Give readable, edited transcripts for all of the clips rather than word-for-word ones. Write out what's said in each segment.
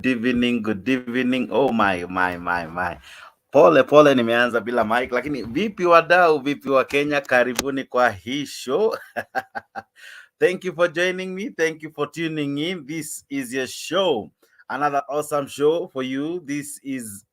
good evening, good evening. Oh my. Pole nimeanza bila mic, lakini vipi wadau, vipi wa Kenya, karibuni kwa hii show. Thank you for joining me. Thank you for tuning in. This is your show. Another awesome show for you. This is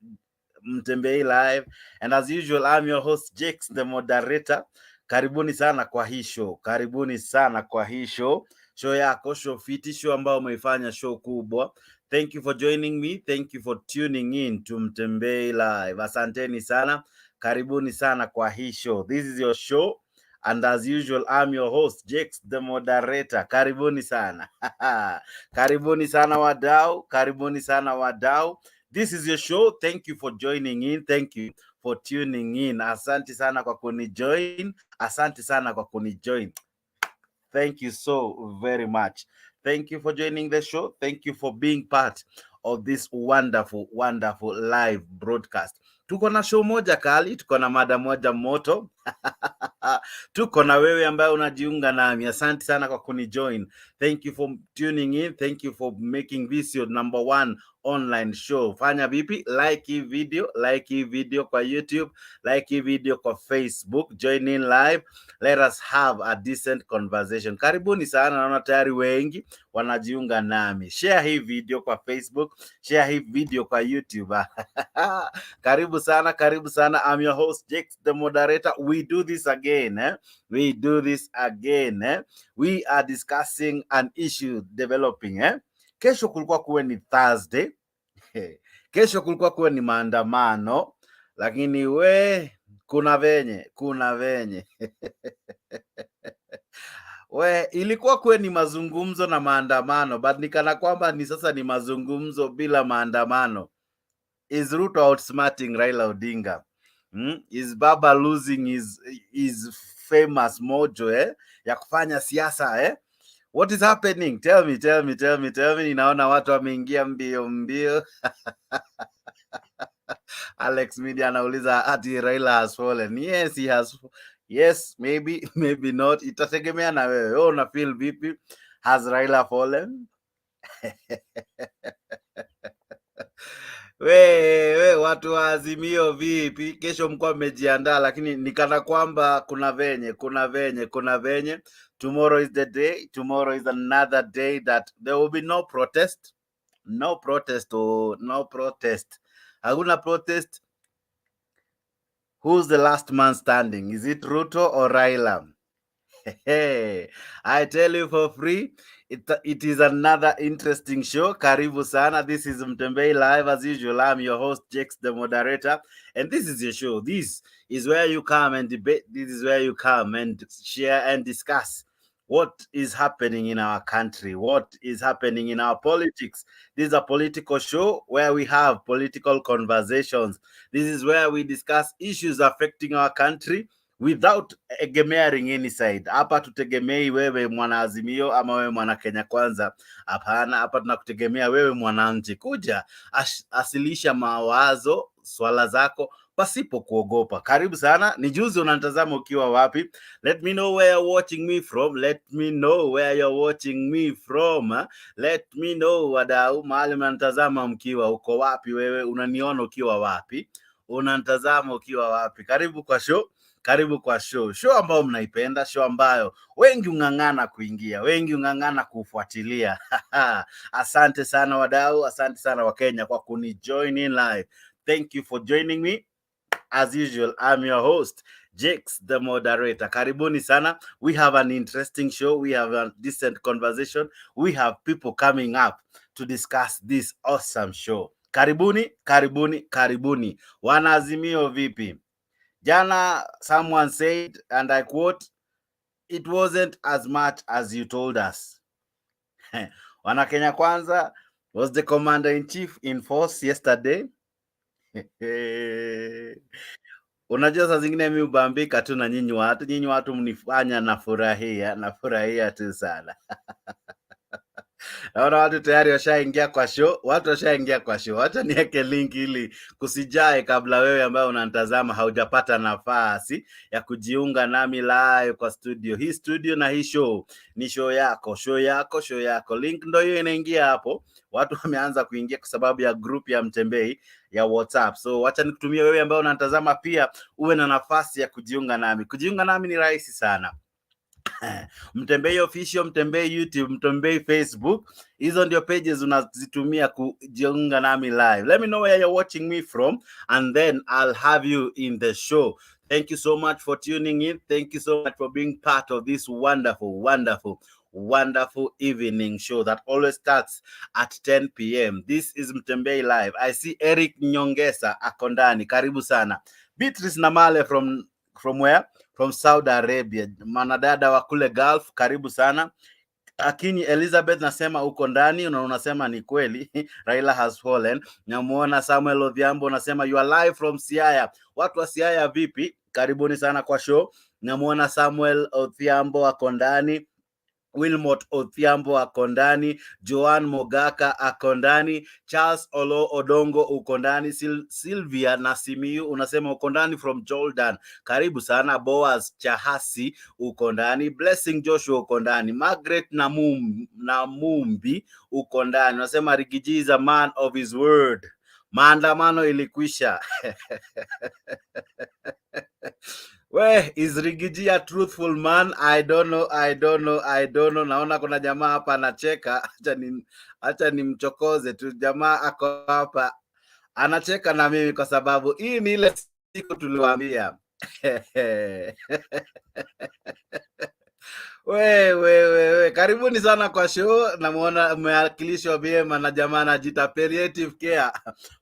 Mtembei Live. And as usual, I'm your host, Jakes, the moderator. Karibuni sana kwa hii show. Karibuni sana kwa hii show. Show yako, show fiti, show ambao umeifanya show kubwa. Thank you for joining me. Thank you for tuning in to Mtembei Live. Asanteni sana. Karibuni sana kwa hii show. This is your show. And as usual, I'm your host, Jakes, the moderator. Karibuni sana. Karibuni sana wadau. Karibuni sana wadau. This is your show. Thank you for joining in. Thank you for tuning in. Asante sana kwa kunijoin. Asante sana kwa kunijoin. Thank you so very much. Thank you for joining the show. Thank you for being part of this wonderful live broadcast. Tuko na show moja kali, tuko na mada moja moto. Tuko na wewe ambaye unajiunga nami. Asante sana kwa kunijoin. Thank you for tuning in. Thank you for making this your number one online show. Fanya vipi? Like hii video kwa YouTube, like hii video kwa Facebook, join in live. Let us have a decent conversation. Karibuni sana, naona tayari wengi wanajiunga nami. Share hii video kwa Facebook, share hii video kwa YouTube. Karibu sana, karibu sana. I'm your host, Jakes, the moderator. We do this again. We do this again. We are discussing an issue developing. Kesho kulikuwa kuwe ni Thursday. Kesho kulikuwa kuwe ni maandamano. Lakini kuna venye. Ilikuwa kuwe ni mazungumzo na maandamano, but nikana kwamba ni sasa ni mazungumzo bila maandamano. Is Ruto outsmarting Raila Odinga? Is Baba losing his famous mojo ya kufanya siasa What is happening? Tell me. Ninaona watu wameingia mbio. Alex Media anauliza ati Raila has fallen. Yes, he has. Yes, maybe not. Itategemea na wewe. Una feel vipi? Has Raila fallen? We watu wa Azimio vipi? Kesho mko mmejiandaa, lakini nikana kwamba kuna venye. Tomorrow is the day. Tomorrow is another day that there will be no protest. No protest. Hakuna protest. Who's the last man standing? Is it Ruto or Raila? Hey, I tell you for free, it is another interesting show. Karibu sana. This is Mtembei Live. As usual, I'm your host, Jakes, the moderator. And this is your show. This is where you come and debate. This is where you come and share and discuss what is happening in our country, what is happening in our politics. This is a political show where we have political conversations. This is where we discuss issues affecting our country without egemearing any side. Hapa tutegemei wewe mwana Azimio ama wewe mwana Kenya Kwanza. Hapana, hapa tunakutegemea wewe mwananchi. Kuja asilisha mawazo, swala zako pasipo kuogopa. Karibu sana. Nijuzi unanitazama ukiwa wapi? Let me know where you're watching me from. Let me know wadau, mahali mnanitazama mkiwa uko wapi wewe? Unaniona ukiwa wapi? Unanitazama ukiwa wapi? Karibu kwa show ambayo mnaipenda, show ambayo wengi ung'ang'ana kuingia, wengi ung'ang'ana kufuatilia. Asante sana wadau, asante sana Wakenya kwa kunijoin in live. Thank you for joining me. As usual, I'm your host, Jakes, the moderator. Karibuni sana. We have an interesting show. We have a decent conversation. We have people coming up to discuss this awesome show. Karibuni. Wana Azimio vipi? Jana, someone said, and I quote, it wasn't as much as you told us. Wana Kenya Kwanza was the commander-in-chief in force yesterday. Unajua saa zingine mimi ubambika tu na nyinyi watu mnifanya nafurahia tu sana. Naona watu tayari washaingia kwa show. Wacha niweke link ili kusijae kabla wewe ambaye unanitazama haujapata nafasi ya kujiunga nami live kwa studio. Hii studio na hii show ni show yako. Link ndio hiyo inaingia hapo. Watu wameanza kuingia kwa sababu ya group ya Mtembei ya WhatsApp. So wacha nikutumie wewe ambaye unanitazama pia uwe na nafasi ya kujiunga nami. Kujiunga nami ni rahisi sana. Mtembei official, Mtembei YouTube, Mtembei Facebook. Hizo ndio pages unazitumia kujiunga nami live. Let me know where you're watching me from and then I'll have you in the show. Thank you so much for tuning in. Thank you so much for being part of this wonderful evening show that always starts at 10 p.m. This is Mtembei Live. I see Eric Nyongesa akondani. Karibu sana. Beatrice Namale from where? From Saudi Arabia. Manadada wa kule Gulf, karibu sana. Akini Elizabeth nasema uko ndani, na unasema ni kweli. Raila has fallen. Namuona Samuel Odhiambo nasema you are live from Siaya. Watu wa Siaya vipi? Karibuni sana kwa show. Namuona Samuel Odhiambo ako ndani. Wilmot Odhiambo akondani, Joan Mogaka akondani, Charles Olo Odongo ukondani, Sylvia Nasimiu unasema ukondani from Jordan. Karibu sana. Boaz Chahasi ukondani, Blessing Joshua ukondani, Margaret Namumbi ukondani. Unasema Rigiji is a man of his word. Maandamano ilikwisha. We, is Rigiji a truthful man? I don't know. Naona kuna jamaa hapa anacheka. Acha nimchokoze tu. Jamaa ako hapa anacheka na mimi kwa sababu hii ni ile siku tuliwaambia. We, karibuni sana kwa show. Namuona umewakilishwa vyema na jamaa anajiita palliative care.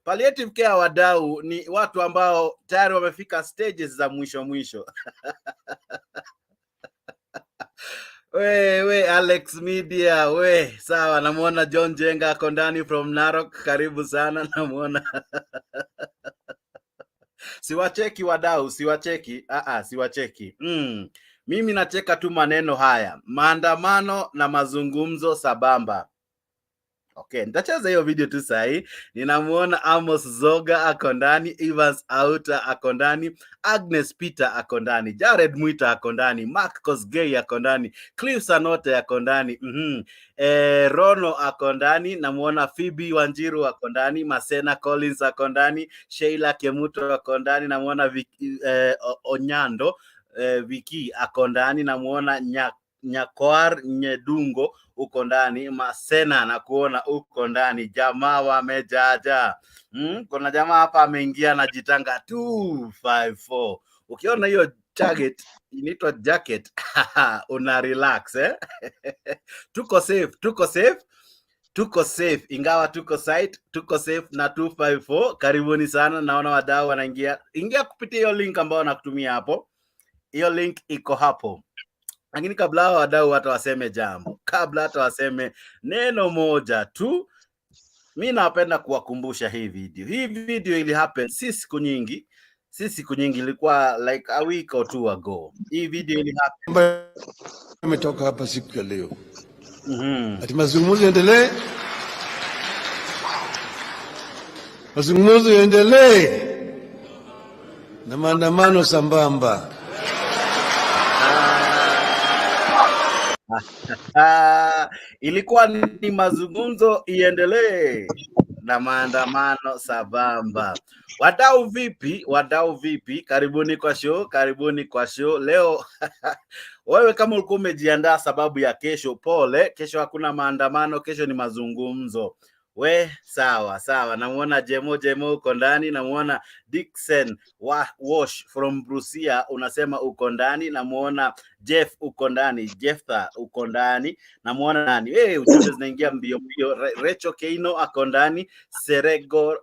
Palliative care wadau ni watu ambao tayari wamefika stages za mwisho. We, Alex Media, we, sawa. Namuona John Jenga ako ndani from Narok, karibu sana. Namuona siwacheki wadau, siwacheki. Mimi nacheka tu maneno haya. Maandamano na mazungumzo sabamba. Okay, nitacheza hiyo video tu sahi. Ninamuona Amos Zoga akondani, Evans Auta akondani, Agnes Peter akondani, Jared Mwita akondani, Mark Kosgei akondani, Cliff Sanote akondani, Rono akondani, namuona Phoebe Wanjiru akondani, Masena Collins akondani, Sheila Kemuto akondani, namuona Onyando Viki akondani, namuona Nyakwar Nyedungo uko ndani, Masena na kuona uko ndani. Jamaa wamejaja. Kuna jamaa hapa ameingia na jitanga 254. Ukiona hiyo jacket inaitwa jacket una relax tuko safe ingawa tuko site, tuko safe na 254. Karibuni sana. Naona wadau wanaingia kupitia hiyo link ambayo nakutumia hapo. Hiyo link iko hapo. Lakini kabla wadau hata waseme jambo, kabla hata waseme neno moja tu, mimi napenda kuwakumbusha hii video ili happen si siku nyingi, ilikuwa like a week or two ago. Hii video ili happen imetoka hapa siku ya leo. Ati mazungumzo yaendelee. Mazungumzo yaendelee. Na maandamano sambamba. Ilikuwa ni mazungumzo iendelee na maandamano sabamba. Wadau vipi? Karibuni kwa show. Leo wewe kama ulikuwa umejiandaa sababu ya kesho, pole. Kesho hakuna maandamano, kesho ni mazungumzo. We, sawa. Namuona Jemo uko ndani. Namuona Dixon Wash from Brusia unasema uko ndani. Namuona Jeff uko ndani. Jefta uko ndani. Namuona nani? Ujumbe zinaingia mbio. Recho Keino uko ndani.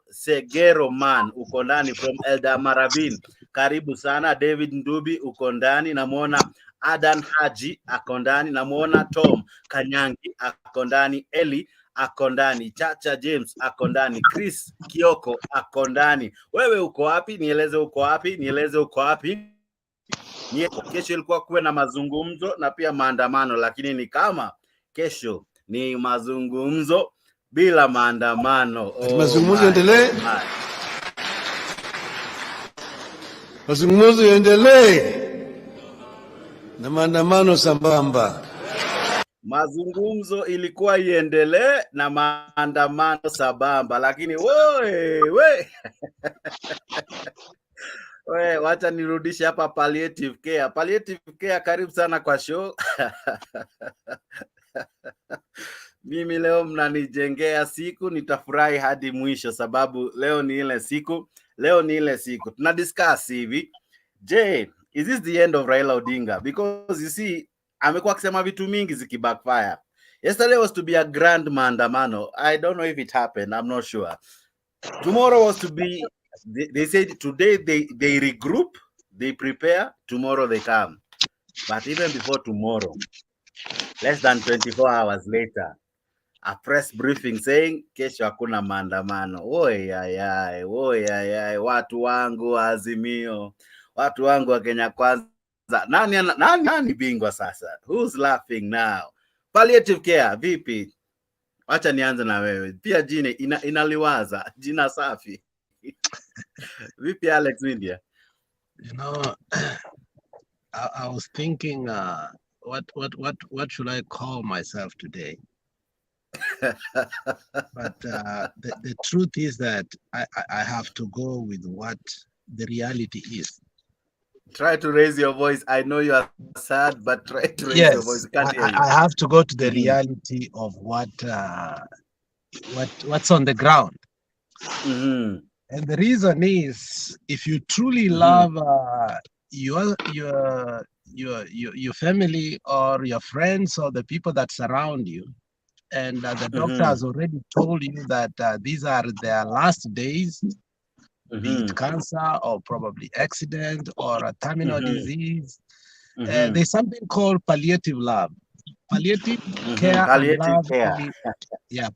Segero Man uko ndani from Elda Maravin. Karibu sana. David Ndubi uko ndani. Namuona Adan Haji uko ndani. Namuona Tom Kanyangi uko ndani. Eli akondani, Chacha James akondani, Chris Kioko akondani. Wewe uko wapi? Nieleze uko wapi? Kesho ilikuwa kuwe na mazungumzo na pia maandamano, lakini ni kama kesho ni mazungumzo bila maandamano. Ati mazungumzo yaendelee. Mazungumzo yaendelee na maandamano sambamba. Mazungumzo ilikuwa iendelee na maandamano sambamba, lakini we wacha nirudishe hapa palliative care. Palliative care, karibu sana kwa show. Mimi leo mnanijengea siku, nitafurahi hadi mwisho sababu leo ni ile siku. Tuna discuss hivi. Je, is this the end of Raila Odinga? Because you see, amekuwa akisema vitu mingi zikibackfire. Yesterday was to be a grand maandamano. I don't know if it happened. I'm not sure. Tomorrow was to be, they said today they regroup, they prepare, tomorrow they come. But even before tomorrow, less than 24 hours later, a press briefing saying kesho hakuna maandamano. Oyayay, watu wangu wa Azimio, watu wangu wa Kenya Kwanza. Nani bingwa sasa? Who's laughing now? Palliative care, vipi? Wacha nianze na wewe. Pia jina inaliwaza, jina safi. Vipi Alex India? You know, I was thinking what should I call myself today? But the truth is that I have to go with what the reality is. Try to raise your voice. I know you are sad, but try to raise your voice. Can't hear you. I have to go to the reality of what's on the ground. And the reason is, if you truly love your family or your friends or the people that surround you, and the doctor has already told you that these are their last days, be it cancer or probably accident or a terminal disease, there's something called palliative love. Palliative care and love.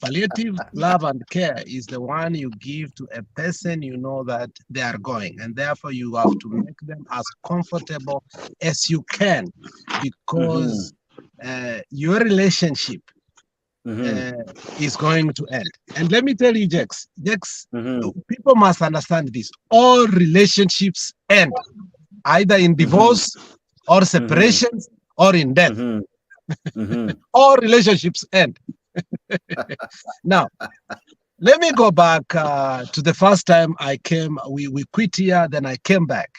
Palliative love and care is the one you give to a person you know that they are going, and therefore you have to make them as comfortable as you can, because your relationship is going to end. And let me tell you, Jex, people must understand this. All relationships end, either in divorce or separations or in death. All relationships end. Now, let me go back to the first time I came. We quit here, then I came back.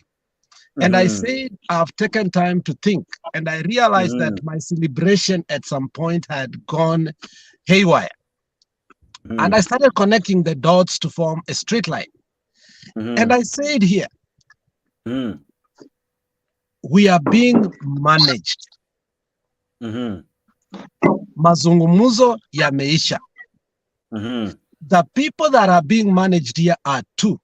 And I said, I've taken time to think. And I realized that my celebration at some point had gone haywire. And I started connecting the dots to form a straight line. And I said here, we are being managed. Mazungumuzo yameisha. The people that are being managed here are two.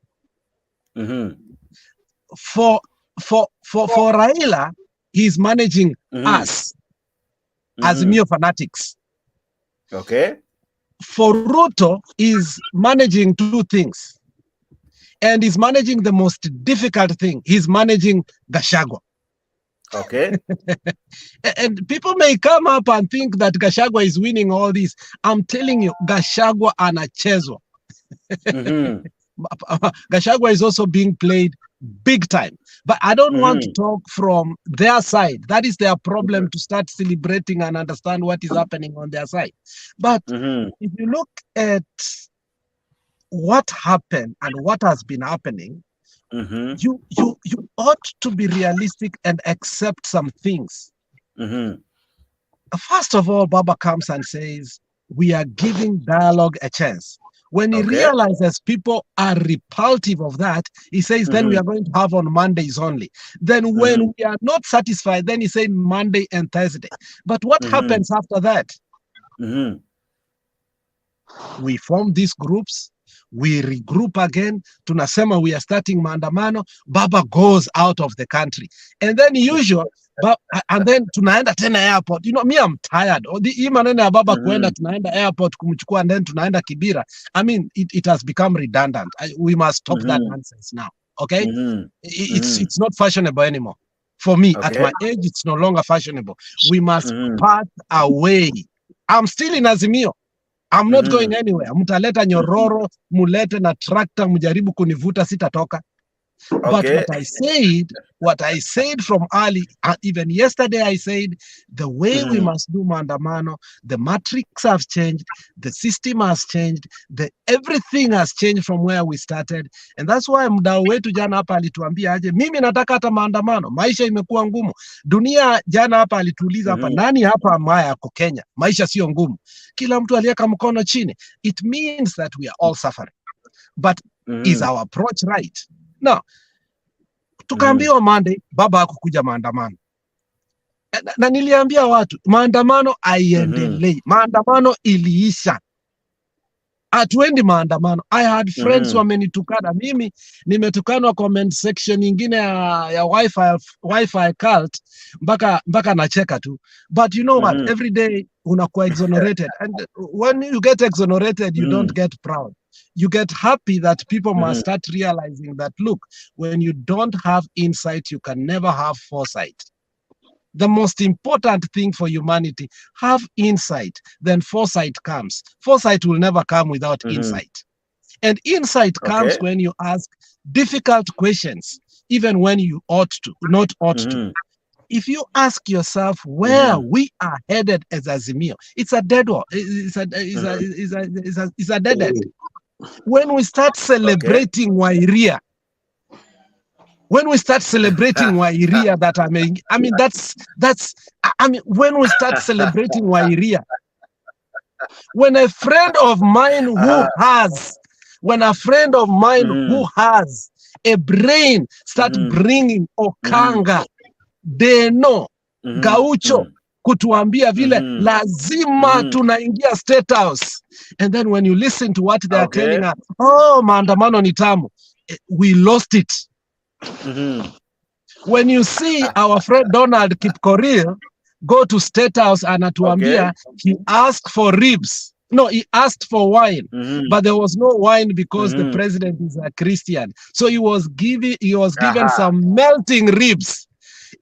For Raila, he's managing us, Azimio fanatics. Okay. For Ruto, he's managing two things. And he's managing the most difficult thing. He's managing Gachagua. Okay. And people may come up and think that Gachagua is winning all this. I'm telling you, Gachagua anachezwa. Gachagua is also being played big time. But I don't want to talk from their side. That is their problem, to start celebrating and understand what is happening on their side. But if you look at what happened and what has been happening, you ought to be realistic and accept some things. First of all, Baba comes and says, we are giving dialogue a chance. When he realizes people are repulsive of that, he says, then we are going to have on Mondays only. Then when we are not satisfied, then he said Monday and Thursday. But what happens after that? We form these groups. We regroup again. Tunasema we are starting Maandamano. Baba goes out of the country. And then usual, and then tunaenda tena airport. You know, me, I'm tired. Hii maneno ya Baba kuenda tunaenda airport kumchukua and then tunaenda Kibira. I mean, it has become redundant. We must stop that nonsense now. Okay? It's not fashionable anymore. For me, at my age, it's no longer fashionable. We must part away I'm still in Azimio. I'm not going anywhere. Mtaleta nyororo, mulete na tractor, mujaribu kunivuta, sitatoka. But what I said from early, even yesterday I said, the way we must do Maandamano, the matrix has changed, the system has changed, everything has changed from where we started. And that's why mdau wetu jana hapa alituambia aje, mimi nataka hata maandamano, maisha imekuwa ngumu. Dunia jana hapa alituuliza hapa, nani hapa ambaye yako Kenya? Maisha sio ngumu. Kila mtu aliweka mkono chini. It means that we are all suffering. But is our approach right? No. Tukaambiwa Monday, baba hakukuja maandamano. Na niliambia watu, maandamano haiendelei. Maandamano iliisha. Hatuendi maandamano. I had friends wamenitukana. Mimi nimetukanwa comment section nyingine ya wifi cult mpaka nacheka tu. But you know what? Every day unakuwa exonerated. And when you get exonerated, you don't get proud. You get happy that people must start realizing that, look, when you don't have insight, you can never have foresight. The most important thing for humanity, have insight, then foresight comes. Foresight will never come without insight. And insight comes when you ask difficult questions, even when you not ought to. If you ask yourself where we are headed as Azimio, it's a dead one. It's a dead end. When we start celebrating Wairia, when we start celebrating Wairia, when we start celebrating Wairia, when a friend of mine who has a brain start bringing Okanga, Deno, Gaucho, kutuambia vile lazima tunaingia State House. And then when you listen to what they are telling us, oh, maandamano ni tamu, we lost it. When you see our friend Donald Kipkorir go to State House and atuambia he asked for ribs. No, he asked for wine, but there was no wine because the president is a Christian. So he was given some melting ribs.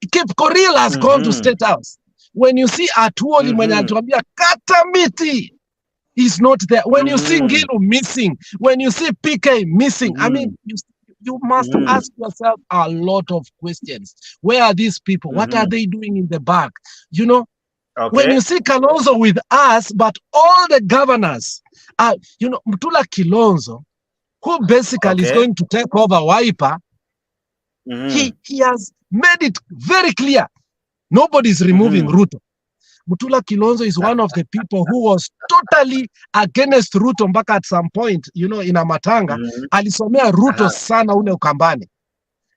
Kipkorir has gone to State House. When you see Atuoli mwenye atuambia kata miti, he's not there. When you see Ngilu missing, when you see PK missing, I mean, you must ask yourself a lot of questions. Where are these people? What are they doing in the back? You know, when you see Kalonzo with us, but all the governors are, you know, Mutula Kilonzo, who basically is going to take over Wiper, he has made it very clear. Nobody's removing Ruto. Mutula Kilonzo is one of the people who was totally against Ruto mpaka at some point, you know, in Amatanga, alisomea Ruto sana ule Ukambani.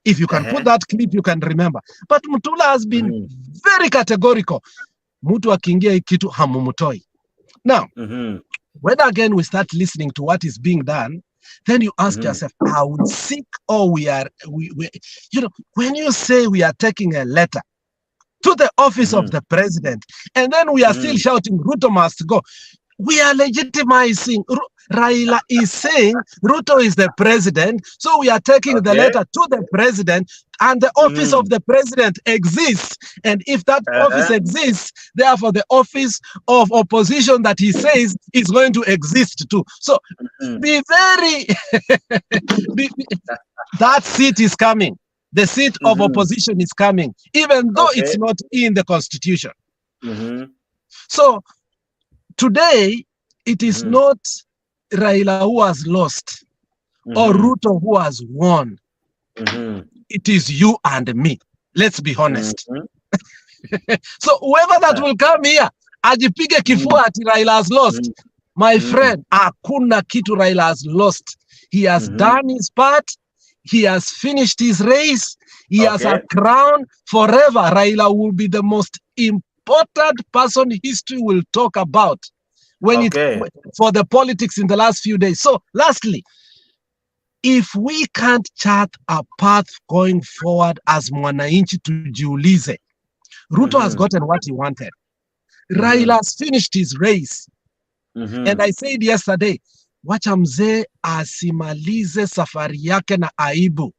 If you can put that clip, you can remember. But Mutula has been very categorical. Mutu akiingia kitu hamumutoi. Now, when again we start listening to what is being done, then you ask yourself, are we sick or we you know, when you say we are taking a letter to the office of the president, and then we are still shouting, Ruto must go. We are legitimizing. Raila is saying Ruto is the president, so we are taking the letter to the president, and the office of the president exists. And if that office exists, therefore the office of opposition that he says is going to exist too. So be very, that seat is coming. The seat of opposition is coming, even though it's not in the constitution. So today, it is not Raila who has lost or Ruto who has won. It is you and me. Let's be honest. So whoever that will come here, ajipige kifua ati Raila has lost. My friend, hakuna kitu Raila has lost. He has done his part. He has finished his race. He has a crown forever. Raila will be the most important person history will talk about when for the politics in the last few days. So lastly, if we can't chart a path going forward as mwananchi tujiulize, Ruto has gotten what he wanted. Raila has finished his race. And I said yesterday, wacha mzee asimalize safari yake na aibu.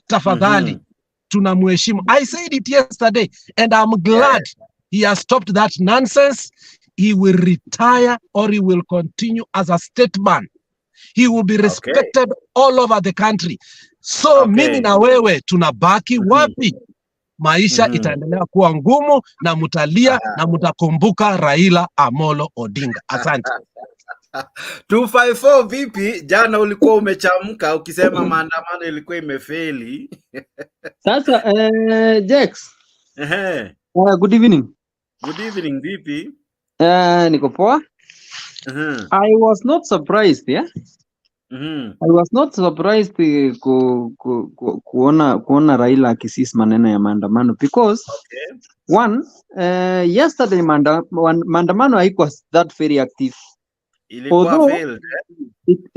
Tafadhali, tunamheshimu. I said it yesterday, and I'm glad he has stopped that nonsense. he will retire or he will continue as a statesman. He will be respected all over the country. So mimi na wewe tunabaki wapi? Maisha itaendelea kuwa ngumu na mutalia na mutakumbuka Raila Amolo Odinga. Asante. 254 vipi? Jana ulikuwa umechamka ukisema maandamano ilikuwa imefeli. Sasa Jax. Good evening. Good evening vipi? Niko poa. I was not surprised, yeah? I was not surprised kuona Raila akisisi maneno ya maandamano because one, yesterday maandamano haikuwa that very active.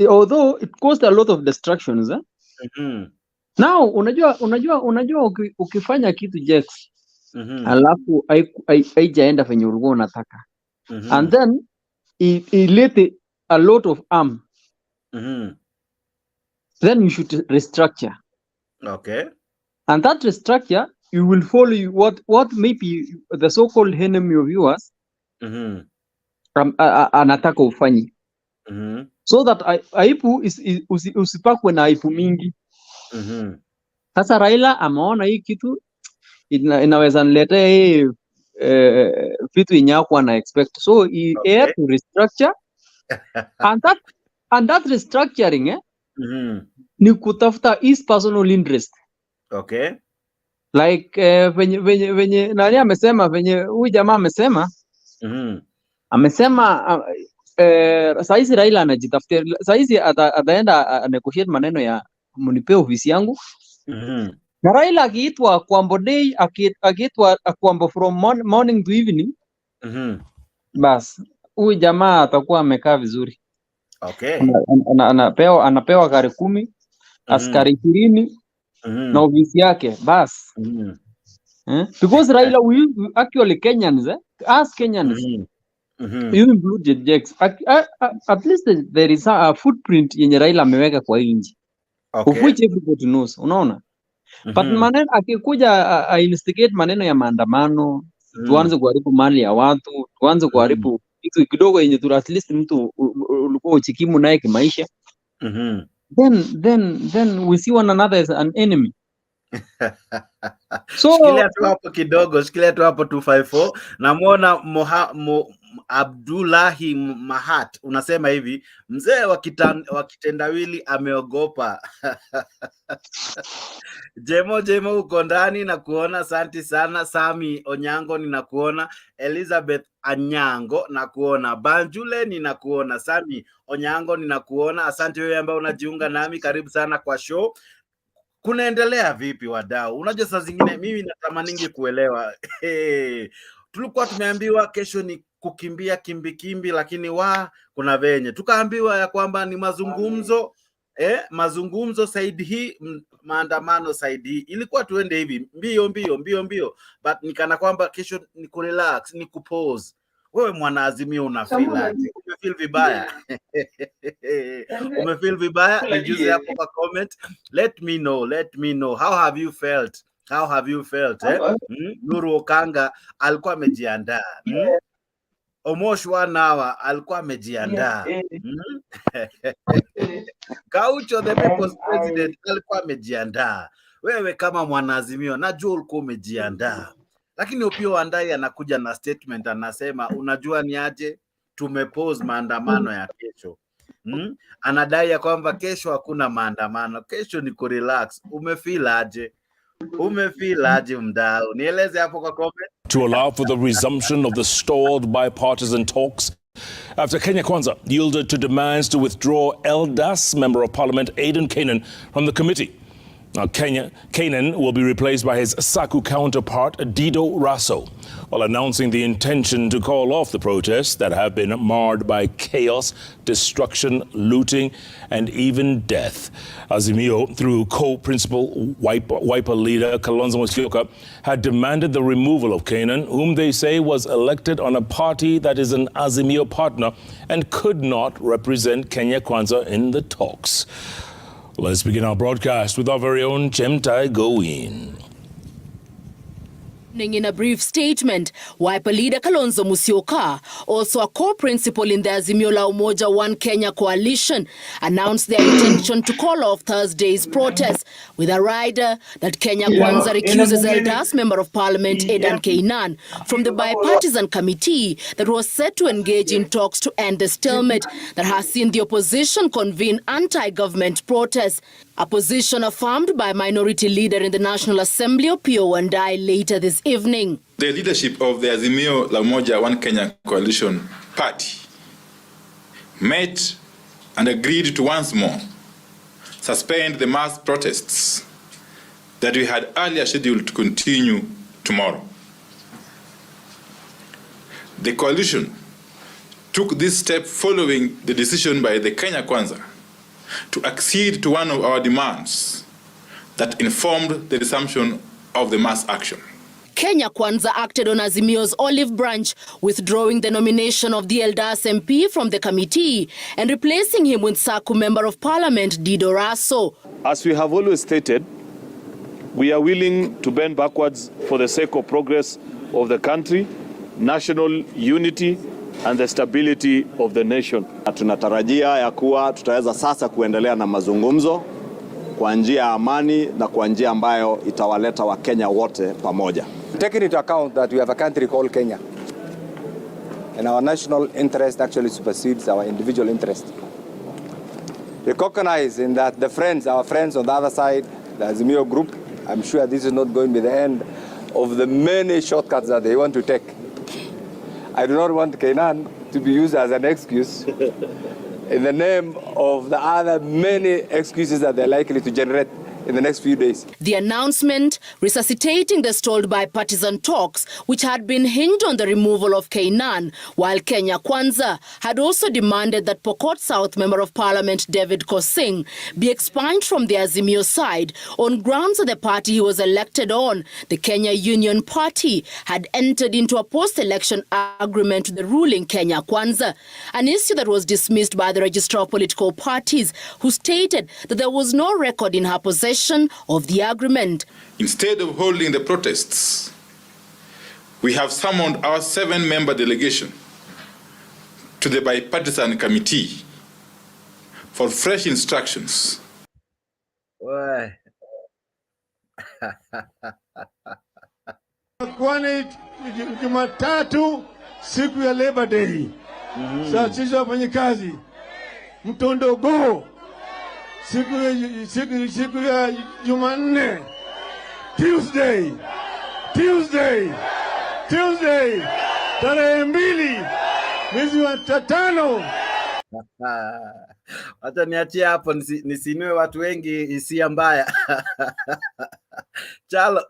Although it caused a lot of distractions, Now unajua ukifanya kitu Jax, alafu haijaenda venye ulikuwa unataka, and then it let a lot of harm, then you should restructure. And that restructure, you will follow what maybe the so-called enemy of yours anataka ufanye, so that aibu usipakwe na aibu mingi. Sasa Raila ameona hii kitu inaweza niletea vitu inyakuwa na expect, so he had to restructure and that restructuring ni kutafuta his personal interest. Like venye nani amesema, venye huyu jamaa amesema saizi Raila anajitafutia, saizi ataenda negotiate maneno ya munipe ofisi yangu. Na Raila akiitwa Kwambo day, akiitwa Kwambo from morning to evening, bas huyu jamaa atakuwa amekaa vizuri. Anapewa gari 10, askari 20 na ofisi yake bas. Because Raila, we actually Kenyans, as Kenyans, you included Jax, at least there is a footprint yenye Raila ameweka kwa nchi, of which everybody knows, unaona. But maneno akikuja instigate maneno ya maandamano, tuanze kuharibu mali ya watu, tuanze kuharibu kitu kidogo yenye tu at least mtu ulikuwa uchikimu naye kimaisha, then we see one another as an enemy. So shikilia tu hapo kidogo, shikilia tu hapo 254. Namuona Abdullahi Mahat unasema hivi, mzee wa kitendawili ameogopa. Jemo uko ndani na kuona, asante sana. Sami Onyango ninakuona, Elizabeth Anyango nakuona, Banjule ninakuona, Sami Onyango ninakuona. Asante wewe ambaye unajiunga nami, karibu sana kwa show. Kunaendelea vipi wadau? Unajua saa zingine mimi natamaningi kuelewa. Tulikuwa tumeambiwa kesho ni kukimbia kimbi, lakini kuna venye tukaambiwa ya kwamba ni mazungumzo, mazungumzo side hii, maandamano side hii. Ilikuwa tuende hivi mbio, but nikana kwamba kesho ni kurelax, ni kupause. Wewe mwana Azimio unafeel aje? Umefeel vibaya? Umefeel vibaya? Nijuze hapo kwa comment. Let me know. How have you felt? Nuru Okanga alikuwa amejiandaa. Omosh Wanawa alikuwa amejiandaa. Kaucho the people's president alikuwa amejiandaa. Wewe kama mwana Azimio najua ulikuwa umejiandaa. Lakini Opiyo Wandayi anakuja na statement, anasema unajua ni aje, tumepause maandamano ya kesho. Anadai ya kwamba kesho hakuna maandamano, kesho ni kurelax. Umefeel aje mdau? Nieleze hapo kwa comment. To allow for the resumption of the stalled bipartisan talks after Kenya Kwanza yielded to demands to withdraw Eldas Member of Parliament Aden Canaan from the committee. Now, Canaan will be replaced by his SACU counterpart, Dido Raso, while announcing the intention to call off the protests that have been marred by chaos, destruction, looting, and even death. Azimio, through co-principal Wiper leader Kalonzo Musyoka, had demanded the removal of Canaan, whom they say was elected on a party that is an Azimio partner and could not represent Kenya Kwanza in the talks. Let's begin our broadcast with our very own Chemtai Goin. In a brief statement, Wiper leader Kalonzo Musyoka, also a co-principal in the Azimio la Umoja One Kenya coalition, announced their intention to call off Thursday's protest with a rider that Kenya Kwanza recuses Eldas Member of Parliament Aidan Keynan from the bipartisan committee that was set to engage in talks to end the stalemate that has seen the opposition convene anti-government protests, a position affirmed by Minority Leader in the National Assembly, Opiyo Wandayi, later this evening. The leadership of the Azimio la Umoja One Kenya coalition party met and agreed to once more suspend the mass protests that we had earlier scheduled to continue tomorrow. The coalition took this step following the decision by the Kenya Kwanza to accede to one of our demands that informed the resumption of the mass action. Kenya Kwanza acted on Azimio's olive branch, withdrawing the nomination of the Eldas MP from the committee and replacing him with Saku Member of Parliament Dido Raso. As we have always stated, we are willing to bend backwards for the sake of progress of the country, national unity and the stability of the nation. Tunatarajia ya kuwa tutaweza sasa kuendelea na mazungumzo kwa njia ya amani na kwa njia ambayo itawaleta Wakenya wote pamoja. Taking into account that we have a country called Kenya and our national interest actually supersedes our individual interest. Recognizing that our friends on the other side, the Azimio group, I'm sure this is not going to be the end of the many shortcuts that they want to take. I do not want Keynan to be used as an excuse in the name of the other many excuses that they're likely to generate in the next few days. The announcement resuscitating the stalled bipartisan talks, which had been hinged on the removal of Keynan, while Kenya Kwanza had also demanded that Pokot South Member of Parliament David Kosing be expunged from the Azimio side on grounds that the party he was elected on, the Kenya Union Party, had entered into a post-election agreement with the ruling Kenya Kwanza, an issue that was dismissed by the Registrar of Political Parties, who stated that there was no record in her possession of the agreement. Instead of holding the protests, we have summoned our 7-member delegation to the bipartisan committee for fresh instructions. Kwani Jumatatu siku ya Labor Day. Sasa sisi wafanyakazi mtondogo siku ya Jumanne, Tuesday, tarehe 2 mwezi wa 5. Hata niachie hapo nisinue watu wengi hisia mbaya. Chalo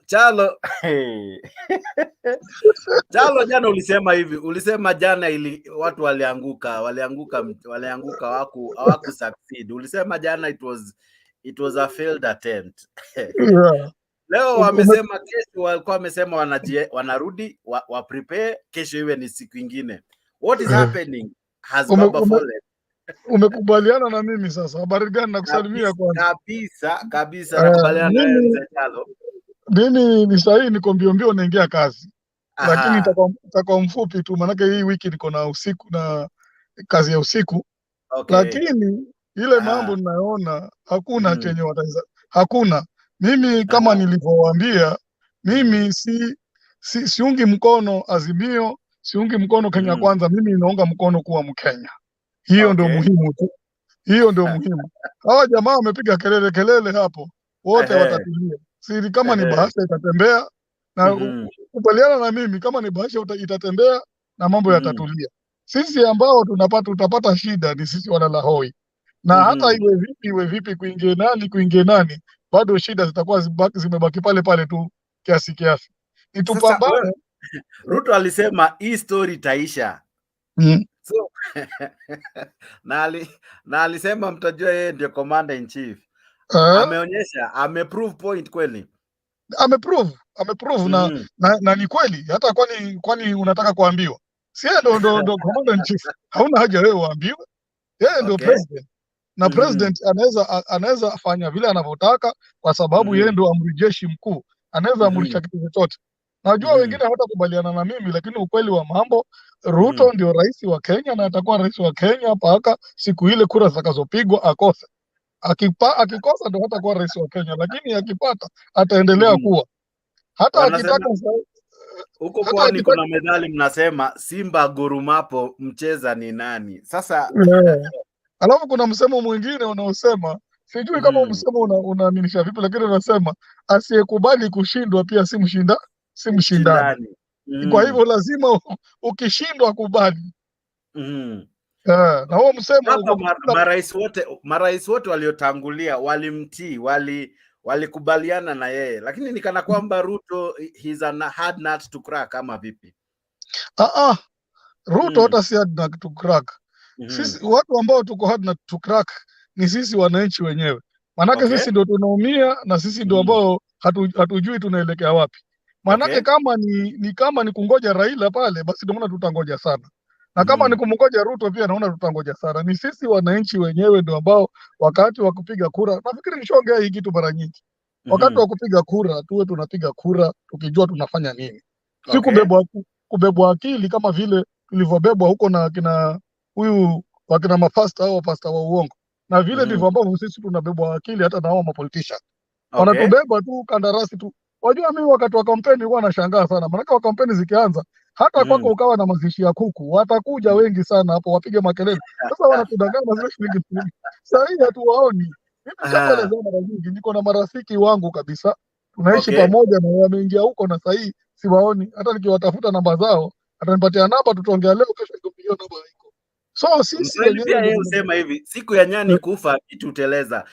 jana ulisema hivi, ulisema jana watu walianguka hawaku succeed. Ulisema jana it was a failed attempt. Yeah. Leo wamesema kesho, walikuwa wamesema wanarudi wa prepare kesho iwe ni siku ingine. What is happening? Has Baba fallen? Umekubaliana na mimi sasa? Habari gani? Nakusalimia kwanza. Kabisa nakubaliana na wewe Chalo. Mimi ni sahihi, niko mbio naingia kazi. Lakini itakuwa mfupi tu, maana hii wiki niko na usiku na kazi ya usiku. Okay. Lakini ile mambo ninayoona hakuna chenye wataweza. Hakuna. Mimi kama nilivyowaambia, mimi siungi mkono Azimio, siungi mkono Kenya Kwanza, mimi naunga mkono kuwa Mkenya. Hiyo ndio muhimu tu. Hiyo ndio muhimu. Hawa jamaa wamepiga kelele hapo, wote watatulia. Siri kama ni bahasha itatembea na kubaliana na mimi, kama ni bahasha itatembea na mambo yatatulia. Sisi ambao tutapata shida ni sisi wanalahoi. Na hata iwe vipi kuingie nani, bado shida zitakuwa zimebaki pale tu kiasi. Nitupambane. Ruto alisema hii story itaisha. So, na alisema mtajua yeye ndio commander in chief. Ameonyesha, ameprove point kweli. Ameprove na ni kweli. Hata kwani unataka kuambiwa? Si yeye ndo commander in chief. Hauna haja wewe uambiwe. Yeye ndio president. Na president anaweza fanya vile anavyotaka kwa sababu yeye ndo amri jeshi mkuu. Anaweza amrisha kitu chochote. Najua wengine hawatakubaliana na mimi, lakini ukweli wa mambo, Ruto ndio rais wa Kenya na atakuwa rais wa Kenya mpaka siku ile kura zitakazopigwa akose. Akikosa ndio hatakuwa rais wa Kenya, lakini akipata ataendelea kuwa. Hata akitaka huko pwani kuna methali mnasema Simba gurumapo mcheza ni nani. Sasa alafu kuna msemo mwingine unaosema, sijui kama msemo unaaminisha vipi, lakini unasema asiyekubali kushindwa pia si mshindani. Kwa hivyo lazima ukishindwa kubali. Na huo msemo marais wote waliotangulia walimtii, walikubaliana na yeye, lakini nikana kwamba Ruto he's a hard nut to crack kama vipi? Ruto hata si hard nut to crack. Sisi watu ambao tuko hard nut to crack ni sisi wananchi wenyewe. Manake sisi ndio tunaumia na sisi ndio ambao hatujui tunaelekea wapi. Manake kama ni kungoja Raila pale, basi ndio maana tutangoja sana. Na kama ni kumngoja Ruto pia naona tutangoja sana. Ni sisi wananchi wenyewe ndio ambao wakati wa kupiga kura, nafikiri nishaongea hii kitu mara nyingi. Wakati wa kupiga kura tuwe tunapiga kura tukijua tunafanya nini. Si kubebwa akili kama vile tulivyobebwa huko na kina huyu wakina mapasta au pasta wa uongo. Na vile ndivyo ambavyo sisi tunabebwa akili hata na hao mapolitician. Wanatubeba tu kandarasi tu. Wajua mimi wakati wa kampeni nilikuwa nashangaa sana. Maana wa kampeni zikianza hata kwako ukawa na mazishi ya kuku, watakuja wengi sana hapo wapige makelele. Sasa wanatudanganya zile shilingi. Sasa hii hatuwaoni. Mara nyingi niko na marafiki wangu kabisa. Tunaishi pamoja na wameingia huko na sasa hii siwaoni. Hata nikiwatafuta namba zao, atanipatia namba tutaongea leo, kesho nikupigia namba yako. So sisi wenyewe usema hivi, siku ya nyani kufa kitu teleza.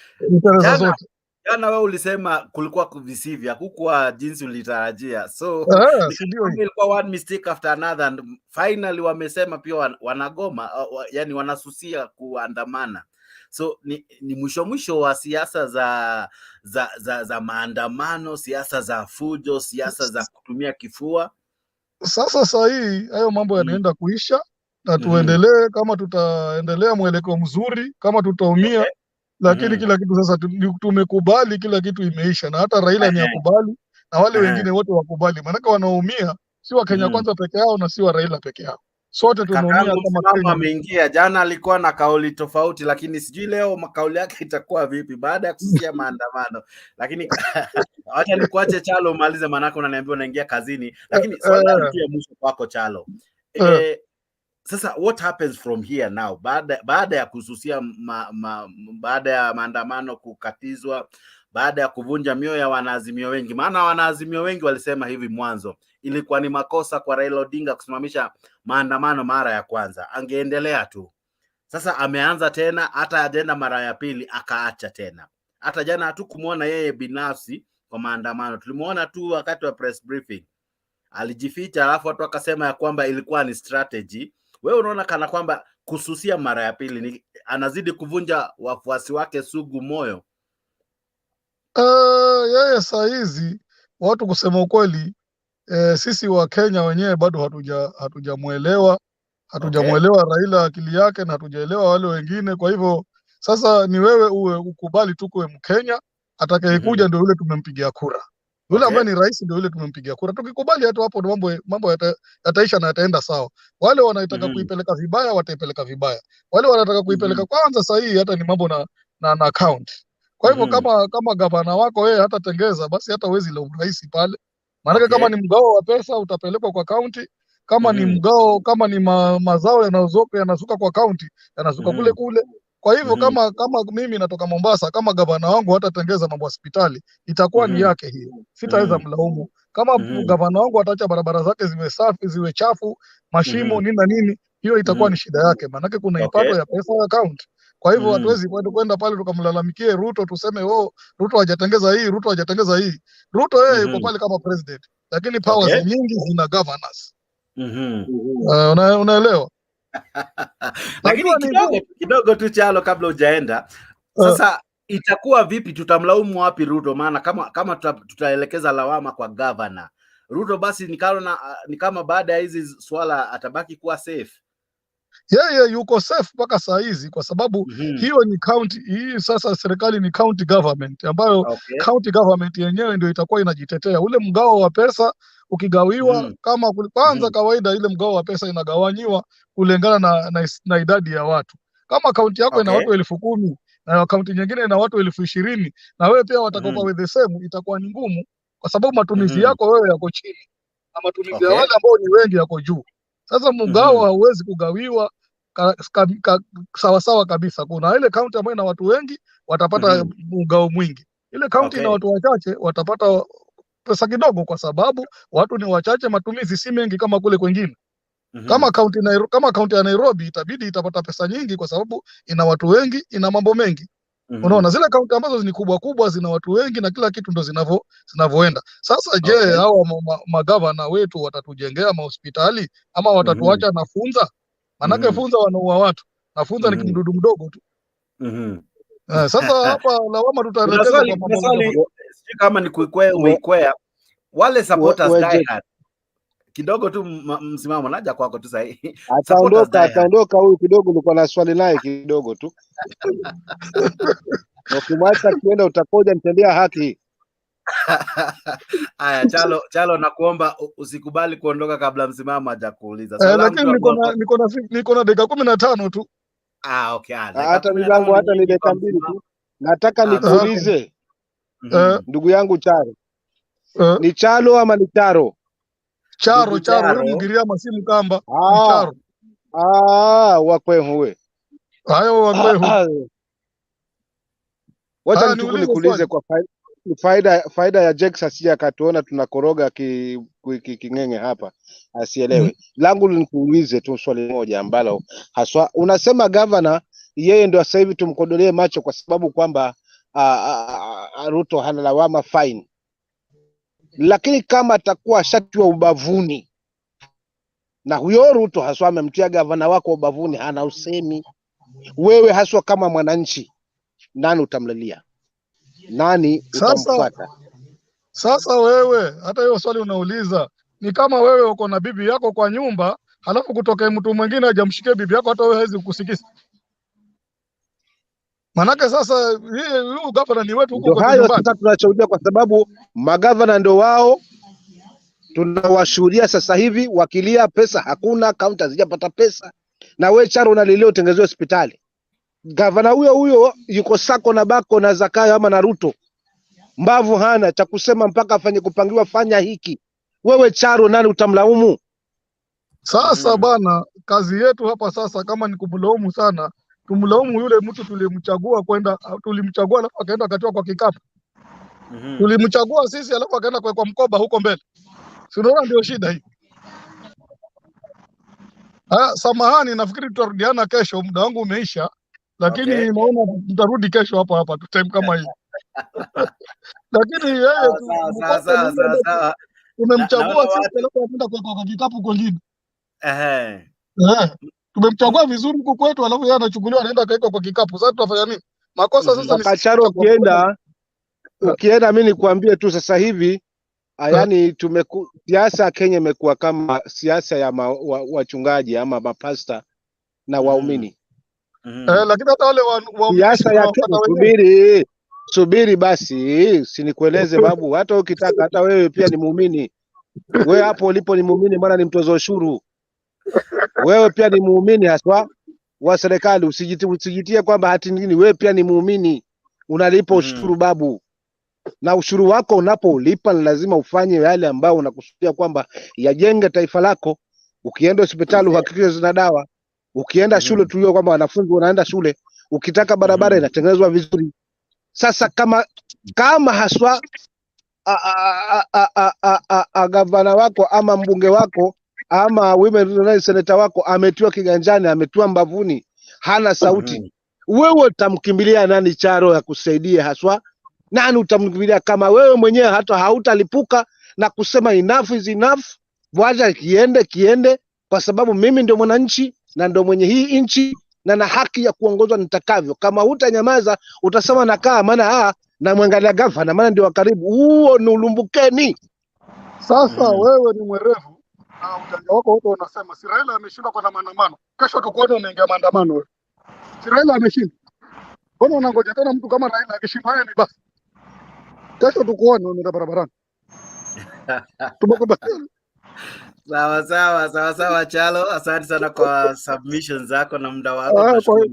Jana wewe ulisema kulikuwa visivya, hakukuwa jinsi ulitarajia. So ilikuwa one mistake after another, and finally wamesema pia wanagoma, yani wanasusia kuandamana. So ni mwisho wa siasa za maandamano, siasa za fujo, siasa za kutumia kifua. Sasa hii hayo mambo yanaenda kuisha na tuendelee. Kama tutaendelea mwelekeo mzuri, kama tutaumia, lakini kila kitu sasa tumekubali, kila kitu imeisha, na hata Raila ni akubali na wale wengine wote wakubali, maana wanaumia si wa Kenya Kwanza peke yao na si wa Raila peke yao, sote tunaumia kama Kenya. Ameingia jana, alikuwa na kauli tofauti, lakini sijui leo kauli yake itakuwa vipi baada ya kusikia maandamano. Lakini acha nikuache Chalo umalize, maana unaniambia unaingia kazini, lakini swali la mwisho kwako Chalo. Sasa what happens from here now, baada ya kususia baada ya maandamano kukatizwa, baada ya kuvunja mioyo ya wanaazimio wengi? Maana wanaazimio wengi walisema hivi mwanzo ilikuwa ni makosa kwa Raila Odinga kusimamisha maandamano mara ya kwanza, angeendelea tu. Sasa ameanza tena, hata ajenda mara ya pili akaacha tena. Hata jana hatukumuona yeye binafsi kwa maandamano, tulimuona tu wakati wa press briefing alijificha, alafu watu wakasema ya kwamba ilikuwa ni strategy. Wewe unaona kana kwamba kususia mara ya pili anazidi kuvunja wafuasi wake sugu moyo? Yeye saa hizi watu kusema ukweli, sisi wa Kenya wenyewe bado hatujamuelewa Raila akili yake, na hatujaelewa wale wengine. Kwa hivyo sasa ni wewe ukubali tu kuwe Mkenya, atakayekuja ndio yule tumempigia kura. Yule ambaye ni rais ndio yule tumempigia kura. Tukikubali hata hapo mambo yataisha na yataenda sawa. Wale wanataka kuipeleka vibaya wataipeleka vibaya. Wale wanataka kuipeleka kwanza sahihi, hata ni mambo na account. Kwa hivyo kama gavana wako yeye hata tengeza, basi hata wezi la urais pale. Maana kama ni mgao wa pesa utapelekwa kwa county, kama ni mgao, kama ni mazao yanazuka kwa county, yanazuka kule. Kwa hivyo kama mimi natoka Mombasa, kama gavana wangu hata tengeza mambo hospitali, itakuwa ni yake hiyo. Sitaweza mlaumu. Kama gavana wangu ataacha barabara zake ziwe safi, ziwe chafu, mashimo nini, hiyo itakuwa ni shida yake. Maana kuna ipato ya pesa ya account. Kwa hivyo hatuwezi kwenda pale tukamlalamikie Ruto tuseme Ruto hajatengeza hii, Ruto hajatengeza hii. Ruto yeye yuko pale kama president, lakini powers nyingi zina governors. Unaelewa? Lakini kidogo tu Chalo, kabla hujaenda, sasa itakuwa vipi? Tutamlaumu wapi Ruto? Maana kama tutaelekeza lawama kwa governor Ruto, basi ni kama baada ya hizi swala atabaki kuwa safe. Yeye yuko safe mpaka saa hizi kwa sababu hiyo ni county. Hii sasa serikali ni county government ambayo county government yenyewe ndio itakuwa inajitetea. Ule mgao wa pesa ukigawiwa kama kwanza kawaida, ile mgao wa pesa inagawanyiwa kulingana na idadi ya watu. Kama kaunti yako ina watu 10,000 na kaunti nyingine ina watu 20,000 na wewe pia watakopa with the same, itakuwa ni ngumu kwa sababu matumizi yako wewe yako chini na matumizi ya wale ambao ni wengi yako juu. Sasa mgao hauwezi kugawiwa sawa kabisa. Kuna ile kaunti ambayo ina watu wengi watapata mgao mwingi, ile kaunti ina watu wachache watapata pesa kidogo, kwa sababu watu ni wachache, matumizi si mengi kama kule kwingine. Kama kaunti ya Nairobi itabidi itapata pesa nyingi kwa sababu ina watu wengi, ina mambo mengi. Unaona, zile kaunti ambazo ni kubwa zina watu wengi na kila kitu ndo zinavyoenda. Sasa je, hao magavana wetu watatujengea mahospitali ama watatuacha na funza? Manake funza wanaua watu na funza ni kimdudu mdogo tu. Sasa hapa lawama tutaelekeza kwa mambo kama ni kuikwea wale supporters die hard kidogo tu. Msimamo naja kwako tu sasa. Ataondoka huyu kidogo, niko na swali naye kidogo tu. Ukimwacha kienda utakoja nitendea haki. Aya, Chalo nakuomba usikubali kuondoka kabla msimamo hajakuuliza. Lakini niko na dakika 15 tu. Okay. Hata milango hata ni dakika 2 tu. Nataka nikuulize. Ndugu yangu Charo. Ni Chalo ama ni Charo? Charo, wewe mgiria masimu kamba. Charo. Wakwehu we. Hayo wakwehu. Wacha nikuulize kwa faida ya Jex asije akatuona tunakoroga kingenge hapa asielewe. Langu nikuulize tu swali moja ambalo haswa unasema governor yeye ndio sasa hivi tumkodolee macho kwa sababu kwamba Ruto hana lawama fine. Lakini kama atakuwa shatiwa ubavuni na huyo Ruto haswa amemtia gavana wako ubavuni, hana usemi, wewe haswa kama mwananchi nani utamlalia? Nani utamfuata? Sasa wewe hata hiyo swali unauliza ni kama wewe uko na bibi yako kwa nyumba halafu kutoka mtu mwingine hajamshikia bibi yako, hata wewe hawezi kukusikiza. Manake sasa huyu gavana ni wetu huko kwa nyumba. Sasa tunashuhudia kwa sababu magavana ndio wao tunawashuhudia sasa hivi wakilia pesa hakuna, kaunti hazijapata pesa, na wewe Charo unalilia utengezewe hospitali. Gavana huyo yuko sako na bako na Zakayo ama na Ruto, mbavu hana cha kusema mpaka afanye kupangiwa fanya hiki. Wewe Charo nani utamlaumu? Sasa bana, kazi yetu hapa sasa kama ni kumlaumu sana, tumlaumu yule mtu tulimchagua alafu akaenda akatoa kwa kikapu. Tulimchagua sisi alafu akaenda kwa mkoba huko mbele. Si unaona ndio shida hii. Samahani, nafikiri tutarudiana kesho, muda wangu umeisha. Lakini naona tutarudi kesho hapa tu time kama hii. Lakini yeye sawa. Tumemchagua sisi alafu anaenda kwa kikapu kwingine. Tumemchagua vizuri huko kwetu alafu yeye anachukuliwa anaenda kaeka kwa kikapu. Sasa tutafanya nini? Makosa sasa ni Charo ukienda mimi nikwambie tu sasa hivi yani siasa ya Kenya imekuwa kama siasa ya wachungaji ama mapasta na waumini. Lakini hata wale waumini siasa ya subiri basi sinikueleze babu, hata ukitaka hata wewe pia ni muumini. Wewe hapo ulipo ni muumini, maana ni mtoza ushuru. Wewe pia ni muumini haswa wa serikali, usijitie kwamba hati nini, wewe pia ni muumini, unalipa ushuru babu. Na ushuru wako unapolipa ni lazima ufanye yale ambao unakusudia kwamba yajenge taifa lako. Ukienda hospitali uhakikishe zina dawa. Ukienda shule tulio kwamba wanafunzi wanaenda shule. Ukitaka barabara inatengenezwa vizuri. Sasa kama haswa gavana wako ama mbunge wako ama women senator wako ametiwa kiganjani, ametiwa mbavuni, hana sauti, wewe utamkimbilia nani Charo ya kusaidia haswa? Nani utamkimbilia kama wewe mwenyewe hata hautalipuka na kusema enough is enough, wacha kiende kwa sababu mimi ndio mwananchi na ndio mwenye hii nchi na na haki ya kuongozwa nitakavyo. Kama hutanyamaza utasema nakaa maana na mwangalia gavana maana ndio wa karibu, huo ni ulumbukeni. Sasa wewe ni mwerevu. Na ujanja wako wote unasema si Raila ameshindwa kwa maandamano. Kesho tukuone unaingia maandamano wewe. Si Raila ameshinda. Mbona unangoja tena mtu kama Raila akishinda yeye ni basi? Kesho tukuone unaenda barabarani. Tumekubaliana. Sawa Chalo, asante sana kwa submissions zako na muda wako. Tunashukuru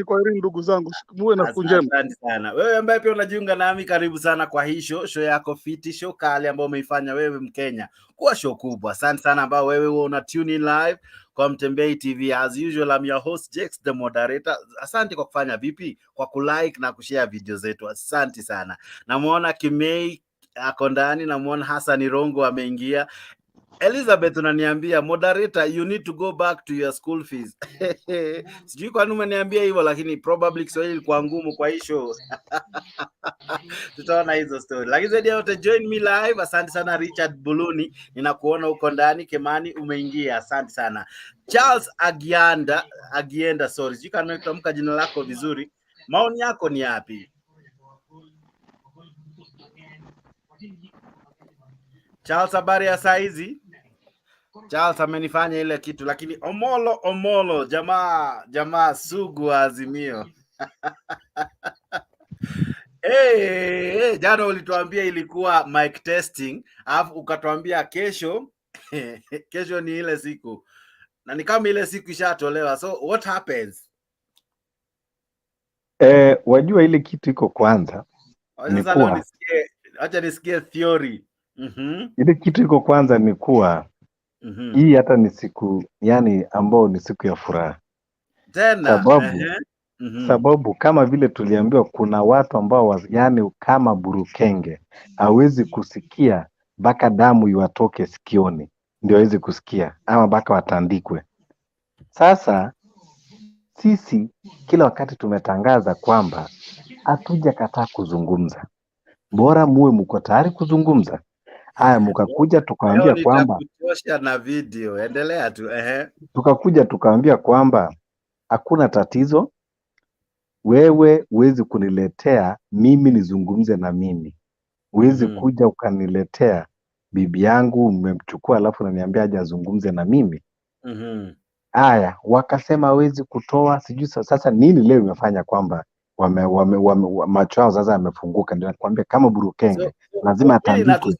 Kwa herini ndugu zangu, muwe na siku njema. Asante sana. Wewe ambaye pia unajiunga nami, karibu sana kwa hii show yako fiti, show kali ambayo umeifanya wewe Mkenya kuwa show kubwa. Asante sana ambao wewe una tune in live kwa Mtembei TV. As usual, I'm your host Jex the moderator. Asante kwa kufanya vipi, kwa kulike na kushare video zetu. Asante sana. Namuona Kimei ako ndani, namuona Hassan Rongo ameingia. Elizabeth unaniambia moderator, you need to go back to your school fees. Sijui kwa nini umeniambia hivyo, lakini probably Kiswahili kwa ngumu kwa hii show. Tutaona hizo story. Lakini zaidi ya yote, join me live. Asante sana Richard Buluni, ninakuona huko ndani. Kemani umeingia, asante sana. Charles Agienda, sorry, sijui kama nimetamka jina lako vizuri. Maoni yako ni yapi? Charles, habari ya saa hizi? Charles amenifanya ile kitu, lakini Omolo jamaa sugu wa Azimio. Hey, jana ulituambia ilikuwa mic testing, alafu ukatuambia kesho kesho ni ile siku, na ni kama ile siku ishatolewa. So what happens? Wajua ile kitu iko kwanza. Acha nisikie theory. Ile kitu iko kwanza ni kuwa hii hata ni siku yani ambao ni siku ya furaha. Tena sababu kama vile tuliambiwa kuna watu ambao yani kama burukenge hawezi kusikia mpaka damu iwatoke sikioni ndio hawezi kusikia, ama mpaka watandikwe. Sasa sisi kila wakati tumetangaza kwamba hatujakataa kuzungumza, bora muwe mko tayari kuzungumza. Haya, mkakuja tukaambia kwamba nitakuchosha na video, endelea tu. Tukakuja tukaambia kwamba hakuna tatizo, wewe huwezi kuniletea mimi nizungumze na mimi, huwezi kuja ukaniletea bibi yangu umemchukua alafu unaniambia aje azungumze na mimi. Haya, wakasema hawezi kutoa, sijui sasa nini leo imefanya kwamba macho yao sasa yamefunguka. Ndio nakwambia kama burukenge lazima atandikwe.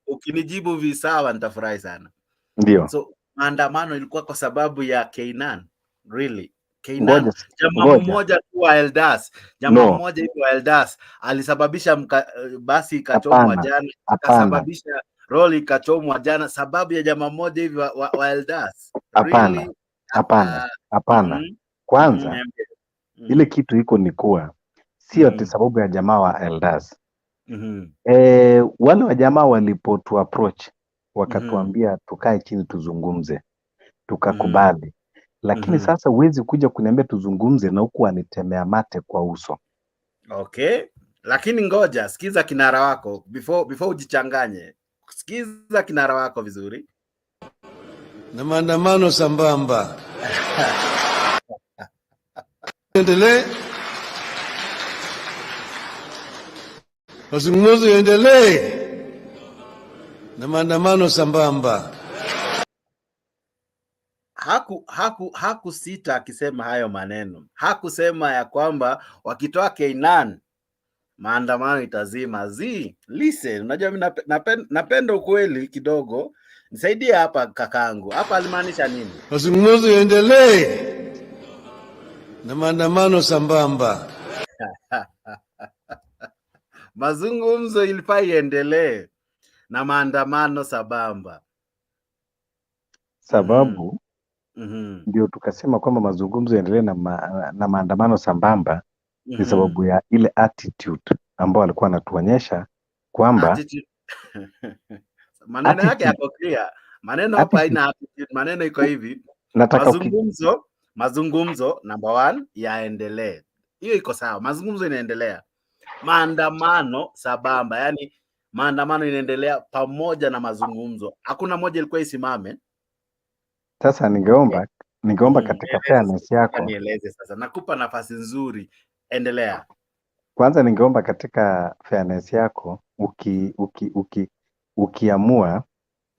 Ukinijibu visawa nitafurahi sana. Ndio. So maandamano ilikuwa kwa sababu ya Kainan, really? Kainan, jamaa mmoja tu wa Eldas, mmoja hivi wa Eldas alisababisha basi ikachomwa jana, akasababisha roli ikachomwa jana sababu ya jamaa mmoja hivi wa Eldas. Hapana. Kwanza ile kitu iko ni kuwa sio ati sababu ya jamaa wa Eldas. Wale wa jamaa walipotu approach wakatuambia tukae chini tuzungumze, tukakubali. Lakini sasa huwezi kuja kuniambia tuzungumze na huku anitemea mate kwa uso. Okay, lakini ngoja sikiza kinara wako before ujichanganye. Sikiza kinara wako vizuri. Na maandamano sambamba endelee, mazungumzo yaendelee, na maandamano sambamba. Hakusita akisema hayo maneno. Hakusema ya kwamba wakitoa Kainan maandamano itazima. Listen, unajua mimi napenda ukweli kidogo. Nisaidie hapa kakangu. Hapa alimaanisha nini? Mazungumzo yaendelee na maandamano sambamba. Mazungumzo ilifaa iendelee na maandamano sambamba. Sababu ndio tukasema kwamba mazungumzo yaendelee na maandamano sambamba ni sababu ya ile attitude ambayo alikuwa anatuonyesha kwamba maneno yake yako clear. Maneno hapa haina attitude, maneno iko hivi. Mazungumzo number 1 yaendelee. Hiyo iko sawa. Mazungumzo inaendelea. Maandamano sambamba, yani maandamano inaendelea pamoja na mazungumzo. Hakuna moja ilikuwa isimame. Sasa ningeomba katika fairness yako. Nieleze sasa. Nakupa nafasi nzuri. Endelea. Kwanza ningeomba katika fairness yako ukiamua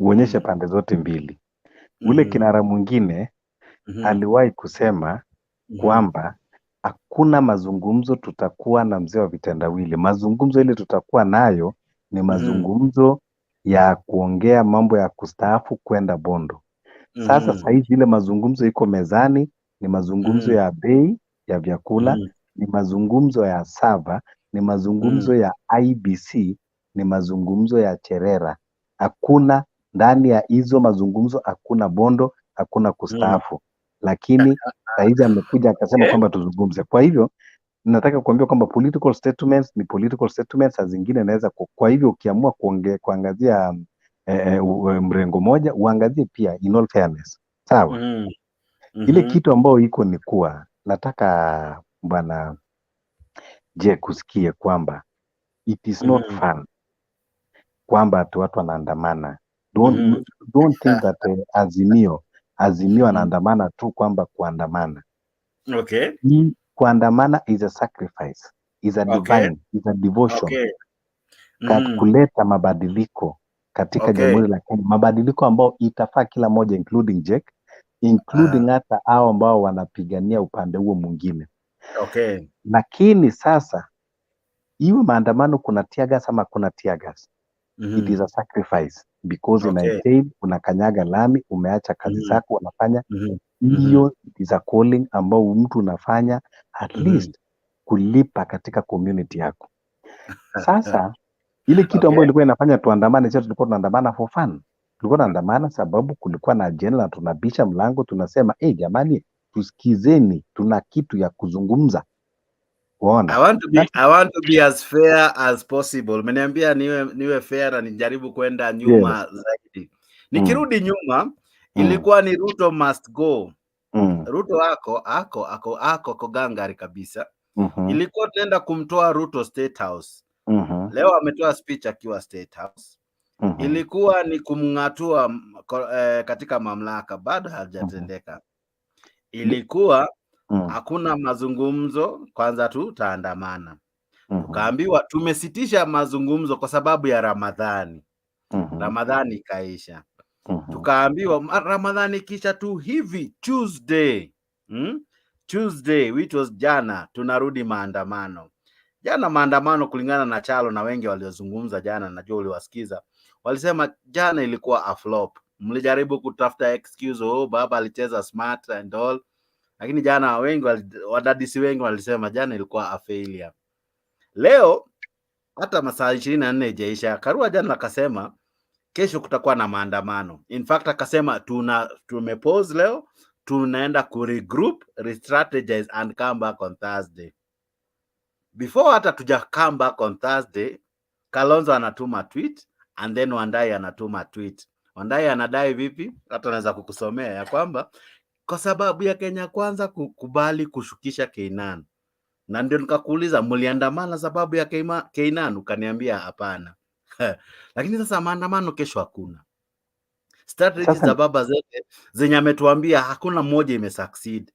uonyeshe pande zote mbili. Ule kinara mwingine aliwahi kusema kwamba hakuna mazungumzo tutakuwa na mzee wa vitendawili. Mazungumzo ile tutakuwa nayo ni mazungumzo ya kuongea mambo ya kustaafu kwenda Bondo. Sasa saizi ile mazungumzo iko mezani, ni mazungumzo ya bei ya vyakula, ni mazungumzo ya sava, ni mazungumzo ya IBC, ni mazungumzo ya Cherera. Hakuna ndani ya hizo mazungumzo, hakuna Bondo, hakuna kustaafu. Lakini saizi amekuja akasema kwamba tuzungumze. Kwa hivyo nataka kuambia kwamba political statements ni political statements, saa zingine naweza kwa hivyo ukiamua kuangazia mrengo moja, uangazie pia in all fairness. Sawa. Ile kitu ambayo iko ni kuwa nataka bwana kusikie kwamba it is not fun kwamba watu wanaandamana. Don't think that Azimio anaandamana tu kwamba kuandamana. Okay. Kuandamana is a sacrifice, is a divine, is a devotion. Kuleta mabadiliko katika Jamhuri la Kenya, mabadiliko ambao itafaa kila moja, including Jack, including hata hao ambao wanapigania upande huo mwingine. Lakini sasa iwe maandamano kuna tear gas ama kuna tear gas, it is a sacrifice because unakanyaga lami, umeacha kazi zako unafanya hiyo. It is a calling ambao mtu unafanya at least kulipa katika community yako. Sasa ile kitu ambayo ilikuwa inafanya tuandamane, sio tulikuwa tunaandamana for fun. Tulikuwa tunaandamana sababu kulikuwa na agenda na tunabisha mlango, tunasema jamani, tusikizeni, tuna kitu ya kuzungumza. Waona? I want to be as fair as possible. Umeniambia niwe fair na nijaribu kwenda nyuma zaidi. Nikirudi nyuma, ilikuwa ni Ruto must go. Ruto ako gangari kabisa. Ilikuwa tunaenda kumtoa Ruto State House. Leo ametoa speech akiwa State House. Ilikuwa ni kumngatua katika mamlaka, bado hajatendeka. Ilikuwa hakuna mazungumzo, kwanza tutaandamana. Tukaambiwa tumesitisha mazungumzo kwa sababu ya Ramadhani. Ramadhani ikaisha. Tukaambiwa Ramadhani kisha tu hivi Tuesday which was jana, tunarudi maandamano. Jana maandamano kulingana na Chalo na wengi waliozungumza jana, najua uliwasikiza, walisema jana ilikuwa a flop. Mlijaribu kutafuta excuse, baba alicheza smart and all, lakini jana wengi wadadisi wengi walisema jana ilikuwa a failure. Leo hata masaa 24 ijaisha, Karua jana akasema kesho kutakuwa na maandamano. In fact akasema tumepause leo, tunaenda regroup, re-strategize and come back on Thursday. Before hata tuja come back on Thursday, Kalonzo anatuma tweet and then Wandai anatuma tweet. Wandai anadai vipi? Hata naweza kukusomea ya kwamba kwa sababu ya Kenya Kwanza kukubali kushukisha Keinan. Na ndio nikakuuliza mliandamana sababu ya Keinan, ukaniambia hapana. Lakini sasa maandamano kesho hakuna. Strategies za baba zote zenye ametuambia hakuna moja imesucceed.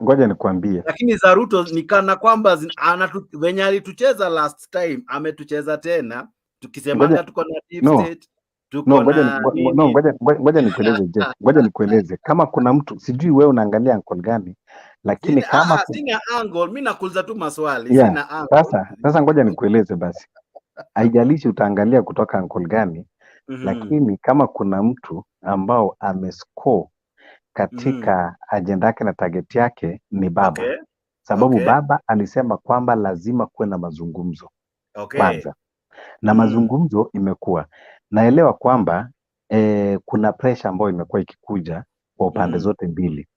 Ngoja nikwambie. Lakini za Ruto ni kana kwamba venye alitucheza last time ametucheza tena, tukisemanga tuko na deep state. Ngoja nikueleze Jeff. Ngoja nikueleze kama kuna mtu, sijui wewe unaangalia angle gani, lakini kama sina angle, mimi nakuuliza tu maswali, sina angle. Sasa ngoja nikueleze basi. Haijalishi utaangalia kutoka angle gani, lakini kama kuna mtu ambao amescore katika agenda yake na target yake ni baba. Sababu baba alisema kwamba lazima kuwe na mazungumzo. Kwanza. Na mazungumzo imekuwa. Naelewa kwamba kuna pressure ambayo imekuwa ikikuja kwa upande zote mbili.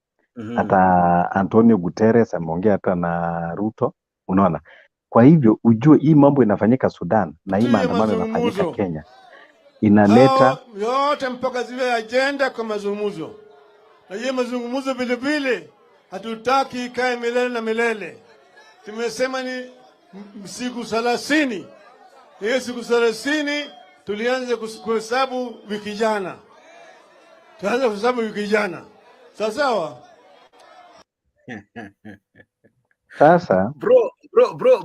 Hata Antonio Guterres ameongea hata na Ruto, unaona. Kwa hivyo ujue hii mambo inafanyika Sudan na hii maandamano inafanyika Kenya. Inaleta yote mpaka zile agenda kwa mazungumzo. Na hiyo mazungumzo vile vile hatutaki ikae milele na milele. Tumesema ni siku 30. Hiyo siku 30 tulianza kuhesabu wiki jana. Tuanze kuhesabu wiki jana. Sawa? Sasa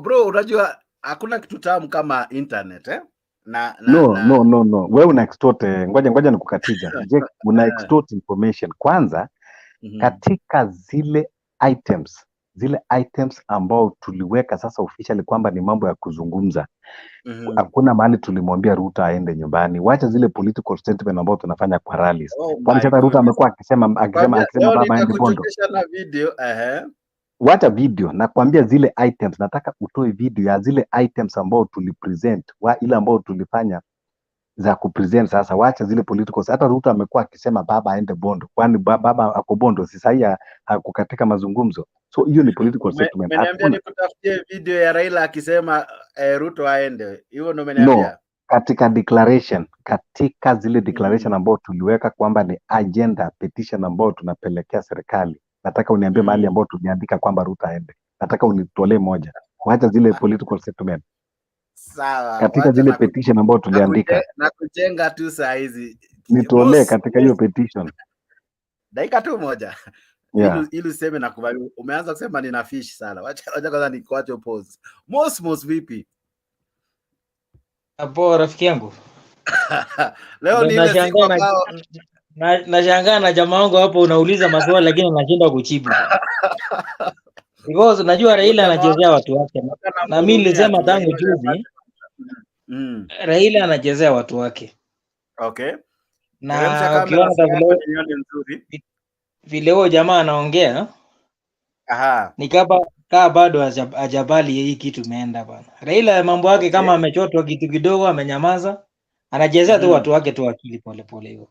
bro, unajua hakuna kitu tamu kama internet No. Wewe una extort, ngoja nikukatija. Jake, una extort information. Kwanza, katika zile items ambao tuliweka sasa officially kwamba ni mambo ya kuzungumza. Hakuna mahali tulimwambia Ruto aende nyumbani. Wacha zile political statement ambao tunafanya kwa rallies. Kwani sasa Ruto amekuwa akisema baba aende Bondo. Na video, Wacha video, nakwambia zile items, nataka utoe video ya zile items ambao tulipresent, ile ambao tulifanya za kupresent sasa. Wacha zile political, hata Ruto amekuwa akisema baba aende Bondo. Kwani baba ako Bondo, si sahi ako katika mazungumzo. So hiyo ni political statement. Umeniambia nikutafutie video ya Raila akisema Ruto aende. Hiyo ndio umeniambia. No, katika declaration, katika zile declaration ambao tuliweka kwamba ni agenda petition ambao tunapelekea serikali. Nataka uniambie mahali ambao tuliandika kwamba Ruto aende. Nataka unitolee moja. Wacha zile political statement. Sawa. Katika zile petition ambao tuliandika. Na kujenga tu saa hizi. Nitolee katika hiyo petition. Dakika tu moja. Yeah. Ili useme na kubali. Umeanza kusema nina fish sana. Wacha kwanza nikuache pause. Mos vipi? Hapo rafiki yangu. Leo ni ile siku nashangaa na jamaa wangu hapo unauliza maswali lakini anashinda kujibu. Because najua Raila anachezea watu wake. Na mimi nilisema tangu juzi. Raila anachezea watu wake. Okay. Na ukiona vile huyo jamaa anaongea. Ni kama bado hajabali hii kitu imeenda bana. Raila mambo yake kama amechotwa kitu kidogo amenyamaza. Anachezea tu watu wake tu akili pole hivyo.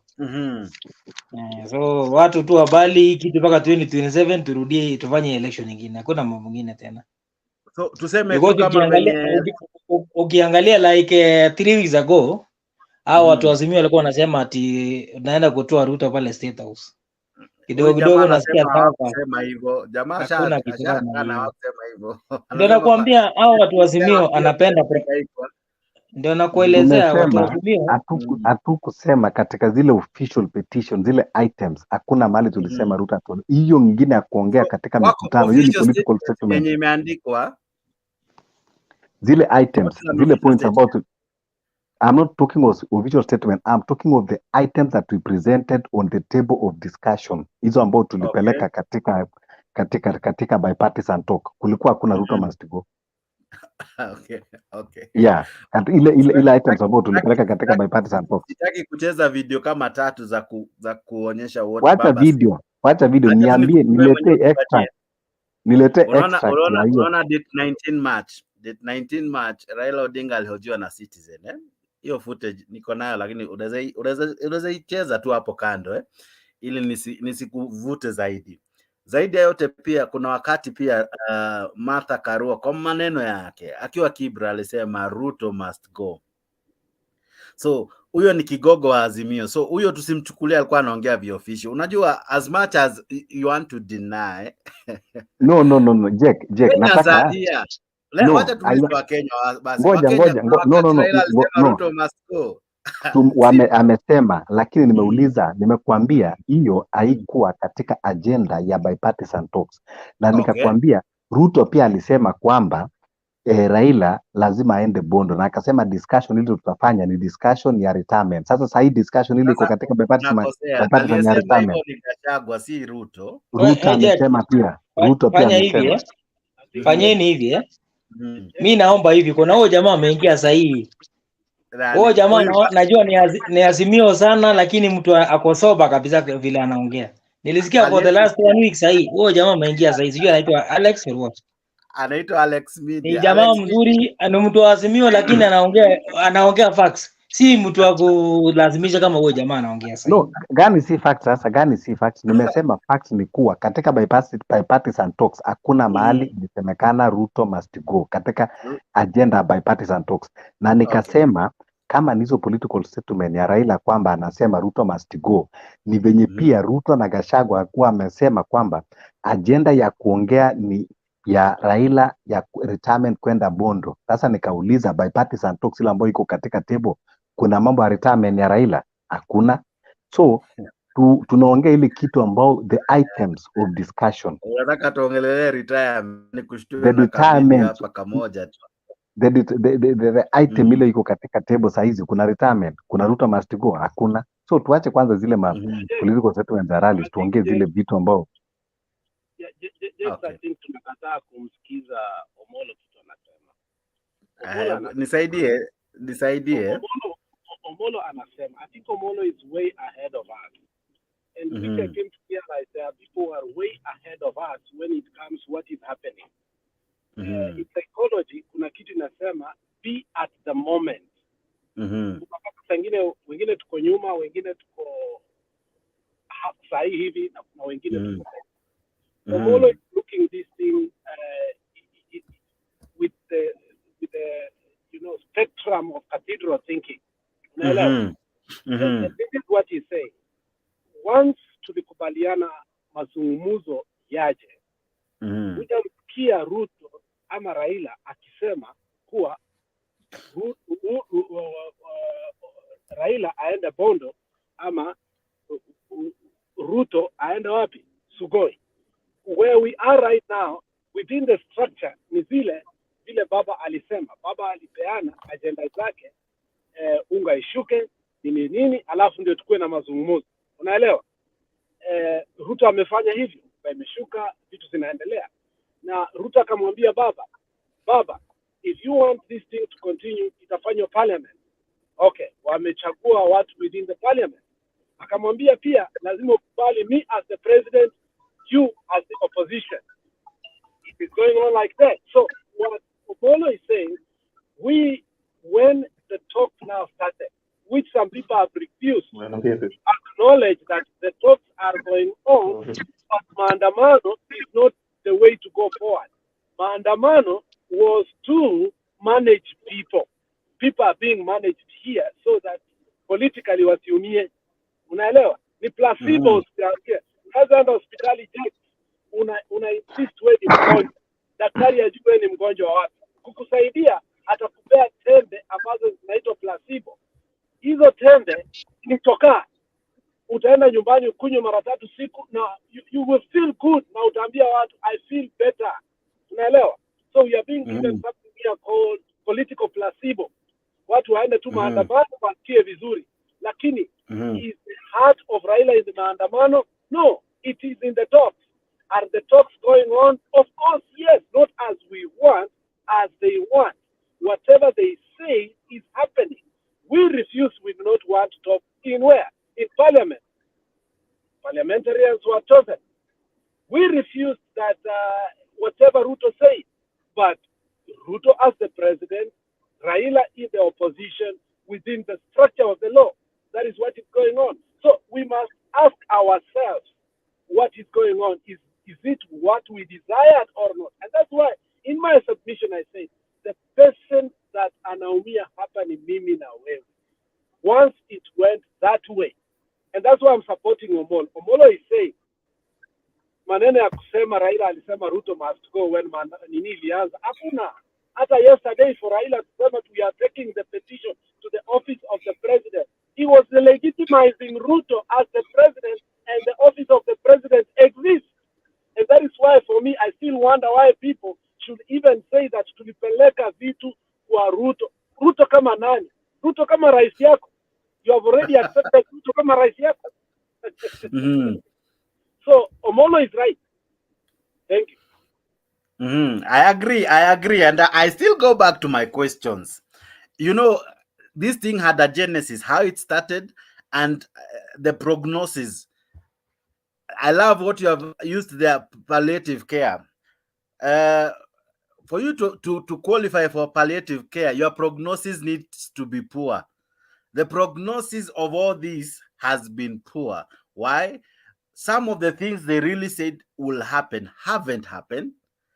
So watu tu wabali kitu mpaka 2027 turudie tufanye election nyingine. Hakuna mambo mengine tena. So tuseme kama ukiangalia like 3 weeks ago hao watu Azimio walikuwa wanasema ati naenda kutoa Ruto pale State House. Kidogo nasikia sema hivyo. Jamaa shaka anasema hivyo. Ndio nakwambia hao watu Azimio anapenda ndio nakuelezea watu Azimio hatukusema katika zile official petition zile items hakuna mahali tulisema Ruto atoe. Hiyo nyingine ya kuongea katika mikutano hiyo ni political statement yenye imeandikwa zile items zile points about I'm not talking of official statement. I'm talking of the items that we presented on the table of discussion. Hizo ambao tulipeleka katika bipartisan talk. Kulikuwa hakuna Ruto must go. Okay. Yeah. Ile items ambao tulipeleka katika bipartisan talk. Sitaki kucheza video kama 3 za kuonyesha wote baba. Wacha video niambie nilete extract. Unaona date 19 March Raila Odinga alihojiwa na Citizen hiyo footage niko nayo lakini unaweza icheza tu hapo kando ili nisikuvute zaidi ya yote. Pia kuna wakati pia Martha Karua kwa maneno yake akiwa Kibra alisema Ruto must go. So huyo ni kigogo wa Azimio. So huyo tusimchukulia alikuwa anaongea official. Unajua as much as you want to deny no Jack nataka leo wacha tulizo wa Kenya basi. Ngoja. Ruto must go. Amesema lakini nimeuliza nimekuambia hiyo haikuwa katika agenda ya bipartisan talks na nikakwambia Ruto pia alisema kwamba Raila lazima aende Bondo na akasema discussion ile tutafanya ni discussion ya retirement. Sasa hii discussion ile iko katika bipartisan ya retirement. Si Ruto amesema pia Ruto pia amesema fanyeni hivi mimi naomba hivi kuna huyo jamaa ameingia sahihi. Huyo jamaa najua ni Azimio sana lakini mtu akosoba kabisa vile anaongea. Nilisikia for the last 1 week sahihi. Huyo jamaa ameingia sahihi. Sijui anaitwa Alex or what. Anaitwa Alex Media. Ni jamaa mzuri, ni mtu wa Azimio lakini anaongea facts. Si mtu wa kulazimisha kama huyo jamaa anaongea sahihi. No, gani si facts sasa? Gani si facts? Nimesema facts ni kuwa katika bipartisan talks hakuna mahali ilisemekana Ruto must go katika agenda bipartisan talks. Na nikasema kama nizo political statement ya Raila kwamba anasema Ruto must go ni venye pia Ruto na Gachagua kuwa amesema kwamba agenda ya kuongea ni ya Raila ya retirement kwenda Bondo. Sasa nikauliza bipartisan talks ile ambayo iko katika table kuna mambo ya retirement ya Raila? Hakuna. So tunaongea ile kitu ambao the items of discussion. Unataka tuongelee retirement ni kushtue na retirement hapa kamoja tu. the item ile iko katika table saizi, kuna retirement, kuna Ruto must go, hakuna. So tuache kwanza zile political settlements za rallies, tuongee zile vitu ambao I think tunakataa kumsikiza Omolo kitu anasema. Nisaidie. Omolo anasema, I think Omolo is way ahead of us. And we came to realize there are people who are way ahead of us when it comes to what is happening. In psychology, kuna kitu inasema, be at the moment. Wengine tuko nyuma, wengine tuko sahi hivi, na kuna wengine tuko. Omolo is looking this thing with the spectrum of cathedral thinking. And this is what he's saying. Once tulikubaliana mazungumzo yaje, utamsikia Ruto ama Raila akisema kuwa Raila aende Bondo ama Ruto aende wapi? Sugoi. Where we are right now, within the structure, ni vile baba alisema. Baba alipeana agenda zake, unga ishuke, nini, alafu ndio tukue na mazungumzo. Unaelewa? Ruto amefanya hivyo, imeshuka, vitu zinaendelea. Na Ruto akamwambia baba, if you want this thing to continue, itafanywa parliament. Okay, wamechagua watu within the parliament. Akamwambia pia, lazima ukubali me as the president, you as the opposition. It is going on like that. So what Opolo is saying, when the talks now started, which some people have refused, acknowledge that the talks are going on, but Maandamano is not the way to go forward. Maandamano was to manage people. People are being managed here so that politically wasiumie. Unaelewa? Ni placebos here. Unaenda hospitali una insist wewe ni mgonjwa. Daktari ajue ni mgonjwa wapi. Kukusaidia atakupea tembe ambazo zinaitwa placebo. Hizo tembe ni toka. Utaenda nyumbani ukunywe mara 3 siku na you will feel good na utaambia watu I feel better. Unaelewa? So we are being given something here called political placebo. Watu waende tu maandamano wasikie vizuri. Lakini is the heart of Raila in the maandamano? No, it is in the talks. Are the talks going on? Of course, yes, not as we want, as they want. Whatever they say is happening. We refuse, we do not want to talk in where? In parliament. Parliamentarians were chosen. We refused that whatever Ruto said. But Ruto as the president, Raila in the opposition, within the structure of the law. That is what is going on. So we must ask ourselves what is going on. Is it what we desired or not? And that's why in my submission I say the person that anaumia hapa ni mimi na wewe. Once it went that way. And that's why I'm supporting Omolo. Omolo is saying maneno ya kusema Raila alisema Ruto must go when nini ilianza. Hakuna. Hata yesterday for Raila to say that we are taking the petition to the office of the president. He was legitimizing Ruto as the president, and the office of the president exists. And that is why, for me, I still wonder why people should even say that tulipeleka vitu kwa Ruto. Ruto kama nani? Ruto kama rais yako. You have already accepted Ruto kama rais yako. So, Omolo is right. Thank you. I agree. And I still go back to my questions. You know, this thing had a genesis, how it started, and the prognosis. I love what you have used there, palliative care. For you to qualify for palliative care, your prognosis needs to be poor. The prognosis of all this has been poor. Why? Some of the things they really said will happen haven't happened.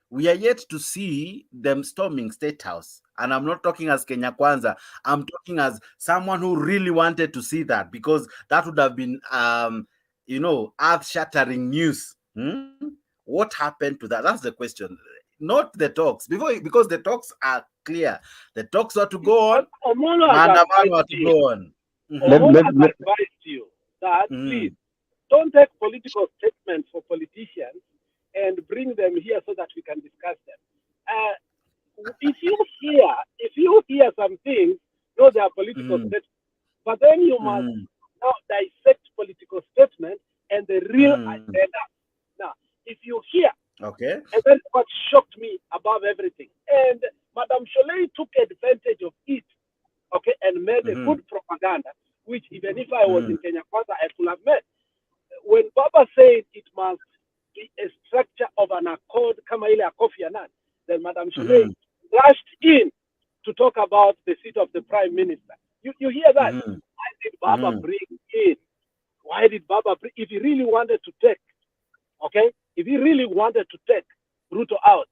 We are yet to see them storming State House. And I'm not talking as Kenya Kwanza. I'm talking as someone who really wanted to see that, because that would have been, earth-shattering news. What happened to that? That's the question. Not the talks. Because the talks are clear. The talks are to go on. Maandamano are to go on. Omolo has advised you that, please, don't take political statements for politicians and bring them here so that we can discuss them. if you hear some things, they are political statements, but then you must now dissect political statements and the real agenda. Now, if you hear, and that's what shocked me above everything, and Madam Sholei took advantage of it, and made a good propaganda, which even if I was in Kenya Kwanza, I could have made. When Baba said it must be a structure of an accord, kama ile ya Kofi Annan, then Madam Sholei rushed in to talk about the seat of the Prime Minister. You hear that? Why did Baba bring in? Why did Baba bring? If he really wanted to take, if he really wanted to take Ruto out,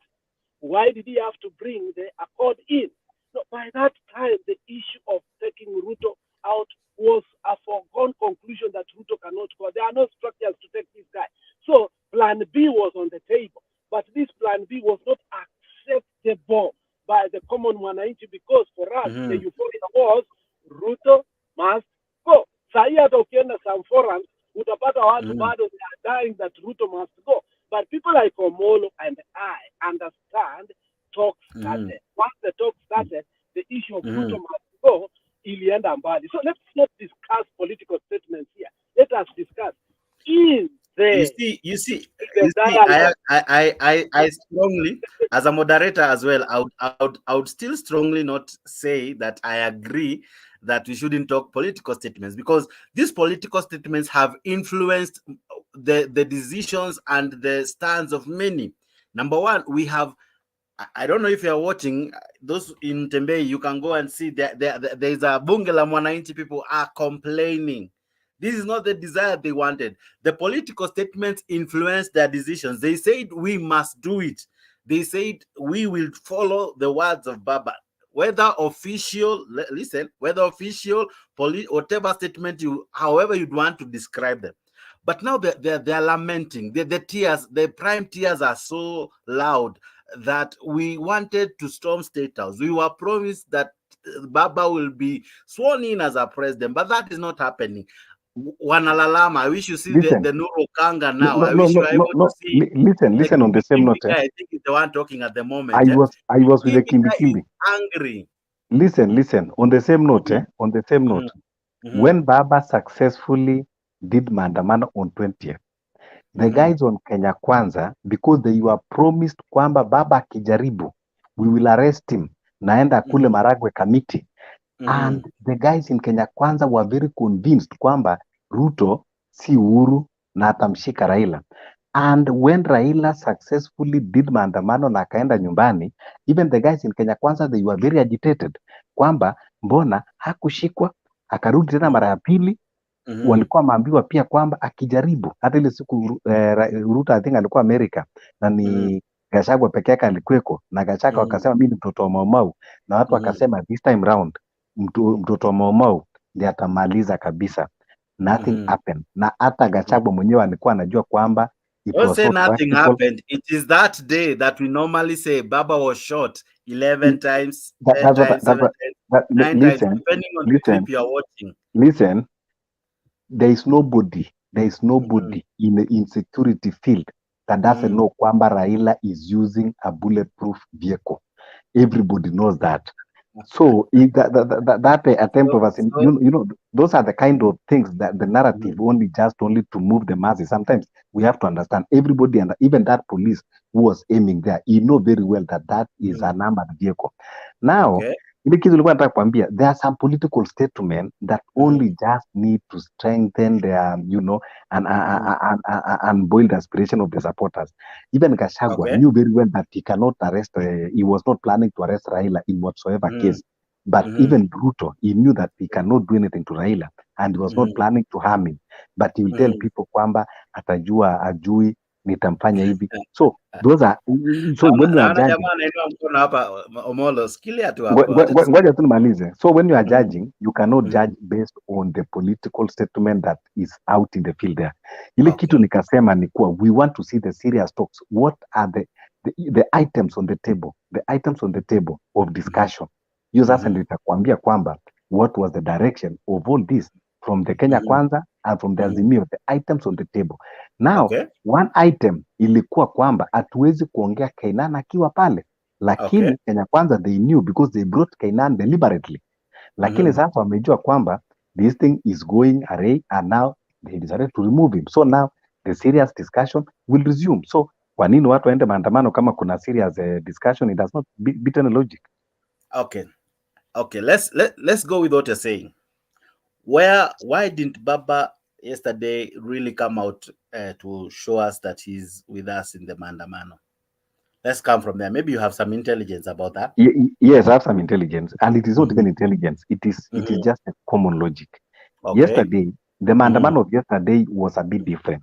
why did he have to bring the accord in? So by that time, the issue of taking Ruto out was a foregone conclusion that Ruto cannot go. There are no structures to take this guy. So Plan B was on the table, but this Plan B was not acceptable by the common Mwananchi because for us, the euphoria was Ruto must go. Sahi hata ukienda some forums, utapata watu bado they are dying that Ruto must go. But people like Omolo and I understand talks started. Once the talk started, the issue of Ruto must go, ilienda mbali. So let's not discuss political statements here. Let us discuss You see, I strongly, as a moderator as well, I would still strongly not say that I agree that we shouldn't talk political statements, because these political statements have influenced the decisions and the stands of many. Number one, we have, I don't know if you're watching, those in Tembei, you can go and see there's a bunge la Mwananchi, people are complaining. This is not the desire they wanted. The political statements influenced their decisions. They said, we must do it. They said, we will follow the words of Baba. Whether official, listen, whether official, whatever statement however you'd want to describe them. But now they're lamenting. The tears, the prime tears are so loud that we wanted to storm State House. We were promised that Baba will be sworn in as a president, but that is not happening. Wanalalama. I wish you see the Nuru Kanga now. I wish you are able to see. Listen on the same note. I think it's the one talking at the moment. I was with the Kimbi. Angry. Listen. On the same note, when Baba successfully did Maandamano on 20th, the guys on Kenya Kwanza, because they were promised kwamba Baba kijaribu, we will arrest him, naenda kule Maragwe committee. And the guys in Kenya Kwanza were very convinced kwamba Ruto si Uhuru na atamshika Raila. And when Raila successfully did Maandamano na akaenda nyumbani, even the guys in Kenya Kwanza, they were very agitated kwamba mbona hakushikwa, akarudi tena mara ya pili. Walikuwa maambiwa pia kwamba akijaribu, hata ile siku Ruto I think alikuwa Amerika na ni Gachagua peke yake alikuweko, na Gachagua wakasema mimi ni mtoto wa Maumau, na watu wakasema this time round mtoto wa Maumau ndiye atamaliza kabisa. Nothing happened. Na hata Gachagua mwenyewe alikuwa anajua kwamba don't say nothing happened. It is that day that we normally say Baba was shot 11 times, 10 times, 7 times, 9 times, depending on the clip you are watching. Listen, there is nobody in the insecurity field that doesn't know kwamba Raila is using a bulletproof vehicle. Everybody knows that. So that attempt of those are the kind of things that the narrative only to move the masses. Sometimes we have to understand everybody, and even that police who was aiming there, he know very well that is an armored vehicle. Now, there are some political statements that only just need to strengthen their, and boil the aspiration of the supporters. Even Gachagua knew very well that he cannot arrest, he was not planning to arrest Raila in whatsoever case. But even Ruto, he knew that he cannot do anything to Raila, and he was not planning to harm him. But he will tell people kwamba atajua ajui nitamfanya hivi. So those are when you are judging. So when you are judging, you cannot judge based on the political statement that is out in the field there. Ile kitu nikasema ni kuwa we want to see the serious talks. What are the items on the table? The items on the table of discussion. Hiyo sasa ndio itakwambia kwamba what was the direction of all this from the Kenya Kwanza and from the Azimio, the items on the table. Now, one item ilikuwa kwamba hatuwezi kuongea Kenyatta akiwa pale. lakini Kenya Kwanza they knew because they brought Kainan deliberately, lakini sasa wamejua kwamba this thing is going array and now they decided to remove him, so now the serious discussion will resume. So kwa nini watu waende maandamano kama kuna serious discussion? It does not beat any logic. Okay, let's go with what you're saying. Why didn't Baba yesterday really come out to show us that he's with us in the Maandamano? Let's come from there. Maybe you have some intelligence about that. Yes, I have some intelligence, and it is not even intelligence. It is just a common logic. Yesterday, the Maandamano of yesterday was a bit different.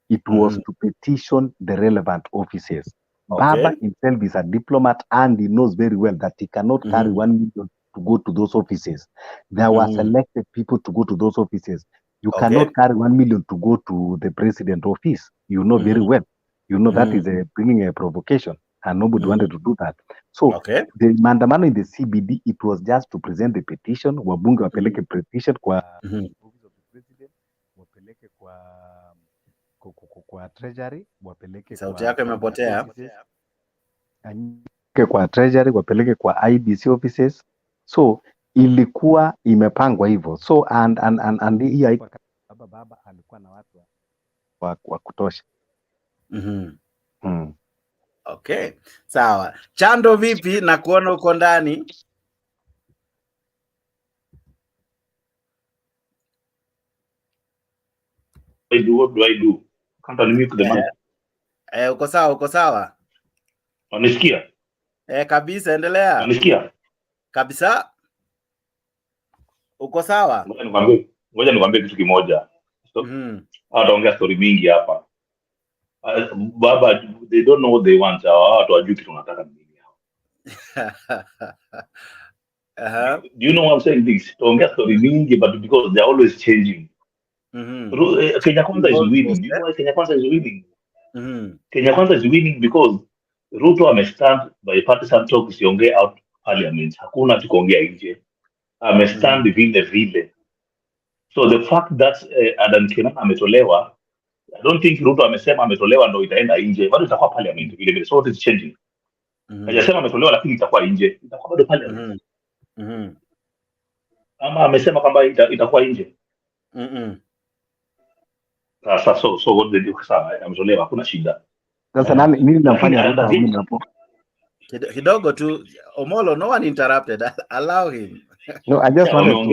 It was to petition the relevant offices. Baba himself is a diplomat, and he knows very well that he cannot carry 1 million to go to those offices. There were selected people to go to those offices. You cannot carry 1 million to go to the president office. You know very well. You know that is bringing a provocation, and nobody wanted to do that. So the Maandamano in the CBD, it was just to present the petition. Wabunge wapeleke petition kwa office of the president, wapeleke kwa treasury, wapeleke sauti yako imepotea, kwa treasury, wapeleke kwa IBC offices. So ilikuwa imepangwa hivyo. So and hii baba alikuwa na watu wa kutosha. Okay, sawa. Chando, vipi na kuona uko ndani? What do I do? Can't unmute the mic. Uko sawa? Unasikia? Kabisa, endelea. Unasikia? Kabisa. Uko sawa? Ngoja nikwambie kitu kimoja. Ataongea story mingi hapa. Baba, they don't know what they want. Watu wajui kitu wanataka nini hao. Do you know what I'm saying this? Taongea story mingi, but because they're always changing. Kenya Kwanza is winning. You know why Kenya Kwanza is winning? Kenya Kwanza is winning because Ruto amestand by partisan talk isiongee out parliament. Hakuna tukuongea nje. Amestand vile. So the fact that Adan Kenyatta ametolewa, I don't think Ruto amesema ametolewa ndo itaenda nje, bado itakuwa parliament vile. So it is changing. Hajasema ametolewa lakini itakuwa nje, itakuwa bado parliament. Ama amesema kwamba itakuwa nje. Sasa so what they do sasa, ametolewa, hakuna shida. Sasa nini nafanya Ruto hapo? Kidogo tu, Omolo, no one interrupted. Allow him. No, I just want to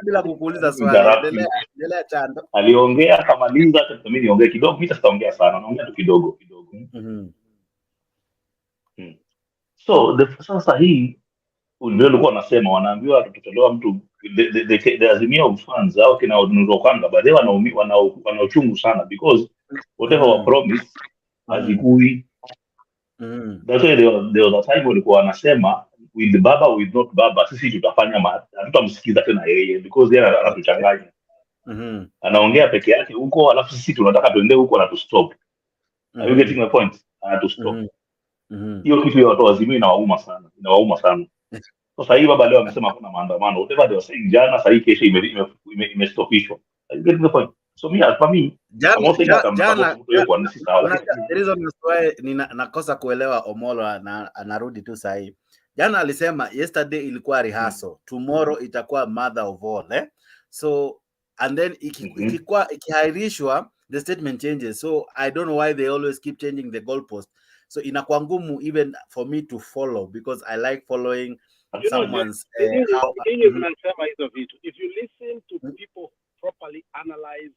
bila kukuuliza swali. Endelea Chando. Aliongea kamaliza, mimi niongee kidogo, mimi sitaongea sana, naongea tu kidogo. So sasa hii ndio nilikuwa nasema, wanaambiwa tutolewa mtu the Azimio funds au kina Ruto kwanga, baadaye wana uchungu sana because whatever wa promise hazikui. That's why there was a time walikuwa wanasema with Baba with not Baba, sisi tutafanya hatutamsikiza tena yeye because yeye anatuchanganya. Anaongea peke yake huko, alafu sisi tunataka tuende huko na tu stop. Are you getting my point? To stop. Hiyo kitu ya watu Azimio inawauma sana. Sasa hii Baba leo amesema kuna maandamano. Whatever they were saying jana, sasa hii kesho imestopishwa. Are you getting the point? So for me, jana nakosa kuelewa Omolo na anarudi tu sahi. Jana alisema yesterday ilikuwa rehearsal, tomorrow itakuwa mother of all, So and then ikihairishwa the statement changes. So I don't know why they always keep changing the goalpost. So inakuwa ngumu even for me to follow because I like following someone's If you listen to people properly analyze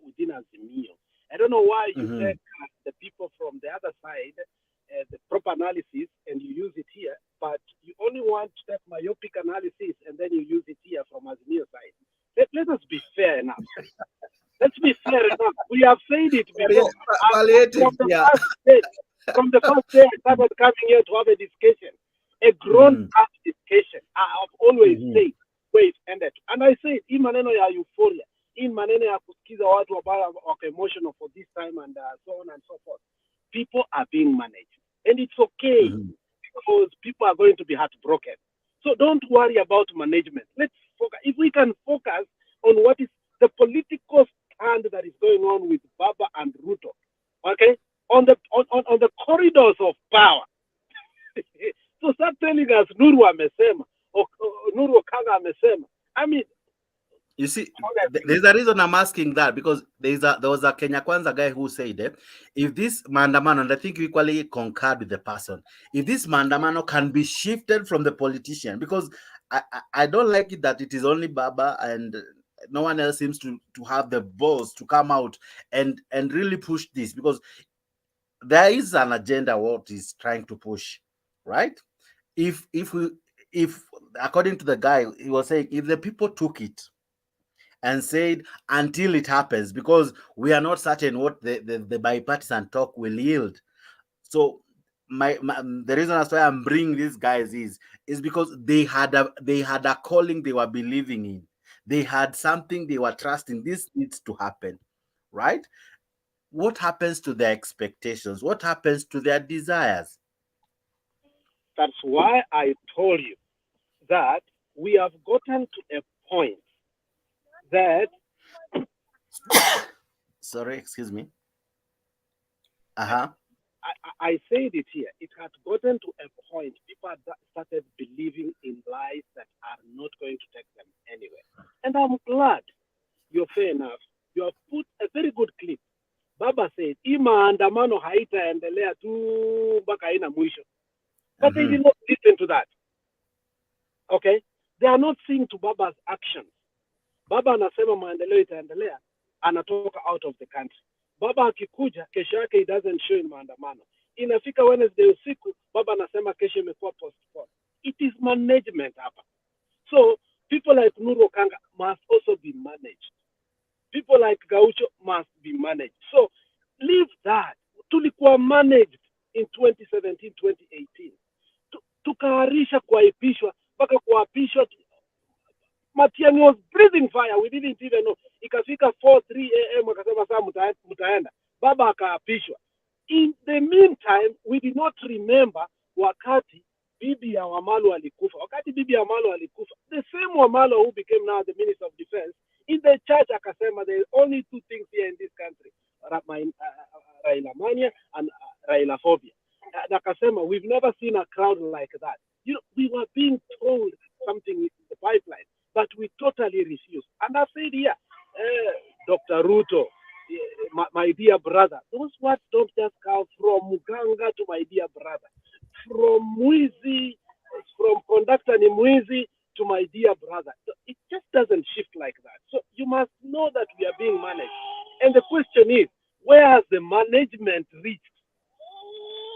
within Azimio, I don't know why you take the people from the other side, the proper analysis, and you use it here, but you only want to take myopic analysis and then you use it here from Azimio side. Let us be fair enough. Let's be fair enough. We have said it before. From the first day I started coming here to have a discussion, a grown-up discussion. I have always said, wait, and I said, in maneno ya euphoria, in maneno ya kusikiza watu wako emotional for this time and so on and so forth. People are being managed. And it's okay because people are going to be heartbroken. So don't worry about management. Let's focus. If we can focus on what is the political stand that is going on with Baba and Ruto, okay? corridors of power. So start telling us Nuru amesema or Nuru Kanga amesema. I mean, you see, there's a reason I'm asking that, because there was a Kenya Kwanza guy who said, if this Maandamano, and I think we equally concurred with the person, if this Maandamano can be shifted from the politician, because I don't like it that it is only Baba and no one else seems to have the balls to come out and really push this, because there is an agenda what is trying to push, right? If according to the guy, he was saying, if the people took it and said until it happens, because we are not certain what the bipartisan talk will yield. So the reason that's why I'm bringing these guys is because they had a calling they were believing in. They had something they were trusting. This needs to happen, right? What happens to their expectations? What happens to their desires? That's why I told you that we have gotten to a point that sorry, excuse me. I said it here. It had gotten to a point people started believing in lies that are not going to take them anywhere. And I'm glad you're fair enough. You have put a very good clip. Baba said, maandamano haitaendelea tu mpaka haina mwisho. But they did not listen to that. Okay? They are not seeing to Baba's actions. Baba anasema maendeleo itaendelea, anatoka out of the country. Baba akikuja, kesho yake it doesn't show in maandamano. Inafika Wednesday usiku, Baba anasema kesho imekuwa postponed. It is management hapa. So, people like Nuru Kanga must also be managed. People like Gaucho must be managed. So, leave that. Tulikuwa managed in 2017, 2018. Tukaharisha kuapishwa, mpaka kuapishwa. Matiang'i was breathing fire. We didn't even know. Ikafika 4:03 a.m. akasema saa mutaenda. Baba akaapishwa. In the meantime, we did not remember wakati bibi ya Wamalo alikufa. Wakati bibi ya Wamalo alikufa, the same Wamalo who became now the Minister of Defense, in the church akasema there are only two things here in this country, Raila mania and Raila phobia. Akasema we've never seen a crowd like that. You know, we were being told something in the pipeline, but we totally refused. And I said here, Dr. Ruto, my dear brother, those words don't just come from Muganga to my dear brother. From Mwizi, from conductor Mwizi to my dear brother. So it just doesn't shift like that. So you must know that we are being managed. And the question is, where has the management reached?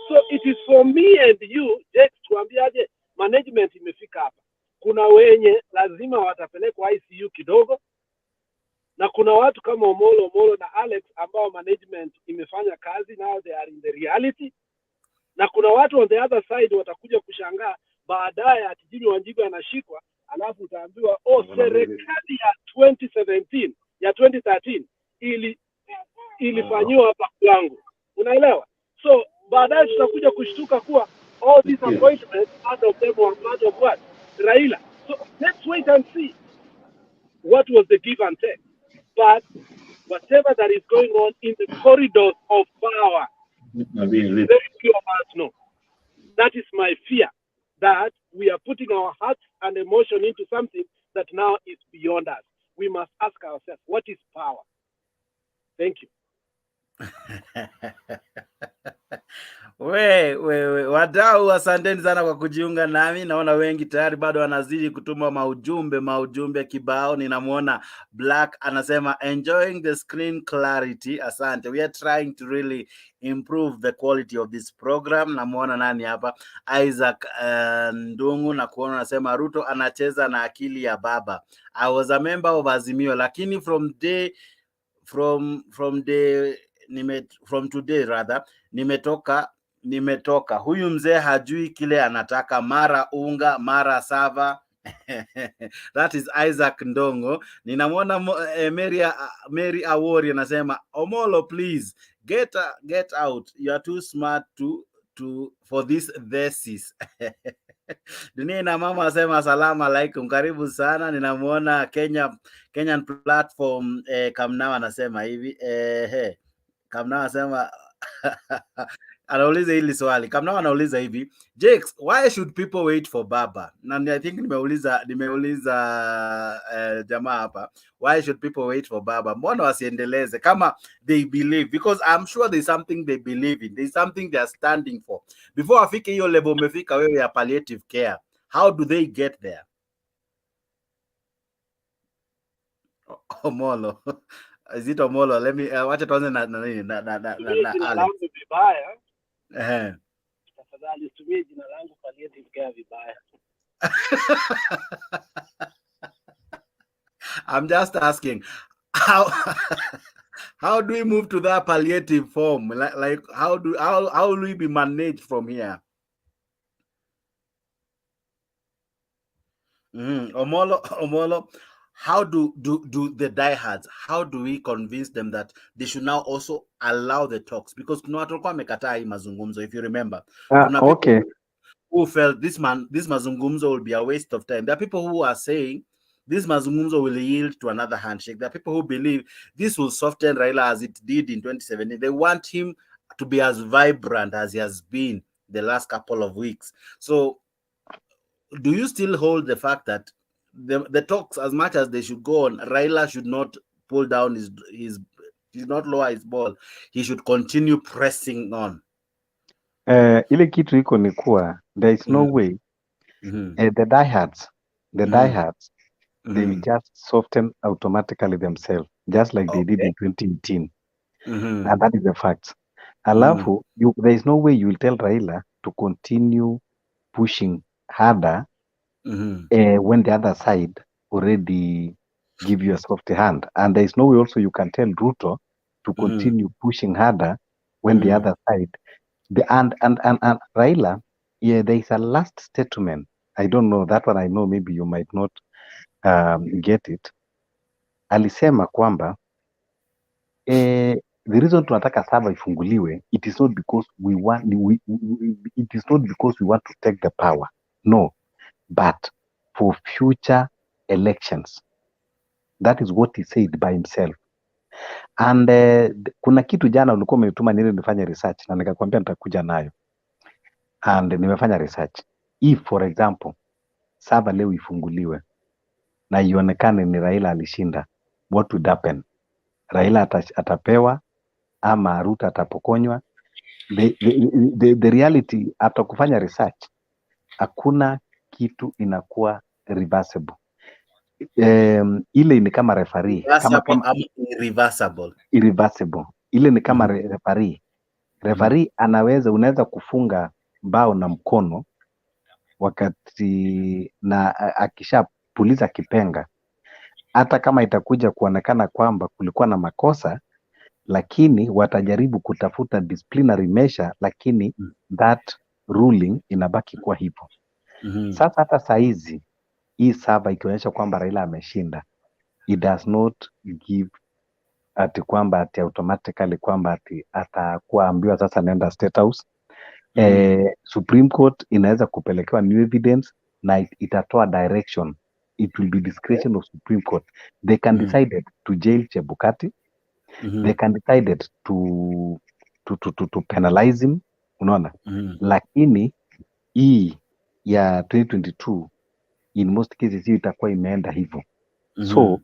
So it is for me and you, Jake, tuambiaje, management imefika hapa. Kuna wenye lazima watapelekwa ICU kidogo, na kuna watu kama Omolo na Alex ambao management imefanya kazi, now they are in the reality. Na kuna watu on the other side watakuja kushangaa baadaye ati Jimmy Wanjigu anashikwa, alafu utaambiwa serikali ya 2017 ya 2013 ilifanyiwa hapa kwangu. Unaelewa? So baadaye tutakuja kushtuka kuwa all these appointments, part of them were part of what? Raila. So let's wait and see what was the give and take. But whatever that is going on in the corridors of power, very few of us know. That is my fear, that we are putting our hearts and emotion into something that now is beyond us. We must ask ourselves, what is power? Thank you. We wadau, asanteni sana kwa kujiunga nami. Naona wengi tayari bado wanazidi kutuma maujumbe kibao. Ninamuona Black anasema enjoying the screen clarity. Asante. We are trying to really improve the quality of this program. Namuona nani hapa? Isaac Ndungu na kuona anasema Ruto anacheza na akili ya baba. I was a member of Azimio, lakini from today rather nimetoka. Huyu mzee hajui kile anataka, mara unga mara sava. That is Isaac Ndongo. Ninamwona Mary Awori anasema Omolo, please get out, you are too smart for this thesis. Dunia na mama asema asalamu alaikum, karibu sana. Ninamwona Kenyan platform Kamnawa anasema hivi Kamnawa anasema anauliza hili swali. Kama anauliza hivi, Jakes, why should people wait for Baba? Na I think nimeuliza jamaa hapa, why should people wait for Baba? Mbona wasiendeleze kama they believe? Because I'm sure there's something they believe in. There's something they are standing for. Before afike hiyo level umefika wewe ya palliative care, how do they get there? Omolo. Is it Omolo? Let me wacha tuanze na langu vibaya. Tafadhali usitumie jina langu palliative care vibaya. I'm just asking how do we move to that palliative form? Like how will we be managed from here? Omolo, how do the diehards, how do we convince them that they should now also allow the talks? Because kuna watu walikuwa wamekataa hii mazungumzo, if you remember. Kuna Okay. who felt this mazungumzo will be a waste of time. There are people who are saying this mazungumzo will yield to another handshake. There are people who believe this will soften Raila as it did in 2017. They want him to be as vibrant as he has been the last couple of weeks. So do you still hold the fact that the talks, as much as they should go on, Raila should not pull down his should not lower his ball, he should continue pressing on? Ile kitu iko ni kuwa there is no way the diehards they will just soften automatically themselves, just like they did in 2018. And that is the fact. Alafu there is no way you will tell Raila to continue pushing harder when the other side already give you a soft hand. And there is no way also you can tell Ruto to continue pushing harder when the other side. And Raila, yeah, there is a last statement. I don't know, that one I know maybe you might not get it. Alisema kwamba the reason tunataka sava ifunguliwe, it is not because we want to take the power. No, but for future elections. That is what he said by himself. And kuna kitu jana ulikuwa umetuma nili nifanye research na nikakwambia nitakuja nayo. And nimefanya research. If for example sava leo ifunguliwe na ionekane ni Raila alishinda, what would happen? Raila atapewa ama Ruto atapokonywa? The reality after kufanya research, hakuna kitu inakuwa reversible. Ile ni kama referee, irreversible. Ile ni kama referee unaweza kufunga bao na mkono wakati na akishapuliza kipenga, hata kama itakuja kuonekana kwamba kulikuwa na makosa, lakini watajaribu kutafuta disciplinary measure, lakini that ruling inabaki kuwa hivyo. Sasa hata saizi hii sava ikionyesha kwamba Raila ameshinda, it does not give ati kwamba ati automatically kwamba ati atakuwa ambiwa sasa nenda State House. Supreme Court inaweza kupelekewa new evidence na itatoa direction. It will be discretion of Supreme Court. They can decide to jail Chebukati. They can decide to penalize him, unaona. Lakini hii ya 2022 in most cases hiyo itakuwa imeenda hivyo. So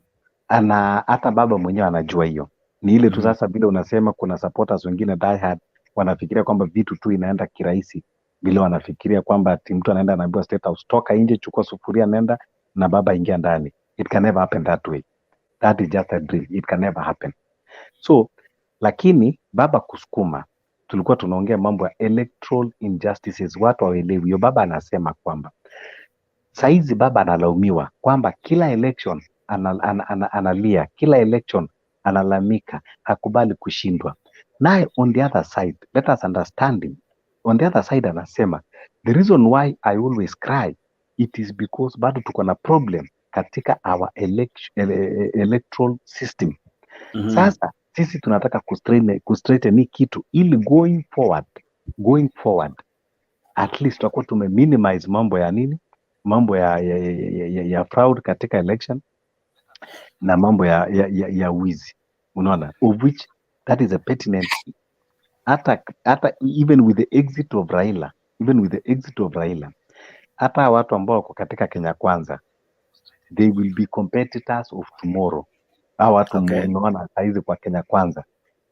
hata baba mwenyewe anajua hiyo. Ni ile tu sasa vile unasema kuna supporters wengine diehard wanafikiria kwamba vitu tu inaenda kirahisi, vile wanafikiria kwamba ati mtu anaenda anaambiwa State House, toka nje, chukua sufuria, nenda na baba ingia ndani. It can never happen that way. That is just a dream. It can never happen. So lakini baba kusukuma, tulikuwa tunaongea mambo ya electoral injustices, watu hawaelewi hiyo. Baba anasema kwamba saizi baba analaumiwa kwamba kila election analia, kila election analamika, hakubali kushindwa. Naye on the other side, let us understand him. On the other side anasema the reason why I always cry, it is because bado tuko na problem katika our electoral system. Sasa sisi tunataka kustraighten hii kitu ili going forward at least tutakuwa tumeminimize mambo ya nini, mambo ya fraud katika election na mambo ya wizi, unaona, of which that is a pertinent hata even with the exit of Raila, hata watu ambao wako katika Kenya Kwanza, they will be competitors of tomorrow. Hao watu unaona saizi kwa Kenya Kwanza,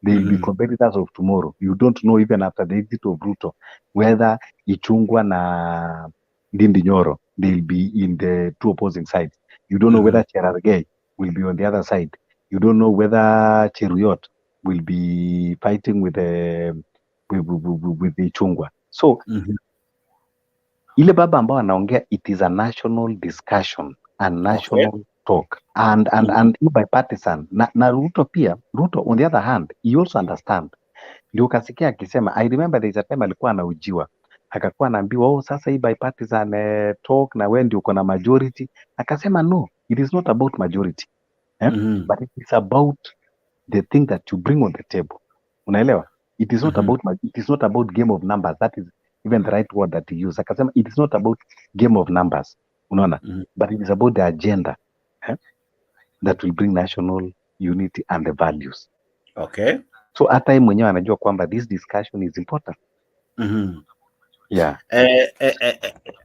they will be competitors of tomorrow. You don't know even after the exit of Ruto whether Ichungwa na Ndindi Nyoro, they'll be in the two opposing sides. You don't know whether Cherargei will be on the other side. You don't know whether Cheruyot will be fighting with Ichungwa. So ile baba ambao anaongea, it is a national discussion, a national talk, and bipartisan. Na Ruto pia, Ruto on the other hand, he also understand. Ndio ukasikia akisema, I remember there is a time alikuwa anaujiwa, akakuwa anaambiwa sasa hii bipartisan talk na wewe ndio uko na majority. Akasema no, it is not about majority, but it is about the thing that you bring on the table. Unaelewa? It is not about game of numbers. That is even the right word that he used. Akasema it is not about game of numbers. Unaona? But it is about the agenda that will bring national unity and the values. Okay. So hata yeye mwenyewe anajua kwamba this discussion is important. Yeah.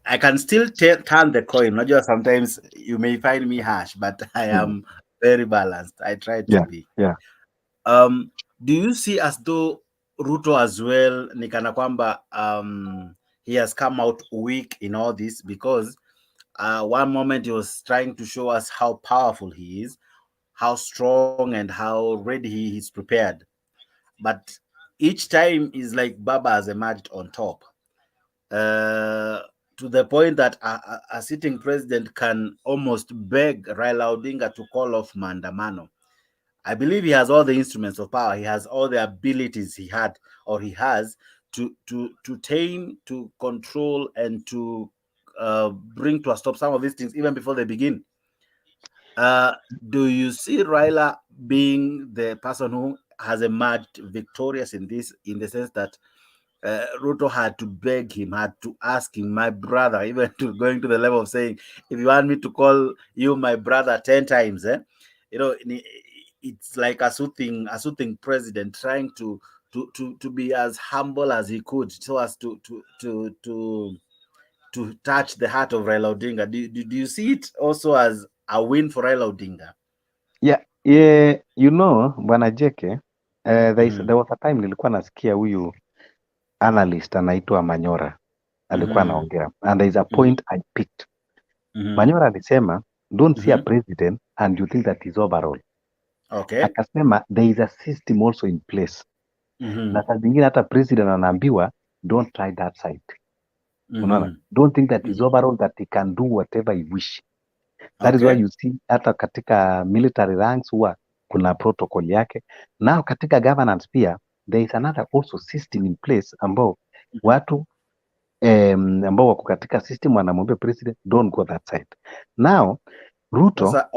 I can still turn the coin. Unajua, sometimes you may find me harsh, but I am very balanced. I try to be. Yeah. Do you see as though Ruto as well, ni kana kwamba he has come out weak in all this? Because one moment he was trying to show us how powerful he is, how strong and how ready he is prepared. But each time is like Baba has emerged on top. To the point that a sitting president can almost beg Raila Odinga to call off Maandamano. I believe he has all the instruments of power. He has all the abilities he has to tame, to control, and to bring to a stop some of these things even before they begin. Do you see Raila being the person who has emerged victorious in this, in the sense that Ruto had to beg him, had to ask him, my brother, even to going to the level of saying, if you want me to call you my brother 10 times, it's like a soothing president trying to be as humble as he could, so as to touch the heart of Raila Odinga. Do you see it also as a win for Raila Odinga? Yeah, you know, Bwana Jeke, there was a time nilikuwa nasikia huyu analyst anaitwa Manyora alikuwa anaongea, and there is a point I picked. Manyora alisema don't see a president and you think that is overall. Okay. Akasema there is a system also in place. Na saa zingine hata president anaambiwa don't try that side. Unaona? Don't think that is overall, that he can do whatever he wish. That is why you see hata katika military ranks huwa kuna protocol yake. Now katika governance pia there is another also system in place ambao watu ambao wako katika system wanamwambia president don't go that side. Now Ruto sasa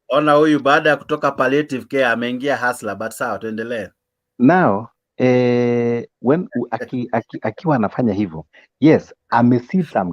ona huyu baada ya kutoka palliative care ameingia hustler, but sawa, tuendelee. Now when akiwa anafanya hivyo, yes, amecede some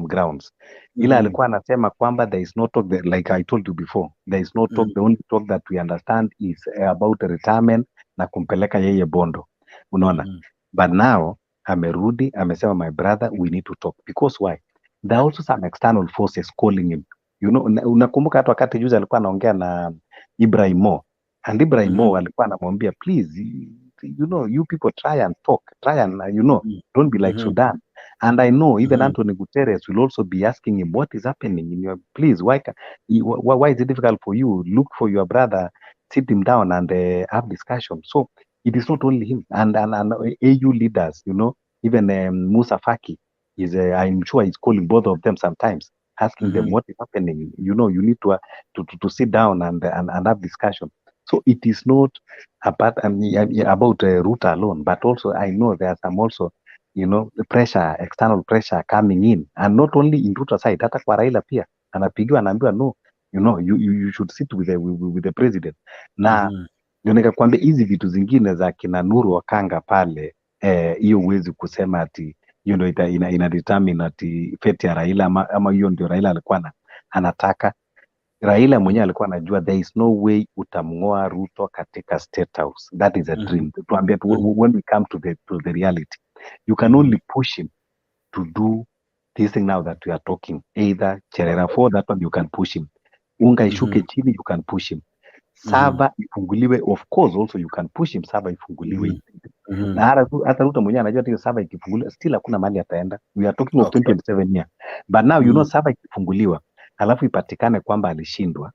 grounds. Ila alikuwa anasema kwamba there is no talk like I told you before, there is no talk. The only talk that we understand is about retirement na kumpeleka yeye Bondo, unaona. But now amerudi, amesema my brother, we need to talk. Because why? There are also some external forces calling him, you know. Unakumbuka hata wakati juzi alikuwa anaongea na Ibrahim Mo, and Ibrahim Mo alikuwa anamwambia please, you know, you people try and talk, you know, don't be like Sudan. And I know even Anthony Guterres will also be asking him what is happening in your, please, why is it difficult for you? Look for your brother, sit him down and have discussion. So it is not only him, and AU leaders, you know, even Musa Faki is I'm sure he's calling both of them sometimes, asking them what is happening. You know, you need to sit down and have discussion. So it is not about Ruto alone, but also I know there are some also, you know, the pressure, external pressure coming in, and not only in Ruto side, hata kwa Raila pia anapigiwa, anaambiwa no, you know, you should sit with the president. Na ndio nikakwambia hizi vitu zingine za kina Nuru Wakanga pale, hiyo huwezi kusema ati you know ina determine ati fate ya Raila ama hiyo ndio Raila alikuwa anataka. Raila mwenyewe alikuwa anajua there is no way utamng'oa Ruto katika State House. That is a dream. Tuambie when we come to the reality, you can only push him to do this thing now that we are talking. Either Cherera 4, that one you can push him. Unga ishuke chini, you can push him. Saba ifunguliwe, of course also you can push him, Saba ifunguliwe. Na hata Ruto mwenyewe anajua hiyo Saba ikifunguliwa still hakuna mahali ataenda. We are talking of 2027 here. But now you know Saba ikifunguliwa halafu ipatikane kwamba alishindwa,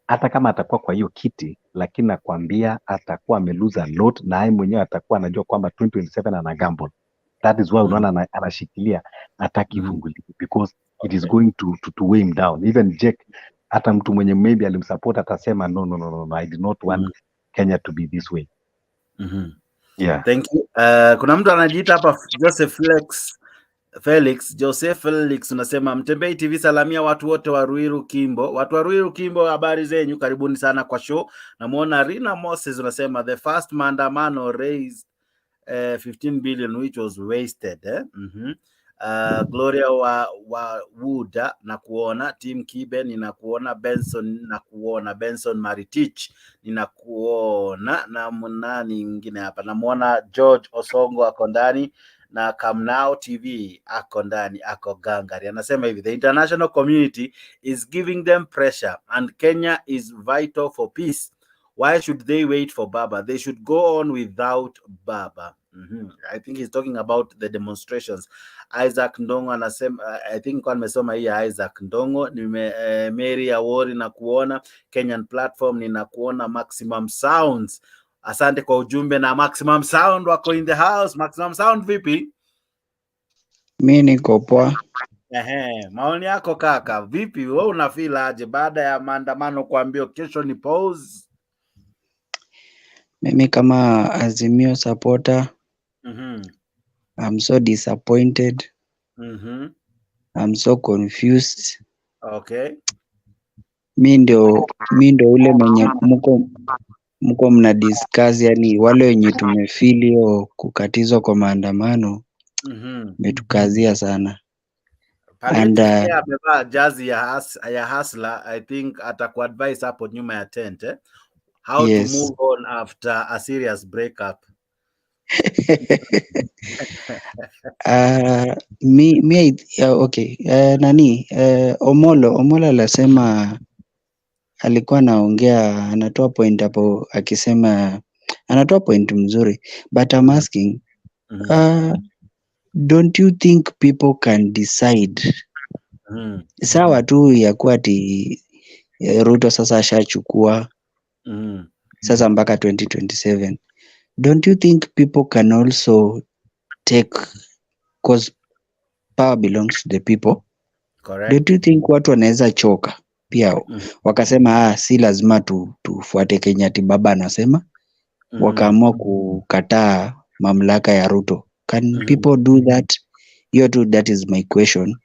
hata kama atakuwa kwa hiyo kiti, lakini nakwambia atakuwa ameluza lot, na yeye mwenyewe atakuwa anajua kwamba 2027 ana gamble. That is why unaona anashikilia hataki ifunguliwe, because it is going to weigh him down. Even Jake, hata mtu mwenye maybe alimsupport atasema no, I did not want Kenya to be this way. Yeah. Thank you. Kuna mtu anajiita hapa Joseph Felix unasema Mtembei TV salamia watu wote wa Ruiru Kimbo. Watu wa Ruiru Kimbo, habari zenyu, karibuni sana kwa show. Namuona Rina Moses unasema the first maandamano raised 15 billion which was wasted. Gloria wa Wuda na kuona, Team Kibe ninakuona, Benson Maritich ninakuona, na mnani mwingine hapa namuona George Osongo ako ndani, na Kamnao TV ako ndani, ako gangari. Anasema hivi, the international community is giving them pressure and Kenya is vital for peace. Why should they wait for Baba? They should go on without Baba. I think he's talking about the demonstrations. Isaac Ndongo anasema, I think kwa nimesoma hii Isaac Ndongo, Mary Awori na kuona, Kenyan Platform ninakuona, Maximum Sounds. Asante kwa ujumbe, na Maximum Sound wako in the house. Maximum Sound vipi? Mimi niko poa. Maoni yako kaka, vipi wewe unafeel aje baada ya maandamano kuambia kesho ni pause? Mimi kama Azimio supporter, I'm so disappointed. I'm so confused. Okay. Mimi ndio ule mwenye mko mna discuss, yani wale wenye tumefeel hiyo kukatizwa kwa maandamano metukazia sana. And amevaa jazi ya hustler, I think atakuadvise hapo nyuma ya tent how to move on after a serious breakup. Omolo alasema, alikuwa anaongea, anatoa point hapo akisema, anatoa point mzuri, but I'm asking, don't you think people can decide? Sawa tu ya kuwa ati Ruto sasa ashachukua sasa mpaka 2027. Don't you think people can also take, because power belongs to the people? Correct. Don't you think watu wanaweza choka pia wakasema si lazima tufuate Kenyatta baba anasema, wakaamua kukataa mamlaka ya Ruto? Can people do that? That is my question.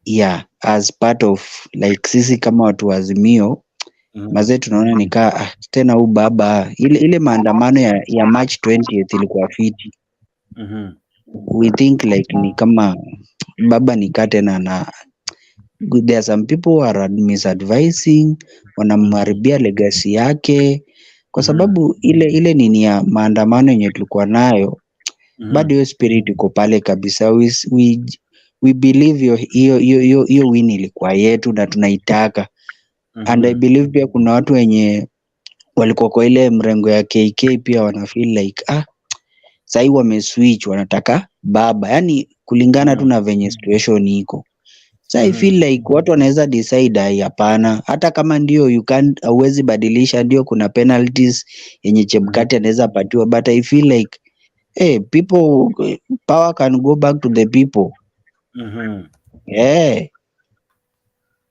Yeah, as part of like sisi kama watu wa Azimio, mazee tunaona nikaa tena huu baba, ile maandamano ya March 20th ilikuwa fiti. We think like ni kama baba nikaa tena, na there are some people who are misadvising, wanamharibia legacy yake, kwa sababu ile nini ya maandamano yenye tulikuwa nayo, bado hiyo spirit iko pale kabisa. We believe hiyo win ilikuwa yetu na tunaitaka. And I believe pia kuna watu wenye walikuwa kwa ile mrengo ya KK pia wana feel like sasa wameswitch, wanataka baba, yani kulingana tu na venye situation iko. So I feel like watu wanaweza decide hapana, hata kama ndio you can't, hauwezi badilisha, ndio kuna penalties yenye Chebukati anaweza patiwa, but I feel like people, power can go back to the people.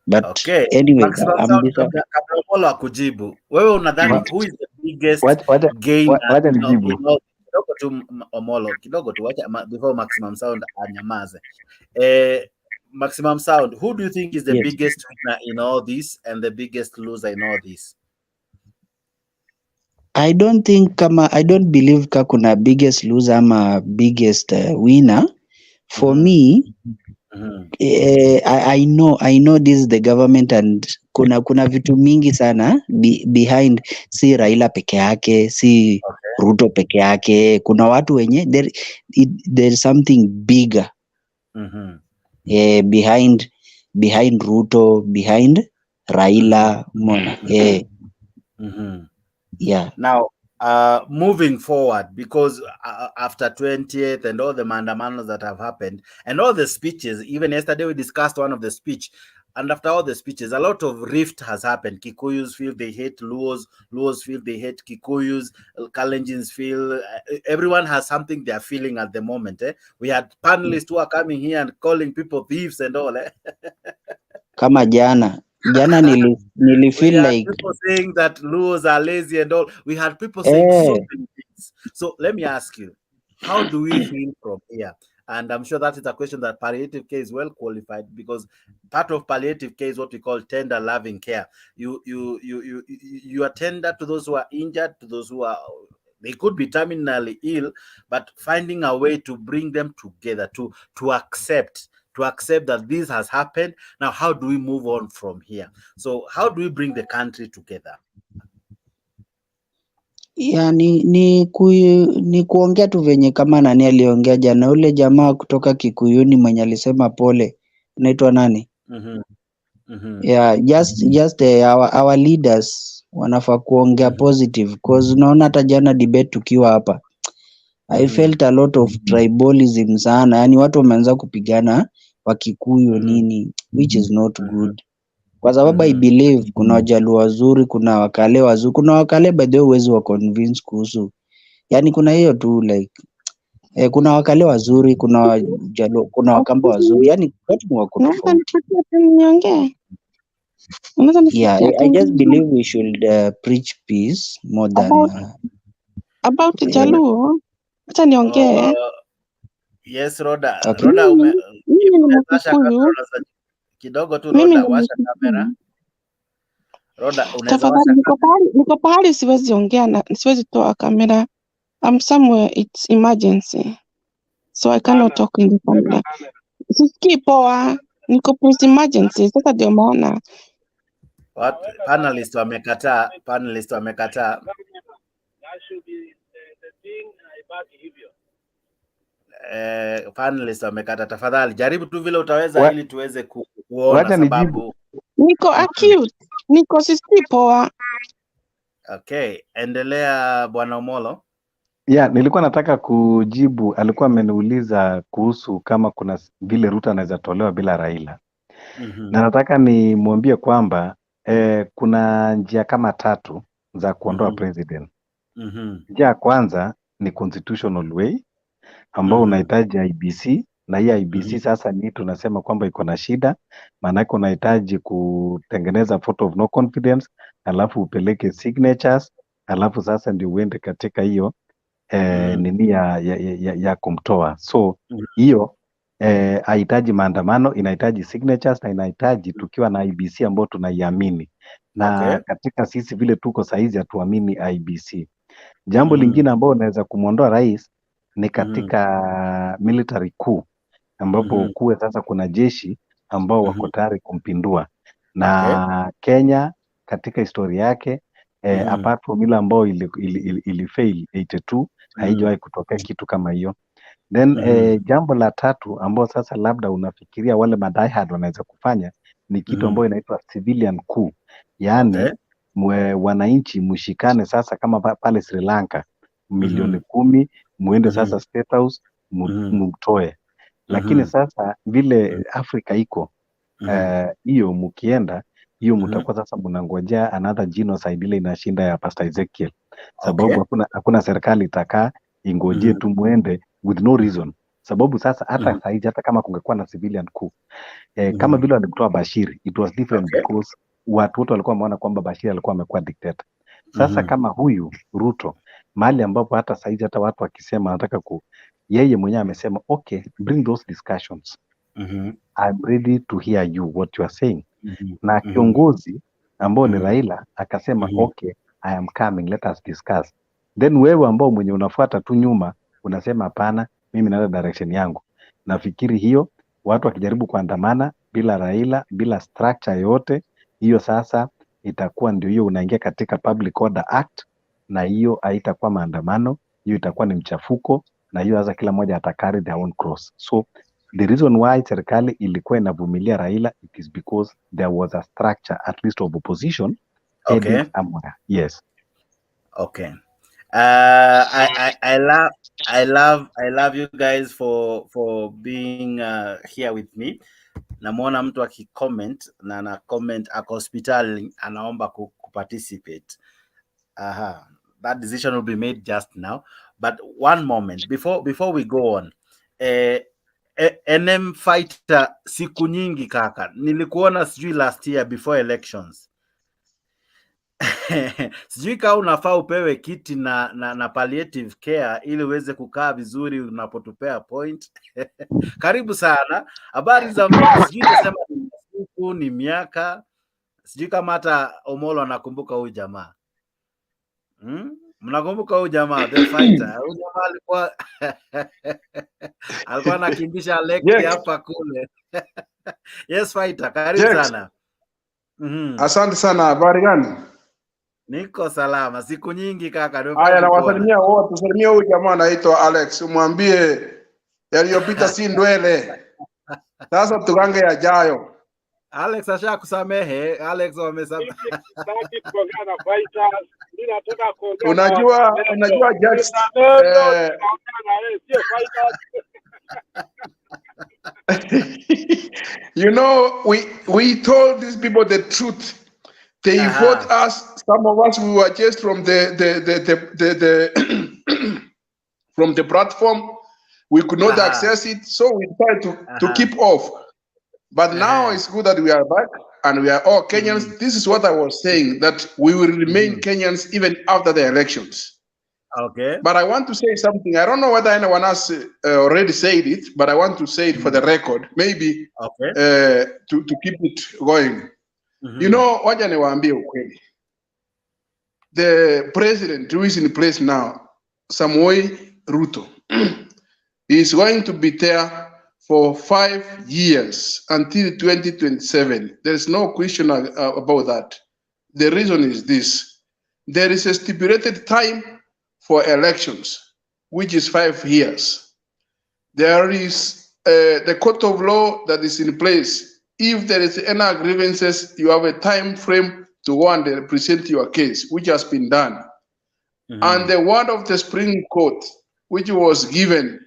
But okay. Anyway, kabla akujibu, wewe unadhani who is the biggest gainer? Kidogo tu Omolo, kidogo tu wacha before Maximum Sound anyamaze. Maximum Sound, who do you think is the biggest winner in all this and the biggest loser in all this? I don't believe kuna biggest loser ama biggest winner. For me, I know this is the government and kuna vitu mingi sana behind, si Raila peke yake, si Ruto peke yake, kuna watu wenye there's something bigger behind Ruto, behind Raila, mona yeah. Now, moving forward, because after 20th and all the Maandamanos that have happened and all the speeches, even yesterday we discussed one of the speech, and after all the speeches, a lot of rift has happened. Kikuyus feel they hate Luos, Luos feel they hate Kikuyus, Kalenjins feel, everyone has something they are feeling at the moment. We had panelists who are coming here and calling people thieves and all. Kama jana nilifeel like people saying that Luos are lazy and all. We had people saying so many things. So let me ask you, how do we feel from here? And I'm sure that is a question that palliative care is well qualified, because part of palliative care is what we call tender loving care. You are tender to those who are injured, to those who are, they could be terminally ill, but finding a way to bring them together, to accept that this has happened. Now, how do we move on from here? So how do we bring the country together? Ya ni kuongea tu venye kama nani aliongea jana, ule jamaa kutoka Kikuyuni mwenye alisema pole, unaitwa nani? Yeah, just our leaders wanafaa kuongea positive, cause unaona hata jana debate tukiwa hapa, I felt a lot of tribalism sana, yani watu wameanza kupigana Wakikuyu nini, which is not good, kwa sababu I believe kuna Wajaluo wazuri, kuna Wakale wazuri, kuna Wakale by the way huwezi wa convince kuhusu, yani kuna hiyo tu like kuna Wakale wazuri, kuna Wajaluo, kuna Wakamba wazuri, yani watu ni wako tofauti. Yeah, I just believe we should preach peace more than about Jaluo. Acha niongee. Yes, Roda. Okay. Roda, kidogo tu Roda, washa kamera. Roda, unaweza washa kamera. Niko pahali siwezi ongea na siwezi toa kamera. I'm somewhere, it's emergency. So I cannot talk in the camera. Sisikii poa. Niko post emergency. Sasa ndio maana. Panelist wamekataa. Panelist wamekata. Tafadhali jaribu tu vile utaweza ili tuweze kuona sababu. Niko acute. Niko sisikii poa. Okay, endelea Bwana Omolo. Yeah, nilikuwa nataka kujibu, alikuwa ameniuliza kuhusu kama kuna vile Ruto anaweza tolewa bila Raila. Na nataka nimwambie kwamba kuna njia kama 3 za kuondoa president. Njia ya kwanza ni constitutional way ambao unahitaji IBC, na hii IBC sasa ni tunasema kwamba iko na shida, maana unahitaji kutengeneza vote of no confidence, alafu upeleke signatures, alafu sasa ndio uende katika hiyo nini ya kumtoa. So hiyo hahitaji maandamano, inahitaji signatures na inahitaji tukiwa na IBC ambao tunaiamini. Na katika sisi vile tuko saizi hatuamini IBC. Jambo lingine ambao unaweza kumwondoa rais ni katika military coup, ambapo kuwe sasa kuna jeshi ambao wako tayari kumpindua. Na Kenya katika historia yake apart from ile ambao ili fail 82 haijawahi kutokea kitu kama hiyo. Then jambo la 3 ambao sasa labda unafikiria wale madiehard wanaweza kufanya ni kitu ambao inaitwa civilian coup. Yaani wananchi mshikane sasa kama pale Sri Lanka milioni 10 muende sasa State House mumtoe. Lakini sasa vile Afrika iko hiyo mkienda hiyo mtakuwa sasa mnangojea another genocide ile inashinda ya Pastor Ezekiel. Sababu hakuna serikali itakaa ingojee tu muende with no reason. Sababu sasa hata saizi hata kama kungekuwa na civilian coup kama vile walikutoa Bashir, it was different because watu wote walikuwa wameona kwamba Bashir alikuwa amekuwa dictator. Sasa kama huyu Ruto mahali ambapo hata saizi hata watu wakisema anataka yeye mwenyewe amesema okay, bring those discussions. I'm ready to hear you what you are saying. Na kiongozi ambao ni Raila akasema okay, I am coming, let us discuss. Then wewe ambao mwenye unafuata tu nyuma unasema hapana, mimi naenda direction yangu. Nafikiri hiyo watu wakijaribu kuandamana bila Raila, bila structure yote, hiyo sasa itakuwa ndio hiyo unaingia katika Public Order Act, na hiyo haitakuwa maandamano, hiyo itakuwa ni mchafuko, na hiyo sasa kila mmoja atacarry their own cross. So the reason why serikali ilikuwa inavumilia Raila, it is because there was a structure at least of opposition heading somewhere. Yes. Okay. I love you guys for being here with me. Namwona mtu akicomment na ana comment ako hospitali anaomba kuparticipate. That decision will be made just now, but one moment before we go on. NM fighter siku nyingi kaka, nilikuona sijui last year before elections. Sijui kama unafaa upewe kiti na palliative care ili uweze kukaa vizuri unapotupea point. Karibu sana. Habari za sijui nasema ni siku ni miaka. Sijui kama hata Omolo anakumbuka huyu jamaa. Mnakumbuka huyu jamaa the fighter? Huyu jamaa alikuwa anakimbisha Alex hapa kule. Yes fighter, karibu sana. Asante sana. Habari gani? Niko salama. Siku nyingi kaka. Haya, nawasalimia wote. Salimia huyu jamaa anaitwa Alex. Umwambie yaliyopita si ndwele. Sasa tugange yajayo. Alex ashakusamehe. Alex wamesamehe. Unajua just you know, we told these people the truth. They vote us. Some of us, we were just from the from the platform. We could not access it, so we tried to keep off. But now it's good that we are back and we are all Kenyans. This is what I was saying, that we will remain Kenyans even after the elections. Okay. But I want to say something. I don't know whether anyone else already said it, but I want to say it for the record, maybe to keep it going. You know, wacha niwaambie ukweli. The president who is in place now, Samoei Ruto, is going to be there for 5 years until 2027. There's no question about that. The reason is this. There is a stipulated time for elections, which is 5 years. There is the court of law that is in place. If there is any grievances, you have a time frame to go and present your case, which has been done. And the word of the Supreme Court, which was given,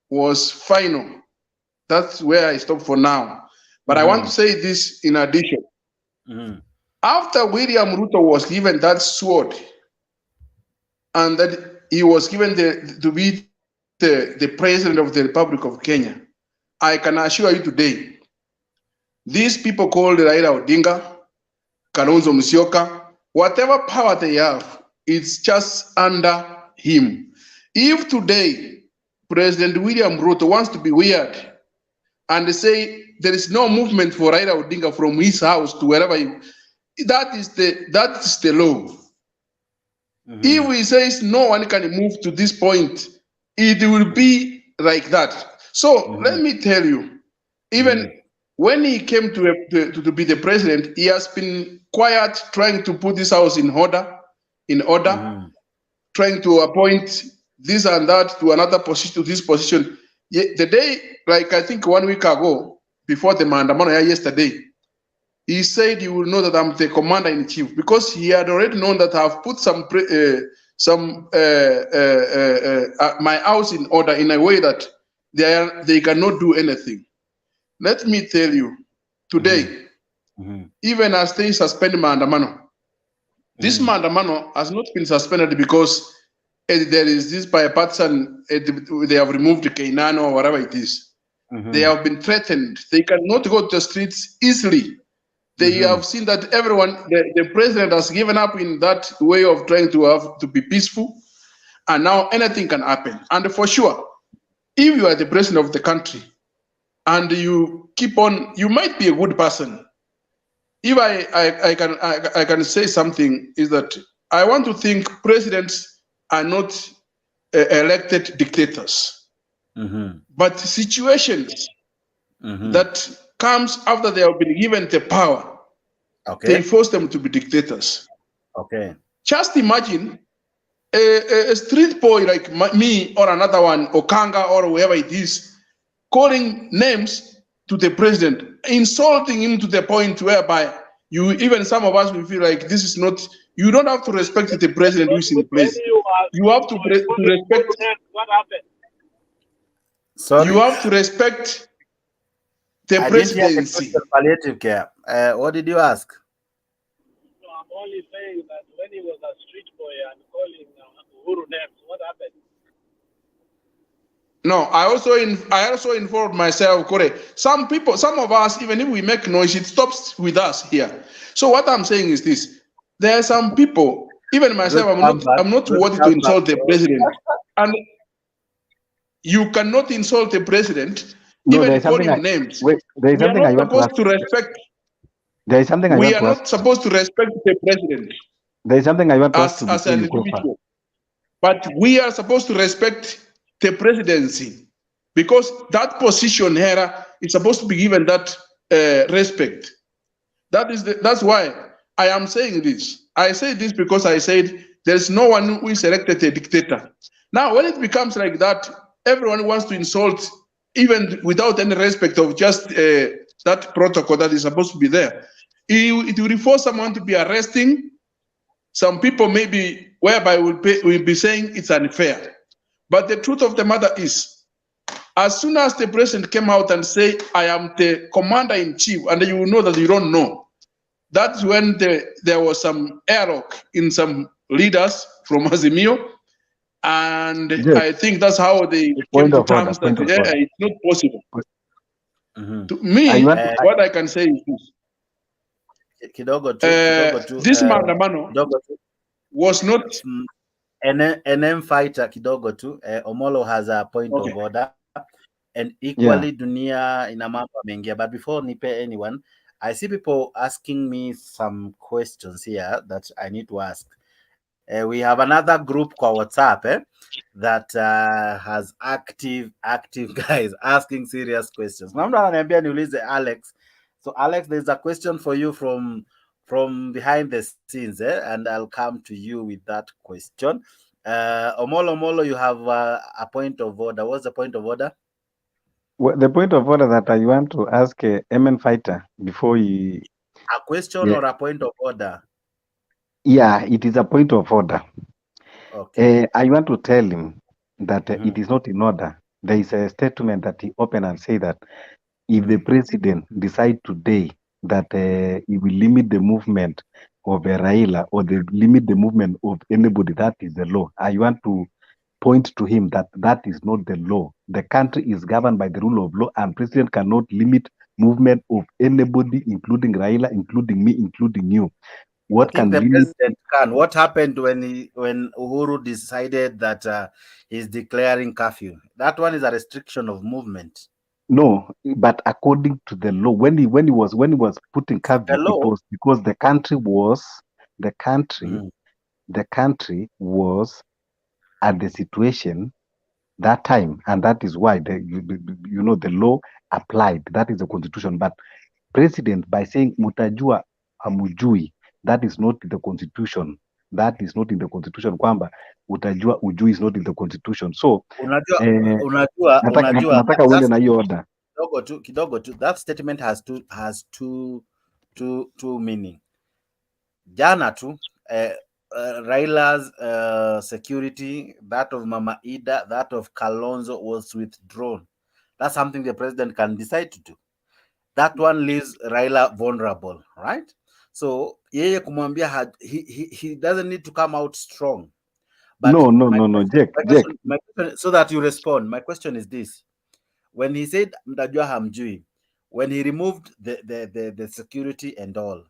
was final. That's where I stop for now. But I want to say this in addition. After William Ruto was given that sword, and that he was given to be the president of the Republic of Kenya, I can assure you today, these people called Raila Odinga, Kalonzo Musyoka, whatever power they have, it's just under him. If today President William Ruto wants to be weird and say there is no movement for Raila Odinga from his house to wherever that is the law. If he says no one can move to this point, it will be like that. So let me tell you, even when he came to be the president, he has been quiet, trying to put this house in order, trying to appoint this and that to another position, to this position. The day, like I think 1 week ago, before the Maandamano yesterday, he said he will know that I'm the commander in chief, because he had already known that I've put my house in order in a way that they cannot do anything. Let me tell you, today, even as they suspend Maandamano, this Maandamano has not been suspended because there is this bipartisan, they have removed Kenyatta or whatever it is. They have been threatened. They cannot go to the streets easily. They have seen that everyone, the president has given up in that way of trying to be peaceful, and now anything can happen. And for sure, if you are the president of the country, and you keep on, you might be a good person. If I can say something, is that I want to think presidents are not elected dictators, but situations that comes after they have been given the power. They force them to be dictators. Just imagine a street boy like me or another one, Okanga or whoever it is, calling names to the president, insulting him to the point whereby even some of us will feel like this is not, you don't have to respect the president who is in place. You have to respect. What happened? Sorry? You have to respect the presidency. Didn't hear the question, palliative care. What did you ask? No, I'm only saying that when he was a street boy and calling Uhuru names, what happened? No, I also informed myself, correct. Some people, some of us, even if we make noise, it stops with us here. So what I'm saying is this: there are some people, even myself, I'm not wanting to insult the president, and you cannot insult the president, even calling names. Wait, there is We are something I not want to supposed to respect. There is something I We want are to not ask. supposed to respect the president There is something I want to ask as you before an you go far. individual, but we are supposed to respect the presidency, because that position here is supposed to be given that respect. That's why I am saying this. I say this because I said there's no one who is elected a dictator. Now, when it becomes like that, everyone wants to insult, even without any respect of just that protocol that is supposed to be there. It will force someone to be arresting some people, maybe whereby will be saying it's unfair. But the truth of the matter is, as soon as the president came out and say, I am the commander-in-chief, and you will know that you don't know, that's when there was some error in some leaders from Azimio, and yes. I think that's how they came to terms that it's not possible. To me, what I can say is this. This Maandamano was not NM fighter kidogo tu. Omolo has a point of order, and equally dunia ina mambo mengia. But before nipe anyone, I see people asking me some questions here that I need to ask. We have another group called WhatsApp that has active guys asking serious questions. Alex. So Alex, there's a question for you from behind the scenes, and I'll come to you with that question. Omolo, you have a point of order. What's the point of order? Well, the point of order that I want to ask MN Fighter before he... A question or a point of order? Yeah, it is a point of order. Okay. I want to tell him that it is not in order. There is a statement that he opened and say that if the president decide today that he will limit the movement of Raila or limit the movement of anybody, that is the law. I want to point to him that that is not the law. The country is governed by the rule of law, and president cannot limit movement of anybody, including Raila, including me, including you. What I think can the limit? president can. What happened when Uhuru decided that he's declaring curfew? That one is a restriction of movement. No, but according to the law, when he was putting curfew, it was because the country was at the situation that time, and that is why the law applied. That is the constitution. But president, by saying mutajua hamujui, that is not the constitution. That is not in the constitution. Kwamba utajua ujui is not in the constitution. So unajua nataka uende na hiyo order. Kidogo tu. That statement has two meaning. Jana tu Raila's security, that of Mama Ida, that of Kalonzo was withdrawn. That's something the president can decide to do. That one leaves Raila vulnerable, right? So yeye kumwambia he doesn't need to come out strong. But no, Jack. My question, so that you respond. My question is this: when he said mtajua hamjui, when he removed the security and all,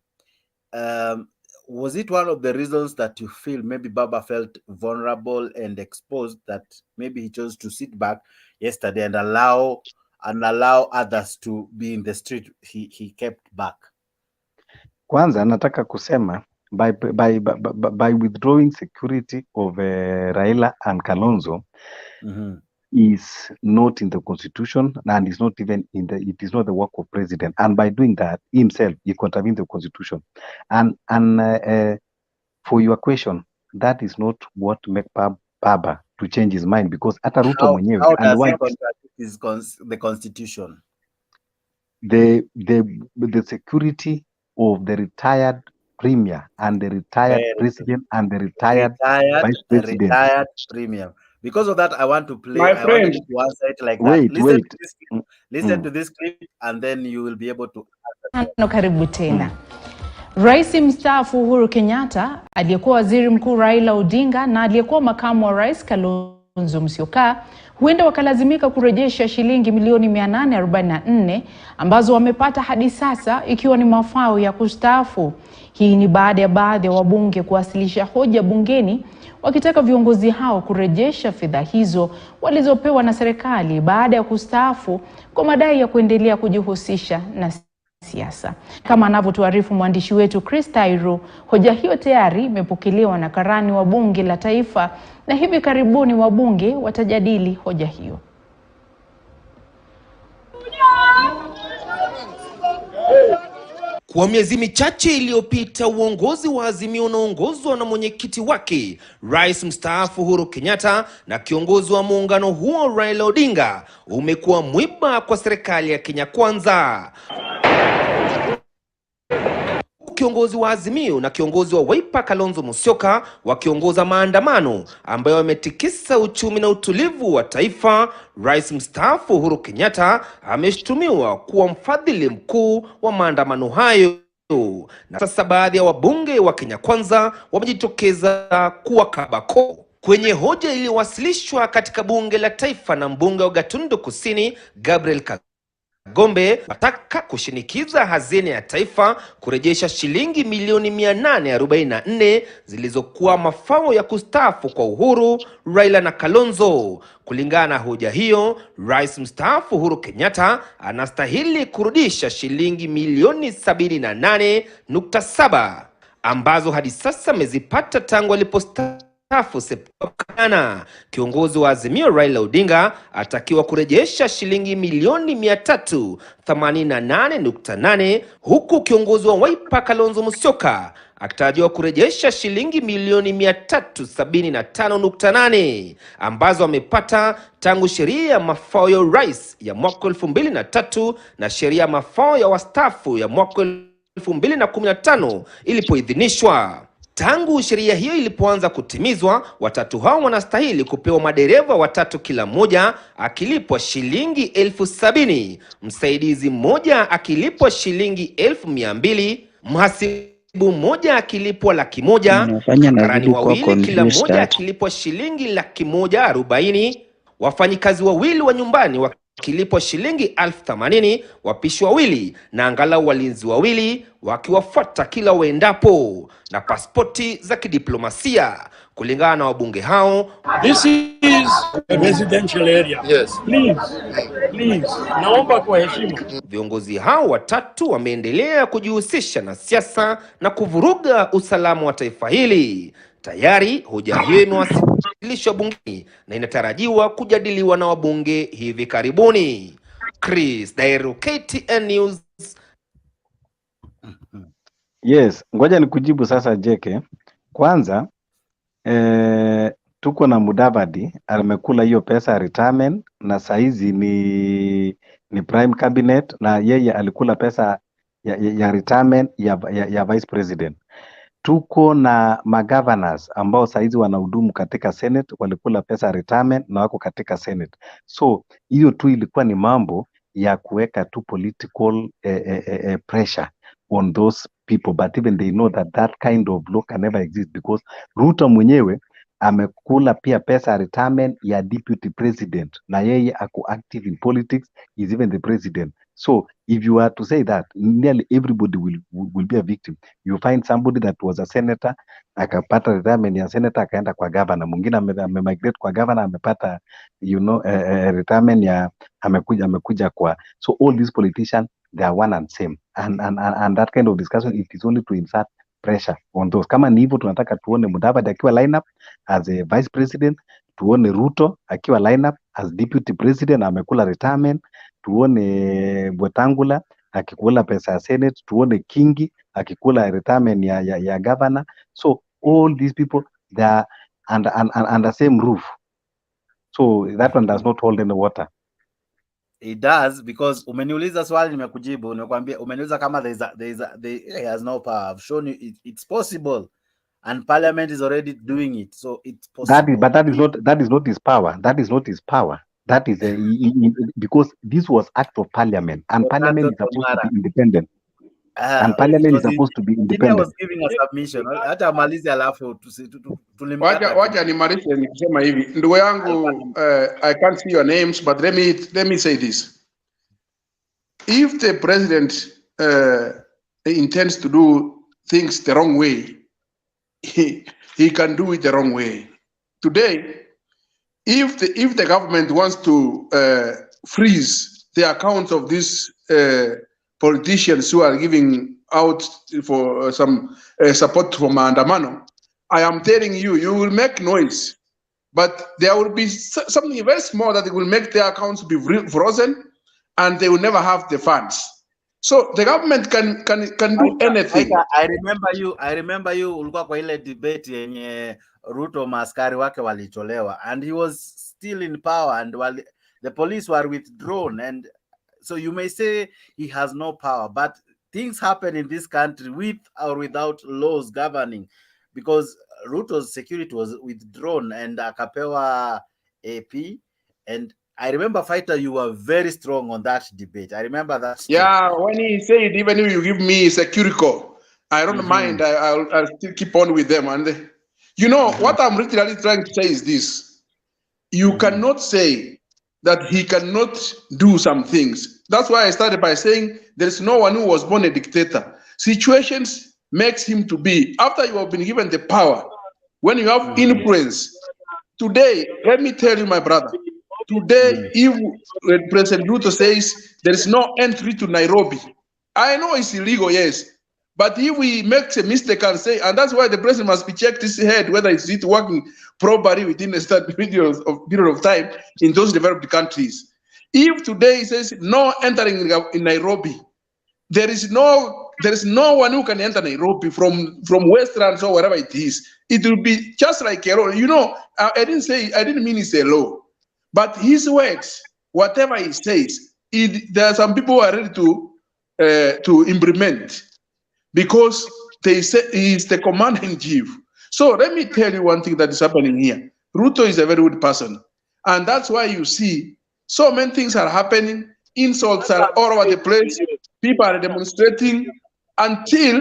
was it one of the reasons that you feel maybe Baba felt vulnerable and exposed, that maybe he chose to sit back yesterday and allow others to be in the street? He kept back. Kwanza nataka kusema by withdrawing security of Raila and Kalonzo, is not in the constitution and is not even in the, it is not the work of president. And by doing that, himself, he contravened the constitution. And for your question, that is not what make Baba to change his mind, because hata Ruto mwenyewe, how does he contradict the constitution? The security of the retired premier and the retired president and the retired vice president. Retired premier. Because of that, I want to play. My friend, I want to answer it like wait, that. Listen to this clip, and then you will be able to answer. Karibu tena. Rais mstaafu Uhuru Kenyatta, aliyekuwa waziri mkuu Raila Odinga na aliyekuwa makamu wa rais Kalonzo Musyoka huenda wakalazimika kurejesha shilingi milioni 844 ambazo wamepata hadi sasa, ikiwa ni mafao ya kustaafu. Hii ni baada ya baadhi ya wabunge kuwasilisha hoja bungeni wakitaka viongozi hao kurejesha fedha hizo walizopewa na serikali baada ya kustaafu kwa madai ya kuendelea kujihusisha na siasa. Kama anavyotuarifu mwandishi wetu Chris Tairo, hoja hiyo tayari imepokelewa na karani wa bunge la taifa na hivi karibuni wabunge watajadili hoja hiyo. Kwa miezi michache iliyopita, uongozi wa Azimio unaongozwa na mwenyekiti wake Rais mstaafu Uhuru Kenyatta na kiongozi wa muungano huo Raila Odinga umekuwa mwiba kwa serikali ya Kenya Kwanza. Kiongozi wa Azimio na kiongozi wa Wiper Kalonzo Musyoka wakiongoza maandamano ambayo yametikisa uchumi na utulivu wa taifa, Rais mstaafu Uhuru Kenyatta ameshtumiwa kuwa mfadhili mkuu wa maandamano hayo. Na sasa baadhi ya wabunge wa Kenya Kwanza wamejitokeza kuwa kabako. Kwenye hoja iliyowasilishwa katika bunge la taifa na mbunge wa Gatundu Kusini Gabriel Gombe, wataka kushinikiza hazina ya taifa kurejesha shilingi milioni 844 zilizokuwa mafao ya kustaafu kwa Uhuru, Raila na Kalonzo. Kulingana na hoja hiyo, Rais mstaafu Uhuru Kenyatta anastahili kurudisha shilingi milioni 78.7 ambazo hadi sasa amezipata tangu alipostaafu Septemba. Kiongozi wa Azimio Raila Odinga atakiwa kurejesha shilingi milioni 388.8, huku kiongozi wa Wiper Kalonzo Musyoka akitarajiwa kurejesha shilingi milioni 375.8 ambazo amepata tangu sheria ya mafao ya urais ya mwaka 2003 na sheria ya mafao ya wastaafu ya mwaka 2015 ilipoidhinishwa. Tangu sheria hiyo ilipoanza kutimizwa, watatu hao wanastahili kupewa madereva watatu kila mmoja akilipwa shilingi 70,000, msaidizi mmoja akilipwa shilingi 200,000, mhasibu mmoja akilipwa 100,000, karani wawili kila mmoja akilipwa shilingi 140,000, wafanyikazi wawili wa nyumbani wakilipwa shilingi 80,000, wapishi wawili na angalau walinzi wawili wakiwafuata kila waendapo, na pasipoti za kidiplomasia. Kulingana na wabunge hao, this is a residential area. Yes. Please, naomba kwa heshima. Viongozi hao watatu wameendelea kujihusisha na siasa na kuvuruga usalama wa taifa hili. Tayari hoja hiyo imewasilishwa bungeni na inatarajiwa kujadiliwa na wabunge hivi karibuni. Chris Tairo, KTN News. Yes, ngoja nikujibu sasa Jeke. Kwanza tuko na Mudavadi amekula hiyo pesa ya retirement na saizi ni prime cabinet, na yeye alikula pesa ya retirement ya vice president. Tuko na magovernors ambao saizi wanahudumu katika Senate, walikula pesa retirement na wako katika Senate. So hiyo tu ilikuwa ni mambo ya kuweka tu political pressure on those people, but even they know that kind of law can never exist, because Ruto mwenyewe amekula pia pesa retirement ya deputy president na yeye ako active in politics, is even the president. So if you are to say that, nearly everybody will be a victim. You find somebody that was a senator akapata retirement ya senator akaenda kwa governor, mwingine amemigrate kwa governor amepata retirement ya amekuja kwa. So all these politicians, they are one and same, and that kind of discussion, it is only to insert pressure on those. Kama ni hivyo tunataka tuone Mudavadi akiwa line up as a vice president, tuone Ruto akiwa lineup as deputy president amekula retirement, tuone Bwetangula akikula pesa ya Senate, tuone Kingi akikula retirement ya governor. So all these people, they are under same roof. So that one does not hold any water. It does, because umeniuliza swali nimekujibu, nimekwambia umeniuliza kama he has no power. I've shown you it's possible, and parliament is already doing it, so it's possible. That is not his power. That is not his power. That is because this was act of parliament, and parliament is supposed to be independent. And parliament is supposed to be independent. was giving a submission. Hata malizi alafu tulimkata. Wacha nimalize nikisema hivi. Ndugu yangu, I can't see your names, but let me say this. If the president intends to do things the wrong way, he can do it the wrong way. Today, if the government wants to freeze the accounts of these politicians who are giving out for some support for Maandamano, I am telling you, you will make noise, but there will be something very small that will make their accounts be frozen, and they will never have the funds. So the government can do anything. I remember you ulikuwa kwa ile debate yenye Ruto maaskari wake walitolewa, and he was still in power, and while the police were withdrawn, and so you may say he has no power, but things happen in this country with or without laws governing, because Ruto's security was withdrawn and akapewa AP. And I remember, Fighter, you were very strong on that debate. I remember that. Yeah, when he said, even if you give me security, I don't mind. I'll still keep on with them. And you know what I'm really trying to say is this: you cannot say that he cannot do some things. That's why I started by saying there is no one who was born a dictator. Situations makes him to be. After you have been given the power, when you have influence. Today, let me tell you, my brother. Today, if President Ruto says there is no entry to Nairobi, I know it's illegal, yes. But if we make a mistake and say, and that's why the president must be checked his head whether it's working properly within a certain period of time in those developed countries. If today he says no entering in Nairobi, there is no one who can enter Nairobi from Westlands or wherever it is. It will be just like a law. You know, I didn't mean it's a law. But his words, whatever he says, there are some people who are ready to implement, because they say he is the commander in chief. So let me tell you one thing that is happening here. Ruto is a very good person, and that's why you see so many things are happening. Insults are all over the place. People are demonstrating until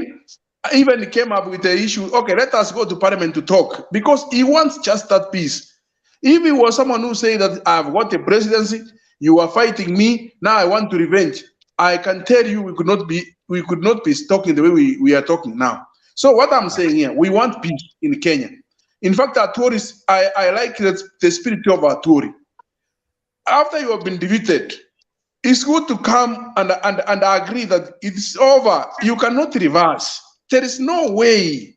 even he came up with the issue. Okay, let us go to parliament to talk, because he wants just that peace. If he was someone who said that I've got a presidency, you are fighting me, now I want to revenge, I can tell you we could not be talking the way we are talking now. So what I'm saying here, we want peace in Kenya. In fact, our tourists, I like the spirit of our Tory. After you have been defeated, it's good to come and agree that it's over. You cannot reverse. There is no way.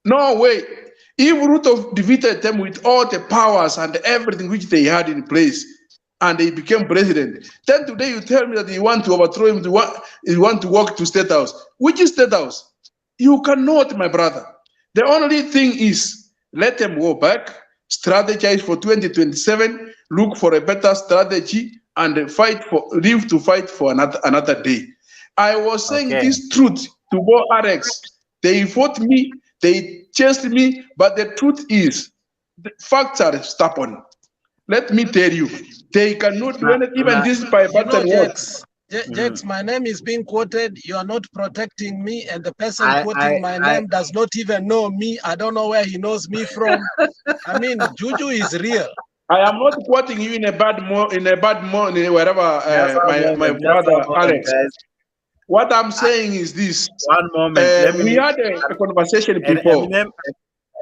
No way. If Ruto defeated them with all the powers and everything which they had in place, and they became president, then today you tell me that you want to overthrow him, you want to walk to State House. Which is State House? You cannot, my brother. The only thing is, let them go back, strategize for 2027, look for a better strategy, and live to fight for another day. I was saying this truth to go Alex. They fought me, they chased me, but the truth is, the facts are stubborn. Let me tell you, they cannot do anything, even this by button works. Jex, my name is being quoted. You are not protecting me, and the person quoting my name does not even know me. I don't know where he knows me from. I mean, Juju is real. I am not quoting you in a bad mood, wherever my brother Alex. What I'm saying is this. One moment. We had a conversation before.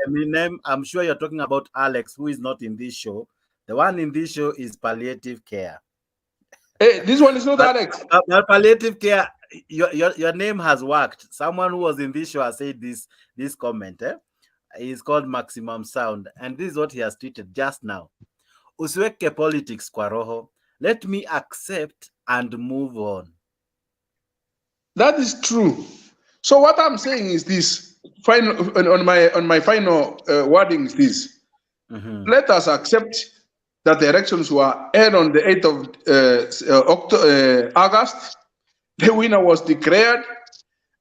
Eminem, I'm sure you're talking about Alex, who is not in this show. The one in this show is palliative care. Hey, this one is not Alex. Palliative care, your name has worked. Someone who was in this show has said this comment. He's called Maximum Sound, and this is what he has tweeted just now. Usiweke politics kwa roho. Let me accept and move on. That is true. So what I'm saying is this: final on my final wording is this. Let us accept that the elections were held on the 8th of August. The winner was declared,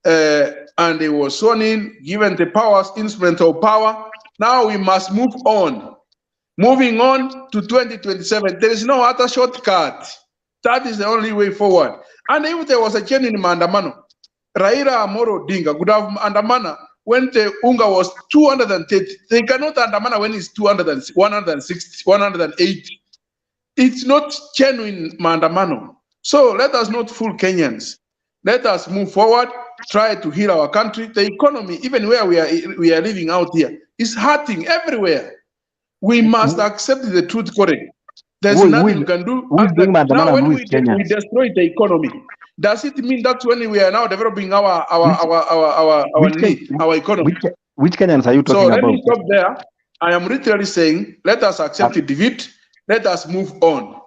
and he was sworn in, given the powers, instrument of power. Now we must move on. Moving on to 2027. There is no other shortcut. That is the only way forward. And if there was a genuine Maandamano, Raila Amolo Odinga could have Maandamana when the unga was 230. They cannot Maandamana when it's 160, 180. It's not genuine Maandamano. So let us not fool Kenyans. Let us move forward, try to heal our country. The economy, even where we are living out here, is hurting everywhere. We must accept the truth correct. There's nothing we can do. Now, when we destroy the economy, does it mean that when we are now developing our economy? Which Kenyans are you talking about? So let me stop there. I am literally saying, let us accept the defeat. Let us move on.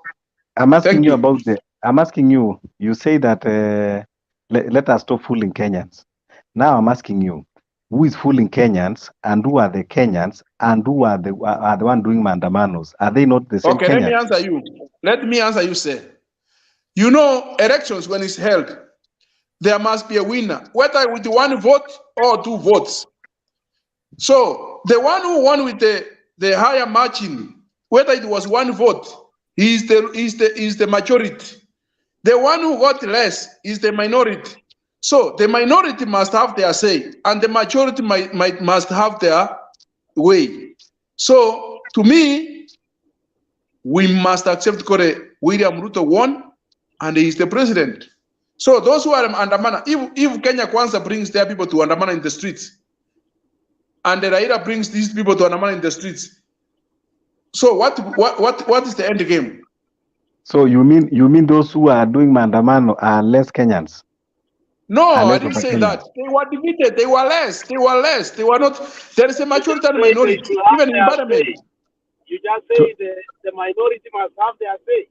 I'm asking you about the. I'm asking you. You say that let us stop fooling Kenyans. Now I'm asking you, who is fooling Kenyans, and who are the Kenyans, and who are the one doing Maandamanos? Are they not the same Kenyans? Okay, let me answer you. Let me answer you, sir. You know, elections, when it's held, there must be a winner, whether with 1 vote or 2 votes. So the one who won with the higher margin, whether it was 1 vote, is the majority. The one who got less is the minority. So the minority must have their say, and the majority must have their way. So to me, we must accept William Ruto won, and he is the president. So those who are Andamana, if Kenya Kwanza brings their people to Andamana in the streets, and the Raila brings these people to Andamana in the streets, so what is the end game? So you mean those who are doing Maandamano are less Kenyans? No, I didn't say that. They were divided. They were less. They were not. There is a majority and minority, even in parliament. You just say the minority must have their say.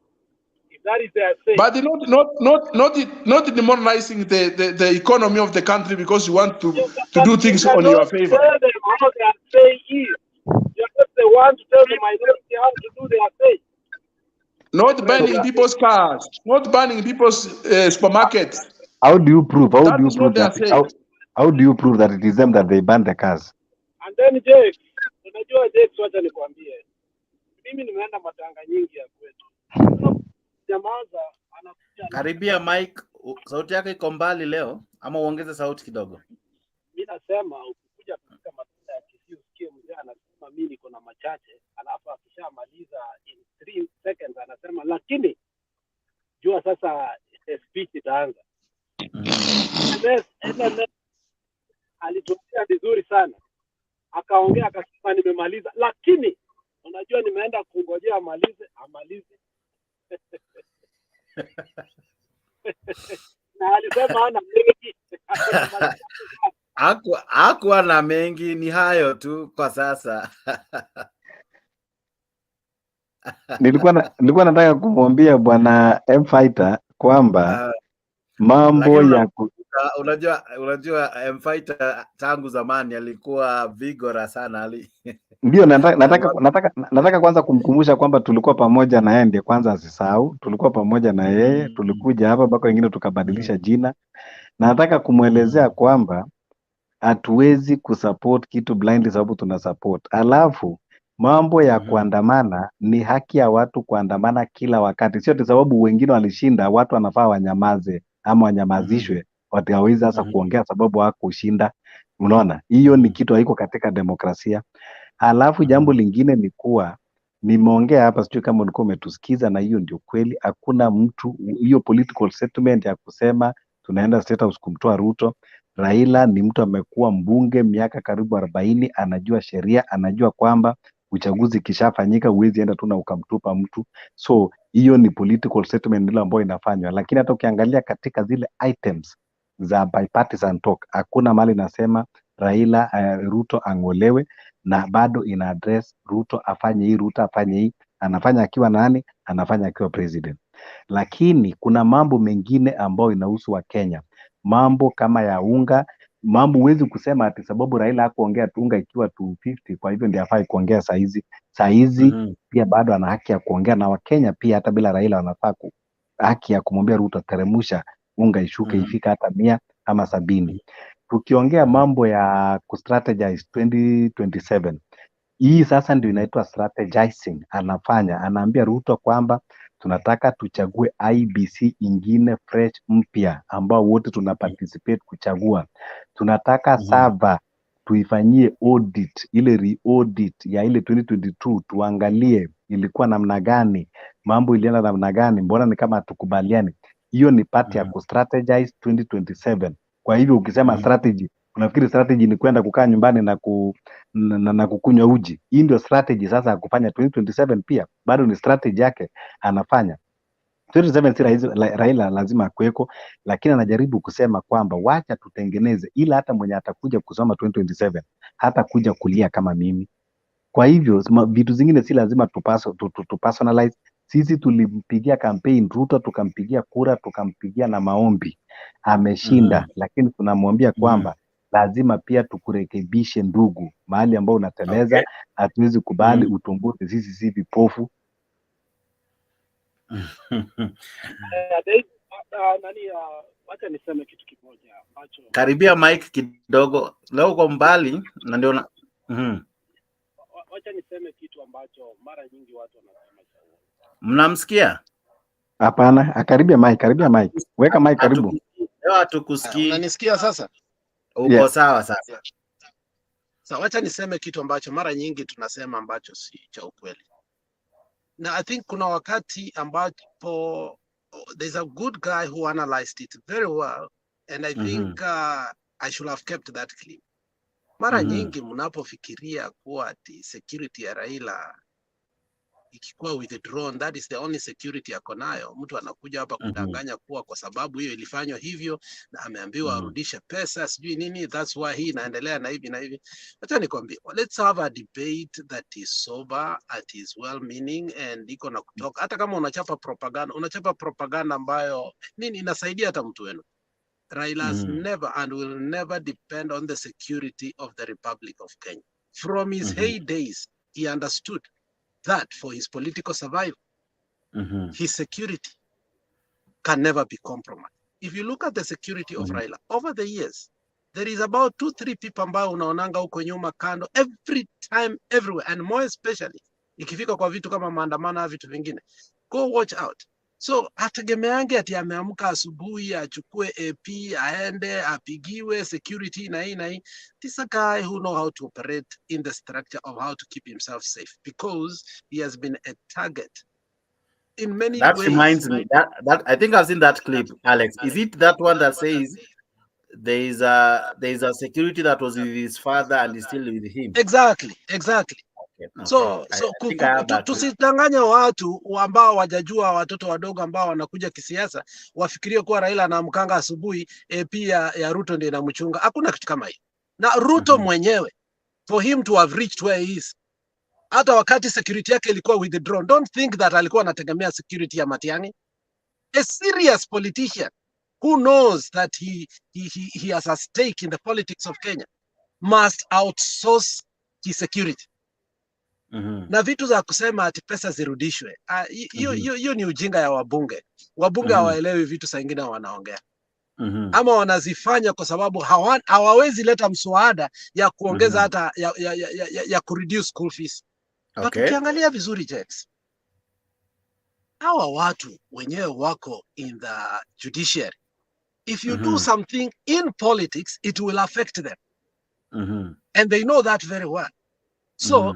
If that is their say. But not demoralizing the economy of the country because you want to do things on your favor. Tell them how their say is. You're just the one to tell the minority how to do their say. Not banning people's cars, not banning people's supermarkets. How do you prove? How do you prove that it is them that they ban the cars? And then Jake, unajua Jake, wacha nikwambie. Mimi nimeenda matanga nyingi ya kwetu. Jamaza anakuja. Karibia Mike, sauti yako iko mbali leo ama uongeze sauti kidogo? Mimi nasema ukikuja katika matanga ya Kisii usikie mzee anasema mimi niko na machache, alafu akishamaliza in 3 seconds anasema lakini jua sasa speech itaanza. Alitumia vizuri sana, akaongea akasema nimemaliza, lakini unajua nimeenda kungojea amalize na alisema ana mengi hakuwa na mengi, ni hayo tu kwa sasa. Nilikuwa nataka kumwambia bwana M-Fighter kwamba mambo ya unajua M-Fighter tangu zamani alikuwa vigora sana Ndio nataka kwanza kumkumbusha kwamba tulikuwa pamoja na yeye, ndiye kwanza asisahau. Tulikuwa pamoja na yeye, tulikuja hapa mpaka wengine tukabadilisha jina. Na nataka kumwelezea kwamba hatuwezi kusupport kitu blindly sababu tuna support. Alafu mambo ya kuandamana ni haki ya watu kuandamana kila wakati, sio sababu wengine walishinda watu wanafaa wanyamaze ama wanyamazishwe watu hawezi sasa kuongea sababu hawakushinda. Unaona, hiyo ni kitu haiko katika demokrasia. Alafu jambo lingine ni kuwa nimeongea hapa, sijui kama ulikuwa umetusikiza, na hiyo ndio kweli. Hakuna mtu hiyo political settlement ya kusema tunaenda state house kumtoa Ruto. Raila ni mtu amekuwa mbunge miaka karibu 40, anajua sheria, anajua kwamba uchaguzi kishafanyika huwezi enda tu na ukamtupa mtu. So hiyo ni political settlement ile ambayo inafanywa, lakini hata ukiangalia katika zile items za bipartisan talk hakuna mali nasema Raila Ruto angolewe, na bado ina address Ruto afanye hii, Ruto afanye hii. Anafanya akiwa nani? Anafanya akiwa president. Lakini kuna mambo mengine ambayo inahusu wa Kenya, mambo kama ya unga, mambo huwezi kusema ati sababu Raila hakuongea unga ikiwa 250 kwa hivyo ndiye afai kuongea saa hizi pia bado ana haki ya kuongea, na Wakenya pia hata bila Raila wanafaa haki ya kumwambia Ruto teremusha unga ishuke ifika hata 100 ama 70. Tukiongea mambo ya kustrategize 2027, hii sasa ndio inaitwa strategizing. Anaambia Ruto kwamba tunataka tuchague IBC ingine fresh mpya ambao wote tuna participate kuchagua. Tunataka sava tuifanyie audit, ile re-audit ya ile 2022, tuangalie ilikuwa namna gani, mambo ilienda namna gani, mbona ni kama hatukubaliani. Hiyo ni part ya kustrategize 2027. Kwa hivyo ukisema strategy, unafikiri strategy ni kwenda kukaa nyumbani na kukunywa uji? Hii ndio strategy sasa ya kufanya 2027, pia bado ni strategy yake anafanya. 2027 si Raila lazima akuweko, lakini anajaribu kusema kwamba wacha tutengeneze, ila hata mwenye atakuja kusoma 2027 hata kuja kulia kama mimi. Kwa hivyo vitu zingine si lazima tu personalize. Sisi tulimpigia campaign Ruto, tukampigia kura, tukampigia na maombi, ameshinda. Lakini tunamwambia kwamba lazima pia tukurekebishe ndugu, mahali ambao unateleza. Hatuwezi kubali utumbuke, sisi si vipofu. Wacha niseme kitu kimoja ambacho, karibia mic kidogo, leo uko mbali na ndio wacha niseme kitu ambacho mara nyingi watu wanasema. Mnamsikia? Hapana, akaribia mic, weka mic karibu. Leo hatukusikii. Unanisikia sasa? Uko sawa sasa. Sasa wacha niseme kitu ambacho mara nyingi tunasema ambacho si cha ukweli. Na I think kuna wakati ambapo there's a good guy who analyzed it very well, and I think I should have kept that clip. Mara nyingi mnapofikiria kuwa ati security ya Raila ikikuwa withdrawn, that is the only security yako nayo, mtu anakuja hapa kudanganya kuwa kwa sababu hiyo ilifanywa hivyo na ameambiwa arudishe pesa sijui nini, that's why hii inaendelea na hivi na hivi. Acha nikwambie, let's have a debate that is sober, that is well meaning, and iko na kutoka. Hata kama unachapa propaganda ambayo nini inasaidia hata mtu wenu. Raila has never and will never depend on the security of the Republic of Kenya. From his heydays, he understood that for his political survival, his security can never be compromised. If you look at the security of Raila, over the years, there is about 2-3 people ambao unaonanga huko nyuma kando, every time, everywhere, and more especially, ikifika kwa vitu kama maandamano na vitu vingine. Go watch out. So, ategemeange ati ameamka asubuhi, achukue AP, aende, apigiwe, security na hii. This is a guy who knows how to operate in the structure of how to keep himself safe, because he has been a target in many ways. Reminds me, that I think I've seen that clip, Alex. Is it that one that says there is a security that was with his father and is still with him? Exactly. So tusidanganya watu ambao wajajua, watoto wadogo ambao wanakuja kisiasa wafikirie kuwa Raila anaamkanga asubuhi pia ya Ruto ndio inamchunga. Hakuna kitu kama hiyo. Na Ruto mwenyewe, for him to have reached where he is, hata wakati security yake ilikuwa withdrawn, don't think that alikuwa anategemea security ya Matiang'i. A serious politician who knows that he has a stake in the politics of Kenya must outsource his security. Na vitu za kusema ati pesa zirudishwe, hiyo ni ujinga ya wabunge. Wabunge hawaelewi vitu saa ingine wanaongea. Ama wanazifanya kwa sababu hawawezi leta mswada ya kuongeza hata ya kureduce school fees. But ukiangalia vizuri Jex, hawa watu wenyewe wako in the judiciary. If you do something in politics, it will affect them. And they know that very well. So,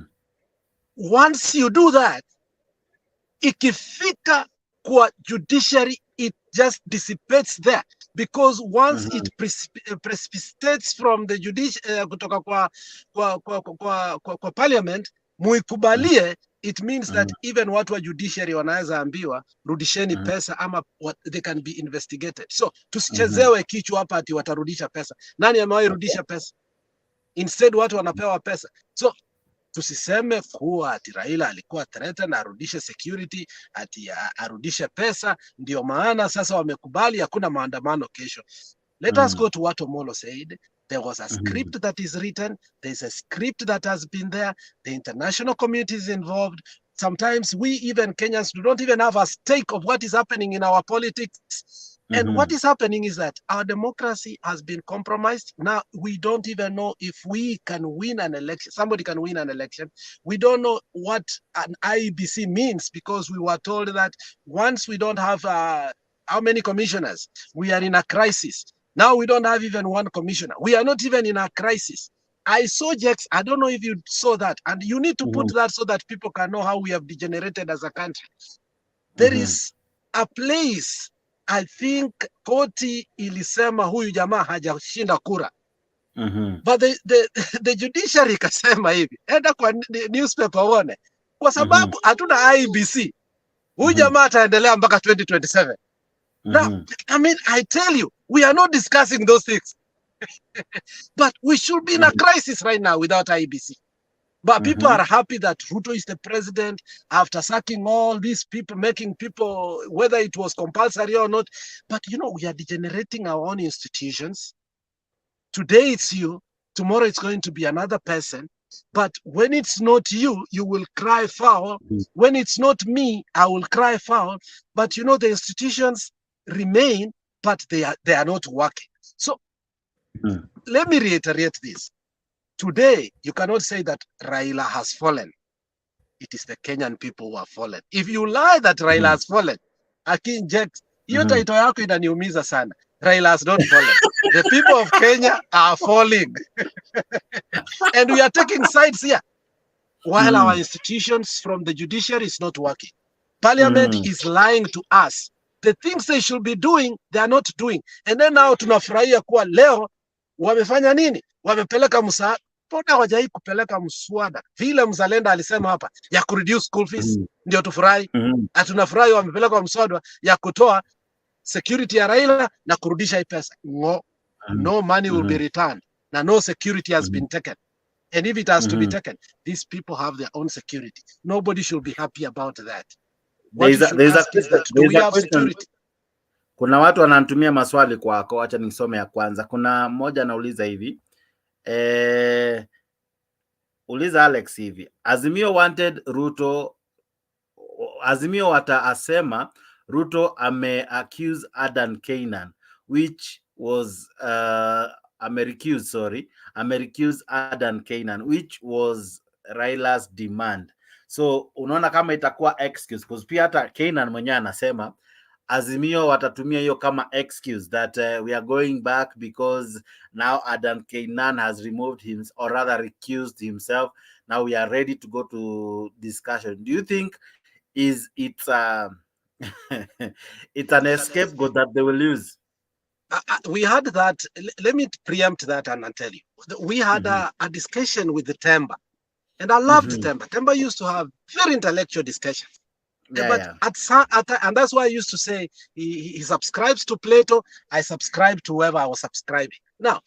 once you do that, ikifika kwa judiciary, it just dissipates there, because once it precipitates from the judiciary kutoka kwa parliament, muikubalie, it means that even watu wa judiciary wanaweza ambiwa rudisheni pesa ama they can be investigated. So tusichezewe kichwa hapa ati watarudisha pesa. Nani amewahi rudisha pesa? instead watu wanapewa pesa. So tusiseme kuwa ati Raila alikuwa threatened arudishe security, ati arudishe pesa, ndio maana sasa wamekubali hakuna maandamano kesho. Let us go to what Omolo said. There was a script that is written. There's a script that has been there. The international community is involved. Sometimes we even Kenyans do not even have a stake of what is happening in our politics. And what is happening is that our democracy has been compromised. Now we don't even know if we can win an election. Somebody can win an election. We don't know what an IEBC means because we were told that once we don't have how many commissioners, we are in a crisis. Now we don't have even one commissioner. We are not even in a crisis. I saw Jex, I don't know if you saw that, and you need to put that so that people can know how we have degenerated as a country. There is a place, I think koti ilisema huyu jamaa hajashinda kura. But the judiciary kasema hivi, enda kwa newspaper uone, kwa sababu hatuna IEBC, huyu jamaa ataendelea mpaka 2027. Now, I mean, I tell you, we are not discussing those things. But we should be in a crisis right now without IEBC. But people are happy that Ruto is the president after sacking all these people, making people, whether it was compulsory or not. But, you know, we are degenerating our own institutions. Today it's you. Tomorrow it's going to be another person. But when it's not you, you will cry foul. When it's not me, I will cry foul. But, you know, the institutions remain, but they are not working. So let me reiterate this. Today, you cannot say that Raila has fallen. It is the Kenyan people who have fallen. If you lie that Raila has fallen, Akin Jax, hiyo taito yako inaniumiza sana. Raila has not fallen. The people of Kenya are falling. And we are taking sides here. While our institutions from the judiciary is not working. Parliament is lying to us. The things they should be doing, they are not doing. And then now tunafurahia kuwa leo wamefanya nini? Wamepeleka msaada. Mbona hawajai kupeleka mswada vile Mzalenda alisema hapa ya kureduce school fees ndio tufurahi? Atunafurahi wamepeleka mswada ya kutoa security ya Raila na kurudisha hii pesa. No money will be returned. Na no security has been taken. And if it has to be taken, these people have their own security. Nobody should be happy about that. There's a question. Kuna watu wananitumia maswali kwako, acha nisome ya kwanza. Kuna mmoja anauliza hivi. Uliza Alex hivi. Azimio wanted Ruto. Azimio wataasema Ruto accused Adan Keynan, which was accused Adan Keynan, which was Raila's demand. So unaona kama itakuwa excuse, because pia hata Keynan mwenyewe anasema Azimio watatumia hiyo kama excuse that we are going back because now Adan Keynan has removed him, or rather recused himself. Now we are ready to go to discussion. Do you think it's it's an escape that they will use? We had that. Let me preempt that and tell you. We had a discussion with the Temba. And I loved Temba. Temba used to have very intellectual discussions. And that's why I used to say he subscribes to Plato. I subscribe to whoever I was subscribing. Now,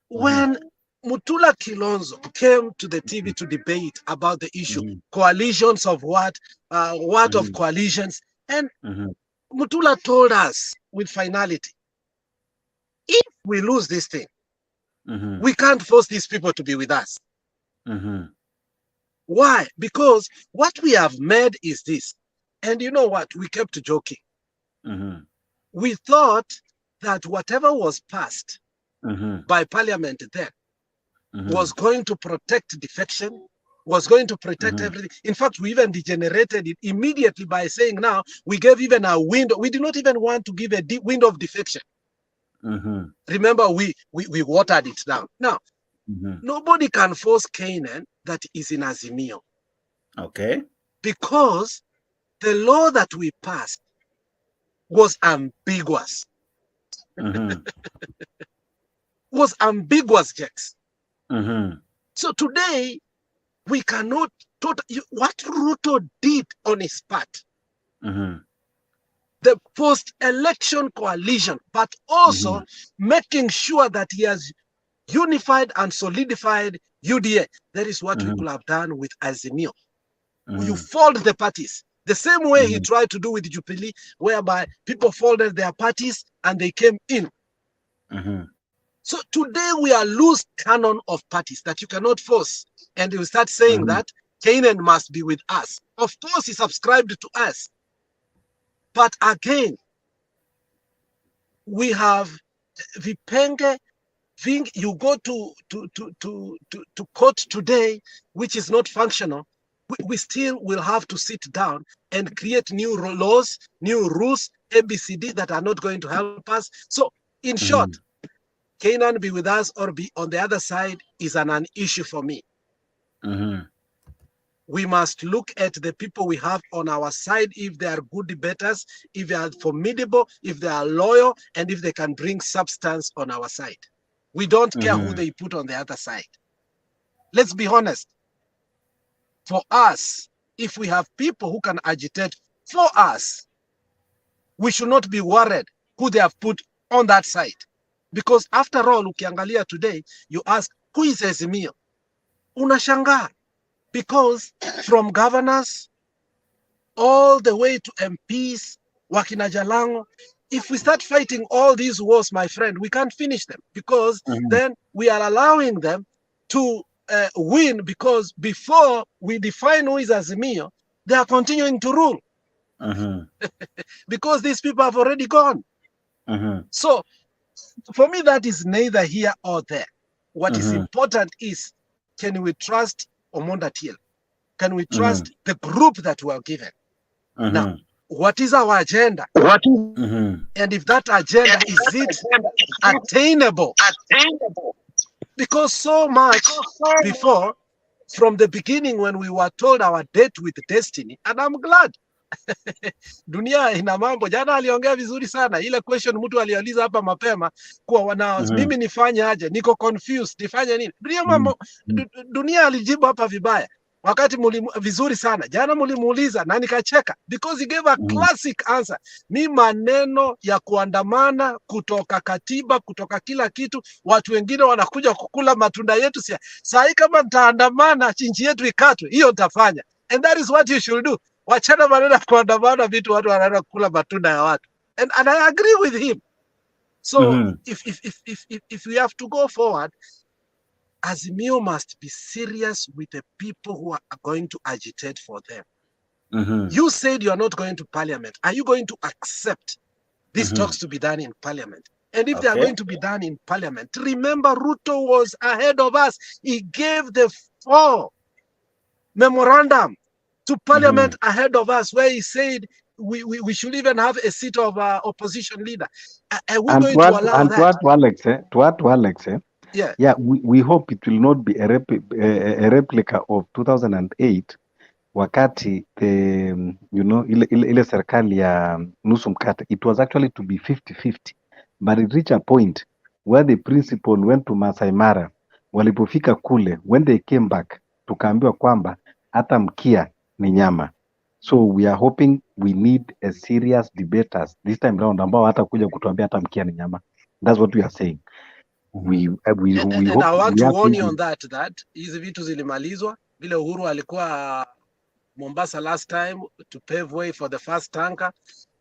when Mutula Kilonzo came to the TV to debate about the issue, coalitions of what of coalitions, and Mutula told us with finality, if we lose this thing, we can't force these people to be with us. Why? Because what we have made is this. And you know what? We kept joking. We thought that whatever was passed by Parliament then was going to protect defection, was going to protect everything. In fact, we even degenerated it immediately by saying now we gave even a window. We did not even want to give a window of defection. Remember, we watered it down. Now, nobody can force Canaan that is in Azimio. Okay. Because the law that we passed was ambiguous. Was ambiguous, Jex. So today, we cannot, what Ruto did on his part, the post-election coalition, but also making sure that he has unified and solidified UDA. That is what we could have done with Azimio. You fold the parties. The same way he tried to do with Jubilee, whereby people folded their parties and they came in. So today we are loose canon of parties that you cannot force. And you start saying that Canaan must be with us. Of course, he subscribed to us. But again, we have Vipenge. You go to court today, which is not functional. We still will have to sit down and create new laws, new rules, ABCD that are not going to help us. So, in short, Canaan be with us or be on the other side is an issue for me. We must look at the people we have on our side, if they are good debaters, if they are formidable, if they are loyal, and if they can bring substance on our side. We don't care who they put on the other side. Let's be honest. For us, if we have people who can agitate for us, we should not be worried who they have put on that side. Because after all, ukiangalia today, you ask, who is Azimio? Unashangaa. Because from governors all the way to MPs, Wakina Jalango, if we start fighting all these wars, my friend, we can't finish them. Because then we are allowing them to win, because before we define who is Azimio, they are continuing to rule. Because these people have already gone. So for me, that is neither here or there. What is important is, can we trust Omonda Tiel? Can we trust the group that we are given? Now, what is our agenda? And if that agenda, is it attainable? Because so much before, from the beginning, when we were told our date with destiny, and I'm glad. Dunia ina mambo. Jana aliongea vizuri sana. Ile question mtu aliuliza hapa mapema kuwa wana mimi nifanye aje? Niko confused. Nifanye nini? Dunia alijibu hapa vibaya. Wakati vizuri sana. Jana mulimuuliza na nikacheka because he gave a classic answer. Mi maneno ya kuandamana kutoka katiba, kutoka kila kitu, watu wengine wanakuja kukula matunda yetu. Sahi kama nitaandamana nchi yetu ikatwe, hiyo nitafanya. And that is what you should do. Wachana maneno kuandamana vitu watu wanaenda kukula matunda ya watu. And I agree with him. So if we have to go forward, Azimio must be serious with the people who are going to agitate for them. You said you are not going to parliament. Are you going to accept these talks to be done in parliament? And if they are going to be done in parliament, remember Ruto was ahead of us. He gave the 4 memorandum to parliament ahead of us, where he said we should even have a seat of opposition leader. Are we going to allow that? To Alex, yeah, we hope it will not be a replica of 2008 wakati ile serikali ya nusu mkate. It was actually to be 50-50, but it reached a point where the principal went to Masai Mara. Walipofika kule, when they came back, tukaambiwa kwamba hata mkia ni nyama. So we are hoping we need a serious debaters this time round ambao hata kuja kutuambia hata mkia ni nyama. That's what we are saying. We and I want to warn you on that hizi vitu zilimalizwa vile Uhuru alikuwa Mombasa last time to pave way for the first tanker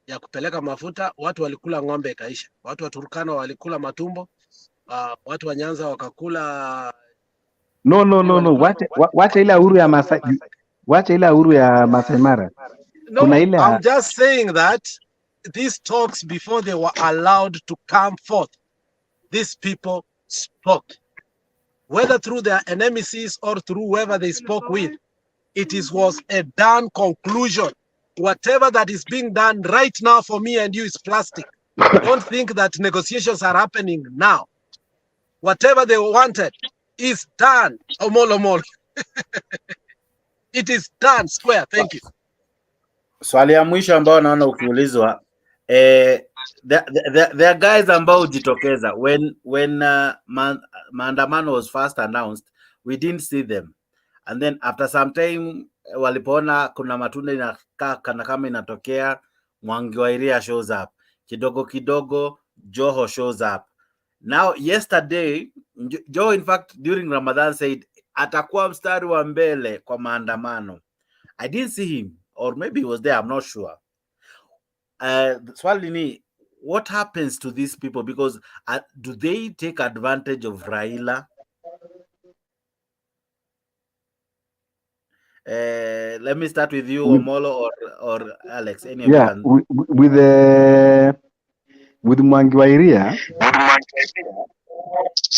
ya kupeleka mafuta. Watu walikula ng'ombe ikaisha. Watu wa Turkana walikula matumbo. Watu wa Nyanza wakakula. No. Wacha ile Uhuru ya Masai. Wacha ile Uhuru ya Masai Mara. No, I'm just saying that these talks, before they were allowed to come forth, these people spoke, whether through their enemies or through whoever they spoke with. It was a done conclusion. Whatever that is being done right now for me and you is plastic. Don't think that negotiations are happening now. Whatever they wanted is done. Omol. It is done square. Thank you. Swali ya mwisho ambao naona ukiulizwa, there are guys ambao hujitokeza when Maandamano was first announced, we didn't see them, and then after some time walipoona kuna matunda inakaa kana kama inatokea, Mwangi wa Iria shows up, kidogo Joho shows up, Now yesterday Joe in fact during Ramadan said atakuwa mstari wa mbele kwa maandamano. I didn't see him, or maybe he was there, I'm not sure. Swali ni, what happens to these people? Because do they take advantage of Raila? Let me start with you, Omolo or Alex. Any of you can... with Mwangiwairia.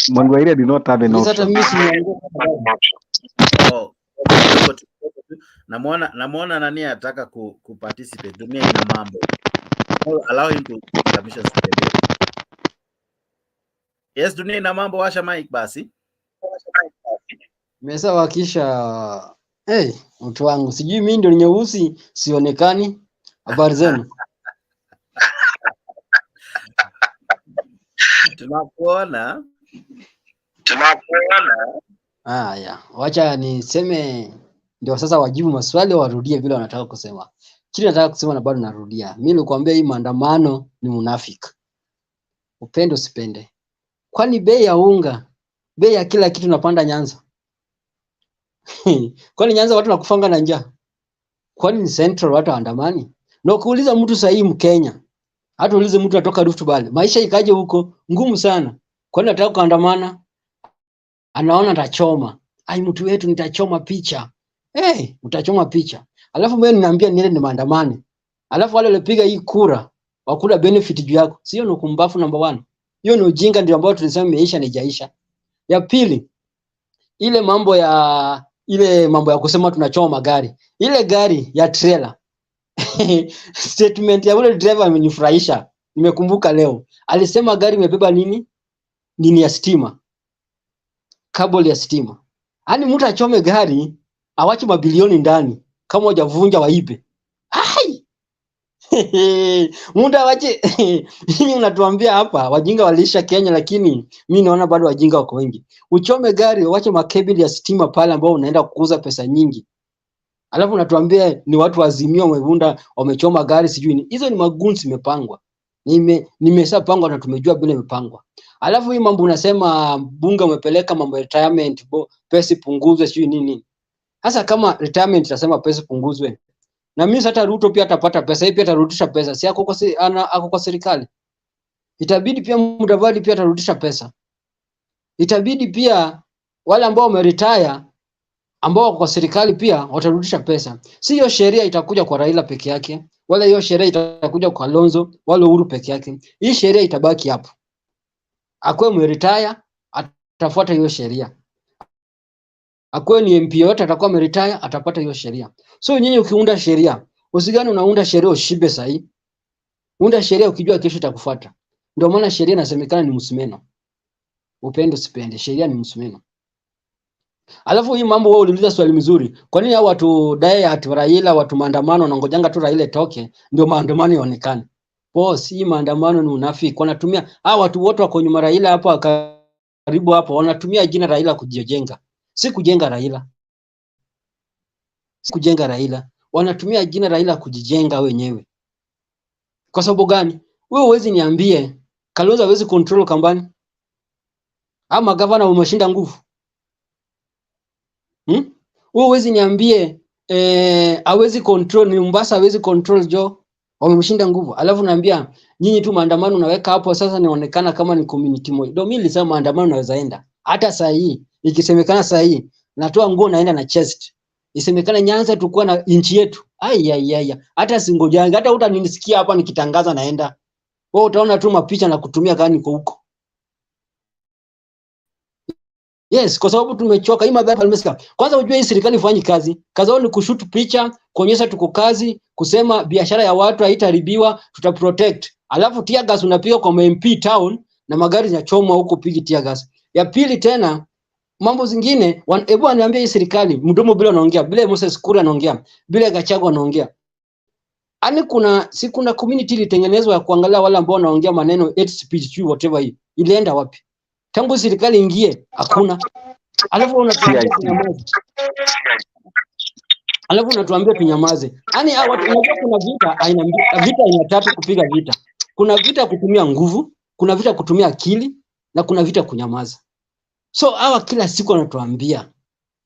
Mwangiwairia did not have an option. Oh, namuona nani ataka kuparticipate. Dunia ina mambo. Allow him to submission. Yes, Dunia ina mambo, washa mic basi. Mesa wakisha mtu wangu, sijui mimi ndio nyeusi sionekani. Habari zenu? Tunakuona. Haya, wacha niseme ndio sasa wajibu maswali warudie vile wanataka kusema. Kile nataka kusema na bado narudia. Mimi nilikwambia hii maandamano ni munafiki. Upende usipende. Kwani bei ya unga, bei ya kila kitu napanda Nyanza? Kwani Nyanza watu nakufanga na njaa? Kwani ni Central watu waandamani? Na kuuliza mtu sahihi Mkenya, hata ulize mtu atoka Rift Valley, maisha ikaje huko? Ngumu sana. Kwani nataka kuandamana? Anaona atachoma. Ai, mtu wetu nitachoma picha. Utachoma picha. Alafu mimi ninaambia niende ni maandamane. Alafu wale walipiga hii kura, wakula benefit juu yako. Sio ni kumbafu number 1. Hiyo ni ujinga ndio ambao tulisema imeisha ni jaisha. Ya pili, ile mambo ya kusema tunachoma magari. Ile gari ya trailer. Statement ya ule driver amenifurahisha. Nimekumbuka leo. Alisema gari imebeba nini? Nini ya stima. Kabel ya stima. Yaani mtu achome gari, awache mabilioni ndani kama hujavunja waibe. Ai! Mtu awache. Hii unatuambia hapa wajinga walisha Kenya, lakini mimi naona bado wajinga wako wengi. Uchome gari, uache makabel ya stima pale ambao unaenda kuuza pesa nyingi. Alafu unatuambia ni watu wa Azimio wamevunda wamechoma gari sijui ni. Hizo ni magunzi imepangwa. Nimeshapangwa na tumejua bila imepangwa. Alafu hii mambo unasema bunge umepeleka mambo retirement, pesa punguzwe sijui nini. Sasa kama retirement itasema pesa punguzwe, na mimi hata Ruto pia atapata pesa, yeye pia atarudisha pesa. Si ako kwa serikali. Itabidi pia Mudavadi pia atarudisha pesa. Itabidi pia wale ambao wameretire ambao wako kwa serikali pia watarudisha pesa. Si hiyo sheria itakuja kwa Raila peke yake, wala hiyo sheria itakuja kwa Kalonzo wala Uhuru peke yake. Hii sheria itabaki hapo. Akwe mretire atafuata hiyo sheria. Akwe ni MP yote atakuwa mretire atapata hiyo sheria. So nyinyi ukiunda sheria, usigani unaunda sheria ushibe sahi. Unda sheria ukijua kesho itakufuata. Ndio maana sheria inasemekana ni msumeno. Upende usipende, sheria ni msumeno. Alafu hii mambo wewe uliuliza swali mzuri. Kwa nini hao watu dai ati Raila watu maandamano wanangojanga tu Raila toke ndio maandamano yaonekane? Boss, hii maandamano ni unafiki. Wanatumia hao watu wote wako nyuma Raila hapo karibu hapo wanatumia jina Raila kujijenga. Si kujenga Raila. Si kujenga Raila. Wanatumia jina Raila kujijenga wenyewe. Kwa sababu gani? Wewe huwezi niambie Kalonzo hawezi control Kambani? Ama gavana umeshinda nguvu? Wewe huwezi niambie hawezi control ni Mombasa hawezi control Jo wamemshinda nguvu. Alafu naambia nyinyi tu maandamano unaweka hapo sasa inaonekana kama ni community moja. Ndio mimi nilisema maandamano naweza enda. Hata saa hii ikisemekana saa hii natoa nguo naenda na chest. Isemekana Nyanza tukua na inchi yetu. Hata singojanga hata utanisikia hapa nikitangaza naenda. Wewe utaona tu mapicha na kutumia gani kwa huko. Yes, kwa sababu tumechoka hii madhara alimesika. Kwanza ujue hii serikali ifanyi kazi. Kazi yao ni kushoot picha, kuonyesha tuko kazi, kusema biashara ya watu haitaharibiwa, tutaprotect. Alafu tear gas unapiga kwa MP town na magari zinachomwa huko pigi tear gas. Ya pili tena mambo zingine, hebu aniambia hii serikali mdomo bila anaongea, bila Moses Kuria anaongea, bila Gachagua anaongea. Ani kuna community ilitengenezwa ya kuangalia wale ambao wanaongea maneno hate speech whatever hii. Ilienda wapi? Tangu serikali ingie hakuna. Alafu unatuambia tunyamaze. Alafu unatuambia tunyamaze. Yaani hao watu unajua kuna vita aina tatu kupiga vita. Kuna vita kutumia nguvu, kuna vita kutumia akili na kuna vita kunyamaza. So hawa kila siku wanatuambia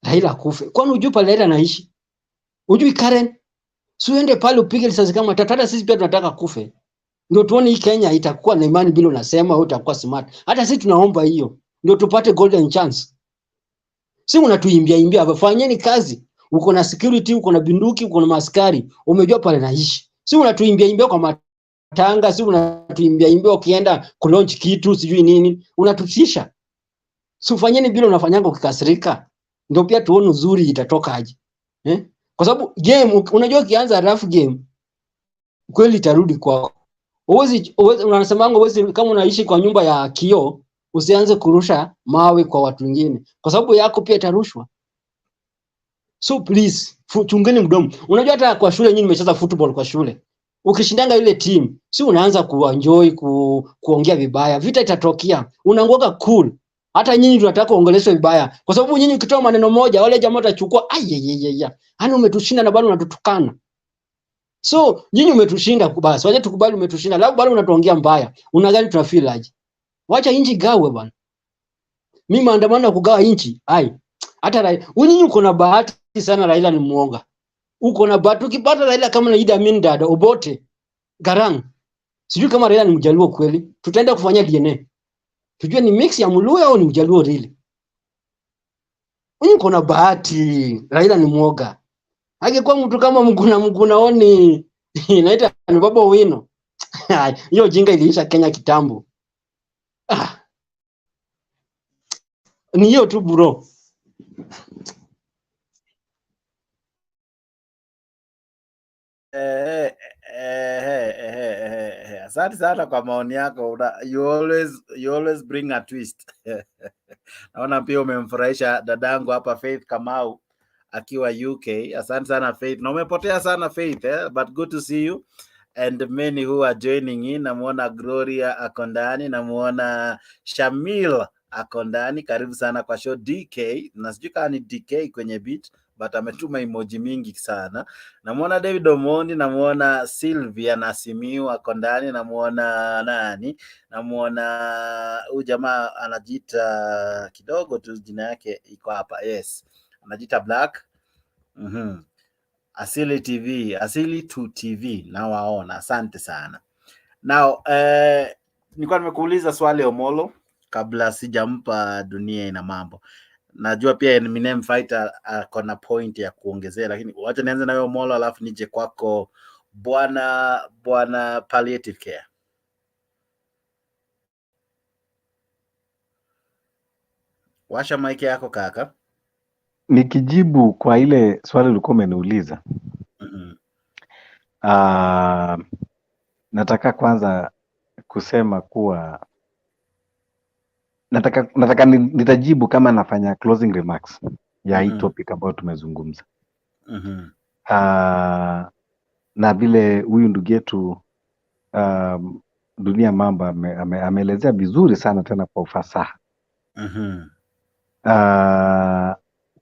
Raila kufe. Kwani unajua pale Raila anaishi? Unajui Karen? Si uende pale upige risasi kama hata sisi pia tunataka kufe. Ndio tuone hii Kenya itakuwa na imani bila unasema au itakuwa smart. Hata sisi tunaomba hiyo. Ndio tupate golden chance. Si unatuimbia hapa, fanyeni kazi. Uko na security, uko na binduki, uko na maaskari. Umejua pale naishi. Si unatuimbia kwa matanga, si unatuimbia ukienda kulaunch kitu sijui nini. Unatutisha. Si ufanyeni bila unafanyanga ukikasirika. Ndio pia tuone uzuri itatoka aje. Kwa sababu game unajua ukianza rough game kweli itarudi kwako. Unasemanga uwezi kama unaishi kwa nyumba ya kioo usianze kurusha mawe kwa watu wengine kwa sababu yako pia itarushwa. So please chungeni mdomo. Unajua hata kwa shule nyinyi nimecheza football kwa shule. Ukishindanga ile team si unaanza kuenjoy kuongea vibaya. Vita itatokea. Unaanguka cool. Hata nyinyi tunataka kuongeleshwa vibaya kwa sababu nyinyi ukitoa maneno moja wale jamaa watachukua ayeyeyeye. Hani umetushinda na bado unatutukana. So nyinyi umetushinda basi. Waje tukubali umetushinda. Labda bado unatuongea mbaya. Unagani tunafeel aje? Wacha inchi gawe bwana. Mimi maandamano ya kugawa inchi. Hata Raila, nyinyi uko na bahati sana Raila ni muoga. Uko na bahati ukipata Raila kama na Idi Amin Dada Obote Garang. Sijui kama Raila ni Mjaluo kweli. Tutaenda kufanya DNA. Tujue ni mix ya Mluya au ni Mjaluo really. Uko na bahati Raila ni muoga. Angekuwa mtu kama Mguna oni inaita ni Baba Owino. Hiyo jinga iliisha Kenya kitambo. Ni hiyo tu bro. Asante sana kwa maoni yako. You always bring a twist. Naona pia umemfurahisha dadangu hapa Faith Kamau akiwa UK. Asante sana Faith. Na umepotea sana Faith, but good to see you and many who are joining in. Namuona Gloria akondani, namuona Shamil akondani. Karibu sana kwa show DK. Nasijui kama ni DK kwenye beat but ametuma emoji mingi sana. Namuona David Omondi, namuona Sylvia na Azimio akondani, namuona nani? Namuona huyu jamaa anajiita kidogo tu jina yake iko hapa. Yes. Anajiita Black. Asili TV, Asili 2 TV na waona. Asante sana. Now nilikuwa nimekuuliza swali Omolo kabla sijampa dunia ina mambo. Najua pia Eminem Fighter akona point ya kuongezea, lakini wacha nianze na wewe Omolo alafu nije kwako bwana palliative care. Washa mic yako kaka. Nikijibu kwa ile swali ulikuwa umeniuliza. Nataka kwanza kusema kuwa nataka nitajibu kama nafanya closing remarks ya hii topic ambayo tumezungumza. Na vile huyu ndugu yetu Dunia Mambo ameelezea vizuri sana tena kwa ufasaha.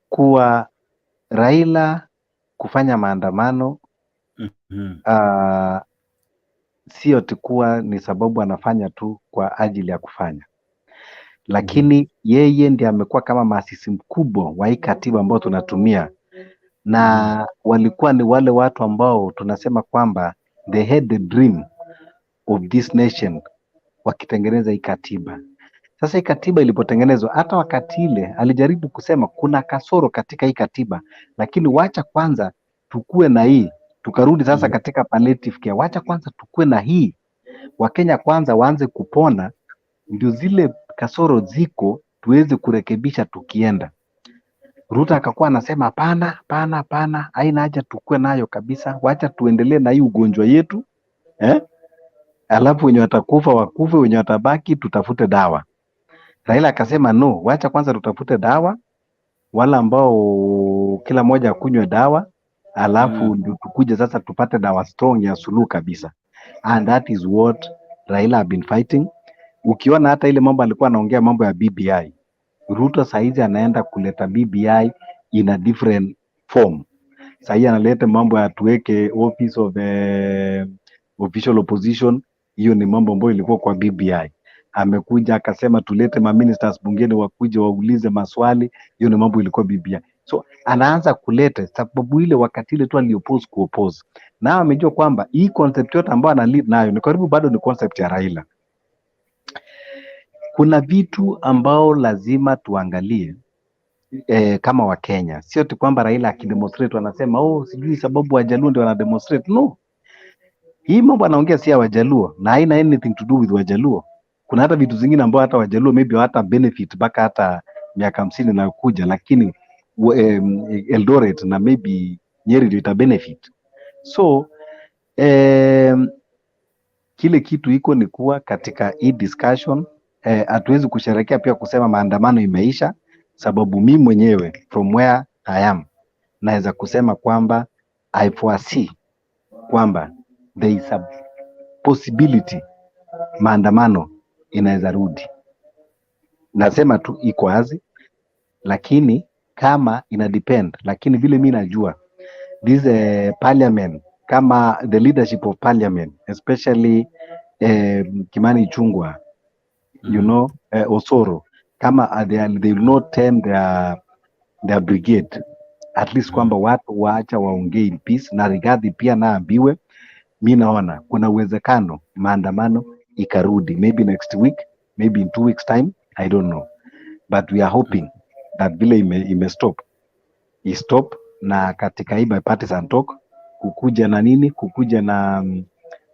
Kuwa Raila kufanya maandamano sio kuwa ni sababu anafanya tu kwa ajili ya kufanya, lakini yeye ndiye amekuwa kama maasisi mkubwa wa hii katiba ambayo tunatumia, na walikuwa ni wale watu ambao tunasema kwamba they had the dream of this nation wakitengeneza hii katiba. Sasa hii katiba ilipotengenezwa, hata wakati ile alijaribu kusema kuna kasoro katika hii katiba, lakini wacha kwanza tukue na hii, tukarudi sasa katika palliative care. Wacha kwanza tukue na hii, Wakenya kwanza waanze kupona, ndio zile kasoro ziko tuweze kurekebisha tukienda. Ruto akakuwa anasema hapana, haina haja tukue nayo kabisa, wacha tuendelee na hii ugonjwa yetu, alafu wenye watakufa wakufe, wenye watabaki tutafute dawa. Raila akasema no, wacha kwanza tutafute dawa, wala ambao kila mmoja akunywe dawa, alafu ndio tukuje sasa tupate dawa strong ya suluhu kabisa. And that is what Raila have been fighting. Ukiona hata ile mambo alikuwa anaongea mambo ya BBI, Ruto saizi anaenda kuleta BBI in a different form. Saizi analeta mambo ya tuweke office of official opposition. Hiyo ni mambo ambayo ilikuwa kwa BBI. amekuja akasema tulete maministers bungeni wakuje waulize maswali. Hiyo ni mambo ilikuwa BBI. So anaanza kuleta sababu ile wakati ile tu alioppose kuoppose, na amejua kwamba hii concept yote ambayo ana lead nayo ni karibu bado ni concept ya Raila. Kuna vitu ambao lazima tuangalie kama wa Kenya, sio tu kwamba Raila akidemonstrate wanasema oh sijui sababu Wajaluo ndio wanademonstrate. No, hii mambo anaongea si ya Wajaluo na haina anything to do with Wajaluo. Kuna hata vitu zingine ambao hata Wajaluo maybe hata benefit mpaka hata miaka 50 na kuja, lakini Eldoret na maybe Nyeri ndio ita benefit. So kile kitu iko ni kuwa katika hii discussion hatuwezi kusherekea pia kusema maandamano imeisha, sababu mimi mwenyewe from where I am naweza kusema kwamba I foresee kwamba there is a possibility maandamano inaweza rudi. Nasema tu iko wazi, lakini kama ina depend, lakini vile mimi najua this parliament, kama the leadership of parliament especially Kimani Ichung'wah, you know, Osoro, kama they will not term their brigade, at least kwamba watu waacha waongee in peace, na Rigathi pia naambiwe. Mi naona kuna uwezekano maandamano ikarudi, maybe next week, maybe in 2 weeks time, I don't know, but we are hoping that vile ime stop stop, na katika hii bipartisan talk kukuja na nini, kukuja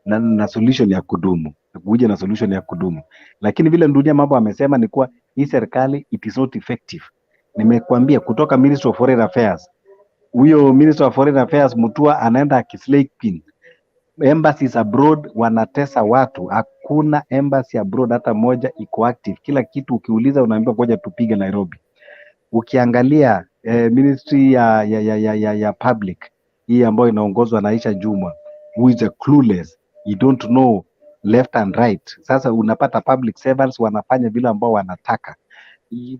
na solution ya kudumu, kukuja na solution ya kudumu. Lakini vile Ndunia mambo amesema ni kuwa hii serikali it is not effective. Nimekuambia kutoka Ministry of Foreign Affairs, huyo Minister of Foreign Affairs Mutua anaenda akislay pin embassies abroad, wanatesa watu. Hakuna embassy abroad hata moja iko active. Kila kitu ukiuliza unaambiwa ngoja tupige Nairobi. Ukiangalia ministry ya public hii ambayo inaongozwa na Aisha Jumwa, who is a clueless, you don't know left and right. Sasa unapata public servants wanafanya vile ambao wanataka,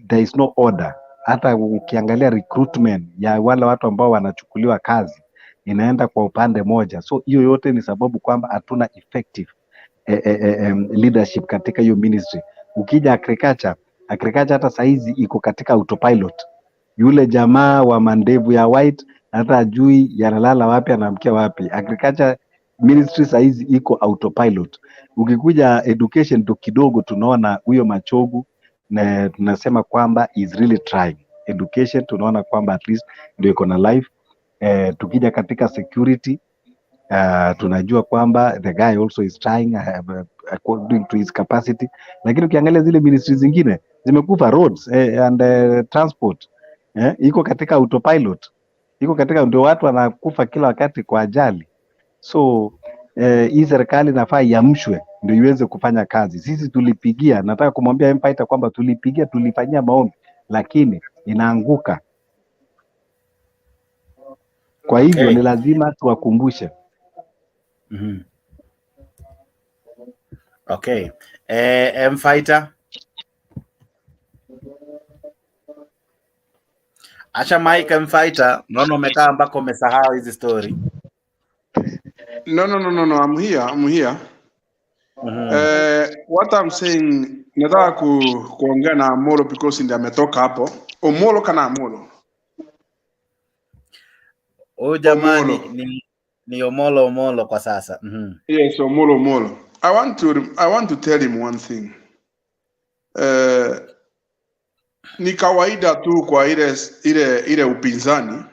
there is no order. Hata ukiangalia recruitment ya wale watu ambao wanachukuliwa kazi inaenda kwa upande moja. So hiyo yote ni sababu kwamba hatuna effective leadership katika hiyo ministry. Ukija agriculture hata saizi iko katika autopilot. Yule jamaa wa mandevu ya white hata ajui yanalala wapi anaamkia wapi. Agriculture ministry saizi iko autopilot. Ukikuja education tu kidogo tunaona huyo Machogu, na tunasema kwamba is really trying. Education tunaona kwamba at least ndio iko na life. Tukija katika security tunajua kwamba the guy also is trying according to his capacity, lakini ukiangalia zile ministries zingine zimekufa. Roads and transport iko katika autopilot, iko katika, ndio watu wanakufa kila wakati kwa ajali. So hii serikali nafaa iamshwe ndio iweze kufanya kazi. Sisi tulipigia, nataka kumwambia Empire kwamba tulipigia, tulifanyia maombi, lakini inaanguka. Kwa hivyo ni lazima tuwakumbushe. Okay. Fighter. Acha Mike Fighter, naona umekaa ambako umesahau hizi story. No, I'm here. What I'm saying, nataka kuongea na Amolo because ndio ametoka hapo. Omolo kana Amolo. Oh jamani, ni Omolo kwa sasa. Yes, Omolo. I want to tell him one thing. Ni kawaida tu kwa ile upinzani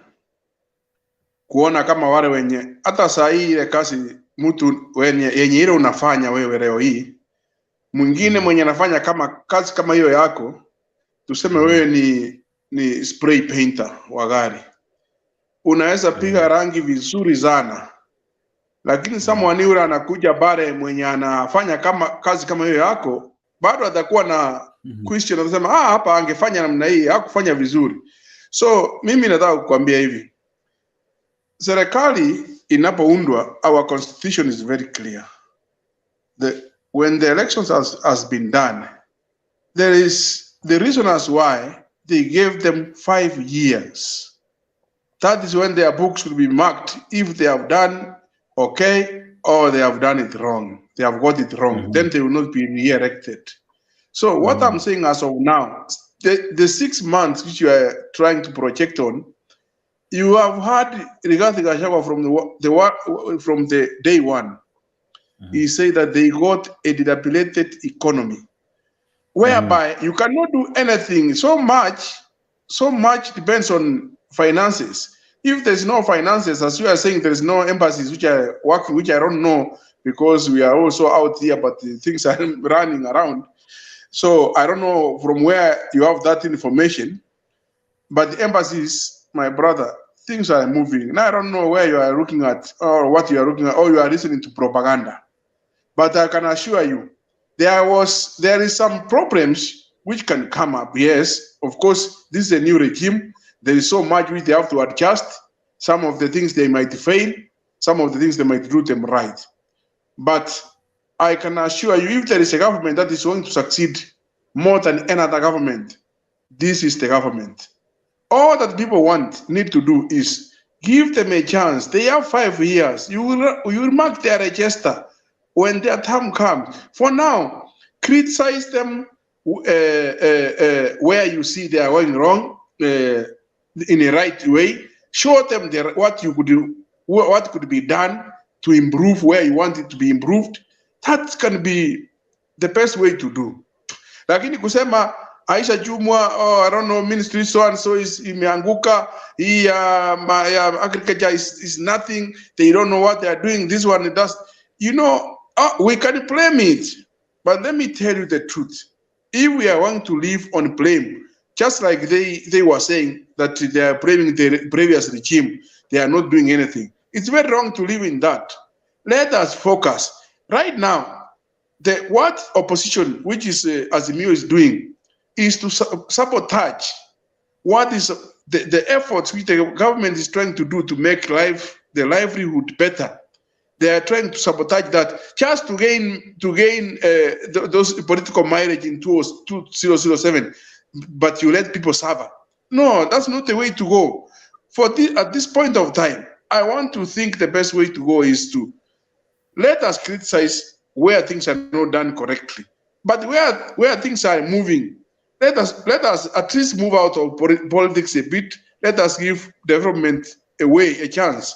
kuona kama wale wenye hata saa hii ile kazi mtu yenye ile unafanya wewe leo hii, mwingine mwenye anafanya kama kazi kama hiyo yako, tuseme wewe ni spray painter wa gari, unaweza piga rangi vizuri sana, lakini someone yule anakuja bare mwenye anafanya kama kazi kama hiyo yako, bado atakuwa na question, anasema hapa angefanya namna hii, hakufanya vizuri. So mimi nataka kukuambia hivi, serikali inapoundwa, our constitution is very clear. When the elections has been done, there is the reason as why they gave them 5 years. That is when their books will be marked if they have done okay or they have done it wrong. They have got it wrong. Then they will not be re-elected. So what I'm saying as of now, the 6 months which you are trying to project on, you have had Rigathi Gachagua from the day one. He said that they got a dilapidated economy, whereby you cannot do anything. So much depends on finances. If there's no finances, as you are saying, there's no embassies which are working, which I don't know, because we are also out here, but the things are running around. So I don't know from where you have that information. But the embassies, my brother, things are moving. Now I don't know where you are looking at or what you are looking at, or you are listening to propaganda. But I can assure you, there is some problems which can come up. Yes, of course, this is a new regime. There is so much which they have to adjust. Some of the things they might fail, some of the things they might do them right. But I can assure you, if there is a government that is going to succeed more than any other government, this is the government. All that people need to do is give them a chance. They have 5 years. You will mark their register when their time comes. For now, criticize them where you see they are going wrong in a right way. Show them what you could do, what could be done to improve where you want it to be improved. That can be the best way to do. Lakini kusema Aisha Jumwa, I don't know, ministry so and so is imeanguka, agriculture is nothing, they don't know what they are doing, this one it does. You know, we can blame it, but let me tell you the truth. If we are going to live on blame, just like they were saying that they are blaming the previous regime, they are not doing anything. It's very wrong to live in that. Let us focus. Right now, what opposition, which is Azimio, is doing, is to sabotage what is the efforts which the government is trying to do to make the livelihood better. They are trying to sabotage that just to gain those political mileage in 2007, but you let people suffer. No, that's not the way to go. At this point of time, I want to think the best way to go is to let us criticize where things are not done correctly, but where things are moving, let us at least move out of politics a bit. Let us give development a chance,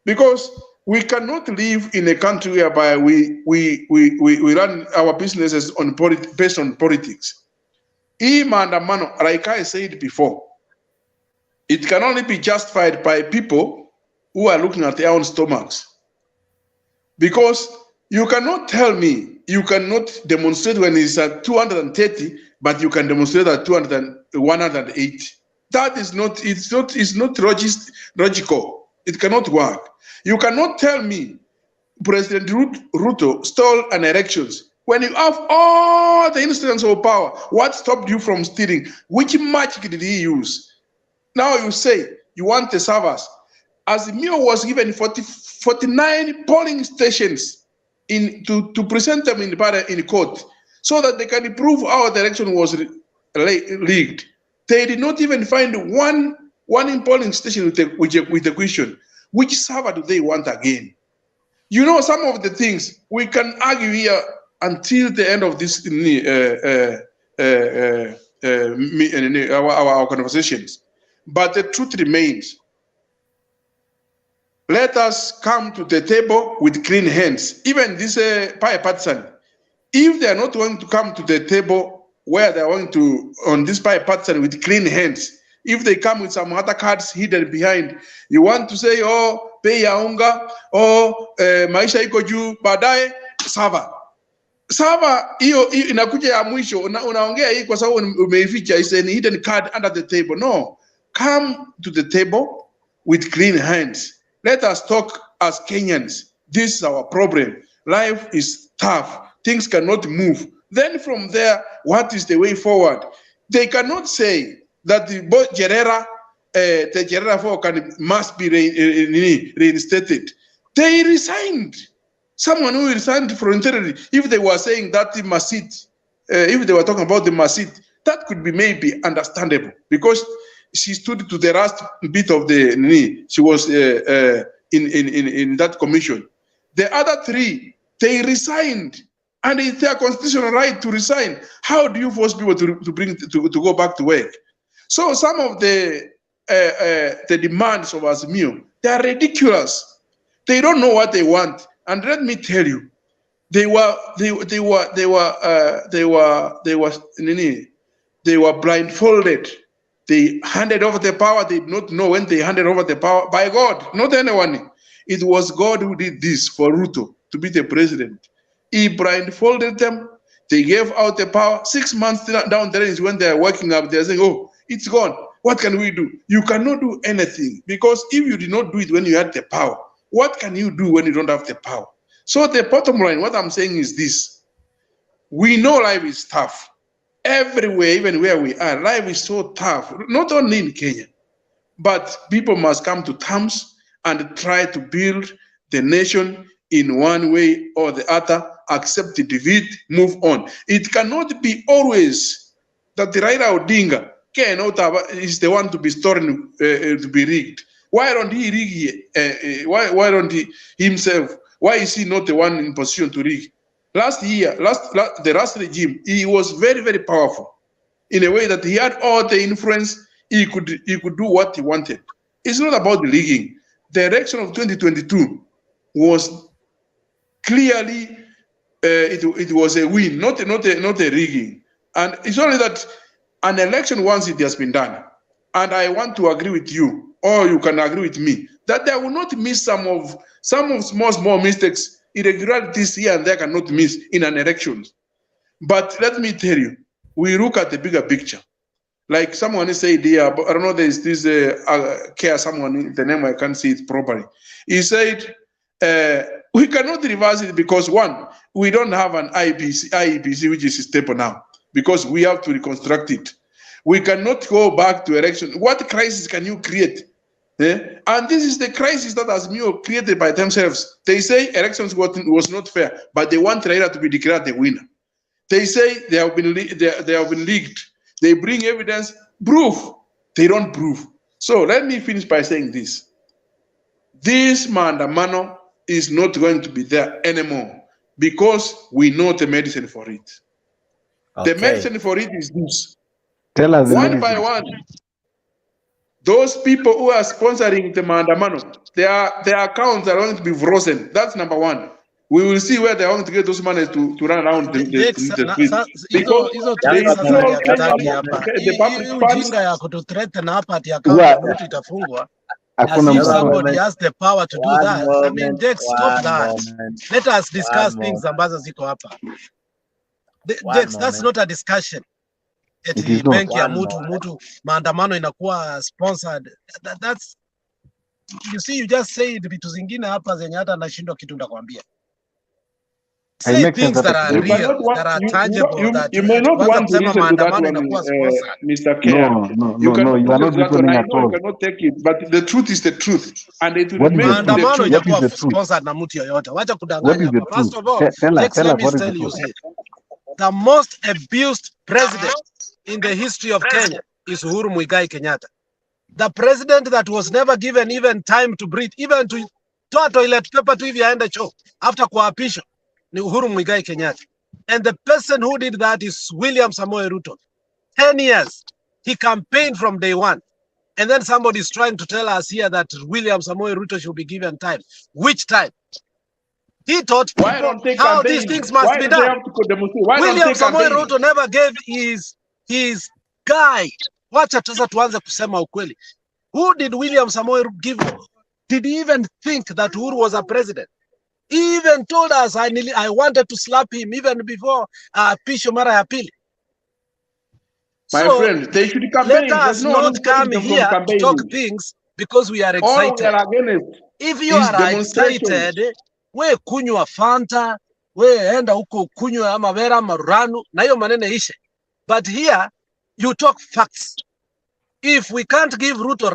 because we cannot live in a country whereby we run our businesses based on politics. Maandamano, like I said before, it can only be justified by people who are looking at their own stomachs. Because you cannot tell me you cannot demonstrate when it's at 230, but you can demonstrate at 108. That is not, it's not logical. It cannot work. You cannot tell me President Ruto stole an elections when you have all the instruments of power. What stopped you from stealing? Which magic did he use? Now you say you want the servers. Azimio was given 49 polling stations to present them in court so that they can prove how the election was rigged. They did not even find one polling station with the question, which server do they want again? You know, some of the things we can argue here until the end of this our conversations, but the truth remains. Let us come to the table with clean hands. Even this bipartisan, if they are not going to come to the table where they are going to, on this bipartisan with clean hands, if they come with some other cards hidden behind, you want to say, oh, bei ya unga, oh, maisha iko juu, baadaye, sava. Sava, hiyo inakuja ya mwisho, unaongea hii kwa sababu umeificha, is a hidden card under the table. No, come to the table with clean hands. Let us talk as Kenyans. This is our problem. Life is tough. Things cannot move. Then from there, what is the way forward? They cannot say that the Jerera 4 must be reinstated. They resigned. Someone who resigned voluntarily, if they were saying that the Masit, if they were talking about the Masit, that could be maybe understandable, because she stood to the last bit of the knee. She was in that commission. The other three, they resigned And it's their constitutional right to resign. How do you force people to go back to work? So some of the demands of Azimio, they are ridiculous. They don't know what they want. And let me tell you, they were blindfolded. They handed over the power. They did not know when they handed over the power. By God, not anyone. It was God who did this for Ruto to be the president. He blindfolded them. They gave out the power. 6 months down the line is when they are working up. They are saying, oh, it's gone. What can we do? You cannot do anything, because if you did not do it when you had the power, what can you do when you don't have the power? So the bottom line, what I'm saying is this. We know life is tough. Everywhere, even where we are, life is so tough, not only in Kenya, but people must come to terms and try to build the nation in one way or the other, accept the defeat, move on. It cannot be always that the Raila Odinga is the one to be stolen, to be rigged. Why don't he rig? Why don't he himself? Why is he not the one in position to rig? Last year, the last regime, he was very, very powerful in a way that he had all the influence. He could do what he wanted. It's not about the rigging. The election of 2022 was clearly it was a win, not a rigging. And it's only that an election, once it has been done, and I want to agree with you, or you can agree with me, that they will not miss some of small mistakes, irregularities here and there cannot miss in an election. But let me tell you, we look at the bigger picture. Like someone said here, but I don't know, there's this someone, the name I can't see it properly. He said, we cannot reverse it because, one, we don't have an IEBC, which is stable now, because we have to reconstruct it. We cannot go back to election. What crisis can you create? And this is the crisis that Azimio created by themselves. They say elections was not fair, but they want Raila to be declared the winner. They say they have been leaked. They bring evidence, proof. They don't prove. So let me finish by saying this. This Maandamano is not going to be there anymore because we know the medicine for it. Okay. The medicine for it is this. Tell us one by one. Those people who are sponsoring the Maandamano, their accounts are going to be frozen. That's number one. We will see where they're going to get those money to run around the street. Because ujinga ya kututhreaten hapa ati account ya mtu itafungwa. As if somebody has the power to do that. I mean, Dex, stop that. Let us discuss things ambazo ziko hapa. Dex, that's not a discussion. Eti benki ya mtu maandamano inakuwa sponsored. That's, you see, you just said vitu zingine hapa zenye hata nashindwa kitu ndakwambia. Say things that are real, that are tangible, that you may not want to listen to that one, Mr. Care. No, you are not listening at all. You cannot take it, but the truth is the truth, and it will remain maandamano itakuwa sponsored na mtu yoyote. Wacha kudanganya. First of all, let me tell you, the most abused president in the history of Kenya is Uhuru Muigai Kenyatta. The president that was never given even time to breathe, even to toa toilet paper to hivi aende choo after kuapishwa ni Uhuru Muigai Kenyatta. And the person who did that is William Samoei Ruto. 10 years. He campaigned from day one. And then somebody is trying to tell us here that William Samoei Ruto should be given time. Which time? He taught people how these things must be done. William Samoei Ruto never gave his guide. Wacha sasa tuanze kusema ukweli. Who did William Samoei give? Did he even think that Uhuru was a president? He even told us I wanted to slap him even before Pisho mara ya pili. My friend, they should campaign. Let us not come here to talk things because we are excited. If you are excited, we kunywa Fanta, we enda huko kunywa ama vera maranu, na hiyo maneno ishe. But here, you talk facts. If we can't give Ruto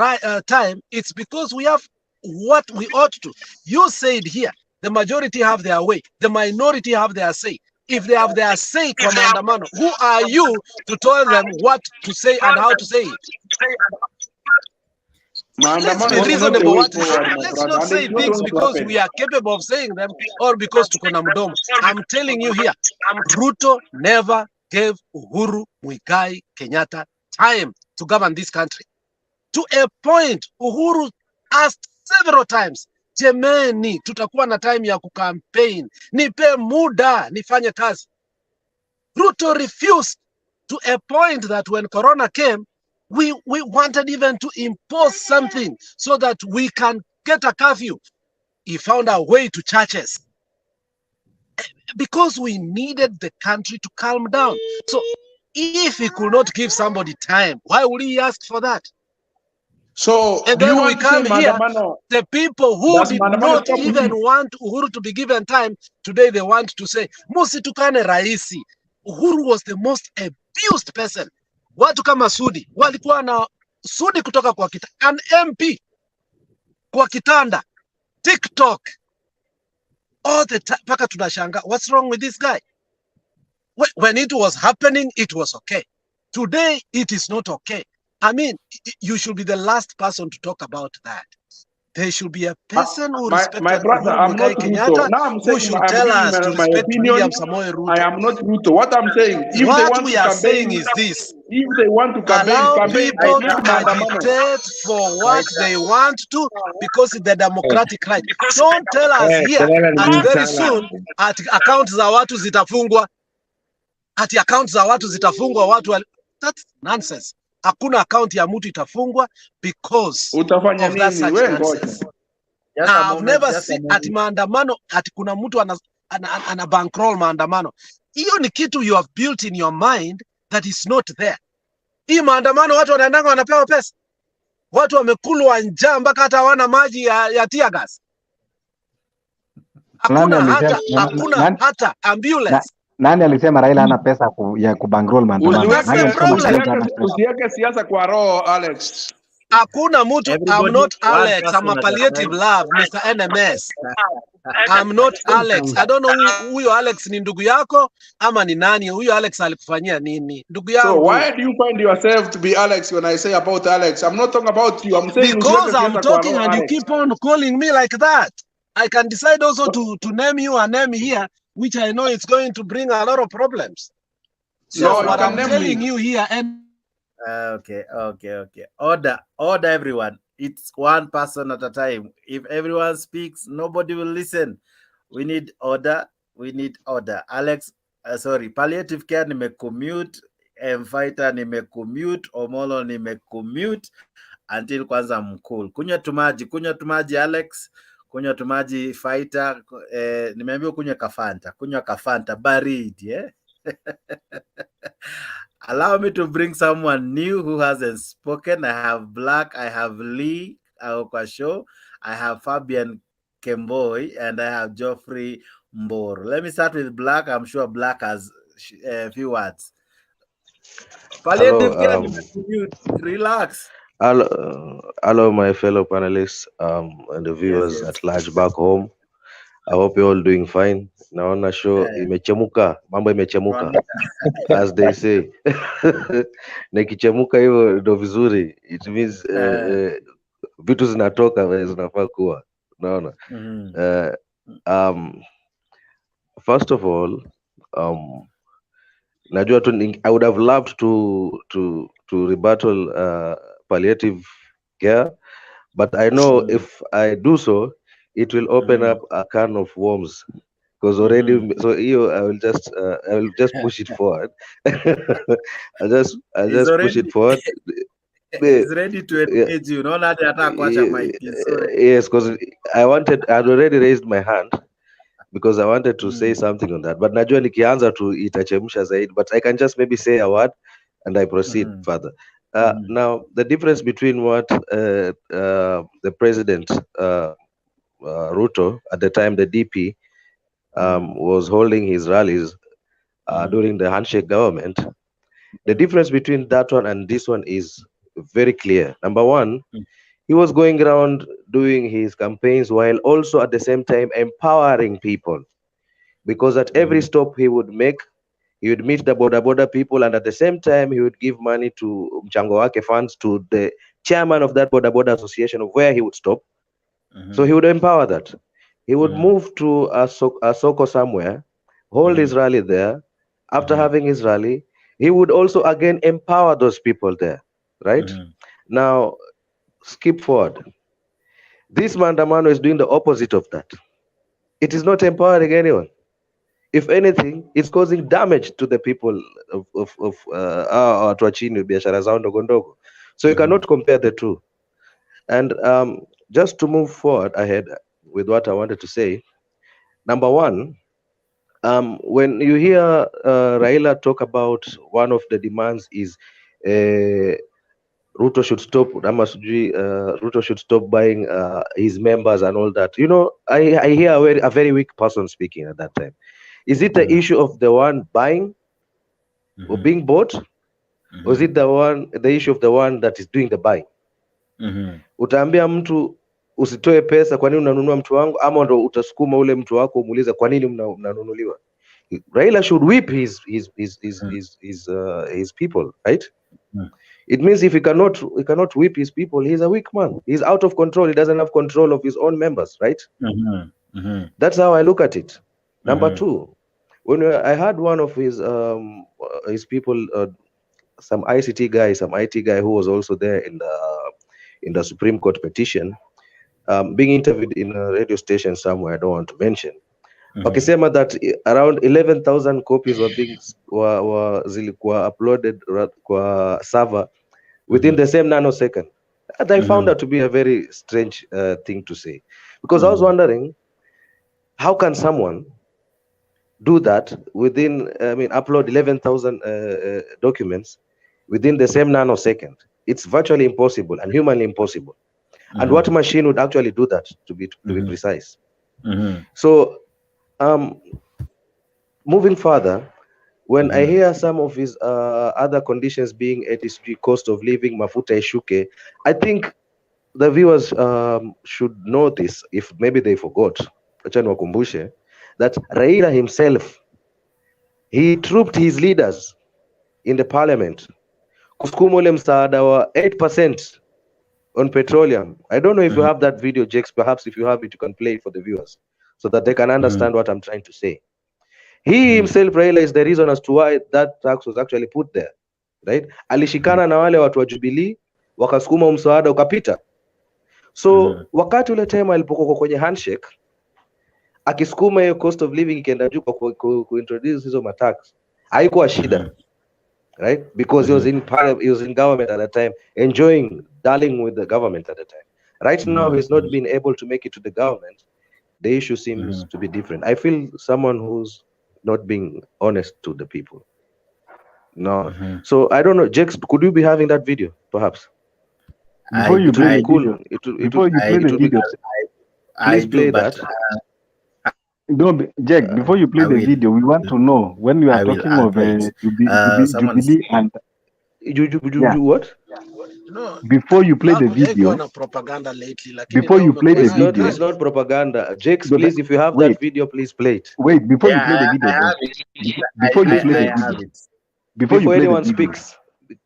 time, it's because we have what we ought to. You said here, the majority have their way. The minority have their say. If they have their say, kwa maandamano, who are you to tell them what to say and how to say it? Let's be reasonable. Let's not say things because we are capable of saying them or because tuko na mdomo. I'm telling you here, Ruto never gave Uhuru Muigai Kenyatta time to govern this country. To a point, Uhuru asked several times, Jemeni, tutakuwa na time ya kucampaign. Nipe muda, nifanye kazi. Ruto refused to a point that when Corona came, we wanted even to impose something so that we can get a curfew. He found a way to churches because we needed the country to calm down. So if he could not give somebody time, why would he ask for that? So and then we come here, the people who did not even want Uhuru to be given time, today they want to say, Musitukane Raisi. Uhuru was the most abused person. Watu kama Sudi, walikuwa na Sudi kutoka kwa an MP, kwa kitanda, TikTok, all the time, paka tunashanga. What's wrong with this guy? When it was happening, it was okay. Today, it is not okay. I mean, you should be the last person to talk about that. There should be a person who respects my brother. I'm not Ruto. Now I'm saying, who should tell us to respect William Samoei Ruto. I am not Ruto. What I'm saying, if what they want we to are campaign, saying is this: if they want to campaign, allow people to agitate for what they want to, because it's the democratic right. Don't tell us here at very soon at accounts za watu zitafungwa, at accounts za watu zitafungwa, watu. That's nonsense. Hakuna account ya mtu itafungwa because of that such nonsense. I've never seen at maandamano ati kuna mtu ana bankroll maandamano. Hiyo ni kitu you have built in your mind that is not there. Hii maandamano watu wanaendanga wanapewa pesa. Watu wamekulwa njaa mpaka hata hawana maji ya tear gas. Hakuna hata ambulance. Nani alisema Raila hana pesa ya kubankroll maandamano? Usiweke siasa kwa roho, Alex. Hakuna mtu. I'm not Alex. I'm a palliative love, Mr. NMS. I'm not Alex. I don't know huyo Alex ni ndugu yako ama ni nani? Huyo Alex alikufanyia nini? Ndugu yangu. So why do you find yourself to be Alex when I say about Alex? I'm not talking about you. I'm saying because I'm talking and you keep on calling me like that. I can decide also to name you a name here, which I know it's going to bring a lot of problems. So no, what I'm telling you here and okay. Order, everyone. It's one person at a time. If everyone speaks, nobody will listen. We need order. Alex, sorry, palliative care nimecommute, fighter nimecommute, Omolo nimecommute until kwanza mcool. Kunywa tumaji Alex. Kunywa tumaji fighter. Nimeambiwa kunywa kafanta baridi, eh? Allow me to bring someone new who hasn't spoken. I have Black, I have Lee Aokwasho, I have Fabian Kemboy, and I have Geoffrey Mbor. Let me start with Black. I'm sure Black has a few words. Hello, relax. Hello, my fellow panelists and the viewers at large back home. I hope you're all doing fine. Naona show imechemuka, mambo imechemuka as they say. Na ikichemuka hivyo ndo vizuri. It means vitu zinatoka zinafaa kuwa. Naona. First of all, najua tu I would have loved to rebuttal palliative care, but I know if I do so, it will open up a can of worms because already. So I will just push it forward. I'll just push it forward. He's ready to engage you. No, yes, because I had already raised my hand because I wanted to say something on that. But najua nikianza tu itachemsha zaidi. But I can just maybe say a word and I proceed further. Now, the difference between what the president Ruto, at the time the DP, was holding his rallies during the handshake government, the difference between that one and this one is very clear. Number one, he was going around doing his campaigns while also at the same time empowering people, because at every stop he would make, he would meet the border people, and at the same time he would give money to mchango wake funds to the chairman of that border association of where he would stop. So he would empower that. He would move to a Soko somewhere, hold his rally there. After having his rally, he would also again empower those people there, right? Now, skip forward. This Maandamano is doing the opposite of that. It is not empowering anyone. If anything, it's causing damage to the people of Tuachini, biashara zao ndogo ndogo. So you cannot compare the two. And just to move forward ahead with what I wanted to say, number one, when you hear Raila talk about one of the demands is Ruto should stop. Ruto should stop buying his members and all that. You know, I hear a very weak person speaking at that time. Is it the issue of the one buying or being bought, or is it the issue of the one that is doing the buying? Utaambia mtu usitoe pesa, kwa nini unanunua mtu wangu? Ama ndo utasukuma ule mtu wako umuulize kwa nini mnanunuliwa? Raila should whip his people, right? It means if he cannot whip his people, he's a weak man. He's out of control. He doesn't have control of his own members, right? That's how I look at it. Number two, when I had one of his people, some ICT guy, some IT guy who was also there in the Supreme Court petition, being interviewed in a radio station somewhere, I don't want to mention. Wakisema that around 11,000 copies zilikuwa uploaded kwa server within the same nanosecond. And I found that to be a very strange thing to say, because I was wondering, how can someone do that within, upload 11,000 documents within the same nanosecond? It's virtually impossible and humanly impossible. And what machine would actually do that, to be precise? So, moving further, when I hear some of his other conditions being ATC, cost of living, mafuta ishuke, I think the viewers should know this, if maybe they forgot, that Raila himself, he trooped his leaders in the parliament kusukuma ule msaada wa 8% on petroleum. I don't know if you have that video, Jakes. Perhaps if you have it, you can play it for the viewers so that they can understand what I'm trying to say. He himself, Raila, is the reason as to why that tax was actually put there, right? Alishikana na wale watu wa Jubilee, wakasukuma msaada ukapita. So wakati ule time alipokuwa kwenye handshake, akisukuma hiyo cost of living ikaenda juu kwa kuintroduce hizo matax, haikuwa shida, right? Because he was in government at the time, dallying with the government at the time. Right now, he's not been able to make it to the government. The issue seems to be different. I feel someone who's not being honest to the people. No. So I don't know, Jakes, could you be having that video, perhaps? Before you play the video, please play that. No, Jack, before you play the video, we want to know when you are talking of Jubilee and what? No, before you play the video, propaganda lately, before you play the video, it's not propaganda. Jakes, please, if you have that video, please play it. Wait, before you play the video, before you play the video, before anyone speaks.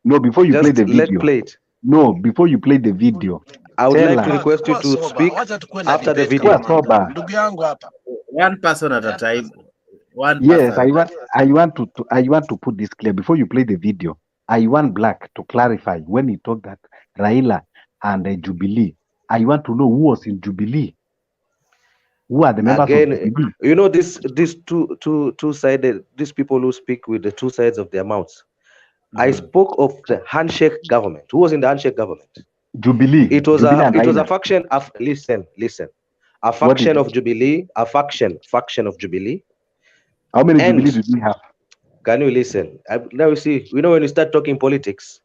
No, before you play the video. Let's play it. No, before you play the video, I would like to request you to speak after the video. One person at a time. Yes, I want to put this clear before you play the video. I want Black to clarify when he talked that Raila and Jubilee. I want to know who was in Jubilee. Who are the members of Jubilee? You know, this two-sided, these people who speak with the two sides of their mouths. I spoke of the handshake government. Who was in the handshake government? Jubilee. It was a faction of listen. A faction of Jubilee, a faction of Jubilee. How many Jubilee did we have? Can you listen? Now you see, when you start talking politics,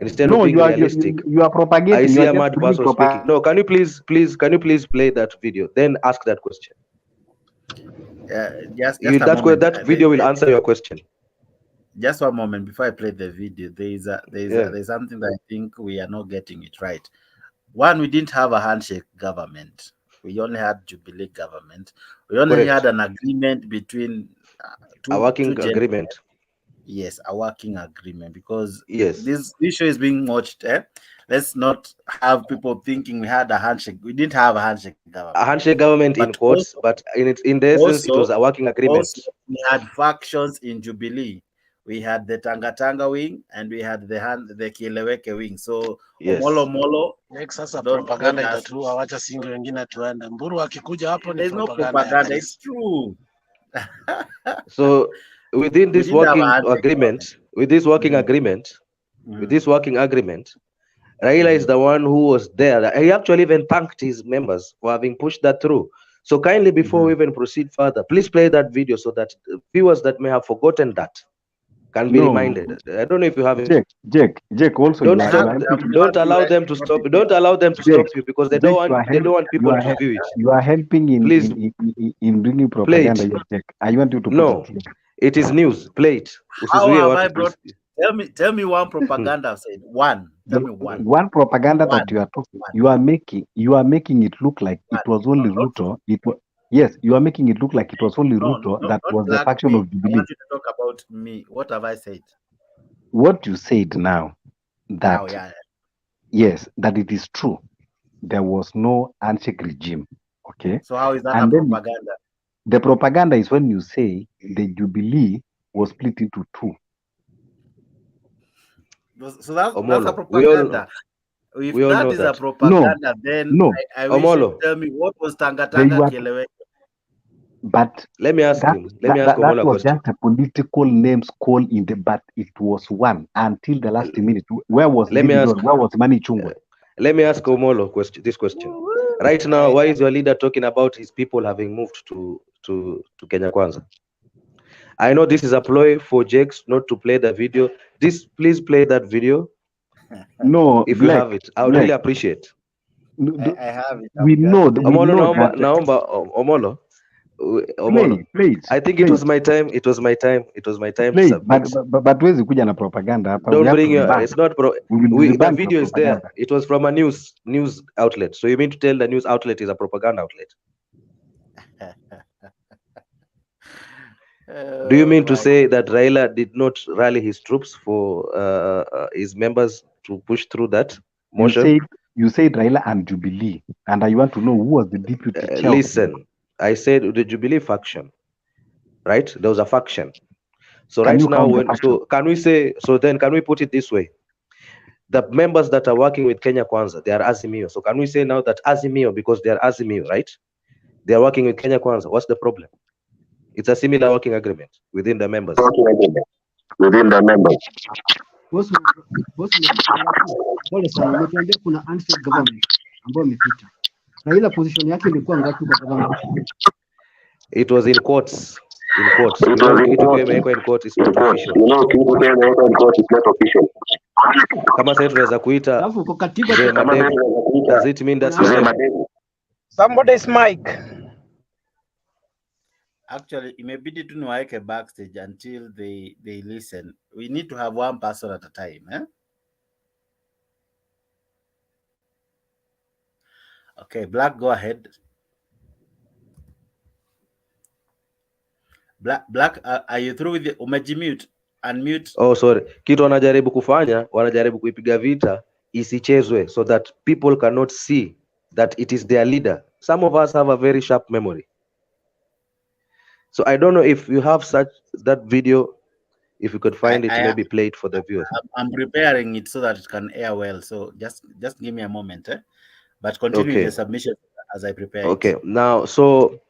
instead of being realistic, you are propagating. I see a mad person speaking. No, can you please play that video? Then ask that question. That video will answer your question. Just one moment before I play the video. There's something that I think we are not getting it right. One, we didn't have a handshake government. We only had Jubilee government. We only had an agreement between a working agreement. Yes, a working agreement, because yes, this issue is being watched. Let's not have people thinking we had a handshake. We didn't have a handshake government. A handshake government in quotes, but in the essence, it was a working agreement. Also, we had factions in Jubilee. We had the Tanga wing and we had the Kieleweke wing. So yes. Molo sasa propaganda itatua, wacha singe wengine tuende. Mburu akikuja hapo ni propaganda. It's true. So within this working agreement, Raila is the one who was there. He actually even thanked his members for having pushed that through. So kindly, before we even proceed further, please play that video so that viewers that may have forgotten that can be reminded. I don't know if you have it. Jake. Also, don't allow them to stop. Don't allow them to stop you, because they don't want people to view it. You are helping in bringing propaganda. Jake, I want you to put it is news. Play it. How have I brought? Tell me one propaganda I've said. One. Tell me one. One propaganda that you are talking. You are making it look like it was only Ruto. Yes, you are making it look like it was only Ruto that was the faction of Jubilee. I want you to talk about me. What have I said? What you said now, that yes, that it is true. There was no handshake regime. Okay. So how is that a propaganda? The propaganda is when you say the Jubilee was split into two. So that's a propaganda. If that is a propaganda, then I wish you tell me what was Tanga Kieleweke. But let me ask him. Let me ask Omolo that was just a political names call in the, but it was one until the last minute. Where was Mani Chungwe? Let me ask Omolo this question. Right now, why is your leader talking about his people having moved to Kenya Kwanza? I know this is a ploy for Jakes not to play the video. Please play that video. No, if you have it, I would really appreciate. I have it. We know. Omolo. Please. I think it was my time. It was my time to submit. But where's kuja na propaganda? Don't bring your. It's not the video is there. It was from a news outlet. So you mean to tell the news outlet is a propaganda outlet? Do you mean to say that Raila did not rally his troops for his members to push through that motion? You said Raila and Jubilee, and I want to know who was the deputy chair. Listen, I said the Jubilee faction, right? There was a faction. So right now, can we say? So then, can we put it this way? The members that are working with Kenya Kwanza, they are Azimio. So can we say now that Azimio, because they are Azimio, right? They are working with Kenya Kwanza. What's the problem? It's a similar working agreement within the members. Kuna handshake government ambayo imepita. Raila position yake ilikuwa ngapi kwa government? It was in courts. In courts. You know, in court is not official. Kama sasa tunaweza kuita. Does it mean that's your name? Somebody's mic. Actually, imebidi tu niwaeke backstage until they listen. We need to have one person at a time, eh? Okay, Black, go ahead. Black, are you through with the umejimute? Unmute. Oh, sorry. Kitu wanajaribu kufanya, wanajaribu kuipiga vita isichezwe so that people cannot see that it is their leader. Some of us have a very sharp memory. So I don't know if you have that video, if you could find it, maybe play it for the viewers. I'm preparing it so that it can air well. So just give me a moment, eh? But continue the submission as I prepare. Okay. Now, so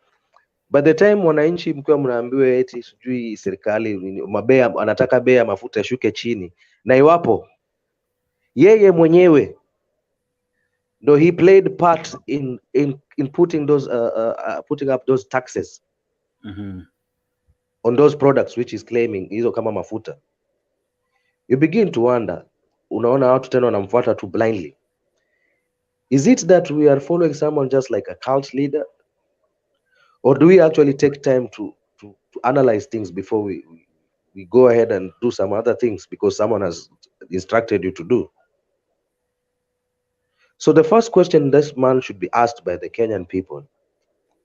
by the time wananchi mkiwa mnaambiwa eti sijui serikali anataka bei ya mafuta yashuke chini, na iwapo yeye mwenyewe no, he played part in putting those putting up those taxes on those products which is claiming hizo kama mafuta, you begin to wonder, unaona watu tena wanamfuata tu blindly. Is it that we are following someone just like a cult leader, or do we actually take time to analyze things before we go ahead and do some other things because someone has instructed you to do? So the first question this man should be asked by the Kenyan people,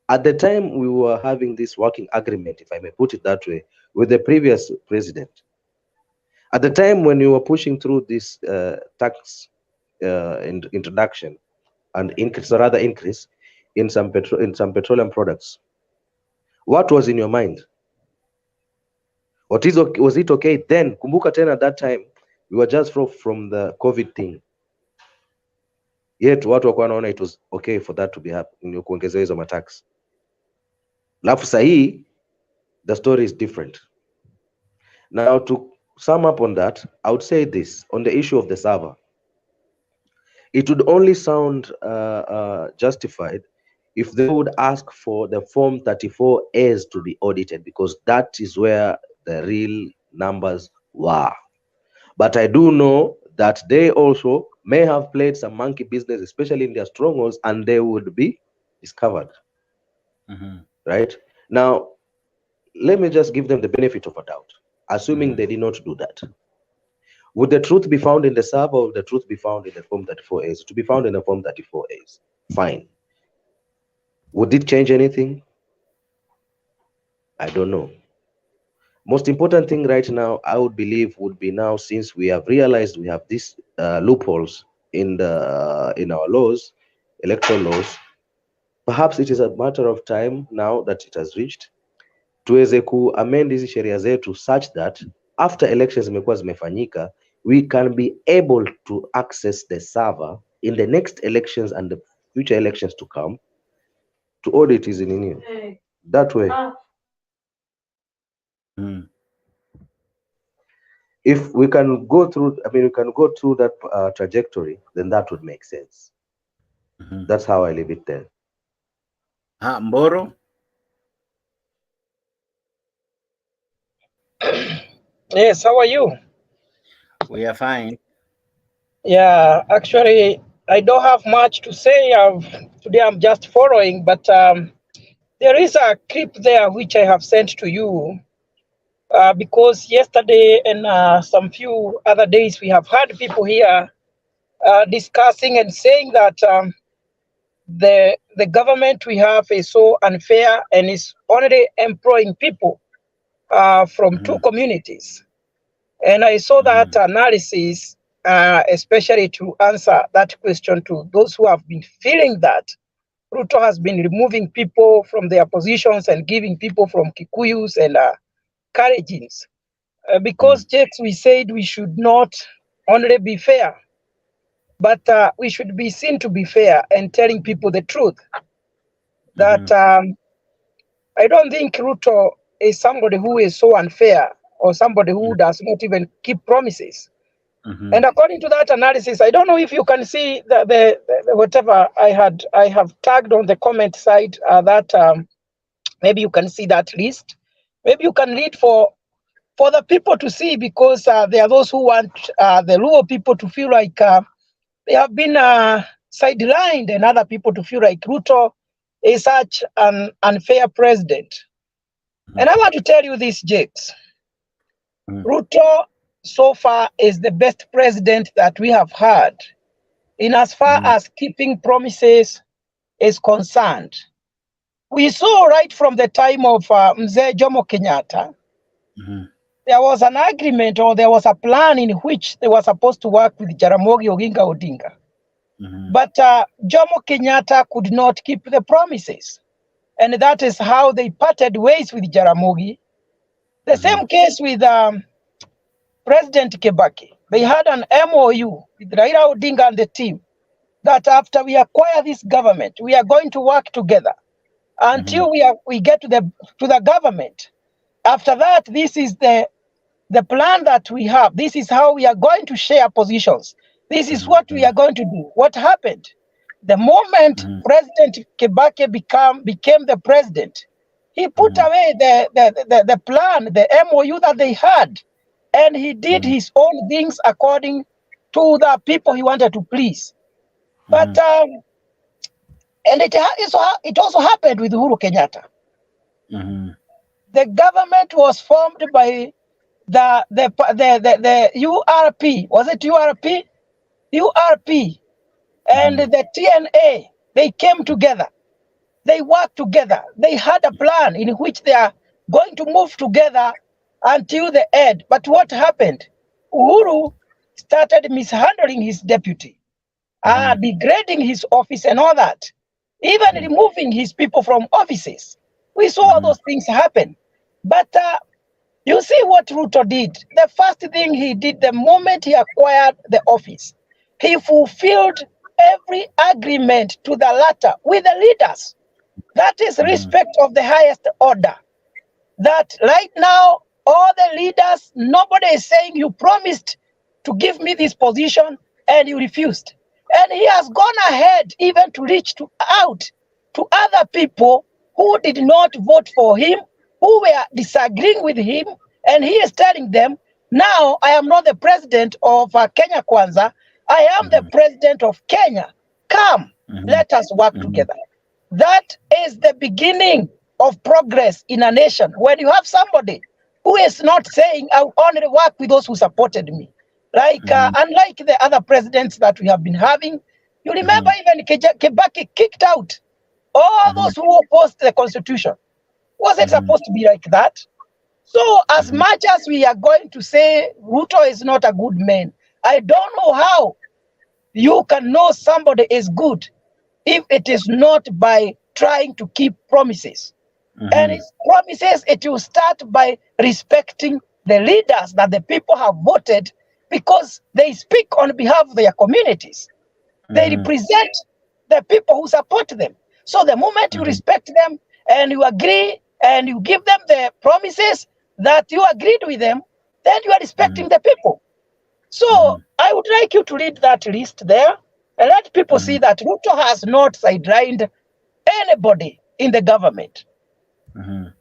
at the time we were having this working agreement, if I may put it that way, with the previous president, At the time when you were pushing through this tax introduction and increase, or rather increase in some petroleum products, what was in your mind? Was it okay then? Kumbuka tena at that time we were just from the COVID thing. Yet watu wakuwa wanaona it was okay for that to be happening, kuongezewa hizo matax. Alafu sahi the story is different. Now to sum up on that, I would say this on the issue of the server. It would only sound justified if they would ask for the Form 34As to be audited, because that is where the real numbers were. But I do know that they also may have played some monkey business, especially in their strongholds, and they would be discovered. Right? Now, let me just give them the benefit of a doubt, assuming they did not do that. Would the truth be found in the server, or would the truth be found in the Form 34As? To be found in the Form 34As. Fine. Would it change anything? I don't know. Most important thing right now, I would believe, would be now, since we have realized we have these loopholes in our laws, electoral laws, perhaps it is a matter of time now that it has reached tuweze amend hizi sheria zetu such that after elections zimekuwa zimefanyika, we can be able to access the server in the next elections and the future elections to come to audit hizi nini. That way. If we can go through, we can go through that trajectory, then that would make sense. That's how I leave it there. Mboro? Yes, how are you? We are fine. Yeah, actually, I don't have much to say. Today I'm just following, but there is a clip there which I have sent to you because yesterday and some few other days we have had people here discussing and saying that the government we have is so unfair and is only employing people from two communities. And I saw that analysis, especially to answer that question to those who have been feeling that Ruto has been removing people from their positions and giving people from Kikuyus and Kalenjins. Because, Jakes, we said we should not only be fair, but we should be seen to be fair and telling people the truth. That I don't think Ruto is somebody who is so unfair or somebody who does not even keep promises. And according to that analysis, I don't know if you can see the whatever I have tagged on the comment side that maybe you can see that list. Maybe you can read for the people to see, because there are those who want the Luo people to feel like they have been sidelined, and other people to feel like Ruto is such an unfair president. And I want to tell you this, Jakes. Ruto so far is the best president that we have had in as far as keeping promises is concerned. We saw right from the time of Mzee Jomo Kenyatta, there was an agreement, or there was a plan in which they were supposed to work with Jaramogi Oginga Odinga. But Jomo Kenyatta could not keep the promises. And that is how they parted ways with Jaramogi. The same case with President Kibaki. They had an MOU with Raila Odinga and the team that after we acquire this government, we are going to work together until we get to the government. After that, this is the plan that we have. This is how we are going to share positions. This is what we are going to do. What happened? The moment President Kibaki became the president, he put away the plan, the MOU that they had, and he did his own things according to the people he wanted to please. But and it also happened with Uhuru Kenyatta. The government was formed by the URP. Was it URP? URP and the TNA. They came together. They worked together. They had a plan in which they are going to move together until the end. But what happened? Uhuru started mishandling his deputy, degrading his office and all that, even removing his people from offices. We saw all those things happen. But you see what Ruto did. The first thing he did the moment he acquired the office, he fulfilled every agreement to the latter with the leaders. That is respect of the highest order. That right now, all the leaders, nobody is saying you promised to give me this position and you refused. And he has gone ahead even to reach out to other people who did not vote for him, who were disagreeing with him, and he is telling them, now I am not the president of Kenya Kwanza, I am the president of Kenya. Come, let us work together. That is the beginning of progress in a nation. When you have somebody who is not saying, I only work with those who supported me. Like, unlike the other presidents that we have been having, you remember even Kibaki kicked out all those who opposed the constitution. Was it supposed to be like that? So as much as we are going to say Ruto is not a good man, I don't know how you can know somebody is good if it is not by trying to keep promises. And his promises, it will start by respecting the leaders that the people have voted, because they speak on behalf of their communities. They represent the people who support them. So the moment you respect them and you agree and you give them the promises that you agreed with them, then you are respecting the people. So I would like you to read that list there and let people see that Ruto has not sidelined anybody in the government.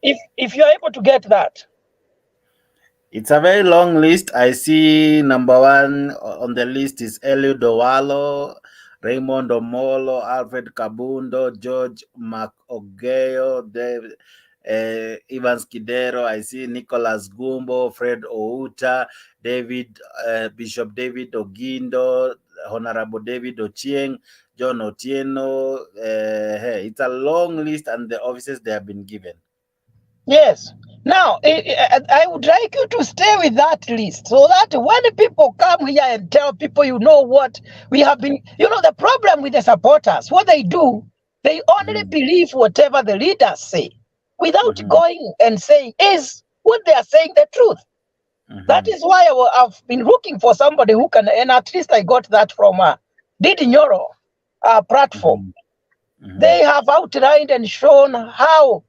If you're able to get that. It's a very long list. I see number 1 on the list is Eliud Owalo, Raymond Omolo, Alfred Kabundo, George McOgeo, David, Evans Kidero. I see Nicholas Gumbo, Fred Outa, David, Bishop David Ogindo, Honorable David Ochieng, John Otieno. It's a long list, and the offices they have been given. Yes. Now, I would like you to stay with that list so that when people come here and tell people, you know what, we have been, you know, the problem with the supporters, what they do, they only believe whatever the leaders say without going and saying, is what they are saying the truth? That is why I've been looking for somebody who can, and at least I got that from Didi Nyoro platform. They have outlined and shown how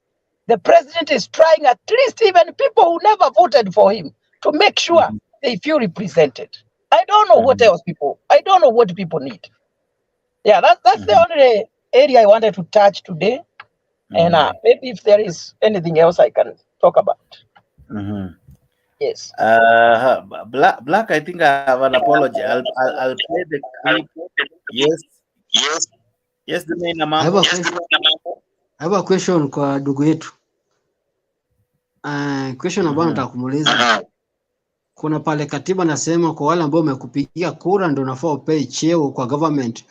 the president is trying, at least even people who never voted for him, to make sure they feel represented. I don't know what else I don't know what people need. Yeah, that's the only area I wanted to touch today. And maybe if there is anything else I can talk about. Yes. Black, I think I have an apology. I'll play the clip. Yes, the main amount. I have a question kwa ndugu yetu. Question ambayo nataka kumuuliza. Kuna pale katiba nasema kwa wale ambao wamekupigia kura ndio unafaa upewe cheo kwa government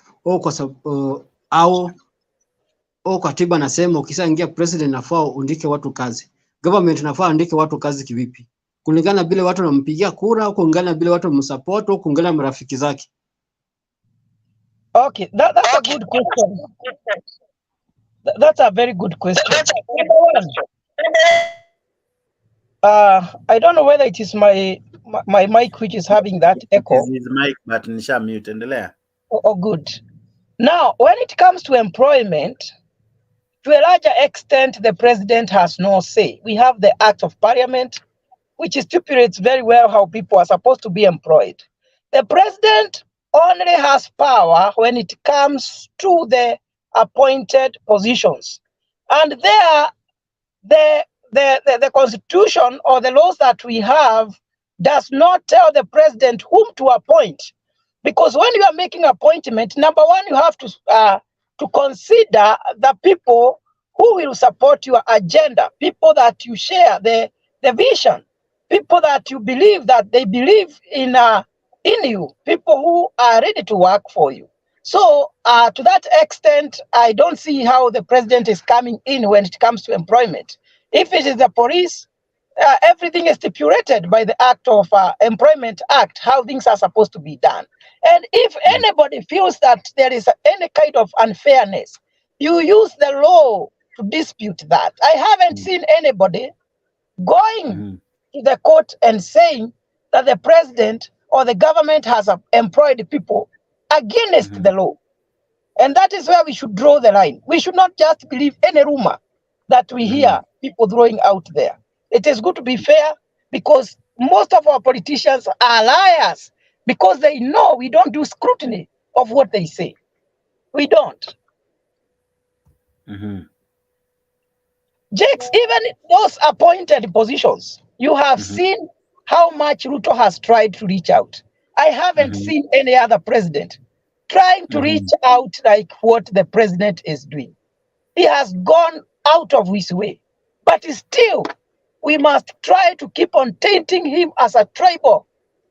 au katiba nasema ukishaingia president nafaa undike watu kazi. Government nafaa andike watu kazi kivipi? Kulingana bila watu wanampigia kura au kulingana bila watu msupport au kulingana marafiki zake? Okay, that's a good question. That's a very good question. I don't know whether it is my mic which is having that echo. It is his mic, but nisha mute. Endelea. Oh, good. Now, when it comes to employment, to a larger extent, the president has no say. We have the Act of Parliament, which stipulates very well how people are supposed to be employed. The president only has power when it comes to the appointed positions. And there, the constitution or the laws that we have does not tell the president whom to appoint. Because when you are making appointment, number one, you have to consider the people who will support your agenda, people that you share the vision, people that you believe that they believe in you, people who are ready to work for you. So to that extent, I don't see how the president is coming in when it comes to employment. If it is the police, everything is stipulated by the Act of Employment Act, how things are supposed to be done. And if anybody feels that there is any kind of unfairness, you use the law to dispute that. I haven't seen anybody going to the court and saying that the president or the government has employed people against the law. And that is where we should draw the line. We should not just believe any rumor that we hear people throwing out there. It is good to be fair, because most of our politicians are liars, because they know we don't do scrutiny of what they say. We don't. Jakes, even those appointed positions, you have seen how much Ruto has tried to reach out. I haven't seen any other president trying to reach out like what the president is doing. He has gone out of his way. But still, we must try to keep on tainting him as a tribal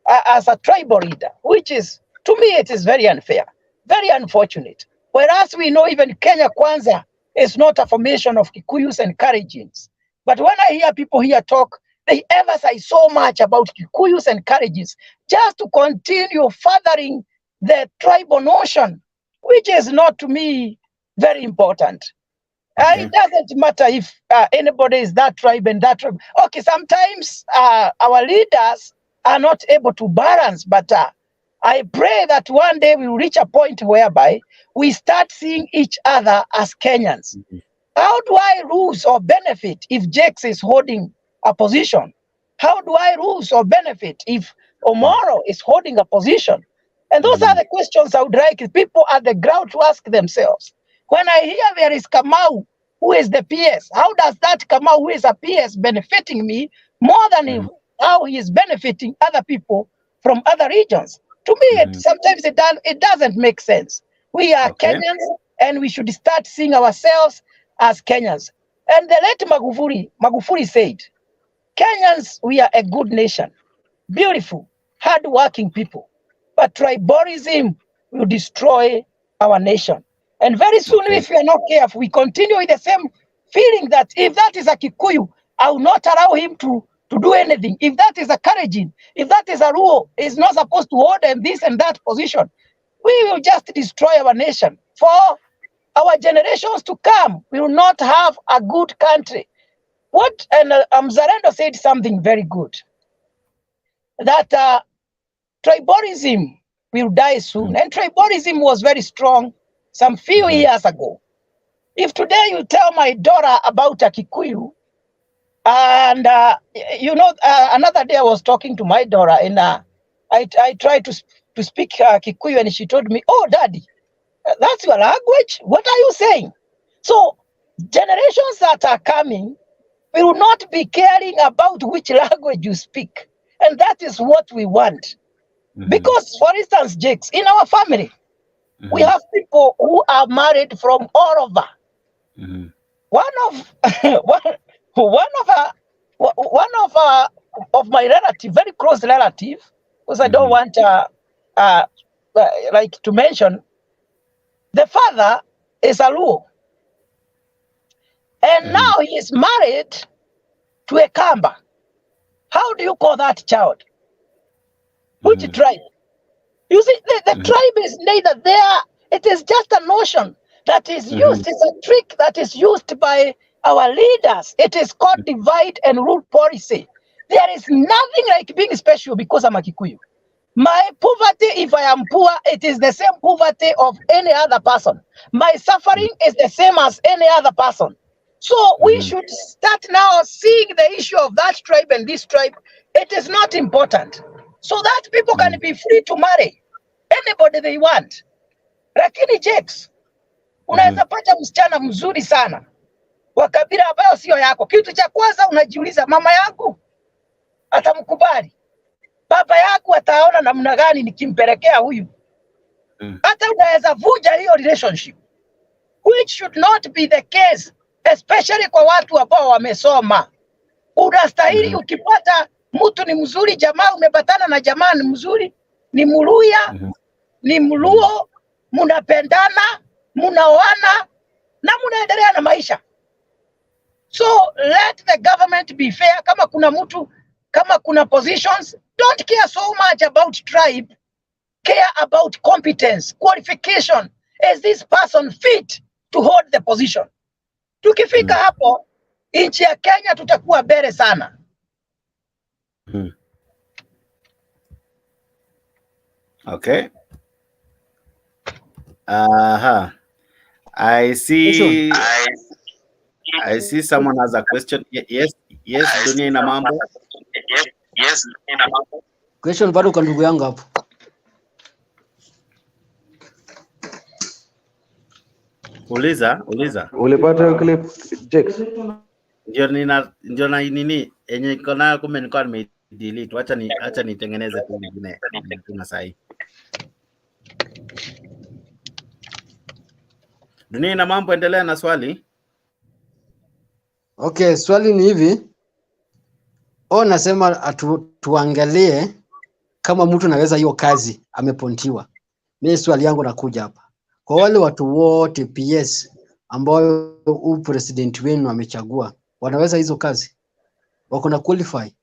leader, which is, to me, it is very unfair, very unfortunate. Whereas we know even Kenya Kwanza is not a formation of Kikuyus and Kalenjins. But when I hear people here talk, they emphasize so much about Kikuyus and Kalenjins just to continue furthering the tribal notion, which is not, to me, very important. It doesn't matter if anybody is that tribe and that tribe. Okay, sometimes our leaders are not able to balance, but I pray that one day we will reach a point whereby we start seeing each other as Kenyans. How do I lose or benefit if Jakes is holding a position? How do I lose or benefit if Omoro is holding a position? And those are the questions I would like people at the ground to ask themselves. When I hear there is Kamau, who is the PS, how does that Kamau, who is a PS, benefiting me more than how he is benefiting other people from other regions? To me, sometimes it doesn't make sense. We are Kenyans, and we should start seeing ourselves as Kenyans. And the late Magufuli said, Kenyans, we are a good nation, beautiful, hardworking people. But tribalism will destroy our nation. And very soon, if we are not careful, we continue with the same feeling that if that is a Kikuyu, I will not allow him to do anything. If that is a Kalenjin, if that is a Luo, is not supposed to hold in this and that position, we will just destroy our nation. For our generations to come, we will not have a good country. And Mzalendo said something very good, that tribalism will die soon. And tribalism was very strong some few years ago. If today you tell my daughter about a Kikuyu, and another day I was talking to my daughter, and I tried to speak Kikuyu, and she told me, "Oh, Daddy, that's your language? What are you saying?" So generations that are coming will not be caring about which language you speak. And that is what we want. Because, for instance, Jakes, in our family, we have people who are married from all over. One of my relative, very close relative, because I don't want to mention, the father is a Luo. And now he is married to a Kamba. How do you call that child? Which tribe? You see, the tribe is neither there. It is just a notion that is used. It's a trick that is used by our leaders. It is called divide and rule policy. There is nothing like being special because I'm a Kikuyu. My poverty, if I am poor, it is the same poverty of any other person. My suffering is the same as any other person. So we should start now seeing the issue of that tribe and this tribe. It is not important. So that people can be free to marry anybody they want. Lakini Jakes, unaweza pata msichana mzuri sana wa kabila ambayo sio yako. Kitu cha kwanza unajiuliza, mama yangu atamkubali? Baba yako ataona namna gani nikimpelekea huyu? Hata unaweza vunja hiyo relationship, which should not be the case, especially kwa watu ambao wamesoma. Unastahili ukipata mtu ni mzuri, jamaa umepatana na jamaa ni mzuri, ni Muluya, ni Mluo, munapendana, munaoana na munaendelea na maisha. So let the government be fair. Kama kuna mtu, kama kuna positions, don't care so much about tribe. Care about competence, qualification. Is this person fit to hold the position? Tukifika hapo, nchi ya Kenya tutakuwa bere sana. Okay. I see someone has a question. Yes, Dunia ina mambo. Yes, ina mambo. Question bado kwa ndugu yangu hapo. Uliza. Ulipata clip Jex? Ndio na nini yenye iko nayo kumbe nilikuwa nimedelete. Acha nitengeneze tu nyingine tuna sahi. Dunia ina mambo, endelea na swali. Okay, swali ni hivi. Nasema tuangalie kama mtu anaweza hiyo kazi amepontiwa. Mimi swali yangu nakuja hapa. Kwa wale watu wote PS ambao president wenu amechagua, wanaweza hizo kazi? Wako na qualify?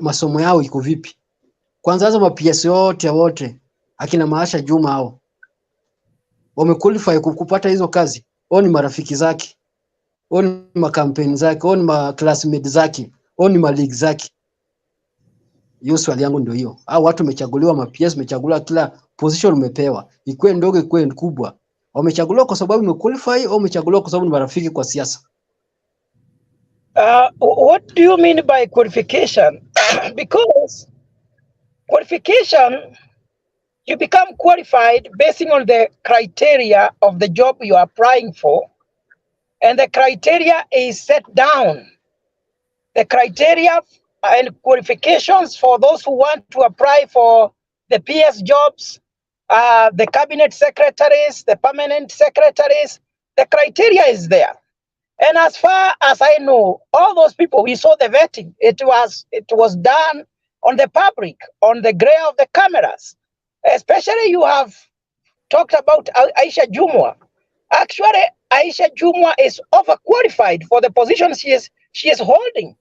Masomo yao iko vipi? Kwanza hizo PS wote akina Maasha Juma hao wamequalify kupata hizo kazi? Wao ni marafiki zake, wao ni makampeni zake, wao ni classmates zake, wao ni league zake? Hiyo swali yangu ndio hiyo. Watu wamechaguliwa, PS wamechaguliwa, kila position umepewa, ikuwe ndogo ikuwe kubwa, wamechaguliwa kwa sababu wamequalify au wamechaguliwa kwa sababu ni marafiki kwa siasa? What do you mean by qualification? Because qualification, you become qualified basing on the criteria of the job you are applying for, and the criteria is set down. The criteria and qualifications for those who want to apply for the PS jobs, the cabinet secretaries, the permanent secretaries, the criteria is there. And as far as I know, all those people, we saw the vetting. It was done on the public, on the glare of the cameras. Especially you have talked about Aisha Jumwa. Actually, Aisha Jumwa is overqualified for the position she is holding.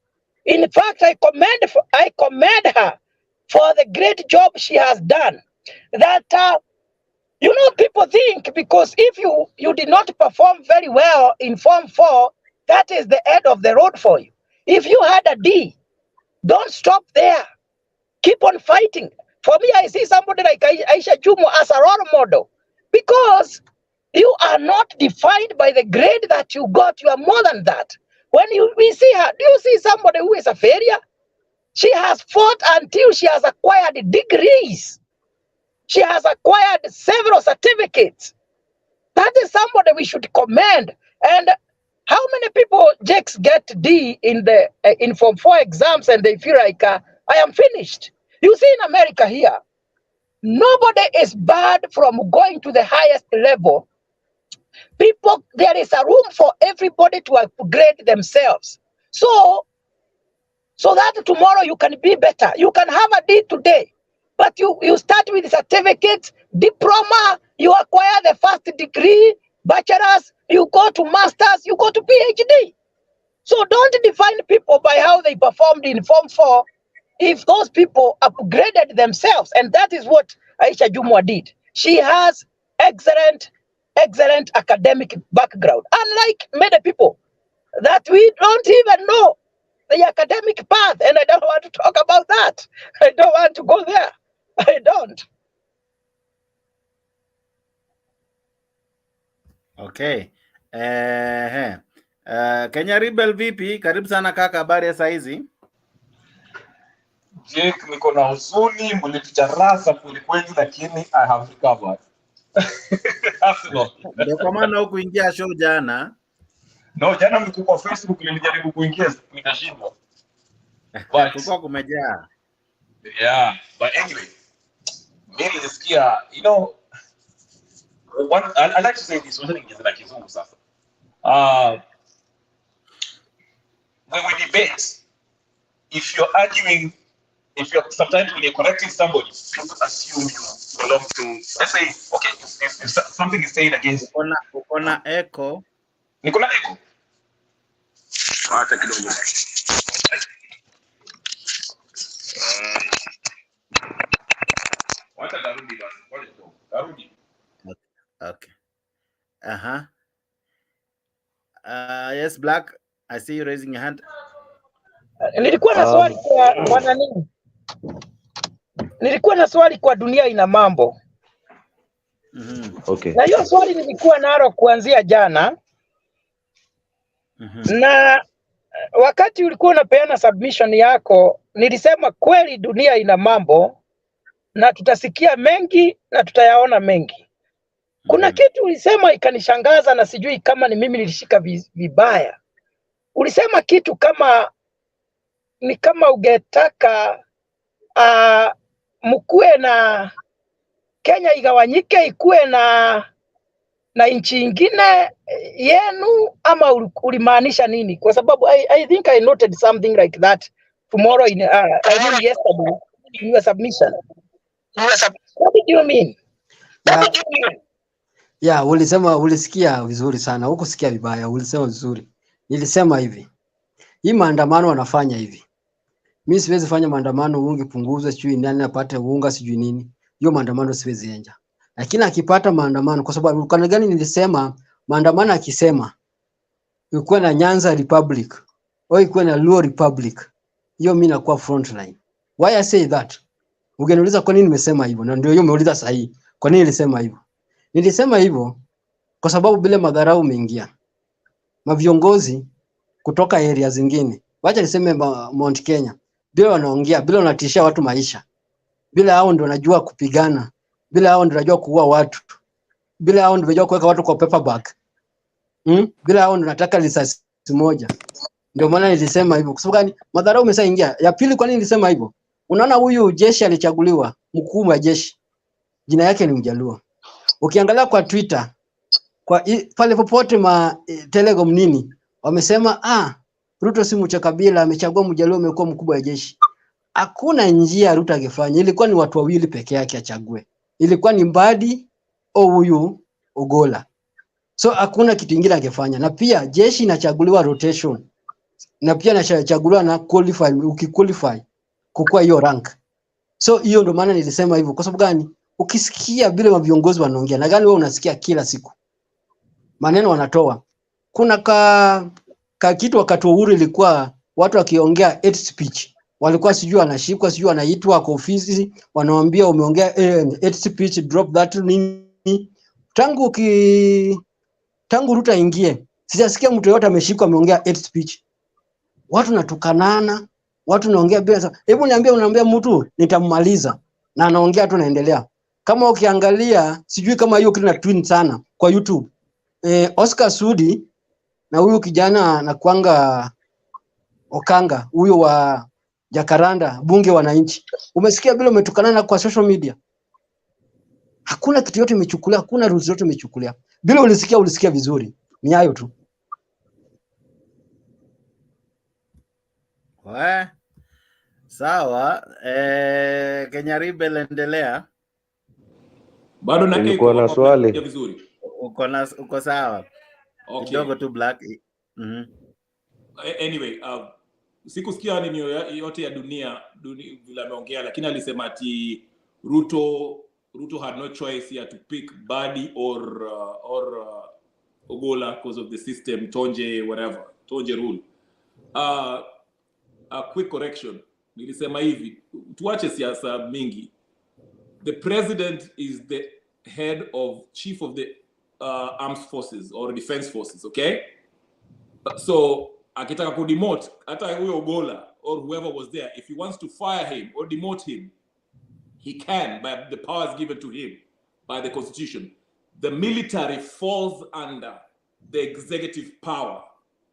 In fact, I commend her for the great job she has done. That people think because if you did not perform very well in Form 4, that is the end of the road for you. If you had a D, don't stop there. Keep on fighting. For me, I see somebody like Aisha Jumwa as a role model, because you are not defined by the grade that you got. You are more than that. When we see her, do you see somebody who is a failure? She has fought until she has acquired degrees. She has acquired several certificates. That is somebody we should commend. And how many people, Jakes, get D in the Form 4 exams and they feel like, I am finished? You see, in America here, nobody is barred from going to the highest level. There is a room for everybody to upgrade themselves. So that tomorrow you can be better. You can have a D today, but you start with certificate, diploma, you acquire the first degree, bachelor's, you go to master's, you go to PhD. So don't define people by how they performed in Form 4 if those people upgraded themselves. And that is what Aisha Jumwa did. She has excellent academic background, unlike many people that we don't even know the academic path. And I don't want to talk about that. I don't want to go there. I don't. Okay. Kenya Rebel vipi? Karibu sana kaka, habari ya saizi? Jake, niko na huzuni, mlitucharasa kweli, lakini I have recovered. Ndio kwa maana hukuingia show jana. No, jana mlikuwa kwa Facebook, nilijaribu kuingia nikashindwa. Kulikuwa kumejaa. Yeah, but anyway, mimi nisikia, I like to say this, wasn't ingeza na kizungu sasa. When we debate, sometimes when you're correcting somebody, people assume you belong to, let's say, okay, if something is saying against... Uko na echo. Niko na echo? Wacha kidogo. Wacha darudi basi. Pole tu. Darudi. Okay. Yes, Black. I see you raising your hand. Nilikuwa na swali kwa nani? Nilikuwa na swali kwa Dunia Ina Mambo. Okay. Na hiyo swali nilikuwa nalo kuanzia jana. Na wakati ulikuwa unapeana submission yako, nilisema kweli dunia ina mambo na tutasikia mengi na tutayaona mengi. Kuna kitu ulisema ikanishangaza na sijui kama ni mimi nilishika vibaya. Ulisema kitu kama ni kama ungetaka mkue na Kenya igawanyike ikue na nchi ingine yenu, ama ulimaanisha nini? Kwa sababu I think I noted something like that tomorrow in I mean yesterday in your submission. What did you mean? Yeah, ulisikia vizuri sana. Hukusikia vibaya, ulisema vizuri. Nilisema hivi. Hii maandamano wanafanya hivi. Mimi siwezi fanya maandamano ungi punguze sijui nani apate unga sijui nini. Hiyo maandamano siwezi enja. Lakini akipata maandamano, kwa sababu kana gani nilisema maandamano akisema ikuwe na Nyanza Republic au ikuwe na Luo Republic, hiyo mimi nakuwa frontline. Why I say that? Ungeniuliza kwa nini nimesema hivyo, na ndio hiyo umeuliza sahihi. Kwa nini nilisema hivyo? Nilisema hivyo kwa sababu bila madharau umeingia. Maviongozi kutoka area zingine, wacha niseme Mount Kenya, bila wanaongea, bila wanatishia watu maisha, bila hao ndio wanajua kupigana, bila hao ndio wanajua kuua watu, bila hao ndio wanajua kuweka watu kwa paperback, bila hao ndio nataka risasi moja. Ndio maana nilisema hivyo. Kwa sababu gani? Madharau umeshaingia. Ya pili, kwa nini nilisema hivyo? Unaona huyu jeshi alichaguliwa, mkuu wa jeshi, jina yake ni Mjaluo. Ukiangalia kwa Twitter, kwa pale popote Telegram nini, wamesema Ruto si Mchakabila, amechagua Mjaluo amekuwa mkubwa wa jeshi. Hakuna njia Ruto angefanya. Ilikuwa ni watu wawili peke yake achague. Ilikuwa ni Mbadi au huyu Ogola. So hakuna kitu kingine angefanya. Na pia jeshi inachaguliwa rotation. Na pia inachaguliwa na qualify, ukiqualify kukua hiyo rank. So hiyo ndio maana nilisema hivyo. Kwa sababu gani? Ukisikia vile viongozi wanaongea, na gani wewe unasikia kila siku maneno wanatoa. Kuna kitu wakati Uhuru ilikuwa watu wakiongea hate speech, walikuwa sijui anashikwa sijui anaitwa kwa ofisi, wanawaambia umeongea hate speech, drop that nini. Tangu Ruto ingie sijasikia mtu yote ameshikwa ameongea hate speech. Watu natukanana, watu naongea bila. Hebu niambie, unaambia mtu nitammaliza na anaongea tu naendelea. Kama ukiangalia sijui kama hiyo kitu na twin sana kwa YouTube. Oscar Sudi na huyu kijana anakuanga Okanga, huyo wa Jakaranda, bunge wananchi. Umesikia bila umetukanana kwa social media? Hakuna kitu yote imechukulia, hakuna rules yote imechukulia. Bila ulisikia vizuri. Ni hayo tu. Sawa. Kenya Rebel endelea. Bado na nilikuwa na swali. Vizuri. Uko sawa. Okay. Kidogo tu Black. Anyway, sikusikia nini yote ya dunia vile ameongea, lakini alisema ati Ruto had no choice here to pick Badi or Ogola because of the system, Tonje whatever, Tonje rule. A quick correction. Nilisema hivi, tuache siasa mingi. The president is the head of chief of the armed forces or defense forces, okay? So akitaka kudemote hata huyo Ogola or whoever was there, if he wants to fire him or demote him, he can by the powers given to him by the constitution. The military falls under the executive power,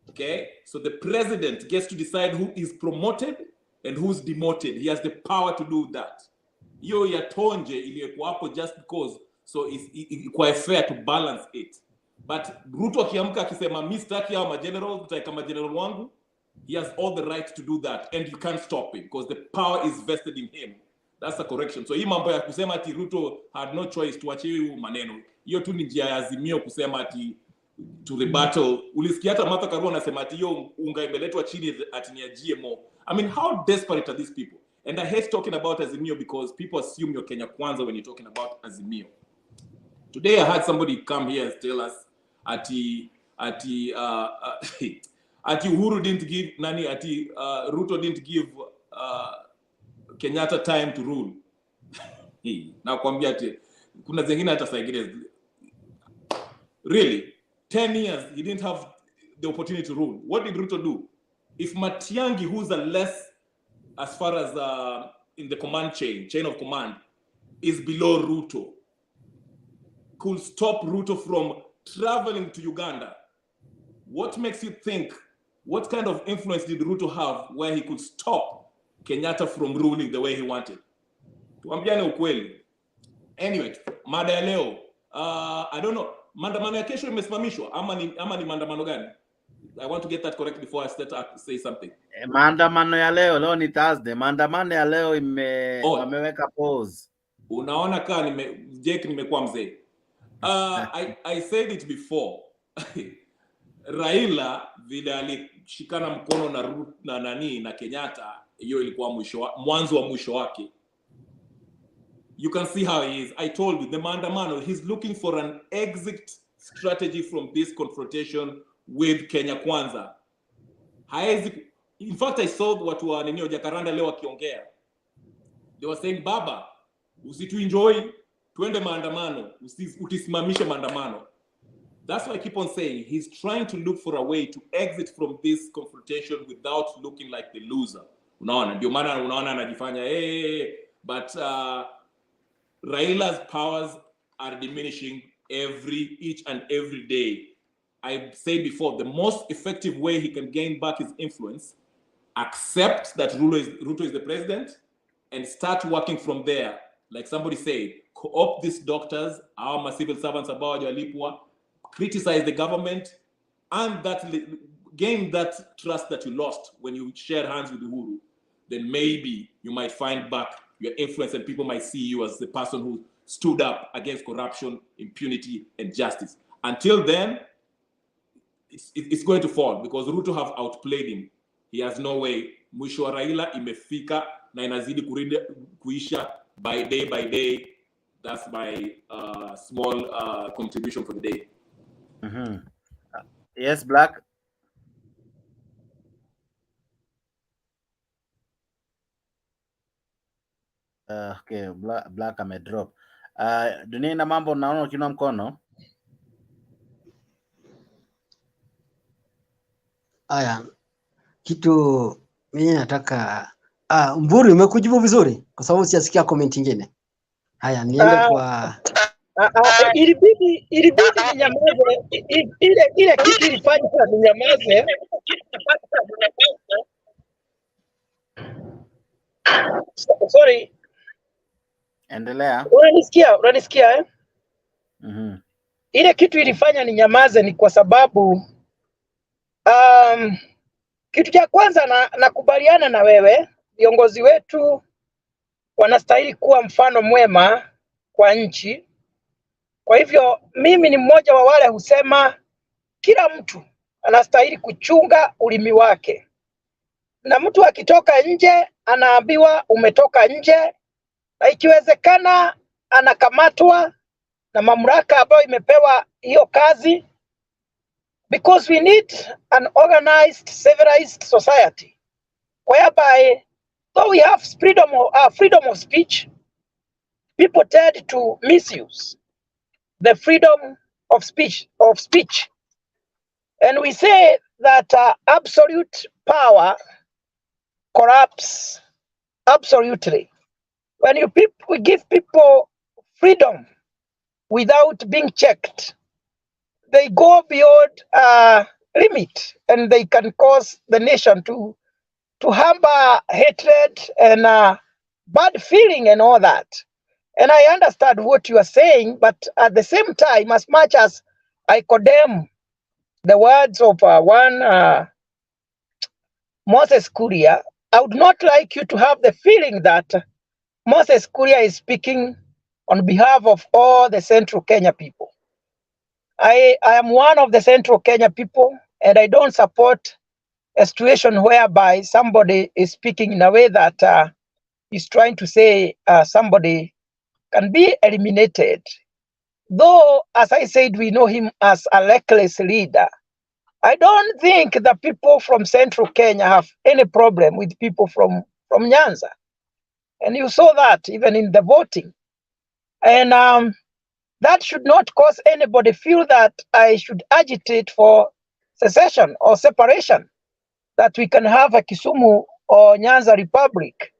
okay? So the president gets to decide who is promoted and who's demoted. He has the power to do that. Hiyo ya Tonje ilikuwa hapo just because, so it's quite fair to balance it. But Ruto akiamka akisema mimi sitaki hao mageneral, nitaki kama general wangu, he has all the right to do that and you can't stop it because the power is vested in him. That's the correction. So hii mambo ya kusema ati Ruto had no choice, tuachie hiyo maneno. Hiyo tu ni njia ya Azimio kusema ati to rebuttal. Ulisikia hata Martha Karua anasema ati hiyo unga imeletwa chini ati ni ya GMO. I mean, how desperate are these people? And I hate talking about Azimio because people assume you're Kenya Kwanza when you're talking about Azimio. Today I had somebody come here and tell us ati Uhuru didn't give Ruto didn't give Kenyatta time to rule. Na kuambia ati kuna zingine hata saingine. Really, 10 years he didn't have the opportunity to rule. What did Ruto do? If Matiang'i, who's a less as far as in the command chain of command, is below Ruto, could stop Ruto from traveling to Uganda, what makes you think, what kind of influence did Ruto have where he could stop Kenyatta from ruling the way he wanted? Tuambiane ukweli. Anyway, mada ya leo, I don't know, maandamano ya kesho imesimamishwa ama ni maandamano gani? I want to get that correct before I start to say something. Maandamano ya leo ni Thursday. Maandamano ya leo wameweka pause. Unaona Jake nimekuwa mzee. I said it before. Raila vile alishikana mkono na Kenyatta, hiyo ilikuwa mwanzo wa mwisho wake. You can see how he is. I told you, the Maandamano, he's looking for an exit strategy from this confrontation with Kenya Kwanza. In fact, I saw watu wa Neneo Jacaranda leo wakiongea. They were saying, Baba, usituenjoy, tuende maandamano, utisimamishe maandamano. That's why I keep on saying, he's trying to look for a way to exit from this confrontation without looking like the loser. Unaona, ndio maana unaona anajifanya, but Raila's powers are diminishing each and every day. I said before, the most effective way he can gain back his influence, accept that Ruto is the president, and start working from there. Like somebody said, co-opt these doctors, our civil servants about Lipua, criticize the government, and gain that trust that you lost when you share hands with Uhuru. Then maybe you might find back your influence and people might see you as the person who stood up against corruption, impunity, and justice. Until then, it's going to fall because Ruto have outplayed him. He has no way. Mwisho wa Raila imefika na inazidi kuisha by day. That's my small contribution for the day. Yes, Black. Okay, Black amedrop. Dunia ina mambo, naona ukiinua mkono. Aya, kitu mimi nataka Mburu umekujibu vizuri kwa sababu sijasikia comment nyingine. Haya, niende kwa ilibidi ninyamaze, ile kitu ilifanya ninyamaze. Sorry. Endelea. Unanisikia eh? Ile kitu ilifanya ninyamaze ni kwa sababu kitu cha kwanza nakubaliana na wewe, viongozi wetu wanastahili kuwa mfano mwema kwa nchi. Kwa hivyo mimi ni mmoja wa wale husema kila mtu anastahili kuchunga ulimi wake. Na mtu akitoka nje anaambiwa umetoka nje, na ikiwezekana anakamatwa na mamlaka ambayo imepewa hiyo kazi, because we need an organized, civilized society whereby though we have freedom of speech, people tend to misuse the freedom of speech. And we say that absolute power corrupts absolutely. When we give people freedom without being checked, they go beyond limit, and they can cause the nation to harbor hatred and bad feeling and all that. And I understand what you are saying, but at the same time, as much as I condemn the words of one Moses Kuria, I would not like you to have the feeling that Moses Kuria is speaking on behalf of all the Central Kenya people. I am one of the Central Kenya people, and I don't support a situation whereby somebody is speaking in a way that is trying to say somebody can be eliminated. Though, as I said, we know him as a reckless leader. I don't think the people from Central Kenya have any problem with people from Nyanza. And you saw that even in the voting. And that should not cause anybody feel that I should agitate for secession or separation, that we can have a Kisumu or Nyanza Republic.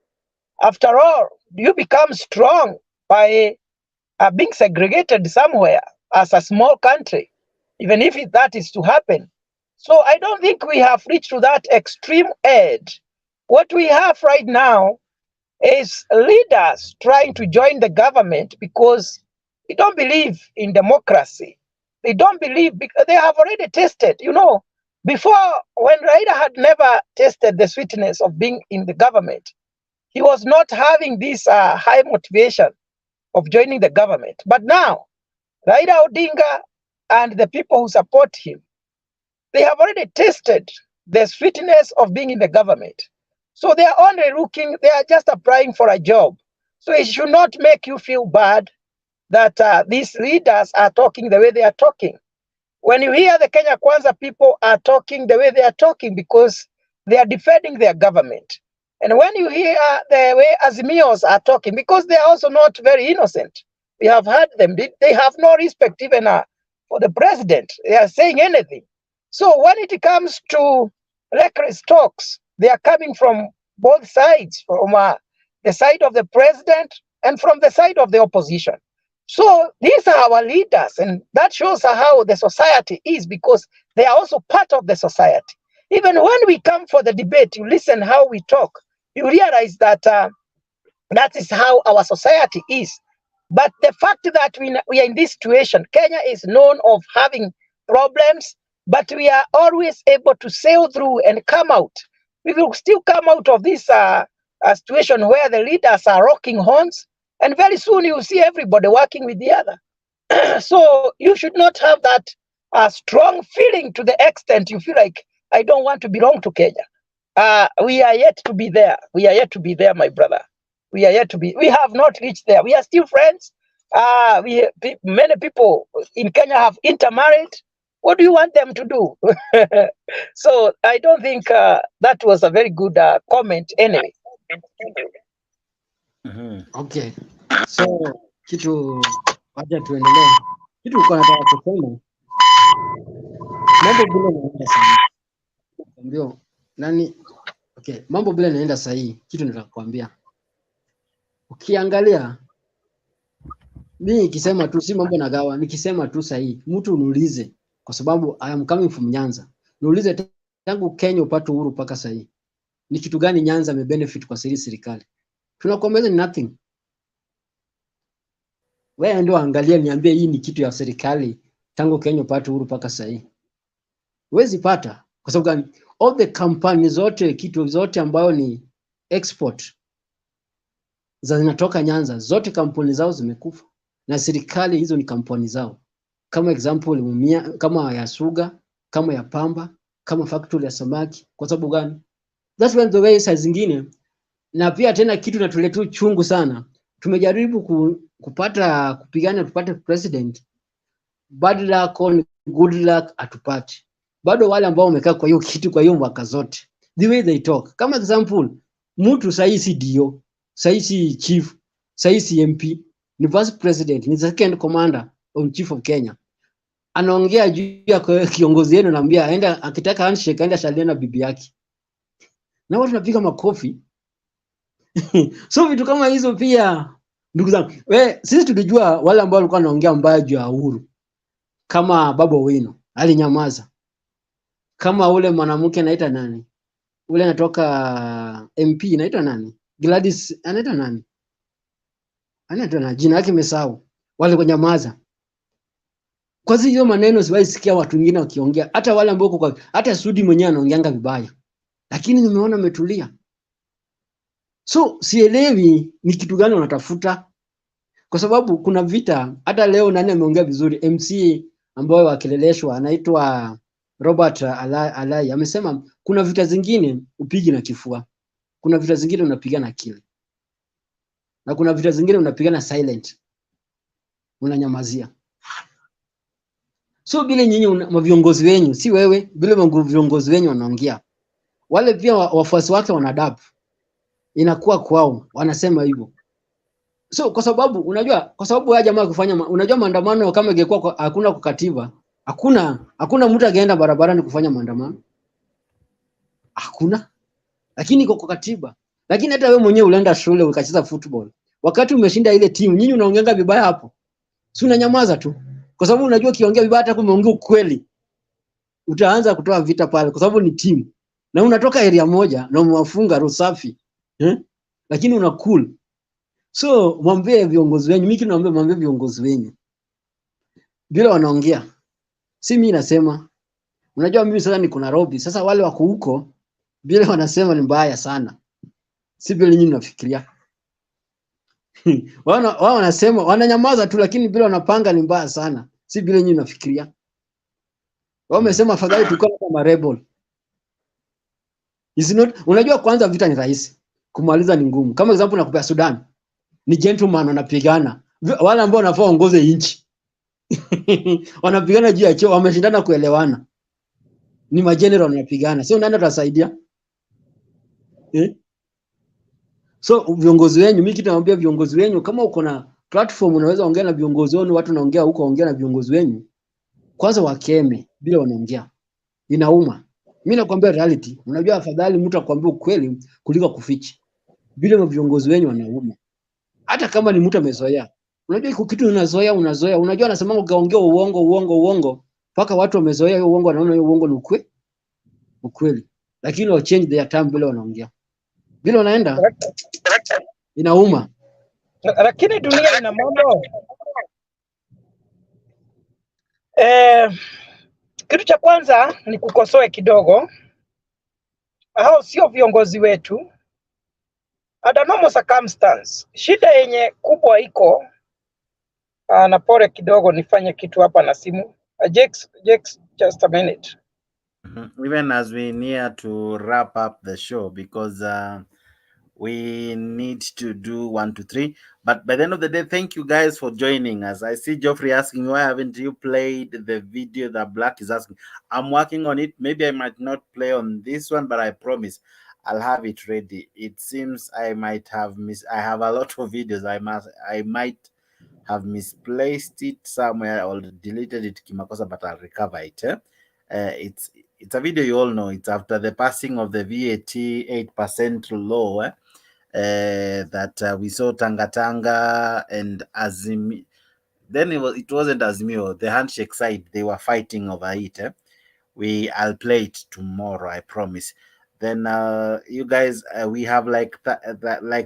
After all, you become strong by being segregated somewhere as a small country, even if that is to happen. So I don't think we have reached to that extreme edge. What we have right now is leaders trying to join the government because they don't believe in democracy. They don't believe, because they have already tasted, before, when Raila had never tasted the sweetness of being in the government, he was not having this high motivation of joining the government. But now, Raila Odinga and the people who support him, they have already tasted the sweetness of being in the government. So they are only they are just applying for a job. So it should not make you feel bad that these leaders are talking the way they are talking. When you hear the Kenya Kwanza people are talking the way they are talking, because they are defending their government. And when you hear the way Azimios are talking, because they are also not very innocent, we have heard them, they have no respect even for the president. They are saying anything. So when it comes to reckless talks, they are coming from both sides, from the side of the president and from the side of the opposition. So these are our leaders, and that shows how the society is, because they are also part of the society. Even when we come for the debate, you listen how we talk, you realize that that is how our society is. But the fact that we are in this situation, Kenya is known of having problems, but we are always able to sail through and come out. We will still come out of this situation where the leaders are rocking horns, and very soon you will see everybody working with the other. So you should not have that strong feeling to the extent you feel like, I don't want to belong to Kenya. We are yet to be there. We are yet to be there, my brother. We are yet to be. We have not reached there. We are still friends. Many people in Kenya have intermarried. What do you want them to do? So I don't think that was a very good comment anyway. Okay. So kitu wacha tuendelee. Kitu uko nataka kusema, mambo bila naenda sahihi. Ndio nani? Okay, mambo bila naenda sahihi. Kitu nataka kuambia. Ukiangalia mimi nikisema tu si mambo nagawa, nikisema tu sahihi, mtu uniulize, kwa sababu I am coming from Nyanza. Niulize tangu Kenya upate uhuru mpaka sahihi, ni kitu gani Nyanza benefit kwa serikali? Tunakuambia ni nothing. Wewe ndio angalia, niambie hii ni kitu ya serikali tangu Kenya upate uhuru mpaka sahihi. Huwezi pata, kwa sababu gani? All the companies zote, kitu zote ambayo ni export zinatoka Nyanza, zote kampuni zao zimekufa na serikali, hizo ni kampuni zao. Kama example kama ya sugar, kama ya pamba, kama factory ya samaki. Kwa sababu gani? That's when the way saa zingine. Na pia tena kitu natuletea chungu sana, tumejaribu kupigana tupate president, bad luck on good luck atupate. Bado wale ambao wamekaa kwa hiyo kitu kwa hiyo mwaka zote, the way they talk. Kama example, mtu saisi dio, saisi chief, saisi MP, ni vice president, ni second commander on chief of Kenya, anaongea juu ya kiongozi yenu, naambia aenda, akitaka handshake aenda shaliana bibi yake, na watu napiga makofi. So vitu kama hizo pia, ndugu zangu, sisi tulijua wale ambao walikuwa wanaongea mbaya juu ya uhuru, kama Babu Owino alinyamaza. Kama ule mwanamke anaita nani, ule anatoka MP anaitwa nani, Gladys anaitwa nani, anaitwa na jina yake nimesahau, wale kunyamaza. Kwa hiyo maneno siwahi sikia watu wengine wakiongea, hata wale ambao hata Sudi mwenyewe anaongeanga vibaya, lakini nimeona umetulia. So sielewi ni kitu gani unatafuta, kwa sababu kuna vita. Hata leo nani ameongea vizuri, MC ambao wakileleshwa, anaitwa Robert Alai amesema kuna vita zingine upigi na kifua, kuna vita zingine unapiga na akili, na kuna vita zingine unapiga na silent, unanyamazia. So bila nyinyi viongozi wenyu, si wewe, bila viongozi wenyu wanaongea, wale pia wafuasi wake wanadabu, inakuwa kwao, wanasema hivyo. So kwa sababu unajua, kwa sababu haya jamaa kufanya unajua maandamano kama ingekuwa hakuna kukatiba, hakuna mtu angeenda barabarani kufanya maandamano. Hakuna. Lakini kwa katiba. Lakini hata wewe mwenyewe ulienda shule ukacheza football. Wakati umeshinda ile timu, nyinyi unaongea vibaya hapo. Si unanyamaza tu. Kwa sababu unajua kiongea vibaya hata kama umeongea ukweli, utaanza kutoa vita pale kwa sababu ni timu. Na unatoka area moja na umewafunga Rosafi. Lakini una cool. So mwambie viongozi wenyu, mimi mwambie viongozi wenyu. Bila wanaongea. Si mimi nasema. Unajua mimi sasa niko Nairobi. Sasa wale wako huko bila wanasema ni mbaya sana. Si bila nyinyi mnafikiria. Wao wanasema wananyamaza tu, lakini bila wanapanga ni mbaya sana. Si bila nyinyi mnafikiria. Wao wamesema afadhali tukao kama rebel. Is not, unajua kwanza vita ni rahisi. Kumaliza ni ngumu. Kama example nakupea Sudan. Ni gentleman wanapigana. Wale ambao wanafaa ongoze nchi. Wanapigana juu ya cheo, wameshindana kuelewana. Ni mageneral wanapigana. Sio nani atasaidia? So viongozi wenyu, mimi kitu naambia viongozi wenyu, kama uko na platform unaweza ongea na viongozi wenu, watu naongea huko, ongea na viongozi wenyu. Kwanza wakeme bila wanaongea. Inauma. Mimi nakwambia reality. Unajua afadhali mtu akwambie ukweli kuliko kuficha. Bila viongozi wenyu wanauma. Hata kama ni mtu amezoea. Unajua iko kitu unazoea. Unajua anasema ukaongea uongo mpaka watu wamezoea hiyo uongo, wanaona hiyo uongo ni ukweli. Lakini wa change their time bila wanaongea. Bila wanaenda inauma. Lakini dunia ina mambo. Kitu cha kwanza ni kukosoe kidogo. Hao sio viongozi wetu. Under normal circumstance, shida yenye kubwa iko na pore kidogo nifanye kitu hapa na simu. Jex, just a minute. Even as we near to wrap up the show, because we need to do 1, 2, 3. But by the end of the day, thank you guys for joining us. I see Geoffrey asking, why haven't you played the video that Black is asking? I'm working on it. Maybe I might not play on this one, but I promise I'll have it ready. It seems I might have I have a lot of videos. I might have misplaced it somewhere or deleted it kimakosa, but I'll recover it. It's a video you all know. It's after the passing of the VAT 8% law that we saw Tanga and Azimio. Then it wasn't Azimio, the handshake side, they were fighting over it. I'll play it tomorrow, I promise. Then you guys, we have like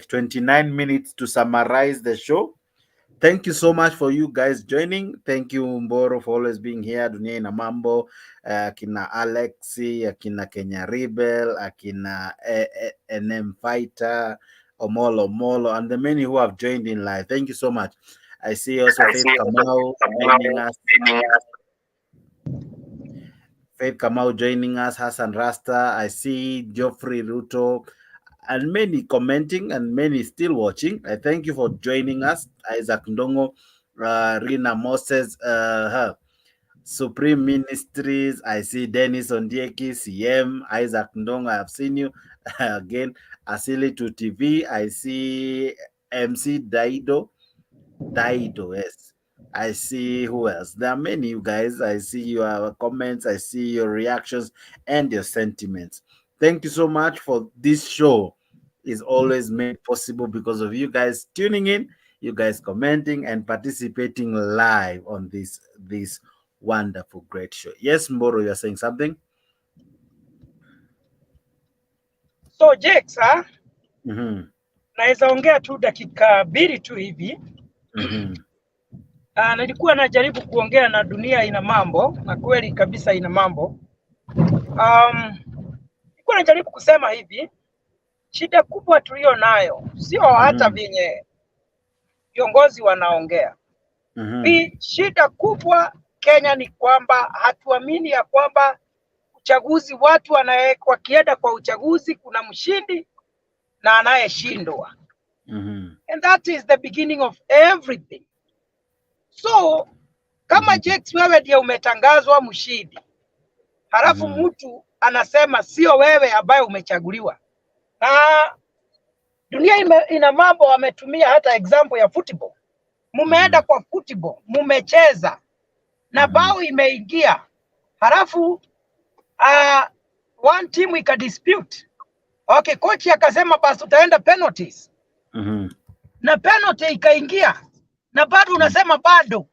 29 minutes to summarize the show. Thank you so much for you guys joining. Thank you Mboro for always being here. Dunia ina mambo, akina Alexi, akina Kenya Rebel, akina NM Fighter, Omolo, and the many who have joined in live. Thank you so much. I see also Faith Kamau joining us. Faith Kamau joining us, Hassan Rasta. I see Geoffrey Ruto, and many commenting and many still watching. I thank you for joining us. Isaac Ndongo, Rina Moses, Supreme Ministries. I see Dennis Ondieki, CM, Isaac Ndongo. I have seen you again. Asili to TV. I see MC Daido, yes. I see who else. There are many, you guys. I see your comments. I see your reactions and your sentiments. Thank you so much for this show. Is always made possible because of you guys tuning in, you guys commenting and participating live on this wonderful, great show. Yes, Mboro, you're saying something? So, Jex, naweza ongea tu dakika 2 tu hivi. Nilikuwa najaribu kuongea na dunia ina mambo, na kweli kabisa ina mambo. Nilikuwa najaribu kusema hivi, shida kubwa tulio nayo sio hata vyenye viongozi wanaongea. Shida kubwa Kenya ni kwamba hatuamini ya kwamba uchaguzi watu wakienda kwa uchaguzi kuna mshindi na anayeshindwa. And that is the beginning of everything. So kama Jex, wewe ndio umetangazwa mshindi, halafu mtu anasema sio wewe ambaye umechaguliwa, na dunia ina mambo, wametumia hata example ya football. Mumeenda kwa football, mumecheza na bao imeingia, halafu one team ika dispute. Okay, coach akasema basi utaenda penalties. Na penalty ikaingia na bado unasema bado.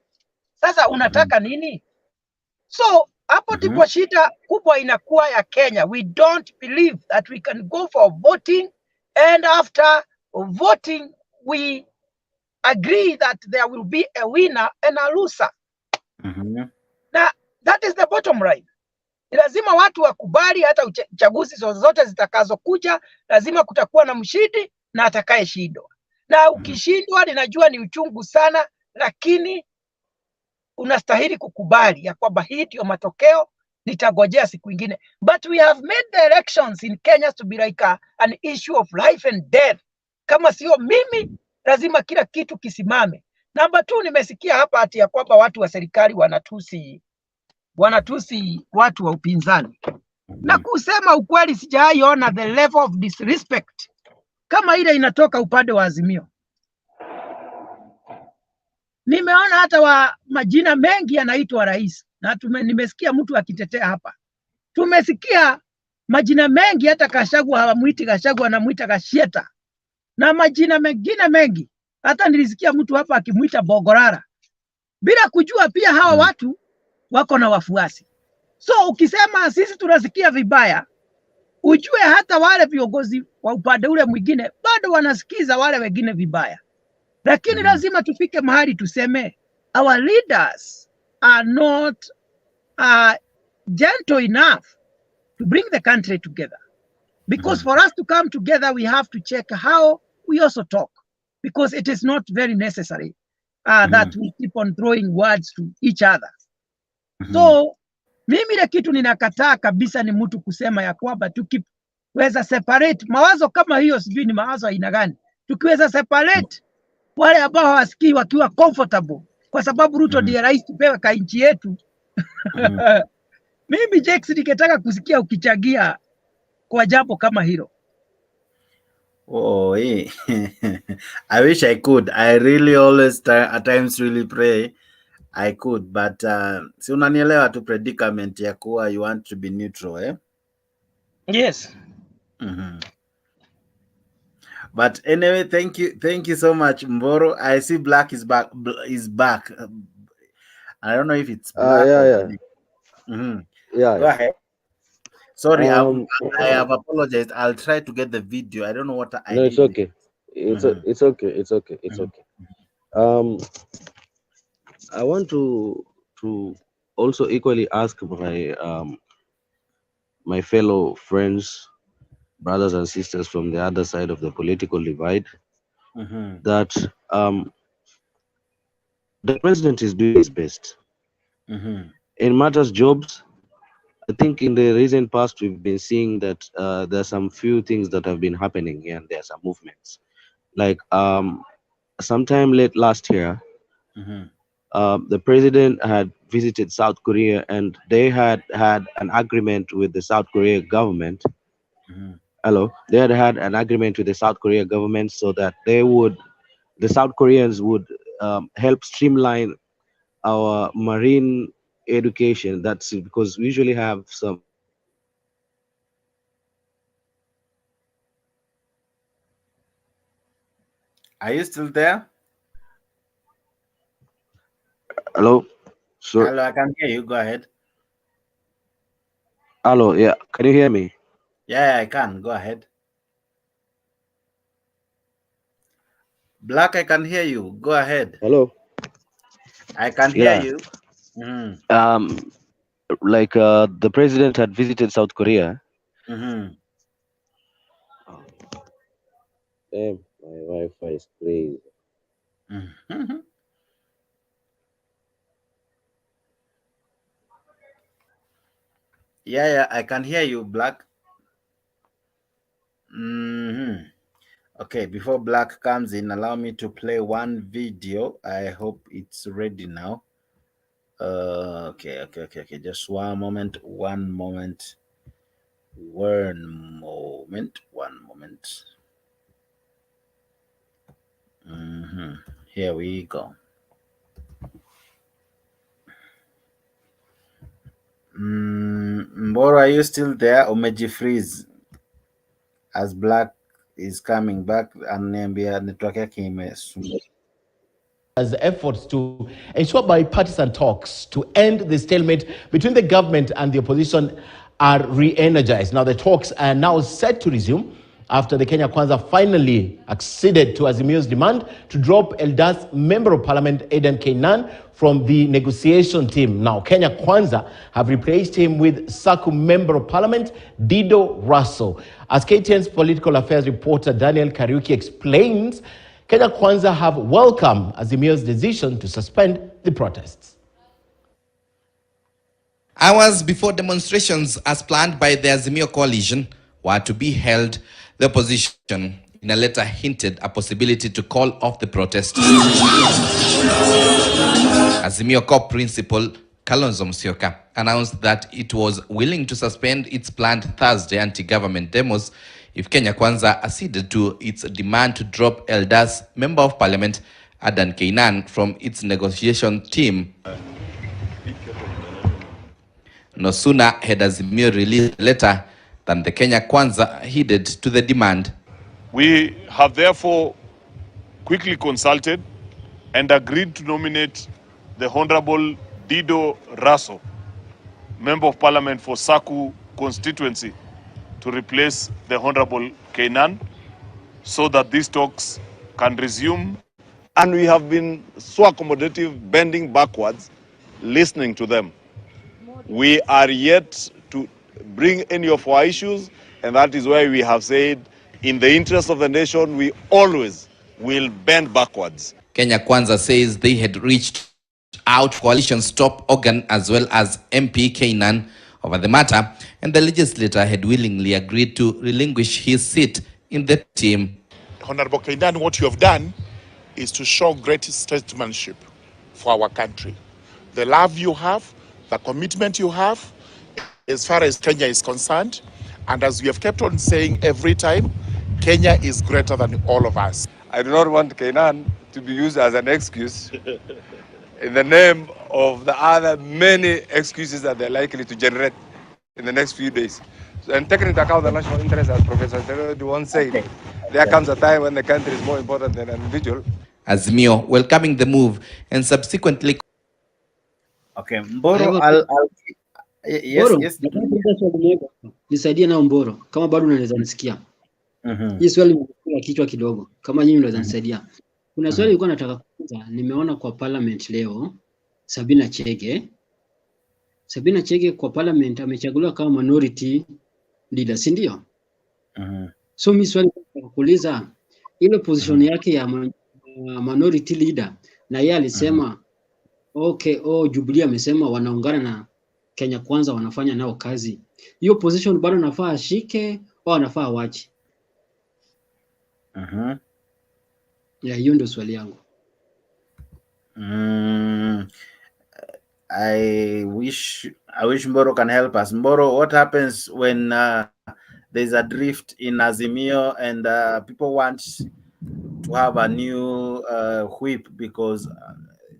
Sasa unataka nini? So hapo ndipo shida kubwa inakuwa ya Kenya. We don't believe that we can go for voting and after voting we agree that there will be a winner and a loser. Na that is the bottom line. Lazima watu wakubali hata uchaguzi zozote zitakazokuja, lazima kutakuwa na mshindi na atakayeshindwa. Na ukishindwa, ninajua ni uchungu sana, lakini unastahili kukubali ya kwamba hii ndio matokeo, nitagojea siku ingine. But we have made the elections in Kenya to be like an issue of life and death. Kama sio mimi, lazima kila kitu kisimame. Number 2, nimesikia hapa ati ya kwamba watu wa serikali wanatusi watu wa upinzani. Na kusema ukweli, sijaiona the level of disrespect kama ile inatoka upande wa Azimio. Nimeona hata wa majina mengi yanaitwa rais, na nimesikia mtu akitetea hapa. Tumesikia majina mengi, hata Gachagua hawamuiti Gachagua, anamuita Gashieta, na majina mengine mengi. Hata nilisikia mtu hapa akimuita Bogorara, bila kujua pia hawa watu wako na wafuasi. So ukisema sisi tunasikia vibaya, ujue hata wale viongozi wa upande ule mwingine bado wanasikiza wale wengine vibaya. Lakini lazima tufike mahali tuseme our leaders are not gentle enough to bring the country together. Because for us to come together, we have to check how we also talk. Because it is not very necessary that we keep on throwing words to each other. So mimi ile kitu ninakataa kabisa ni mtu kusema ya kwamba tukiweza separate mawazo kama hiyo, sijui ni mawazo aina gani. Tukiweza separate wale ambao hawasikii wakiwa comfortable kwa sababu Ruto ndiye rais, tupewe ka nchi yetu. Mimi Jex nikitaka kusikia ukichagia kwa jambo kama hilo. Oh, I wish I could. I really always at times really pray I could, but si unanielewa tu predicament ya kuwa you want to be neutral, eh? Yes. But anyway, thank you so much, Mboro. I see Black is back. I don't know if it's Black. Yeah. Go ahead. Sorry, I have apologized. I'll try to get the video. I don't know what I did. No, it's okay. It's okay. It's okay. It's okay. I want to also equally ask my fellow friends, brothers and sisters from the other side of the political divide, that the president is doing his best. In matters jobs, I think in the recent past we've been seeing that there are some few things that have been happening here and there are some movements. Like sometime late last year, the president had visited South Korea and they had an agreement with the South Korea government. They had an agreement with the South Korea government so that the South Koreans would help streamline our marine education. That's because we usually have some. Are you still there? Hello? Hello, I can hear you. Go ahead. Hello, yeah. Can you hear me? Yeah, I can. Go ahead. Black, I can hear you. Go ahead. Hello? I can hear you. Like the president had visited South Korea. Damn, my Wi-Fi is crazy. Yeah, I can hear you, Black. Okay, before Black comes in, allow me to play one video. I hope it's ready now. Okay. Just one moment. Here we go. Mboro, are you still there? Umeji freeze as Black is coming back. Ananiambia network yake imesumbua. As efforts to ensure bipartisan talks to end the stalemate between the government and the opposition are re-energized. Now the talks are now set to resume after the Kenya Kwanza finally acceded to Azimio's demand to drop Eldas Member of Parliament Adan Keynan from the negotiation team. Now Kenya Kwanza have replaced him with SACU Member of Parliament Dido Russell. As KTN's political affairs reporter Daniel Kariuki explains, Kenya Kwanza have welcomed Azimio's decision to suspend the protests. Hours before demonstrations as planned by the Azimio coalition were to be held, the opposition in a letter hinted a possibility to call off the protest. Azimio core principal Kalonzo Musyoka announced that it was willing to suspend its planned Thursday anti-government demos if Kenya Kwanza acceded to its demand to drop Eldas Member of Parliament Adan Keynan from its negotiation team. No sooner had Azimio released a letter than the Kenya Kwanza heeded to the demand. We have therefore quickly consulted and agreed to nominate the Honorable Dido Russell, Member of Parliament for SACU constituency, to replace the Honorable Keynan so that these talks can resume. And we have been so accommodative, bending backwards, listening to them. We are yet to bring any of our issues, and that is why we have said, in the interest of the nation, we always will bend backwards. Kenya Kwanza says they had reached out to coalition's top organ as well as MP Keynan over the matter, and the legislator had willingly agreed to relinquish his seat in the team. Honorable Keynan, what you have done is to show great statesmanship for our country. The love you have, the commitment you have, as far as Kenya is concerned, and as we have kept on saying every time, Kenya is greater than all of us. I do not want Keynan to be used as an excuse in the name of the other many excuses that they're likely to generate in the next few days. And taking into account the national interest, as Professor Terodi once said, there comes a time when the country is more important than an individual. Azimio welcoming the move and subsequently. Okay, Mboro, yes. Nisaidie nao Mboro, kama bado unaweza nisikia. Hii swali nimekuwa kichwa kidogo, kama nyinyi unaweza nisaidia. Kuna swali nilikuwa nataka kuuliza, nimeona kwa parliament leo Sabina Chege kwa parliament amechaguliwa kama minority leader, si ndio? So mimi swali nataka kuuliza, ile position yake ya minority leader, na yeye alisema Jubilee amesema wanaungana na Kenya Kwanza wanafanya nao kazi. Hiyo position bado nafaa ashike au anafaa waache? Hiyo ndio swali yangu. I wish Mboro can help us. Mboro, what happens when there's a drift in Azimio and people want to have a new whip because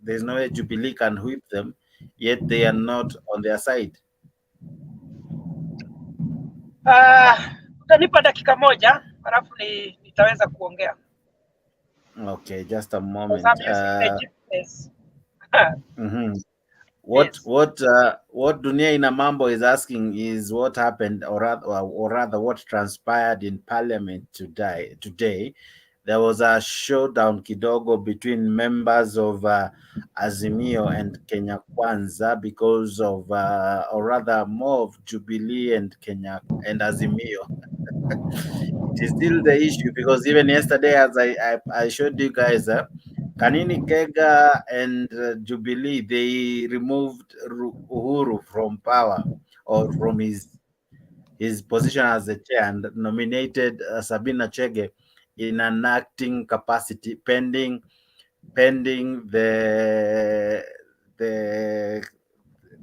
there's no way Jubilee can whip them, yet they are not on their side? Utanipa dakika moja alafu nitaweza kuongea. Okay, just a moment. What Dunia Ina Mambo is asking is what happened, or rather what transpired in Parliament today. There was a showdown kidogo between members of Azimio and Kenya Kwanza because of, or rather more of Jubilee and Kenya and Azimio. It is still the issue because even yesterday, as I showed you guys, Kanini Kega and Jubilee, they removed Uhuru from power. or from his position as the chair, and nominated Sabina Chege in an acting capacity pending the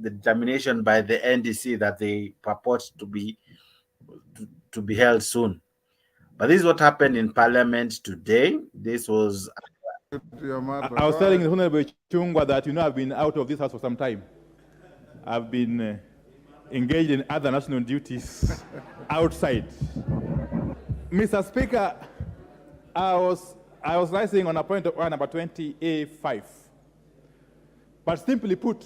determination by the NDC that they purport to be held soon. But this is what happened in Parliament today. This was. I was telling the Honorable Chungwa that, I've been out of this house for some time. I've been engaged in other national duties outside. Mr. Speaker, I was rising on a point of order number 20A5. But simply put,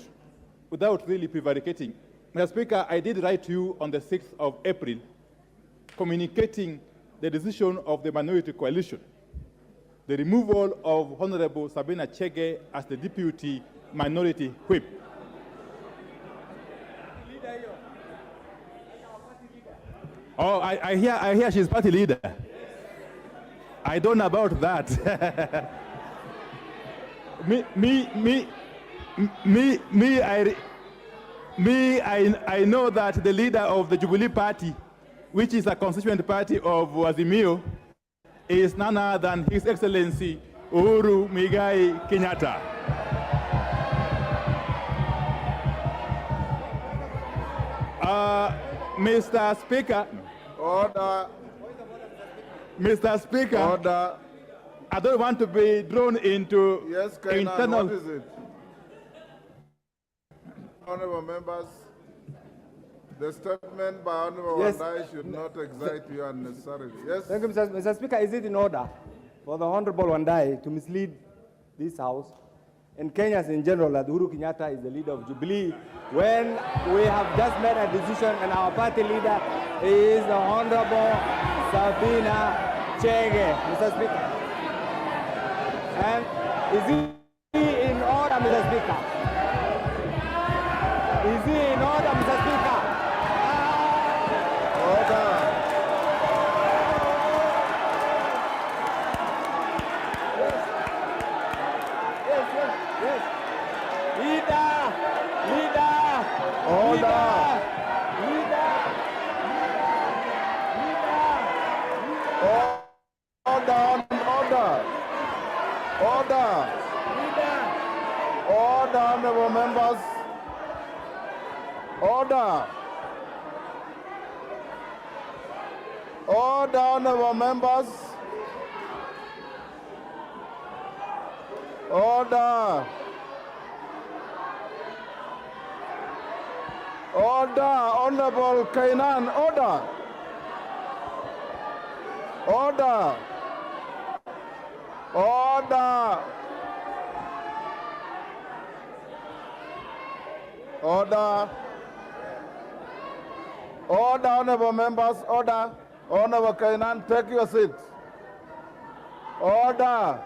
without really prevaricating, Mr. Speaker, I did write to you on the 6th of April, communicating the decision of the minority coalition, the removal of Honorable Sabina Chege as the deputy minority whip. Oh, I hear she's party leader. I don't know about that. I know that the leader of the Jubilee Party, which is a constituent party of Azimio, is none other than His Excellency Uhuru Muigai Kenyatta. Mr. Speaker. Order. Mr. Speaker. Order. I don't want to be drawn into internal. What is it? Honorable members, the statement by Honorable Wandai should not excite you unnecessarily. Yes? Thank you, Mr. Speaker. Is it in order for the Honorable Wandai to mislead this House and Kenyans in general that Uhuru Kenyatta is the leader of Jubilee when we have just made a decision and our party leader is the Honorable Sabina Chege, Mr. Speaker? And is he in order, Mr. Speaker? Is he in order, Mr. Speaker? Order. Yes. Leader. Order. Order, honorable members. Order, honorable members. Order. Honorable Kainan, order. Order. Honorable members, order. Honorable Kainan, take your seats. Order,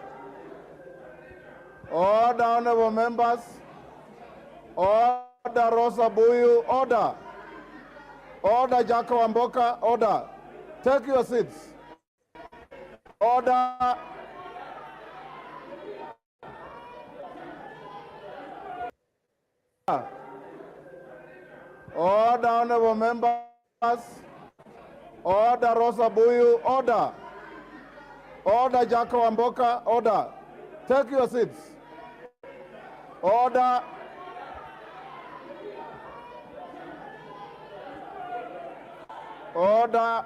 honorable members. Order, Rosa Buyu, order. Order, Jacko Wamboka, order. Take your seats. Order. Order, honorable members. Order, Rosa Buyu, order. Order, Jacko Wamboka, order. Take your seats. Order. Order.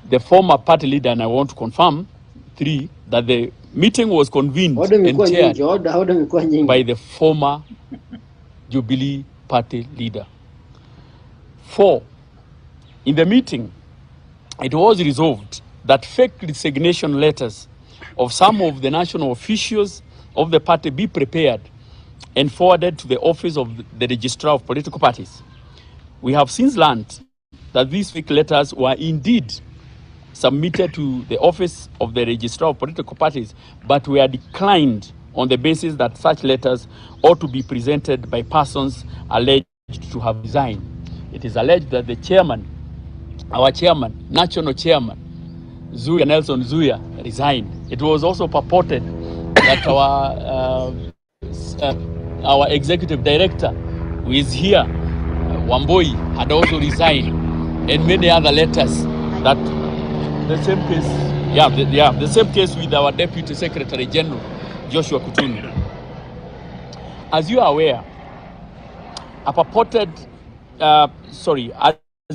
The former party leader, and I want to confirm, 3, that the meeting was convened and chaired by the former Jubilee party leader. 4, in the meeting, it was resolved that fake resignation letters of some of the national officials of the party be prepared and forwarded to the office of the Registrar of Political Parties. We have since learned that these fake letters were indeed submitted to the office of the Registrar of Political Parties, but were declined on the basis that such letters ought to be presented by persons alleged to have resigned. It is alleged that the chairman, our chairman, national chairman, Nelson Zuya, resigned. It was also purported that our executive director, who is here, Wamboi, had also resigned, and many other letters. That the same case, the same case with our Deputy Secretary General, Joshua Kutunu. As you are aware, a purported, as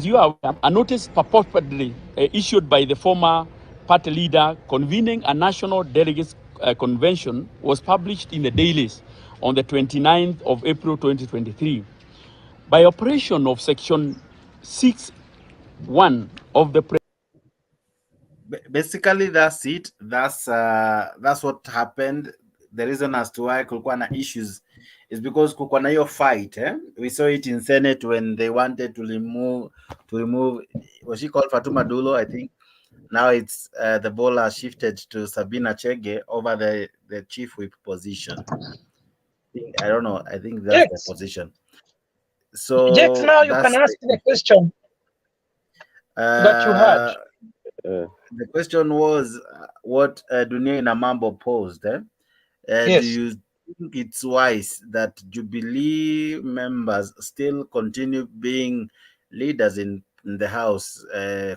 you are aware, a notice purportedly issued by the former party leader convening a national delegates convention was published in the dailies on the 29th of April 2023. By operation of Section 6(1) of the basically that's it. That's what happened. The reason as to why kulikuwa na issues is because kulikuwa na hiyo fight. We saw it in Senate when they wanted to remove was she called Fatuma Dulo, I think. Now it's the ball has shifted to Sabina Chege over the chief whip position. I don't know. I think that's the position. So Jex, now you can ask the question that you had. The question was what Dunia Inamambo posed. Yes. Do you think it's wise that Jubilee members still continue being leaders in the House,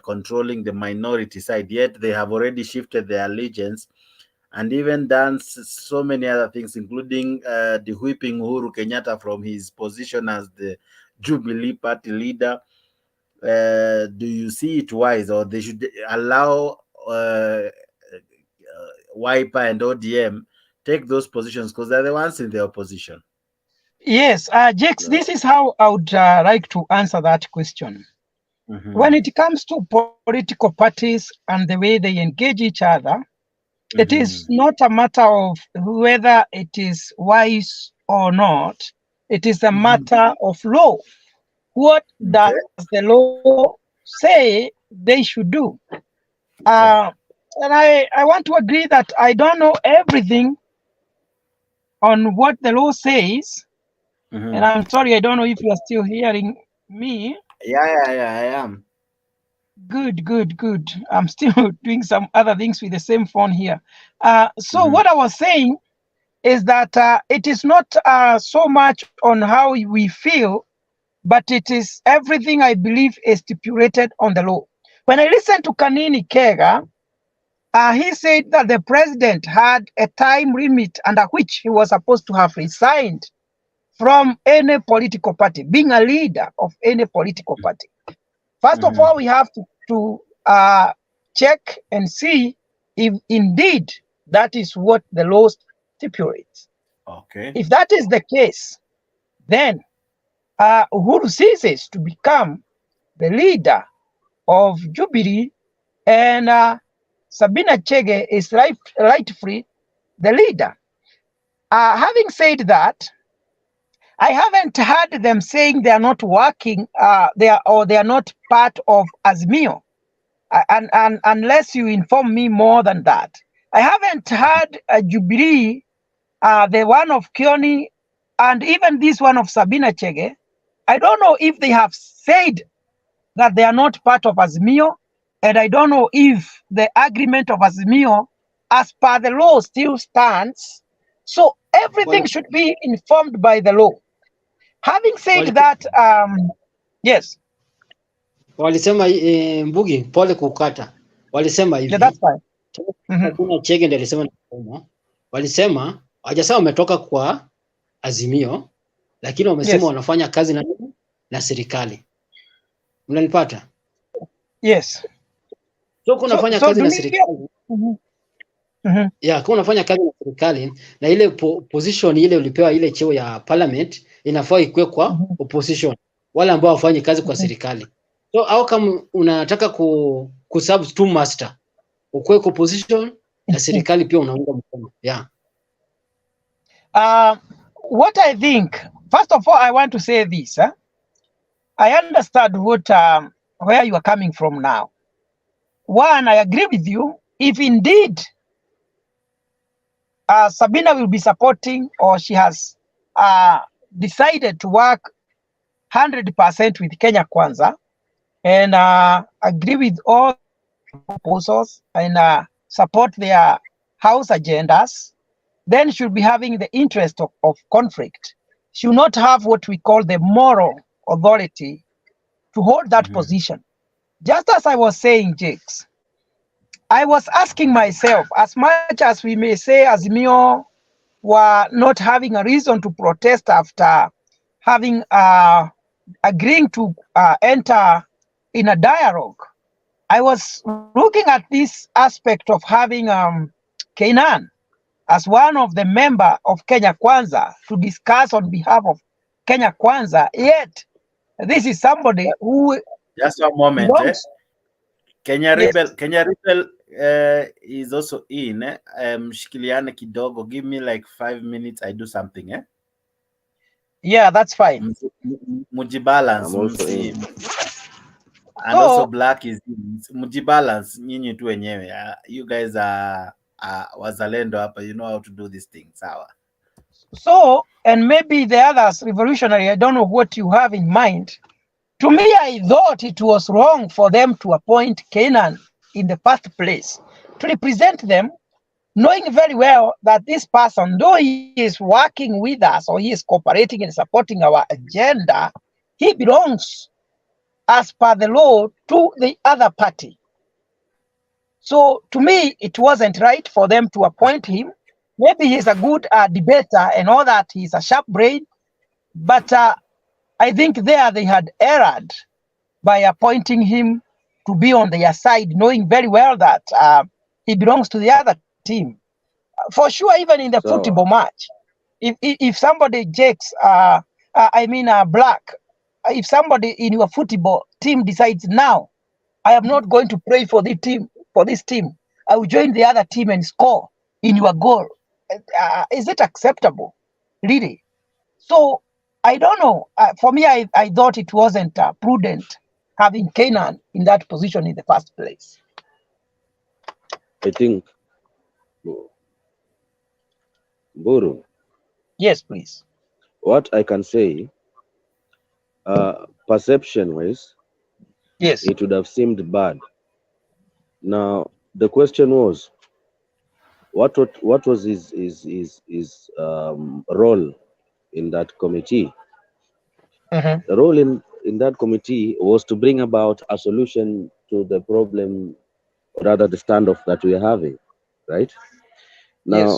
controlling the minority side, yet they have already shifted their allegiance and even done so many other things, including whipping Uhuru Kenyatta from his position as the Jubilee party leader? Do you see it wise, or they should allow Wiper and ODM take those positions because they're the ones in the opposition? Yes, Jex, this is how I would like to answer that question. When it comes to political parties and the way they engage each other, it is not a matter of whether it is wise or not. It is a matter of law. What does the law say they should do? And I want to agree that I don't know everything on what the law says. And I'm sorry, I don't know if you are still hearing me. Yeah, I am. Good. I'm still doing some other things with the same phone here. So what I was saying is that it is not so much on how we feel, but it is everything I believe is stipulated on the law. When I listened to Kanini Kega, he said that the president had a time limit under which he was supposed to have resigned from any political party, being a leader of any political party. First of all, we have to check and see if indeed that is what the law stipulates. Okay. If that is the case, then Uhuru ceases to become the leader of Jubilee, and Sabina Chege is rightfully the leader. Having said that, I haven't heard them saying they are not working, they are not part of Azimio, and unless you inform me more than that. I haven't heard Jubilee, the one of Kioni, and even this one of Sabina Chege. I don't know if they have said that they are not part of Azimio, and I don't know if the agreement of Azimio, as per the law, still stands. So everything should be informed by the law. Having said that, yes. Walisema Mbugi, pole kukata. Walisema hivi. Yeah, that's fine. Kuna Chege ndio alisema, walisema hawajasema wametoka kwa Azimio, lakini wamesema wanafanya kazi na serikali. Mnanipata? Yes. So kuna fanya kazi na serikali. Yeah, kuna unafanya kazi na serikali na ile position ile ulipewa ile cheo ya parliament inafaa ikuwe kwa opposition, wale ambao wafanye kazi kwa serikali. So au kama unataka ku serve two master, ukue kwa opposition na serikali pia unaunga mkono. Yeah. What I think, first of all, I want to say this. I understand what where you are coming from now. One, I agree with you. If indeed Sabina will be supporting, or she has decided to work 100% with Kenya Kwanza, and agree with all proposals and support their house agendas, then should be having the interest of conflict, should not have what we call the moral authority to hold that position. Just as I was saying, Jakes, I was asking myself, as much as we may say Azimio were not having a reason to protest after having agreeing to enter in a dialogue, I was looking at this aspect of having Kainan as one of the member of Kenya Kwanza to discuss on behalf of Kenya Kwanza. Yet this is somebody who just a moment. belongs. Kenya Rebel is also in. Shikiliane kidogo. Give me like 5 minutes. I do something. Yeah, that's fine. Mujibalance. I'm also in. And also Black is in. Mujibalance. Nyinyi tu wenyewe. You guys are wazalendo hapa. You know how to do these things. Sawa. So, and maybe the others, revolutionary, I don't know what you have in mind. To me, I thought it was wrong for them to appoint Kainan in the first place to represent them, knowing very well that this person, though he is working with us or he is cooperating and supporting our agenda, he belongs, as per the law, to the other party. So to me, it wasn't right for them to appoint him. Maybe he's a good debater and all that, he's a sharp brain, but I think there they had erred by appointing him to be on their side, knowing very well that he belongs to the other team. For sure, even in the football match, if somebody Jakes, Black, if somebody in your football team decides now, I am not going to pray for this team, I will join the other team and score in your goal. Is it acceptable, really? So I don't know. For me, I thought it wasn't prudent having Kainan in that position in the first place. I think, Guru. Yes, please. What I can say, perception-wise, yes, it would have seemed bad. Now the question was, what was his role in that committee? The role in that committee was to bring about a solution to the problem, or rather the standoff that we are having, right? Now,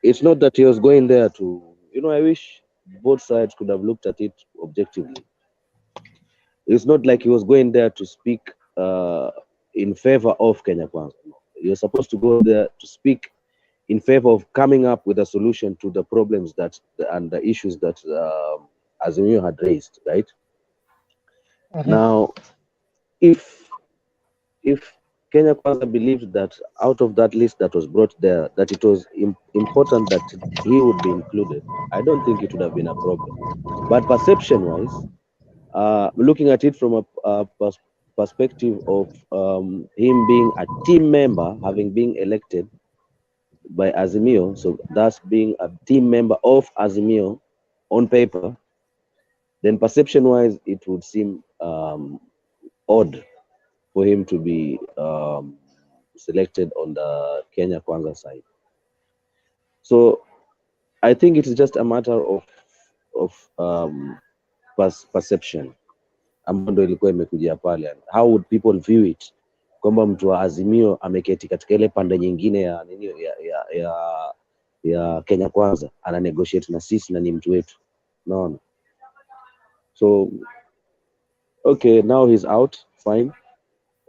it's not that he was going there to, I wish both sides could have looked at it objectively. It's not like he was going there to speak in favor of Kenya Kwanza. You're supposed to go there to speak in favor of coming up with a solution to the problems and the issues that Azimio had raised, right? Now, if Kenya Kwanza believed that out of that list that was brought there, that it was important that he would be included, I don't think it would have been a problem. But perception-wise, looking at it from a perspective of him being a team member, having been elected by Azimio, so that's being a team member of Azimio on paper, then perception-wise, it would seem odd for him to be selected on the Kenya Kwanza side. So I think it is just a matter of perception. Ambayo ilikuwa imekujia pale. How would people view it? Kwamba mtu wa Azimio ameketi katika ile pande nyingine ya Kenya Kwanza ana negotiate na sisi na ni mtu wetu. No. So okay, now he's out, fine.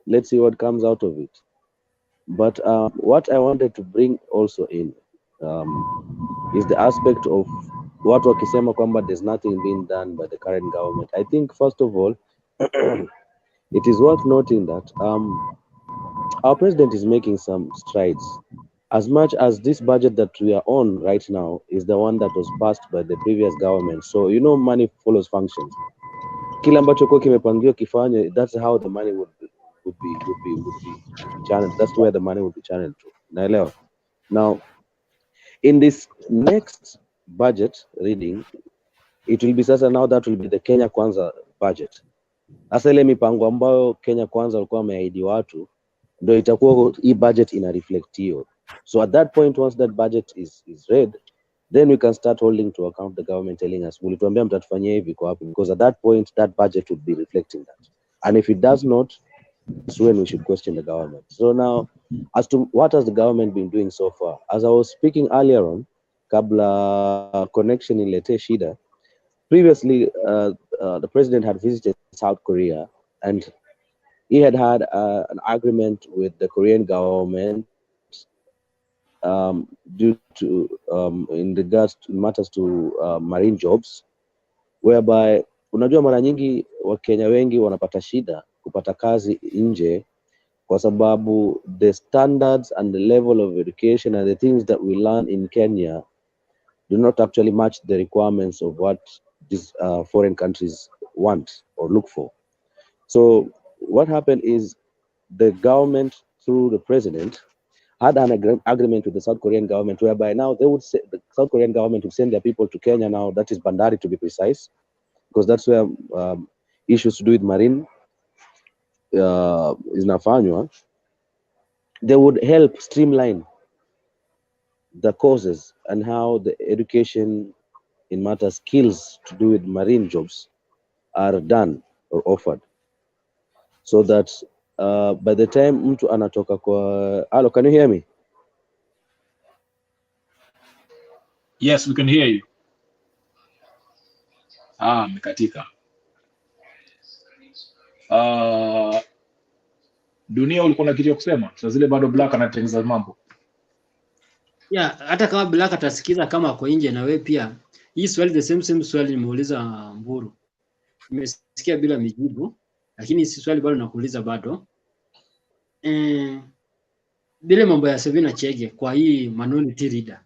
Let's see what comes out of it. But what I wanted to bring also in is the aspect of what wakisema kwamba there's nothing being done by the current government. I think first of all, it is worth noting that our president is making some strides. As much as this budget that we are on right now is the one that was passed by the previous government. So money follows functions. Kila ambacho kwa kimepangiwa kifanye, that's how the money would be channeled. That's where the money would be channeled to. Naelewa. Now, in this next budget reading, it will be sasa now that will be the Kenya Kwanza budget. Sasa ile mipango ambayo Kenya Kwanza walikuwa wameahidi watu, ndio itakuwa hii budget ina reflect hiyo. So at that point, once that budget is read, then we can start holding to account the government telling us, because at that point, that budget would be reflecting that. And if it does not, that's when we should question the government. So now, as to what has the government been doing so far? As I was speaking earlier on, kabla connection ilete shida, previously the president had visited South Korea, and he had an agreement with the Korean government due to in regards to matters to marine jobs, whereby unajua mara nyingi Wakenya wengi wanapata shida kupata kazi nje kwa sababu the standards and the level of education and the things that we learn in Kenya do not actually match the requirements of what these foreign countries want or look for. So what happened is the government, through the president, had an agreement with the South Korean government, whereby now they would say, the South Korean government would send their people to Kenya now, that is Bandari to be precise, because that's where issues to do with marine is nafanywa. They would help streamline the courses and how the education in matter skills to do with marine jobs are done or offered, so that by the time mtu anatoka kwa hello, can you hear me? Yes, we can hear you. Mekatika. Dunia ulikuwa na kitu ya kusema? Sasa zile bado Black anatengeneza mambo. Yeah, hata kama Black atasikiza kama ako nje na wewe pia. Hii swali the same swali nimeuliza Mburu. Nimesikia bila mijibu, lakini si swali bado nakuuliza bado. Bila mambo ya Sevina Chege kwa hii minority leader.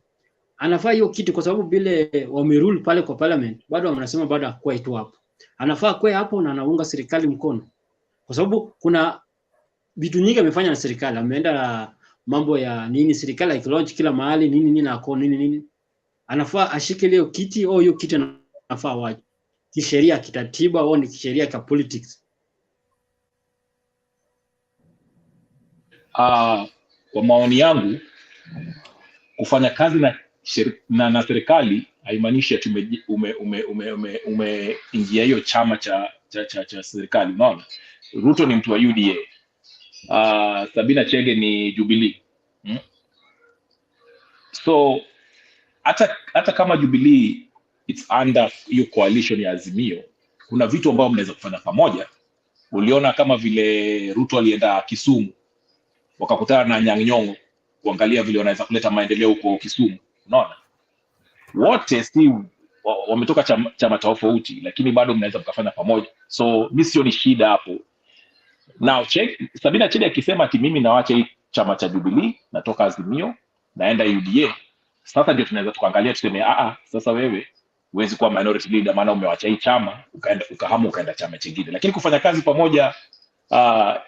Anafaa hiyo kitu kwa sababu bile wamerule pale kwa parliament, bado wanasema bado akwa tu hapo. Anafaa kwa hapo na anaunga serikali mkono. Kwa sababu kuna vitu nyingi amefanya na serikali, ameenda mambo ya nini serikali launch kila mahali nini na ako nini. Anafaa ashike leo kiti au hiyo kiti anafaa waje. Kisheria, kitatiba au ni kisheria ka politics. Kwa maoni yangu kufanya kazi na serikali haimaanishi ati umeingia hiyo chama cha serikali. Unaona, Ruto ni mtu wa UDA, Sabina Chege ni Jubilee. So hata kama Jubilee it's under hiyo coalition ya Azimio, kuna vitu ambavyo mnaweza kufanya pamoja. Uliona kama vile Ruto alienda Kisumu wakakutana na Nyang'nyongo kuangalia vile wanaweza kuleta maendeleo huko Kisumu. Unaona, wote si wametoka chama tofauti, lakini bado mnaweza mkafanya pamoja. So mimi sioni shida hapo. Now Sabina Chege akisema ati mimi nawacha hii chama cha Jubilee, natoka Azimio naenda UDA, sasa ndio tunaweza tukaangalia tuseme sasa wewe huwezi kuwa minority leader maana umewacha hii chama ukaenda chama kingine. Lakini kufanya kazi pamoja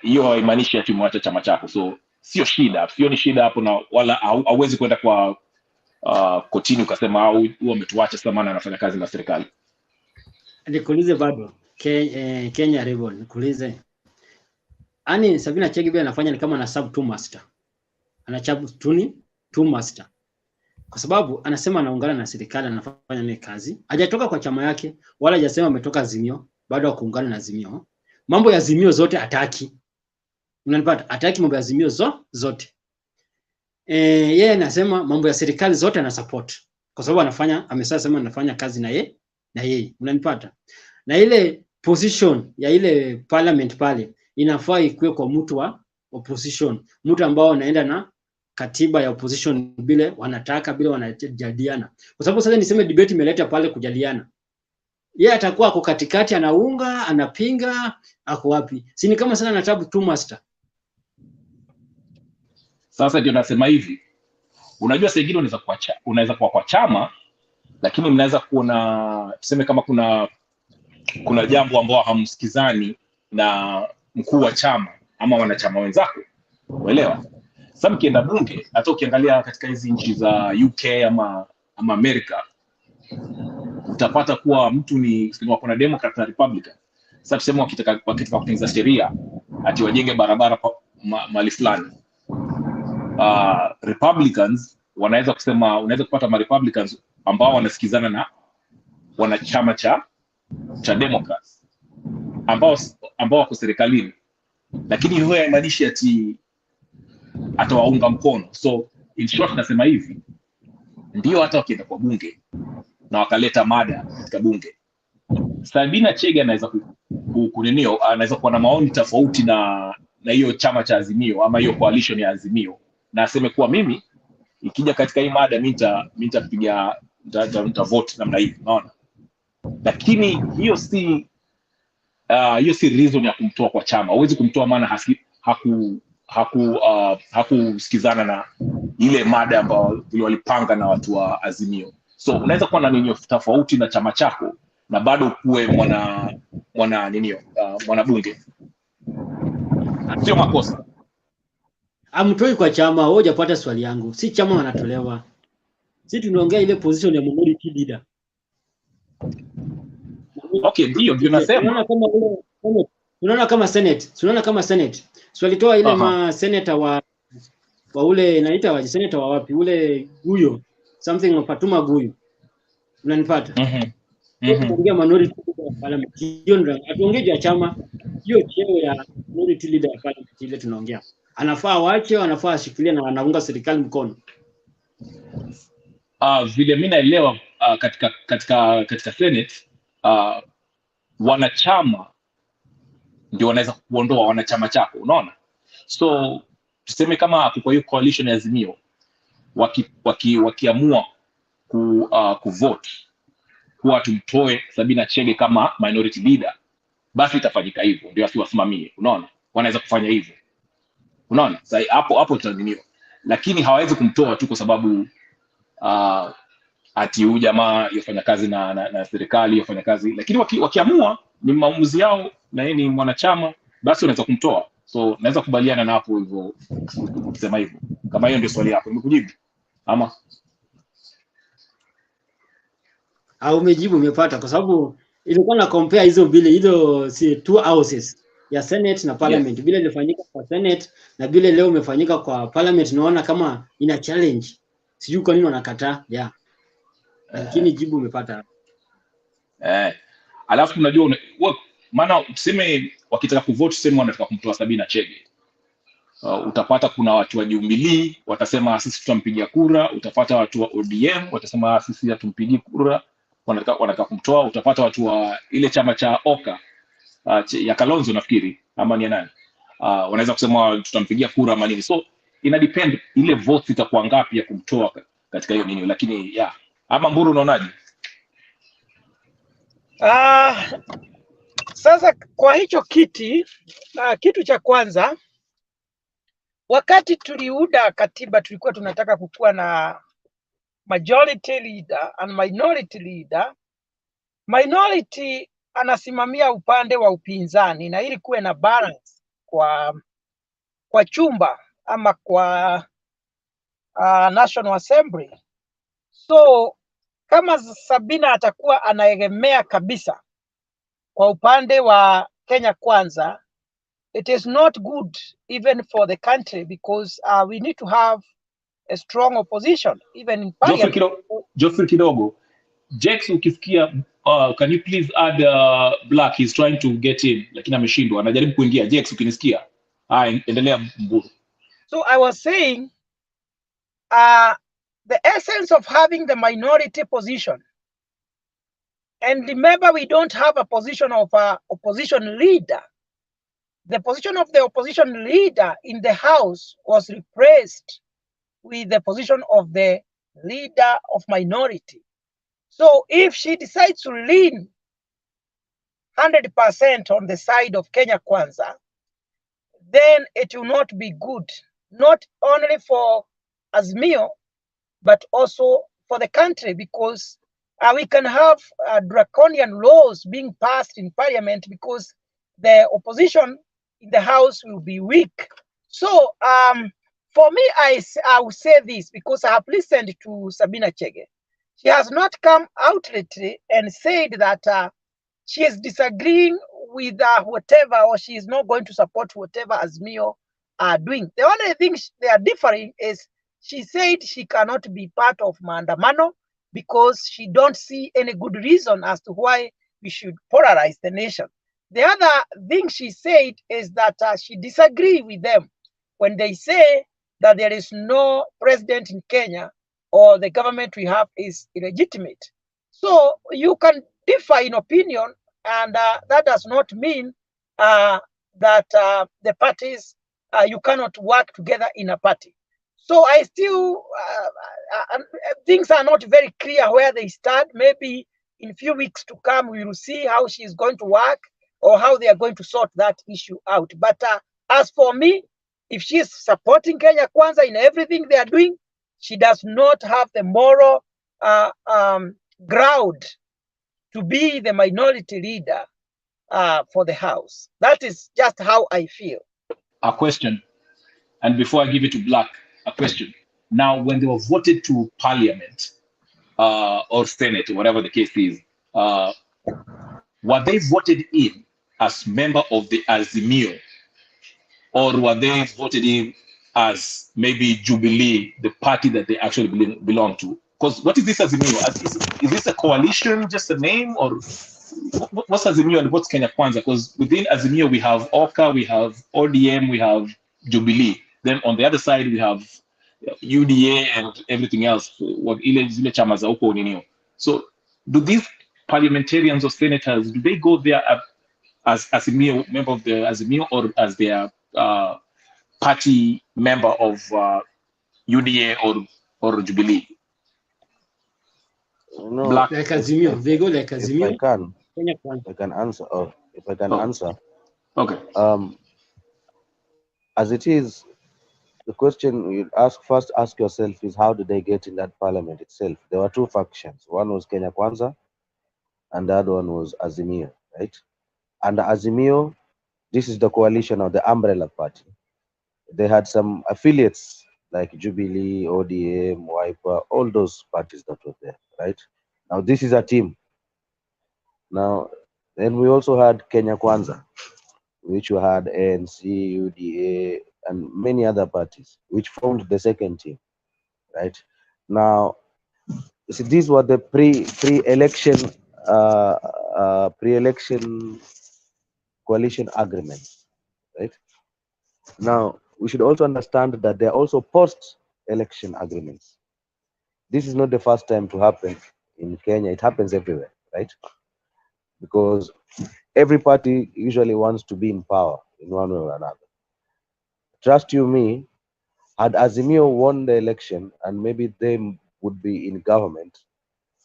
hiyo haimaanishi ati umewacha chama chako. So sio shida, sioni shida hapo, na wala hauwezi kwenda kwa kotini ukasema huyu ametuacha sasa maana anafanya kazi na serikali. Nikuulize bado Kenya Rebel, nikuulize ani Sabina Chege bila anafanya ni kama na sub two master, anachabu two master, kwa sababu anasema anaungana na serikali, anafanya naye kazi, hajatoka kwa chama yake wala hajasema ametoka Azimio, bado akuungana na Azimio. Mambo ya Azimio zote hataki, unanipata, hataki mambo ya Azimio zote. Yeye anasema mambo ya serikali zote ana support, kwa sababu amesema anafanya kazi na yeye, unanipata. Na ile position ya ile parliament pale inafaa ikuwe kwa mtu wa opposition, mtu ambao anaenda na katiba ya opposition bile wanataka, bile wanajadiliana. Kwa sababu sasa niseme debate imeleta pale kujadiliana, yeye atakuwa ako katikati, anaunga anapinga, ako wapi? Si ni kama sana na tabu two master. Sasa ndio nasema hivi, unajua saa ingine unaweza kuwa kwa chama, lakini mnaweza kuona tuseme kama kuna jambo ambao hamsikizani na mkuu wa chama ama wanachama wenzako, umeelewa? Sasa mkienda bunge, hata ukiangalia katika hizi nchi za UK ama Amerika, utapata kuwa mtu ni kuna Democrat na Republican. Sasa tuseme wakitaka kutengeneza sheria ati wajenge barabara mali fulani, Republicans wanaweza kusema, unaweza kupata ma Republicans ambao wanasikizana na wanachama cha Democrats ambao wako serikalini, lakini hiyo haimaanishi ati atawaunga mkono. So in short nasema hivi, ndio hata wakienda kwa bunge na wakaleta mada katika bunge, Sabina Chege anaweza kunenio, anaweza kuwa na maoni tofauti na hiyo chama cha Azimio ama hiyo coalition ya Azimio, na aseme kuwa mimi ikija katika hii mada mimi nitapiga vote namna hii, unaona. Lakini hiyo si reason ya kumtoa kwa chama. Huwezi kumtoa maana hakusikizana na ile mada ambayo walipanga na watu wa Azimio. So unaweza kuwa na nini tofauti na chama chako na bado kuwe mwanabunge. Sio makosa. Amtoi kwa chama, wewe hujapata swali yangu. Si chama wanatolewa. Si tunaongea ile position ya minority leader. Okay, ndio nasema. Tunaona kama Senate. So walitoa ile ma senator wa ule inaita wa senator wa wapi? Ule Guyo. Something wa Fatuma Guyo. Unanipata? Tunaongea minority leader ya parliament. Hiyo ndio atuongee ya chama. Hiyo cheo ya minority leader ya parliament ile tunaongea. Anafaa waache, anafaa ashikilie na anaunga serikali mkono. Vile mimi naelewa katika Senate wanachama ndio wanaweza kuondoa wanachama chako, unaona. So tuseme kama kwa hiyo coalition ya Azimio wakiamua kuvote kuwa tumtoe Sabina Chege kama minority leader, basi itafanyika hivyo, ndio asiwasimamie, unaona. Wanaweza kufanya hivyo, unaona. Sasa hapo tutazimio, lakini hawawezi kumtoa tu kwa sababu ati huyu jamaa yafanya kazi na serikali, yafanya kazi. Lakini wakiamua ni maamuzi yao na yeye ni mwanachama, basi unaweza kumtoa. So naweza kubaliana na hapo hivyo ukisema hivyo. Kama hiyo ndio swali yako, nimekujibu ama au umejibu? Umepata, kwa sababu ilikuwa na compare hizo si two houses ya Senate na Parliament. Yes. Vile ilifanyika kwa Senate na vile leo umefanyika kwa Parliament, naona kama ina challenge. Sijui kwa nini wanakataa. Yeah. Lakini jibu umepata. Alafu tunajua maana tuseme wakitaka kuvote, tuseme wanataka kumtoa Sabina Chege. Utapata kuna watu wa Jubilee watasema sisi tutampigia kura, utapata watu wa ODM watasema sisi hatumpigi kura, wanataka kumtoa. Utapata watu wa ile chama cha Oka ya Kalonzo nafikiri ama ni nani, wanaweza kusema tutampigia kura ama nini. So ina depend ile vote itakuwa ngapi ya kumtoa katika hiyo nini. Lakini ama Mburu unaonaje? Sasa kwa hicho kitu cha kwanza, wakati tuliuda katiba tulikuwa tunataka kukuwa na majority leader and minority leader. Minority anasimamia upande wa upinzani na ili kuwe na balance kwa chumba ama kwa National Assembly. So kama Sabina atakuwa anaegemea kabisa kwa upande wa Kenya Kwanza, it is not good even for the country, because we need to have a strong opposition even in parliament. Geoffrey kidogo. Jex ukisikia, can you please add Black, he's trying to get in lakini ameshindwa, anajaribu kuingia. Jex ukinisikia, endelea Mburu. So I was saying the essence of having the minority position, and remember we don't have a position of opposition leader. The position of the opposition leader in the House was replaced with the position of the leader of minority. So if she decides to lean 100% on the side of Kenya Kwanza, then it will not be good, not only for Azimio, but also for the country, because we can have draconian laws being passed in parliament because the opposition in the House will be weak. So for me, I will say this, because I have listened to Sabina Chege. She has not come outwardly and said that she is disagreeing with whatever, or she is not going to support whatever Azimio are doing. The only thing they are differing is she said she cannot be part of Maandamano because she don't see any good reason as to why we should polarize the nation. The other thing she said is that she disagrees with them when they say that there is no president in Kenya or the government we have is illegitimate. So you can differ in opinion, and that does not mean that the parties, you cannot work together in a party. So I still, things are not very clear where they stand. Maybe in a few weeks to come, we will see how she is going to work or how they are going to sort that issue out. But as for me, if she is supporting Kenya Kwanza in everything they are doing, she does not have the moral ground to be the minority leader for the House. That is just how I feel. A question, and before I give it to Black, a question. Now, when they were voted to Parliament or Senate, or whatever the case is, were they voted in as member of the Azimio, or were they voted in as maybe Jubilee, the party that they actually belong to? Because what is this Azimio? Is this a coalition, just a name, or what's Azimio and what's Kenya Kwanza? Because within Azimio we have OKA, we have ODM, we have Jubilee. Then on the other side we have UDA and everything else. So do these parliamentarians or senators, do they go there as Azimio, member of the Azimio, or as their party member of UDA or Jubilee? No, Black. Like Azimio, they go like Azimio. I can answer. Or if I can answer, okay. As it is, the question you first ask yourself is how did they get in that parliament itself? There were two factions. One was Kenya Kwanza, and the other one was Azimio, right? And Azimio, this is the coalition of the umbrella party. They had some affiliates like Jubilee, ODM, Wiper, all those parties that were there, right? Now this is a team. Now, then we also had Kenya Kwanza, which we had ANC, UDA, and many other parties, which formed the second team, right? Now, see, these were the pre-election coalition agreements, right? Now, we should also understand that there are also post-election agreements. This is not the first time to happen in Kenya. It happens everywhere, right? Because every party usually wants to be in power in one way or another. Trust you me, had Azimio won the election and maybe they would be in government,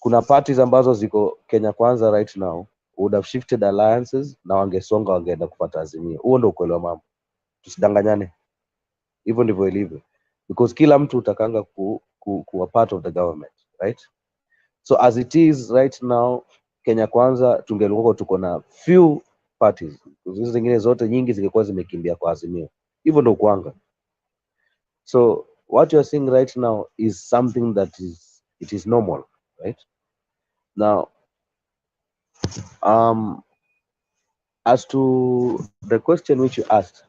kuna parties ambazo ziko Kenya Kwanza right now would have shifted alliances na wangesonga wangeenda kupata Azimio. Huo ndio ukweli wa mambo, tusidanganyane. Hivyo ndivyo ilivyo, because kila mtu utakanga kuwa part of the government, right? So as it is right now, Kenya Kwanza tungelikuwa tuko na few parties, hizo zingine zote nyingi zingekuwa zimekimbia kwa Azimio. Hivyo ndio kuanga. So what you're seeing right now is something that is normal, right? Now, as to the question which you asked,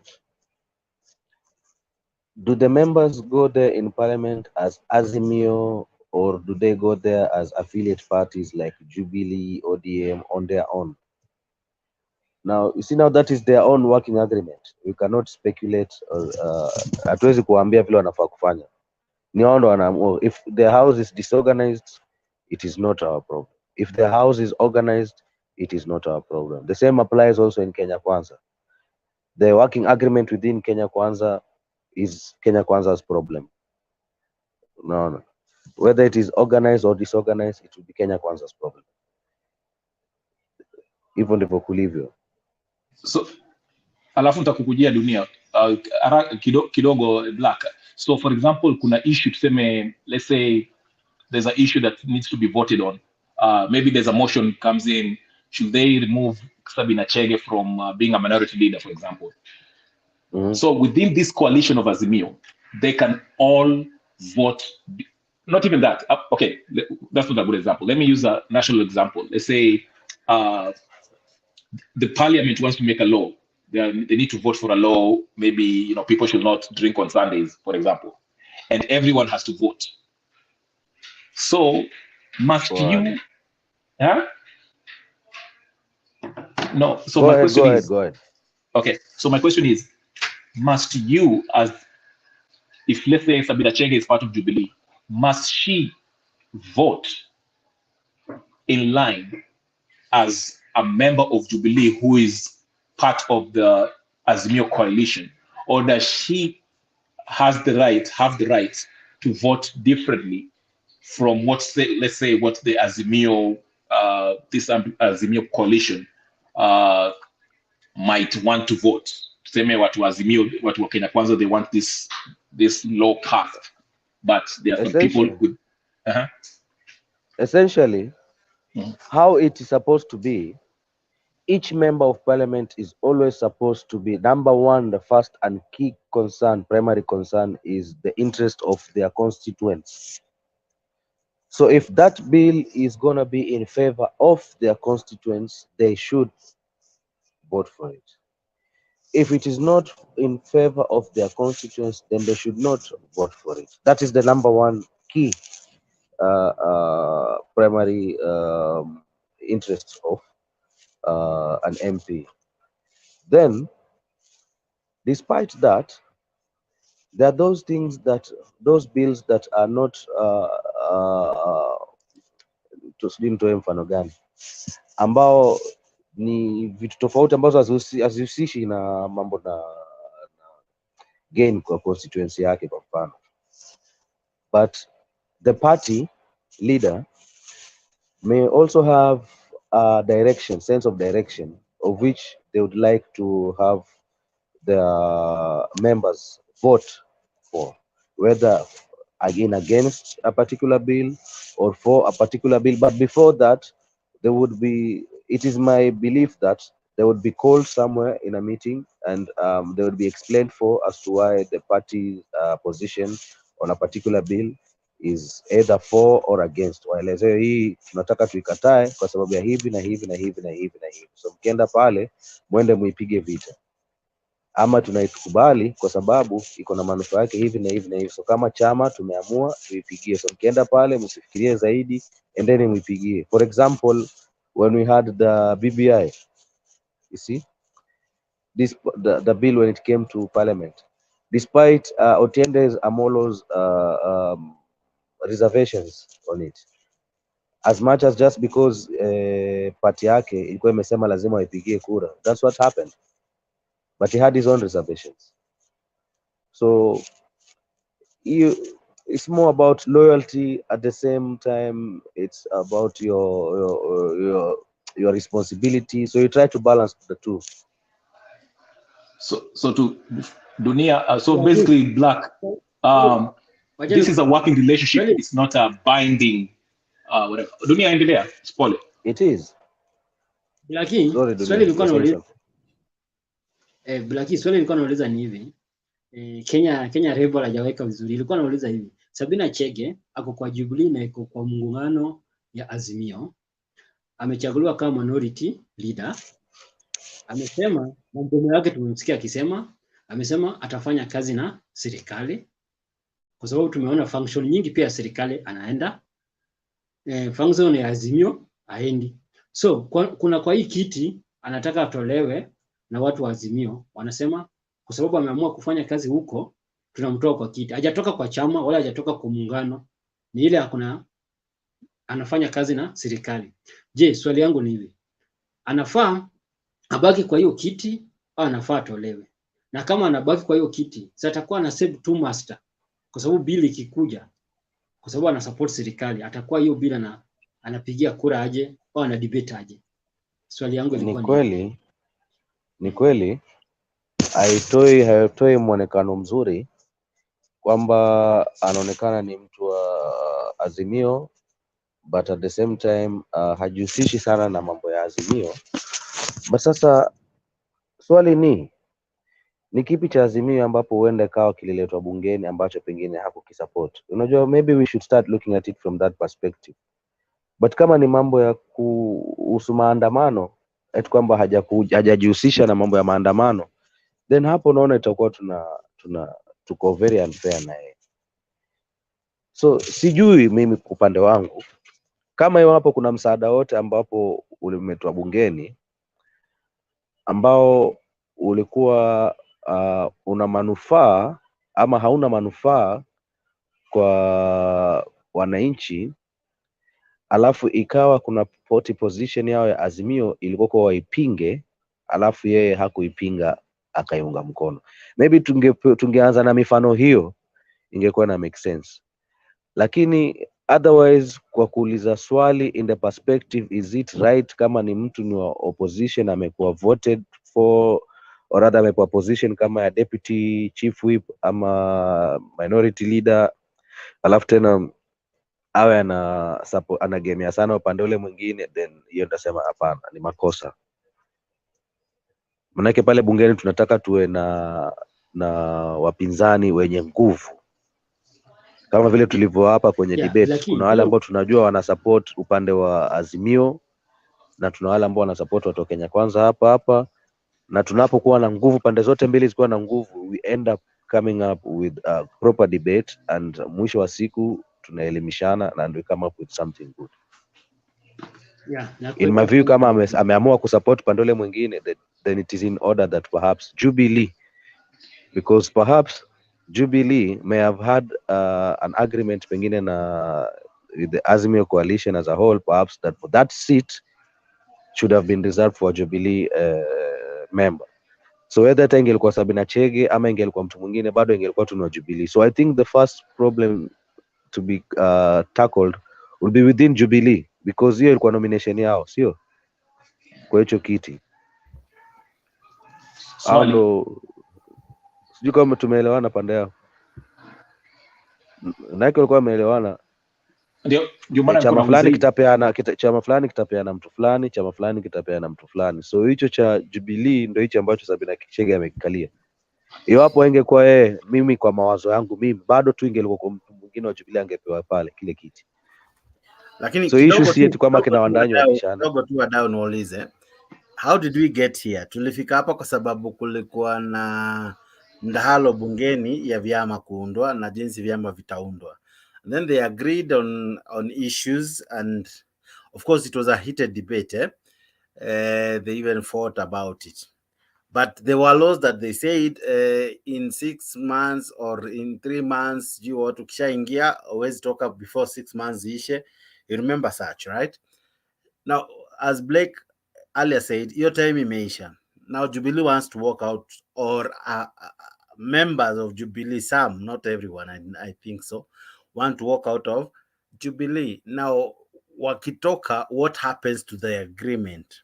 do the members go there in parliament as Azimio, or do they go there as affiliate parties like Jubilee, ODM on their own? Now, you see, now that is their own working agreement. We cannot speculate. Hatuwezi kuambia vile wanafaa kufanya. Ni wao ndo wanaamua. If the house is disorganized, it is not our problem. If the house is organized, it is not our problem. The same applies also in Kenya Kwanza. The working agreement within Kenya Kwanza is Kenya Kwanza's problem. No. Whether it is organized or disorganized, it will be Kenya Kwanza's problem. Hivyo ndivyo kulivyo. So, alafu nitakukujia dunia kidogo Black. So for example, kuna issue tuseme, let's say there's an issue that needs to be voted on. Maybe there's a motion comes in, should they remove Sabina Chege from being a minority leader, for example? So within this coalition of Azimio, they can all vote. Not even that. Okay, that's not a good example. Let me use a national example. Let's say the parliament wants to make a law they need to vote for a law. Maybe people should not drink on Sundays, for example, and everyone has to vote. So must you? Huh? No. So Go my ahead. question is. Go ahead. Okay. So my question is, must you, as if let's say Sabina Chege is part of Jubilee, must she vote in line as a member of Jubilee who is part of the Azimio coalition, or does she have the right to vote differently from let's say what the Azimio this Azimio coalition might want to vote? Tuseme watu Azimio, watu wa Kenya Kwanza, they want this law passed, but there are some people who essentially how it is supposed to be. Each member of parliament is always supposed to be number one. The first and key concern, primary concern, is the interest of their constituents. So if that bill is going to be in favor of their constituents, they should vote for it. If it is not in favor of their constituents, then they should not vote for it. That is the number one key primary interest of an MP. Then, despite that, there are those bills that are not tusimtoe mfano gani ambao ni vitu tofauti ambazo hazihusishi na mambo na gain kwa constituency yake kwa mfano, but the party leader may also have a sense of direction of which they would like to have their members vote for, whether against a particular bill or for a particular bill. But before that, it is my belief that they would be called somewhere in a meeting, and they would be explained for as to why the party position on a particular bill is either for or against. Waelezewe hii tunataka tuikatae kwa sababu ya hivi na hivi na hivi na hivi na hivi. So mkienda pale mwende muipige vita, ama tunaikubali kwa sababu iko na manufaa yake hivi na hivi na hivi. So kama chama tumeamua tuipigie. So mkienda pale msifikirie zaidi, endeni muipigie. For example, when we had the BBI, you see, the bill when it came to parliament, despite Otiende Amolo's reservations on it, as much as just because party yake ilikuwa imesema lazima waipigie kura, that's what happened, but he had his own reservations. So it's more about loyalty. At the same time, it's about your responsibility. So you try to balance the two. So to Dunia, so basically, Black, this is a working relationship. It's not a binding whatever. Dunia, endelea, spoil it. It is. Blackie, swali nilikuwa nauliza. Blackie, swali nilikuwa nauliza ni hivi. Kenya Rebel hajaweka vizuri. Ilikuwa nauliza hivi. Sabina Chege ako kwa Jubilee na iko kwa muungano ya Azimio. Amechaguliwa kama minority leader. Amesema mambo yake tumemsikia akisema, amesema atafanya kazi na serikali. Kwa sababu tumeona function nyingi pia serikali anaenda. Function ya Azimio haendi. So kwa hii kiti anataka atolewe na watu wa Azimio. Wanasema kwa sababu ameamua kufanya kazi huko, tunamtoa kwa kiti. Hajatoka kwa chama wala hajatoka kwa muungano. Ni ile anafanya kazi na serikali. Je, swali yangu ni hivi. Anafaa abaki kwa hiyo kiti au anafaa atolewe? Na kama anabaki kwa hiyo kiti, sasa atakuwa na save two master. Kwa sababu bili ikikuja, kwa sababu ana support serikali, atakuwa hiyo bila anapigia kura aje au ana debate aje? Swali yangu ilikuwa ni kweli haitoi mwonekano mzuri kwamba anaonekana ni mtu wa Azimio, but at the same time hajihusishi sana na mambo ya Azimio. But sasa swali ni kipi cha Azimio ambapo huenda kawa kililetwa bungeni ambacho pengine hakukisupport? Unajua, maybe we should start looking at it from that perspective. But kama ni mambo ya kuhusu maandamano, eti kwamba hajajihusisha na mambo ya maandamano, then hapo naona itakuwa tuko very unfair na yeye. So sijui mimi upande wangu kama hiyo hapo kuna msaada wote ambapo ulimetwa bungeni ambao ulikuwa una manufaa ama hauna manufaa kwa wananchi, alafu ikawa kuna position yao ya Azimio ilikuwa kwa waipinge, alafu yeye hakuipinga akaiunga mkono. Maybe tungeanza na mifano hiyo ingekuwa na make sense, lakini otherwise kwa kuuliza swali in the perspective is it right, kama ni mtu ni wa opposition amekuwa voted for or rather amekuwa position kama ya deputy chief whip ama minority leader, alafu tena awe anagemea sana upande ule mwingine, then hiyo nitasema hapana, ni makosa. Manake pale bungeni tunataka tuwe na wapinzani wenye nguvu, kama vile tulivyo hapa kwenye debate. Kuna wale ambao tunajua wana support upande wa Azimio na tuna wale ambao wana support watu wa Kenya Kwanza hapa, na tunapokuwa na nguvu, pande zote mbili zikiwa na nguvu, we end up coming up with a proper debate, and mwisho wa siku tunaelimishana and we come up with something good. In my view, kama ameamua kusupport pande ule mwingine, then it is in order that perhaps Jubilee, because perhaps Jubilee may have had an agreement pengine na with the Azimio coalition as a whole, perhaps that for that seat should have been reserved for a Jubilee member. So whether hata ingelikuwa Sabina Chege ama ingelikuwa mtu mwingine, bado ingelikuwa tuna Jubilee. So I think the first problem to be tackled will be within Jubilee, because hiyo ilikuwa nomination yao, sio kwa hicho kiti. Alo, sijui kama tumeelewana pande yao. Nake walikuwa wameelewana. Ndio chama fulani kitapeana mtu fulani, chama fulani kitapeana mtu fulani. So hicho cha Jubilee ndio hicho ambacho Sabina Chege amekikalia. Iwapo ingekuwa yeye, mimi kwa mawazo yangu mimi, bado tu ingelikuwa kwa mtu mwingine wa Jubilee angepewa pale kile kiti. Lakini so issue si eti kwamba kina Wandanyi wabishana. Kidogo tu wadau niulize, how did we get here? Tulifika hapa kwa sababu kulikuwa na mdahalo bungeni ya vyama kuundwa na jinsi vyama vitaundwa. And then they agreed on issues, and of course it was a heated debate. They even fought about it. But there were laws that they said in 6 months or in 3 months, you want to kishaingia always talk up before 6 months ishe. You remember such, right? Now, as Blake earlier said, your time imeisha. Now Jubilee wants to walk out, or members of Jubilee, some, not everyone, I think so, want to walk out of Jubilee. Now, wakitoka, what happens to the agreement?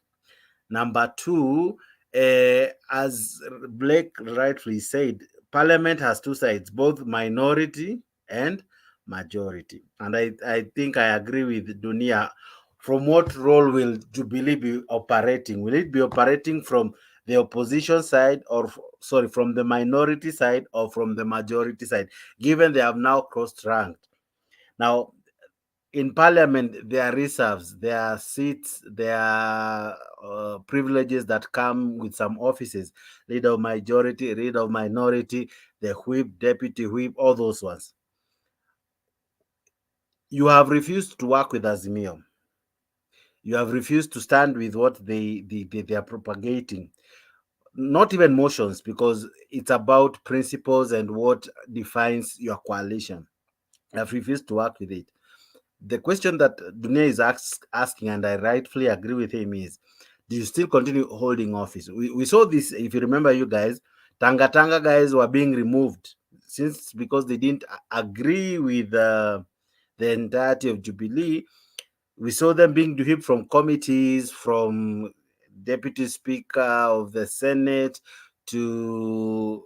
Number two, as Blake rightly said, Parliament has two sides, both minority and majority. And I think I agree with Dunia. From what role will Jubilee be operating? Will it be operating from the opposition side, or sorry, from the minority side, or from the majority side, given they have now cross-ranked? Now, in Parliament, there are reserves, there are seats, there are privileges that come with some offices: leader of majority, leader of minority, the whip, deputy whip, all those ones. You have refused to work with Azimio. You have refused to stand with what they are propagating. Not even motions, because it's about principles and what defines your coalition. You have refused to work with it. The question that Dunia is asking, and I rightfully agree with him, is, do you still continue holding office? We saw this, if you remember, you guys, Tanga guys were being removed because they didn't agree with the entirety of Jubilee. We saw them being whipped from committees, from deputy speaker of the Senate to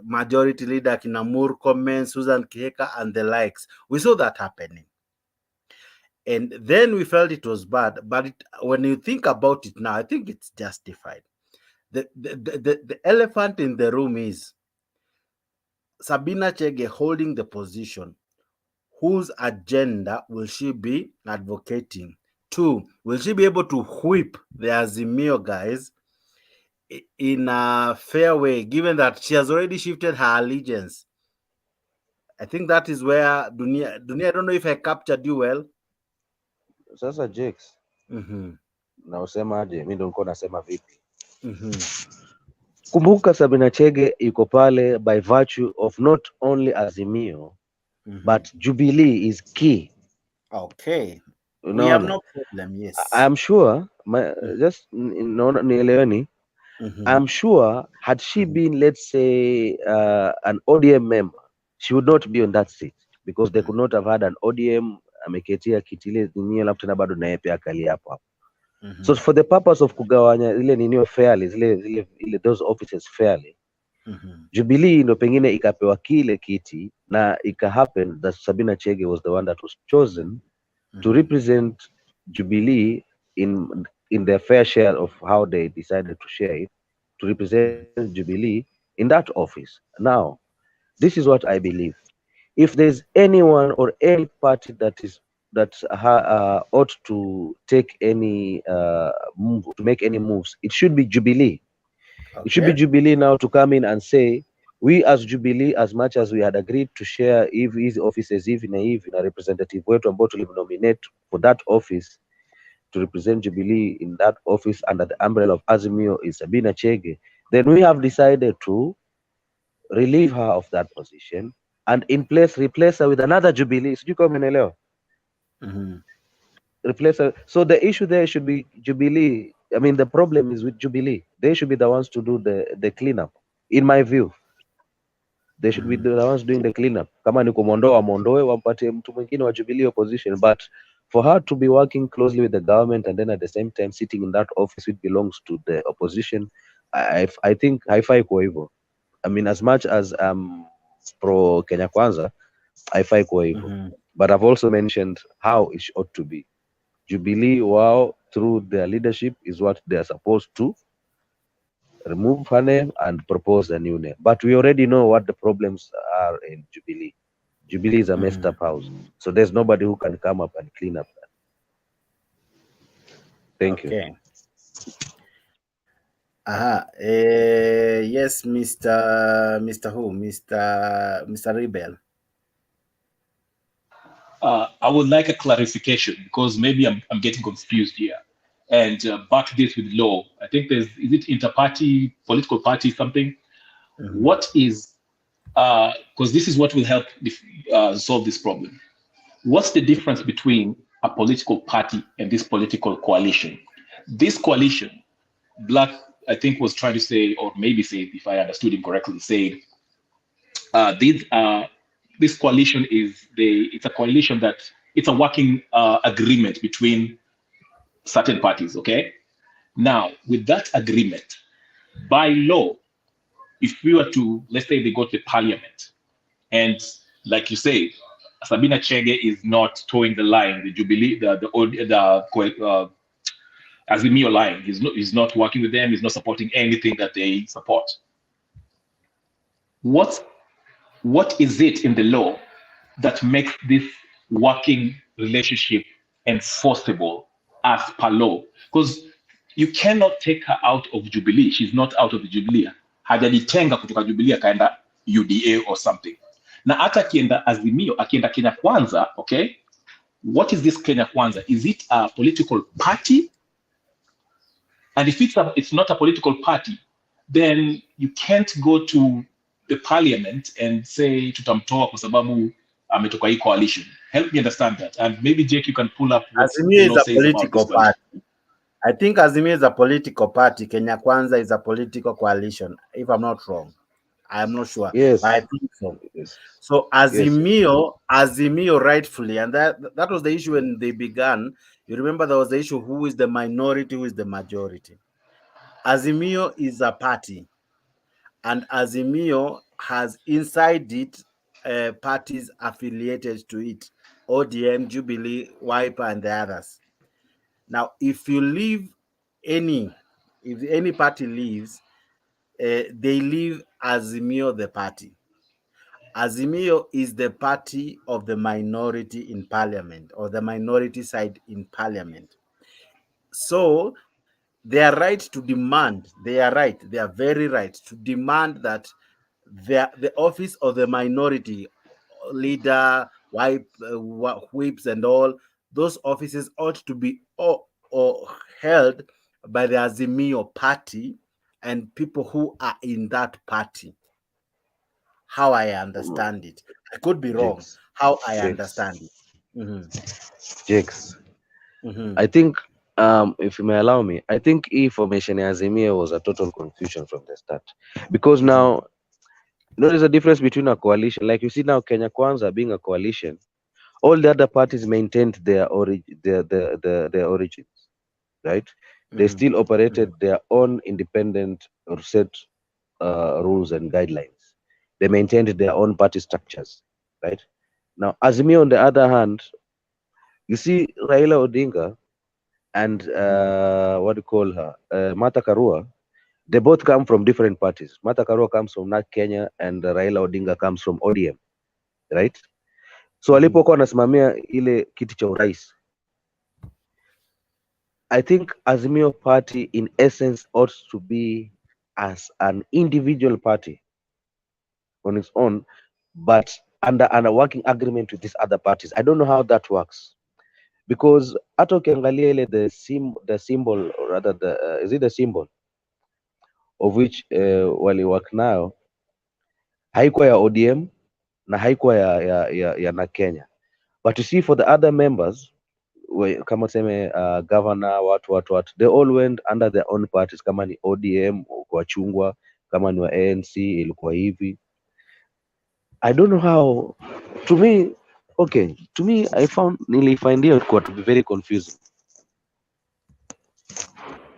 majority leader Kinamur Komen, Susan Kiheka, and the likes. We saw that happening. And then we felt it was bad. But when you think about it now, I think it's justified. The elephant in the room is Sabina Chege holding the position. Whose agenda will she be advocating 2, will she be able to whip the Azimio guys in a fair way, given that she has already shifted her allegiance? I think that is where Dunia, I don't know if I captured you well. Sasa Jakes, na usemaje? Mimi ndio nilikuwa nasema vipi? Kumbuka Sabina Chege iko pale by virtue of not only Azimio but Jubilee is key. Okay. We have no problem, yes. I'm sure, just nieleweni, I'm sure had she been, let's say, an ODM member, she would not be on that seat because they could not have had an ODM ameketia kitile nini alafu tena bado naye pia akali hapo. So for the purpose of kugawanya ile nini fairly, ile those offices fairly, Jubilee ndo pengine ikapewa kile kiti na ika happen that Sabina Chege was the one that was chosen to represent Jubilee in their fair share of how they decided to share it, to represent Jubilee in that office. Now, this is what I believe. If there's anyone or any party that ought to take any move, to make any moves, it should be Jubilee. Okay. It should be Jubilee now to come in and say, we as Jubilee, as much as we had agreed to share these offices, even a representative wetu ambao nominate for that office to represent Jubilee in that office under the umbrella of Azimio is Sabina Chege, then we have decided to relieve her of that position and in place replace her with another Jubilee. Sijui kama umeelewa? Replace her. So the issue there should be Jubilee. I mean, the problem is with Jubilee. They should be the ones to do the cleanup, in my view. They should be the ones doing the cleanup. Kama ni kumondoa mondoe, wampatie mtu mwingine wa Jubilee opposition. But for her to be working closely with the government and then at the same time sitting in that office which belongs to the opposition, I think haifai kwa hivyo. I mean, as much as pro Kenya Kwanza, haifai kwa hivyo. But I've also mentioned how it ought to be. Jubilee, wow, through their leadership is what they are supposed to remove her name and propose a new name. But we already know what the problems are in Jubilee. Jubilee is a messed up house. So there's nobody who can come up and clean up that. Thank you. Yes, Mr. Who? Mr. Rebel. I would like a clarification because maybe I'm getting confused here. And back this with law. I think is it inter-party, political party, something? What is, because this is what will help solve this problem. What's the difference between a political party and this political coalition? This coalition, Black, I think was trying to say, or maybe say, if I understood him correctly, said, this coalition it's a coalition that it's a working agreement between certain parties, okay? Now, with that agreement, by law, if we were to, let's say they go to parliament, and like you say, Sabina Chege is not towing the line, the Jubilee, the Azimio line. He's not working with them, he's not supporting anything that they support. What is it in the law that makes this working relationship enforceable as per law? Because you cannot take her out of Jubilee. She's not out of the Jubilee. Hajajitenga kutoka Jubilee akaenda UDA or something. Na hata akienda Azimio, akienda Kenya Kwanza, okay? What is this Kenya Kwanza? Is it a political party? And if it's not a political party, then you can't go to the parliament and say tutamtoa kwa sababu ametoka hii coalition. Help me understand that. And maybe Jake, you can pull up what Azimio the law is a says about political this party. I think Azimio is a political party. Kenya Kwanza is a political coalition, if I'm not wrong. I'm not sure. Yes. But I think so. Yes. So Azimio rightfully, and that was the issue when they began. You remember there was the issue, who is the minority, who is the majority. Azimio is a party, and Azimio has inside it parties affiliated to it, ODM, Jubilee, Wiper, and the others. Now, if any party leaves, they leave Azimio the party. Azimio is the party of the minority in parliament, or the minority side in parliament. So they are right to demand, they are very right to demand that the office of the minority leader, whips and all, those offices ought to be or held by the Azimio party and people who are in that party. How I understand it. I could be wrong. How I understand it. Jakes. Mm-hmm. I think, if you may allow me, I think formation Azimio was a total confusion from the start. Because now, there's a difference between a coalition. Like you see now, Kenya Kwanza being a coalition, all the other parties maintained their origins, right? They still operated their own independent or set rules and guidelines. They maintained their own party structures, right? Now, Azimio, on the other hand, you see Raila Odinga and what do you call her, Martha Karua, they both come from different parties. Martha Karua comes from NARC Kenya and Raila Odinga comes from ODM, right? So alipokuwa anasimamia ile kiti cha urais, I think Azimio party in essence ought to be as an individual party on its own, but under a working agreement with these other parties. I don't know how that works, because hata ukiangalia ile the symbol, or rather is it the symbol of which wali work nayo haikuwa ya ODM na haikuwa ya na Kenya, but you see for the other members kama tuseme governor watu they all went under their own parties. Kama ni ODM kwa chungwa, kama ni wa ANC ilikuwa hivi. I don't know how. To me, I find it to be very confusing.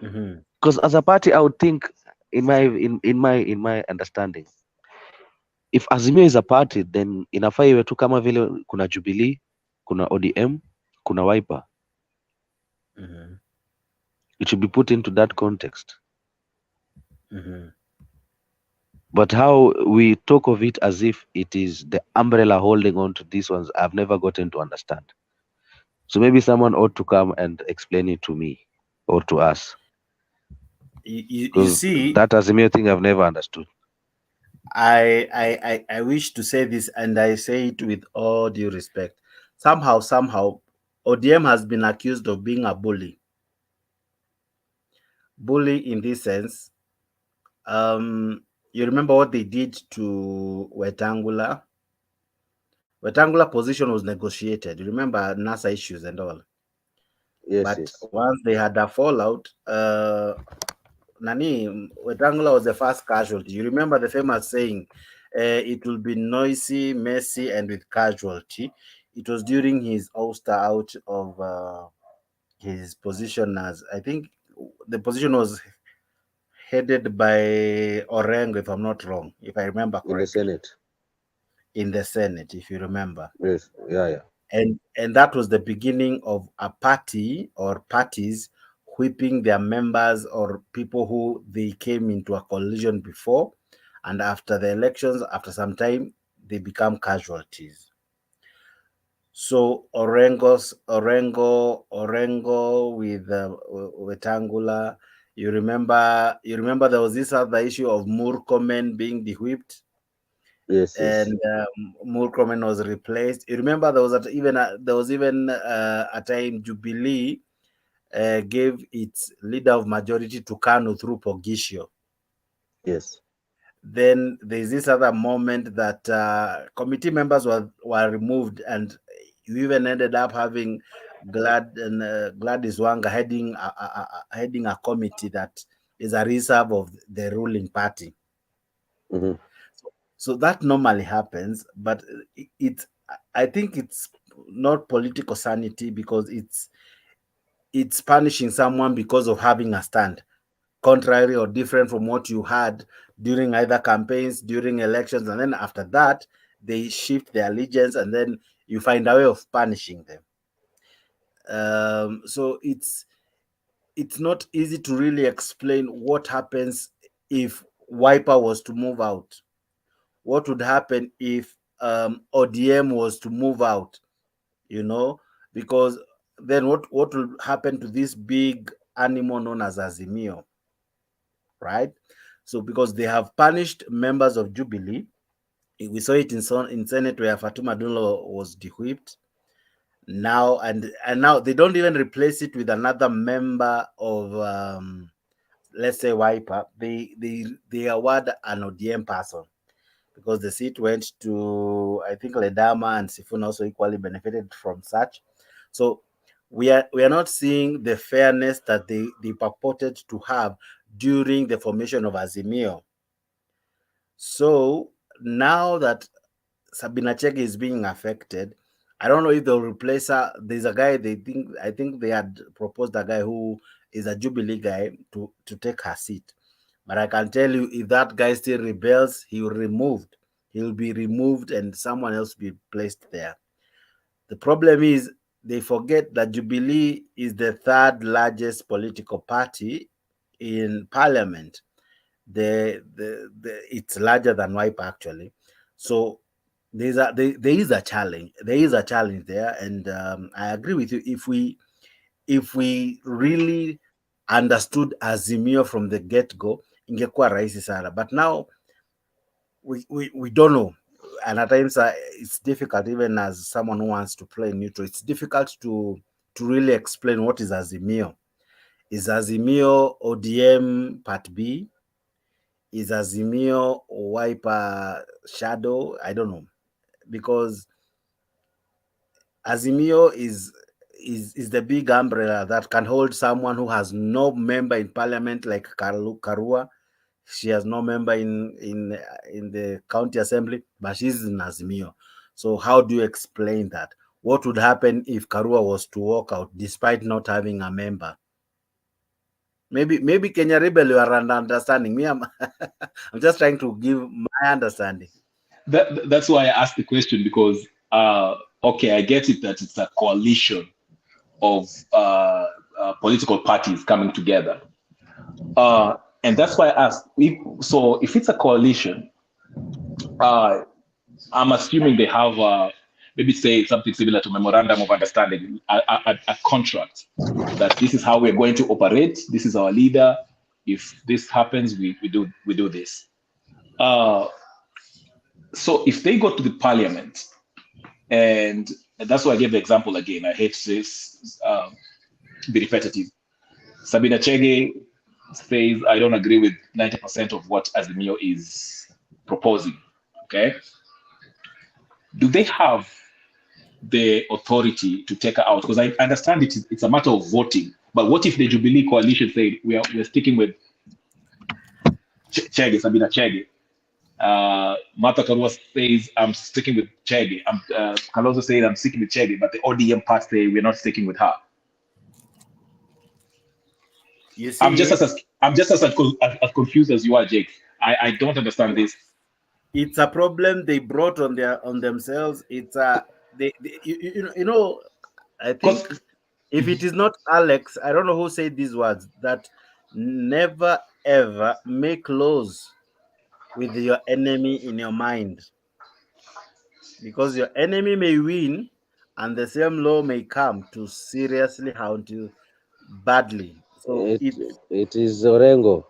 Because as a party, I would think, in my understanding, if Azimio is a party, then inafaa iwe tu kama vile kuna Jubilee, kuna ODM, kuna Wiper. It should be put into that context. But how we talk of it as if it is the umbrella holding on to these ones, I've never gotten to understand. So maybe someone ought to come and explain it to me or to us. You see, that Azimio thing I've never understood. I wish to say this, and I say it with all due respect. Somehow, ODM has been accused of being a bully. Bully in this sense. You remember what they did to Wetangula? Wetangula position was negotiated. You remember NASA issues and all. But once they had a fallout, Wetangula was the first casualty. You remember the famous saying, it will be noisy, messy, and with casualty. It was during his ouster out of his position as, I think the position was headed by Orengo, if I'm not wrong, if I remember correctly. In the Senate. In the Senate, if you remember. Yes, yeah. And that was the beginning of a party or parties whipping their members or people who they came into a coalition before, and after the elections, after some time, they become casualties. So Orengo with Wetangula. You remember there was this other issue of Murkomen being de-whipped. Yes. And Murkomen was replaced. You remember there was even a time Jubilee gave its leader of majority to Kanu through Pogisho. Yes. Then there's this other moment that committee members were removed, and you even ended up having Gladys Wanga heading a committee that is a reserve of the ruling party. So that normally happens, but I think it's not political sanity, because it's punishing someone because of having a stand, contrary or different from what you had during either campaigns, during elections, and then after that, they shift their allegiance, and then you find a way of punishing them. So it's not easy to really explain what happens if Wiper was to move out. What would happen if ODM was to move out? Because then what will happen to this big animal known as Azimio, right? So because they have punished members of Jubilee, we saw it in Senate where Fatuma Dulo was de-whipped. Now and now they don't even replace it with another member of let's say Wiper. They award an ODM person because the seat went to, I think, Ledama, and Sifuna also equally benefited from such. So we are not seeing the fairness that they purported to have during the formation of Azimio. So now that Sabina Chege is being affected, I don't know if they'll replace her. There's a guy I think they had proposed a guy who is a Jubilee guy to take her seat. But I can tell you, if that guy still rebels, he'll be removed and someone else be placed there. The problem is they forget that Jubilee is the third largest political party in parliament. It's larger than Wiper actually. So there is a challenge. There is a challenge there, and I agree with you. If we really understood Azimio from the get-go, ingekuwa rahisi sana. But now we don't know, and at times it's difficult, even as someone who wants to play neutral. It's difficult to really explain what is Azimio. Is Azimio ODM Part B? Is Azimio Wiper shadow? I don't know, because Azimio is the big umbrella that can hold someone who has no member in parliament, like Karua. She has no member in the county assembly, but she's in Azimio. So how do you explain that? What would happen if Karua was to walk out despite not having a member? Maybe Kenya Rebel, you are understanding me. I'm just trying to give my understanding. That's why I asked the question, because okay, I get it that it's a coalition of political parties coming together, and that's why I asked. If it's a coalition, I'm assuming they have maybe say something similar to memorandum of understanding, a contract that this is how we're going to operate. This is our leader. If this happens, we do this. So if they go to the parliament, and that's why I gave the example again. I hate this be repetitive. Sabina Chege says, I don't agree with 90% of what Azimio is proposing. Okay. Do they have the authority to take her out? Because I understand it's a matter of voting. But what if the Jubilee coalition said we're sticking with Chege, Sabina Chege? Martha Karua says I'm sticking with Chege. Kalonzo says I'm sticking with Chege, but the ODM part say we're not sticking with her. You see, I'm just as confused as you are, Jake. I don't understand this. It's a problem they brought on themselves. It's you know, I think if it is not Alex, I don't know who said these words, that never ever make laws with your enemy in your mind, because your enemy may win and the same law may come to seriously haunt you badly. So it is Orengo.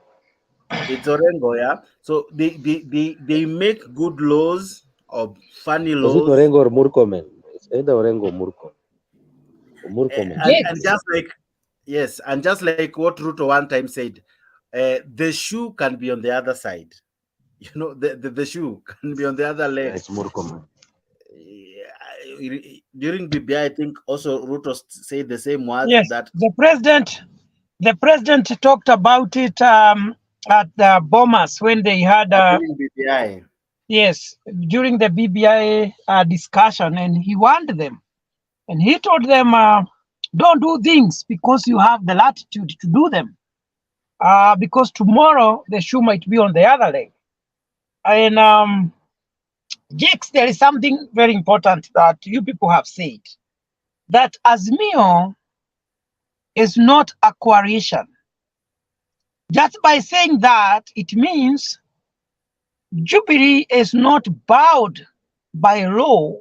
It's Orengo, yeah. So they make good laws or funny laws. Was it Orengo or Murkomen? It's either Orengo or Murkomen. And just like, yes, and just like what Ruto one time said, the shoe can be on the other side. You know, the shoe can be on the other leg. It's Murkomen. During BBI, I think also Ruto said the same words. Yes, that the president talked about it at the Bomas when they had during BBI. Yes, during the BBI discussion, and he warned them, and he told them, don't do things because you have the latitude to do them, because tomorrow the shoe might be on the other leg. And Jakes, there is something very important that you people have said, that Azimio is not a coalition. Just by saying that, it means Jubilee is not bound by law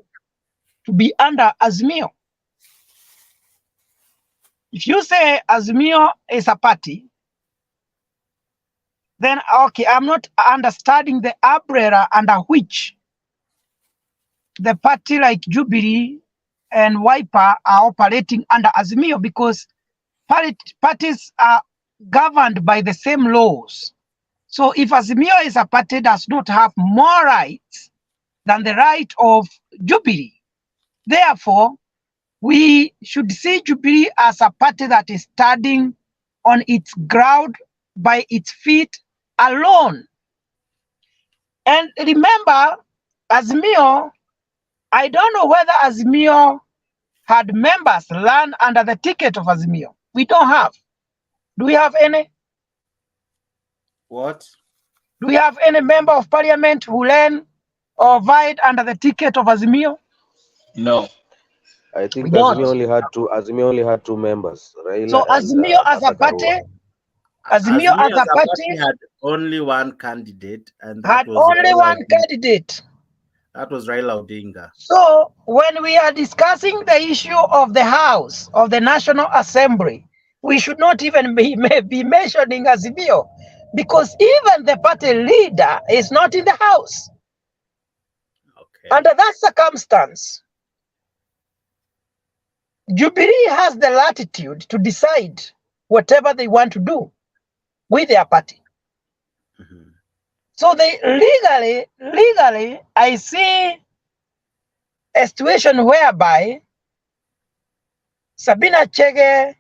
to be under Azimio. If you say Azimio is a party, then okay, I'm not understanding the umbrella under which the party like Jubilee and Wiper are operating under Azimio, because parties are governed by the same laws. So if Azimio is a party, does not have more rights than the right of Jubilee. Therefore, we should see Jubilee as a party that is standing on its ground by its feet alone. And remember, Azimio, I don't know whether Azimio had members run under the ticket of Azimio. We don't have. Do we have any? What? Do we have any member of parliament who ran or vied under the ticket of Azimio? No. I think We don't. Azimio only had two members, Raila So Azimio and as a Martha party, Karua. Azimio as a party had only one candidate, and that had was only Raila one Odinga. candidate. That was Raila Odinga. So when we are discussing the issue of the House of the National Assembly, we should not even be mentioning Azimio, because even the party leader is not in the House. Okay. Under that circumstance, Jubilee has the latitude to decide whatever they want to do with their party. Mm-hmm. So they legally, I see a situation whereby Sabina Chege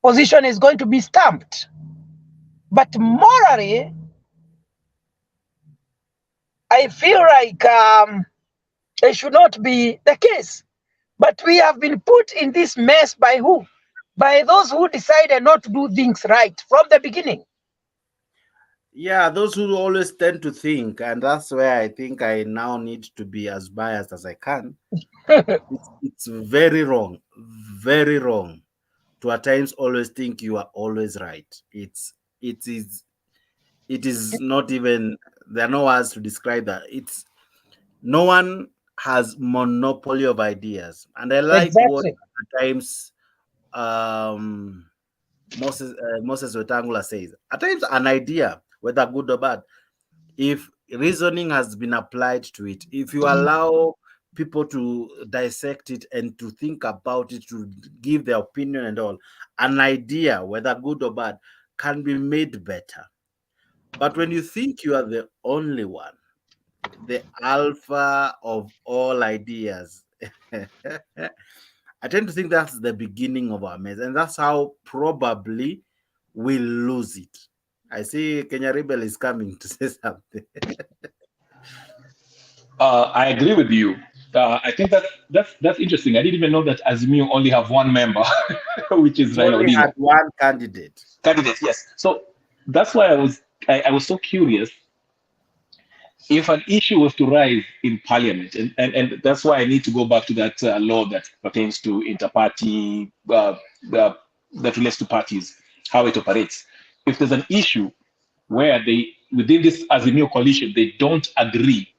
position is going to be stamped. But morally, I feel like it should not be the case. But we have been put in this mess by who? By those who decided not to do things right from the beginning. Yeah, those who always tend to think, and that's where I think I now need to be as biased as I can. It's very wrong to at times always think you are always right. It is not even, there are no words to describe that. It's no one has monopoly of ideas, and I like what at times Moses Wetangula says. At times, an idea, whether good or bad, if reasoning has been applied to it, if you allow people to dissect it and to think about it, to give their opinion and all, an idea, whether good or bad, can be made better. But when you think you are the only one, the alpha of all ideas, I tend to think that's the beginning of our mess, and that's how probably we'll lose it. I see Kenya Rebel is coming to say something. I agree with you. I think that's interesting. I didn't even know that Azimio only have one member, which is Raila Odinga. Only had one candidate. Yes. So that's why I was so curious if an issue was to rise in parliament, and that's why I need to go back to that law that pertains to inter-party, that relates to parties, how it operates. If there's an issue where within this Azimio coalition, they don't agree,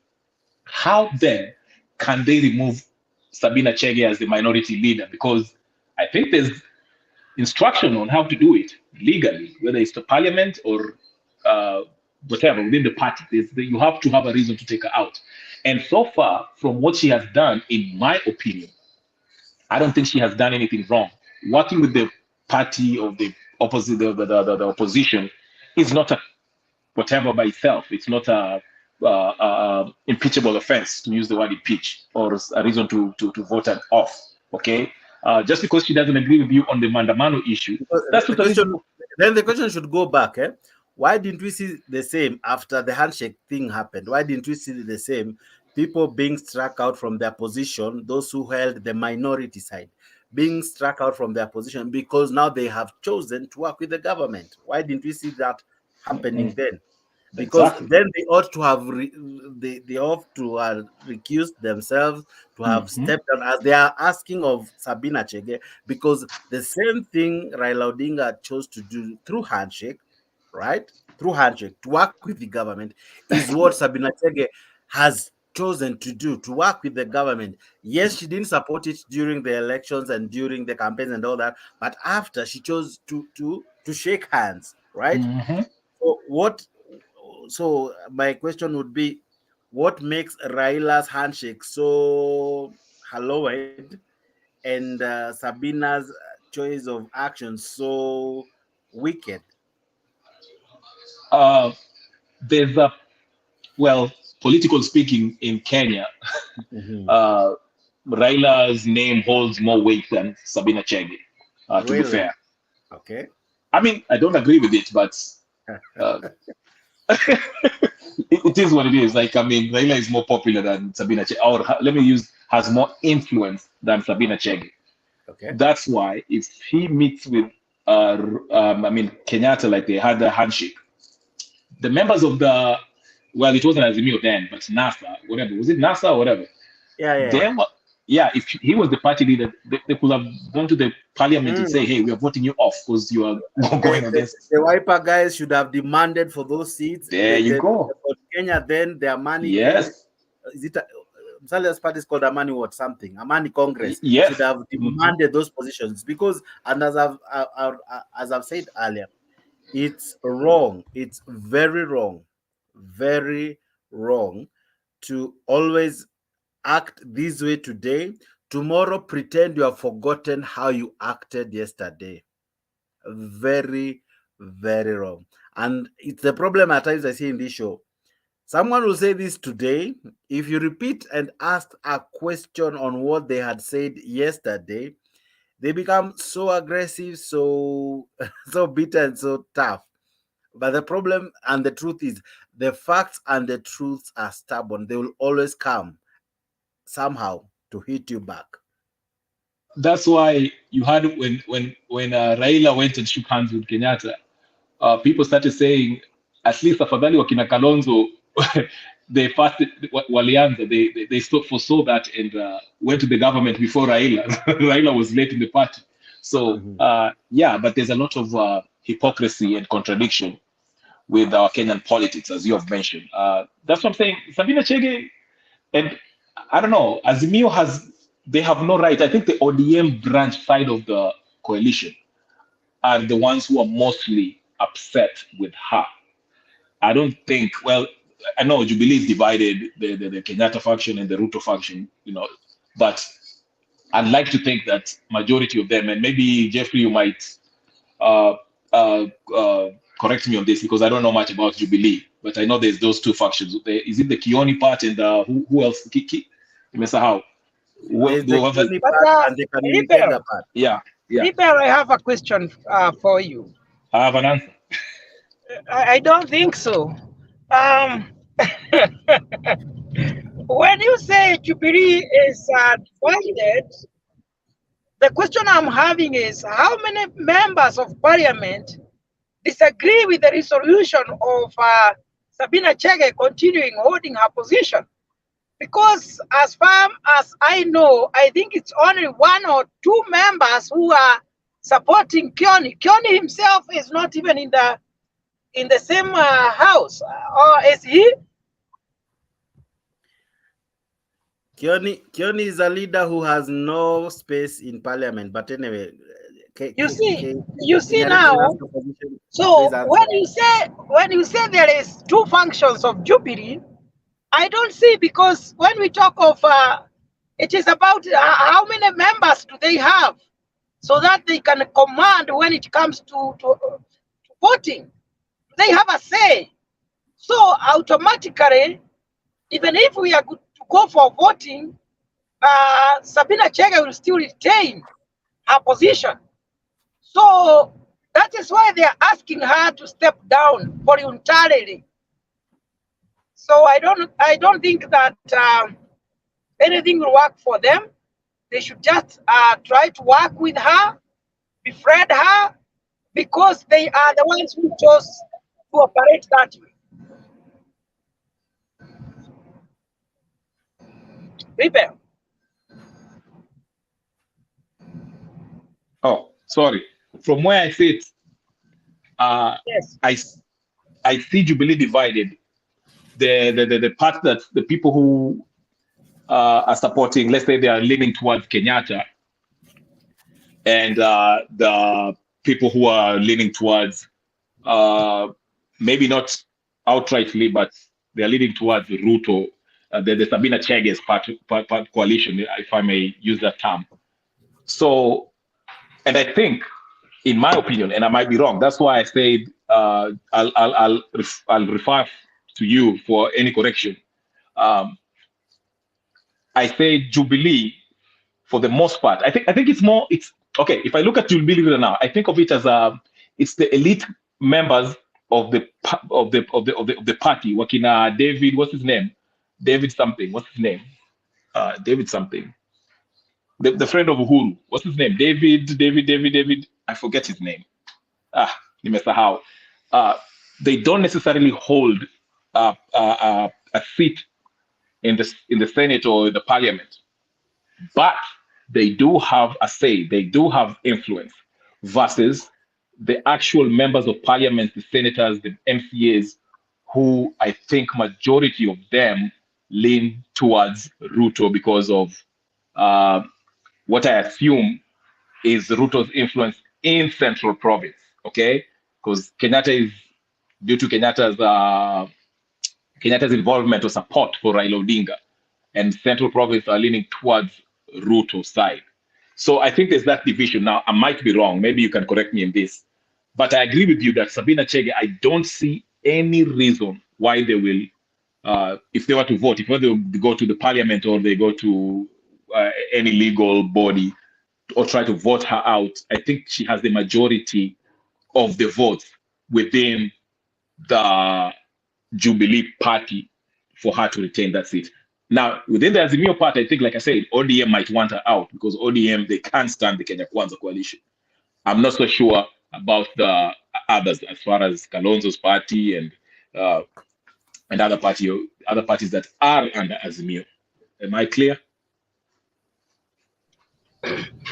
how then can they remove Sabina Chege as the minority leader? Because I think there's instruction on how to do it legally, whether it's the parliament or whatever, within the party. You have to have a reason to take her out. And so far, from what she has done, in my opinion, I don't think she has done anything wrong. Working with the party of the opposite, the opposition, is not a whatever by itself. It's not a impeachable offense, to use the word impeach, or a reason to vote her off. Okay, just because she doesn't agree with you on the Maandamano issue, that's the question. Then the question should go back. Why didn't we see the same after the handshake thing happened? Why didn't we see the same people being struck out from their position, those who held the minority side, being struck out from their position because now they have chosen to work with the government? Why didn't we see that happening then? Because then they ought to have recused themselves, to have stepped down, as they are asking of Sabina Chege, because the same thing Raila Odinga chose to do through handshake, right? Through handshake, to work with the government, is what Sabina Chege has chosen to do, to work with the government. Yes, she didn't support it during the elections and during the campaigns and all that, but after she chose to shake hands, right? So my question would be, what makes Raila's handshake so hallowed and Sabina's choice of action so wicked? There's a, well, political speaking in Kenya, Raila's name holds more weight than Sabina Chege, to Really? be fair. Okay. I mean, I don't agree with it, but it is what it is. Like, I mean, Raila is more popular than Sabina Chege, or let me use, has more influence than Sabina Chege. Okay. That's why if he meets with, Kenyatta, like they had a handshake, the members of the, well, it wasn't Azimio then, but NASA, whatever. Was it NASA or whatever? Yeah. If he was the party leader, they could have gone to the parliament and say, hey, we are voting you off because you are going against. The Wiper guys should have demanded for those seats. There you go. For Kenya, then the Amani. Yes. Is it Msalia's party is called Amani what something? Amani Congress yes. should have demanded those positions because, and as I've said earlier, it's wrong. It's very wrong to always act this way today, tomorrow pretend you have forgotten how you acted yesterday. Very, very wrong. And it's the problem at times I see in this show. Someone will say this today. If you repeat and ask a question on what they had said yesterday, they become so aggressive, so bitter and so tough. But the problem and the truth is, the facts and the truths are stubborn. They will always come somehow to hit you back. That's why you had when Raila went and shook hands with Kenyatta, people started saying, at least afadhali wakina Kalonzo, they fasted walianza, they foresaw that and went to the government before Raila. Raila was late in the party. So but there's a lot of hypocrisy and contradiction with our Kenyan politics, as you have mentioned. That's what I'm saying. Sabina Chege, and I don't know, Azimio they have no right. I think the ODM branch side of the coalition are the ones who are mostly upset with her. I don't think, well, I know Jubilee is divided, the Kenyatta faction and the Ruto faction, but I'd like to think that majority of them, and maybe Jeffrey, you might correct me on this because I don't know much about Jubilee, but I know there's those two factions. Is it the Kioni part and who else? How? Yeah. Liber, I have a question for you. I have an answer. I don't think so. When you say Jubilee is divided, the question I'm having is how many members of parliament disagree with the resolution of Sabina Chege continuing holding her position? Because as far as I know, I think it's only 1 or 2 members who are supporting Kioni. Kioni himself is not even in the same house, or is he? Kioni is a leader who has no space in parliament. But anyway, you see now. So when you say there is 2 functions of Jubilee, I don't see, because when we talk of it is about how many members do they have so that they can command when it comes to voting. They have a say. So automatically, even if we are good to go for voting, Sabina Chege will still retain her position. So that is why they are asking her to step down voluntarily. So I don't think that anything will work for them. They should just try to work with her, befriend her, because they are the ones who chose to operate that way. Liber. Oh, sorry. From where I sit, yes. I see Jubilee divided. The part that the people who are supporting, let's say they are leaning towards Kenyatta, and the people who are leaning towards, maybe not outrightly, but they're leaning towards Ruto, the Sabina Chege's part coalition, if I may use that term. So, and I think, in my opinion, and I might be wrong, that's why I said I'll refer to you for any correction. I say Jubilee, for the most part. I think it's okay. If I look at Jubilee now, I think of it as it's the elite members of the party. Wakina David, what's his name? David something. What's his name? David something. The friend of Uhuru. What's his name? David. I forget his name. Nimesahau. They don't necessarily hold a seat in the Senate or the Parliament, but they do have a say. They do have influence versus the actual members of Parliament, the senators, the MCAs, who I think majority of them lean towards Ruto because of what I assume is Ruto's influence in Central Province, okay? Because Kenyatta is, due to Kenyatta's involvement or support for Raila Odinga, and Central Province are leaning towards Ruto's side. So I think there's that division. Now, I might be wrong. Maybe you can correct me in this. But I agree with you that Sabina Chege, I don't see any reason why they will, if they were to vote, if they go to the Parliament or they go to any legal body or try to vote her out, I think she has the majority of the votes within the Jubilee party for her to retain that seat. Now, within the Azimio party, I think, like I said, ODM might want her out because ODM, they can't stand the Kenya Kwanza coalition. I'm not so sure about the others as far as Kalonzo's party and other parties that are under Azimio. Am I clear?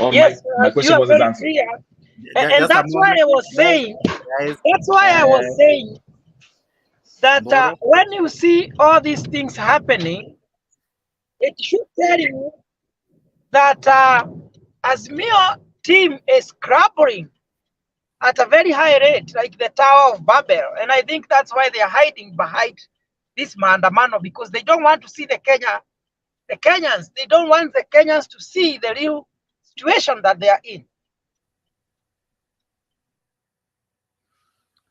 Or Yes, my question you are wasn't very answered. clear. And that's why I was saying, that when you see all these things happening, it should tell you that Azimio team is scrabbling at a very high rate, like the Tower of Babel. And I think that's why they're hiding behind this Maandamano, because they don't want to see the Kenyans. They don't want the Kenyans to see the real situation that they are in.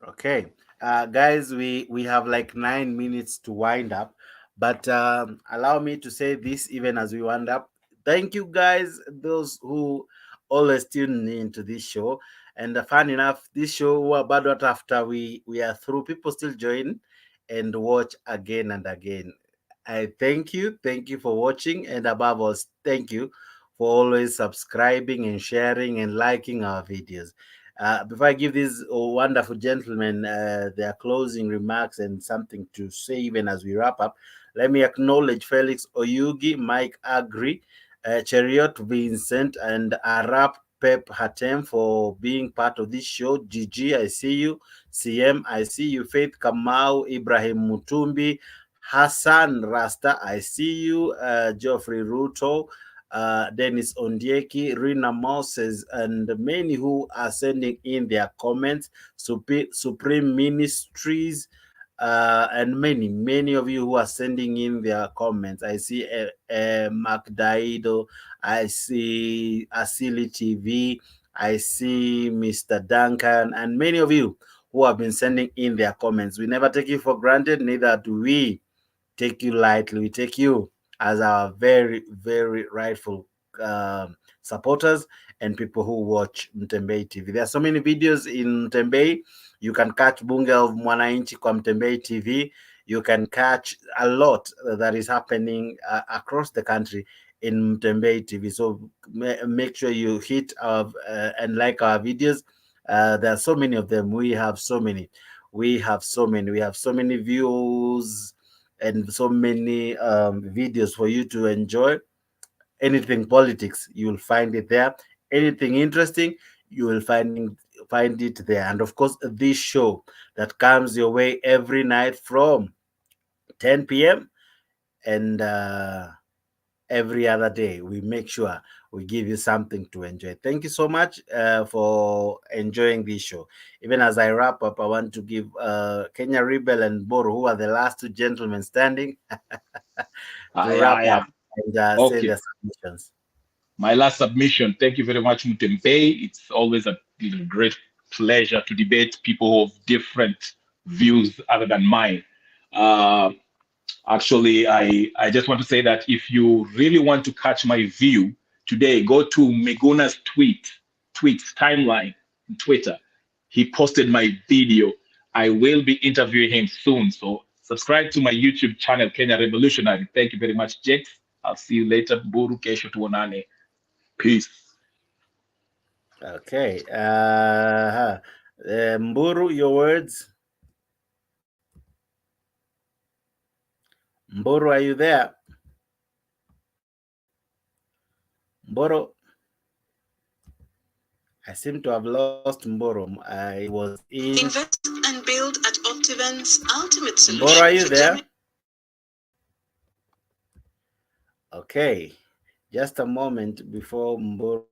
Okay, guys, we have like 9 minutes to wind up, but allow me to say this even as we wind up. Thank you, guys, those who always tune in to this show. And fun enough, this show, about what after we are through, people still join and watch again and again. I thank you for watching, and above all, thank you for always subscribing and sharing and liking our videos. Before I give these wonderful gentlemen their closing remarks and something to say even as we wrap up, let me acknowledge Felix Oyugi, Mike Agri, Cheriot Vincent, and Arap Pep Hatem for being part of this show. Gigi, I see you. CM, I see you. Faith Kamau, Ibrahim Mutumbi, Hassan Rasta, I see you. Geoffrey Ruto, Dennis Ondieki, Rina Moses, and many who are sending in their comments. Supreme Ministries, and many of you who are sending in their comments. I see Mark Daido, I see Asili TV, I see Mr. Duncan, and many of you who have been sending in their comments. We never take you for granted, neither do we take you lightly. We take you as our very, very rightful supporters and people who watch Mtembei TV. There are so many videos in Mtembei. You can catch Bunge of Mwananchi kwa Mtembei TV. You can catch a lot that is happening across the country in Mtembei TV. So make sure you hit and like our videos. There are so many of them. We have so many. We have so many views and so many videos for you to enjoy. Anything politics, you will find it there. Anything interesting, you will find it there. And of course, this show that comes your way every night from 10 p.m. and every other day. We make sure we give you something to enjoy. Thank you so much for enjoying this show. Even as I wrap up, I want to give Kenya Rebel and Boro, who are the last two gentlemen standing, to wrap up and say their submissions. My last submission. Thank you very much, Mutembe. It's always a great pleasure to debate people of different views other than mine. Actually, I just want to say that if you really want to catch my view today, go to Meguna's tweets timeline on Twitter. He posted my video. I will be interviewing him soon. So subscribe to my YouTube channel, Kenya Revolutionary. Thank you very much, Jake. I'll see you later. Buru kesho tuonane. Peace. Okay. Mburu, your words. Mburu, are you there? Mburu. I seem to have lost Mburu. I was in. Invest and build at Optivent's ultimate solution. Mburu, are you there? Okay. Just a moment before Mburu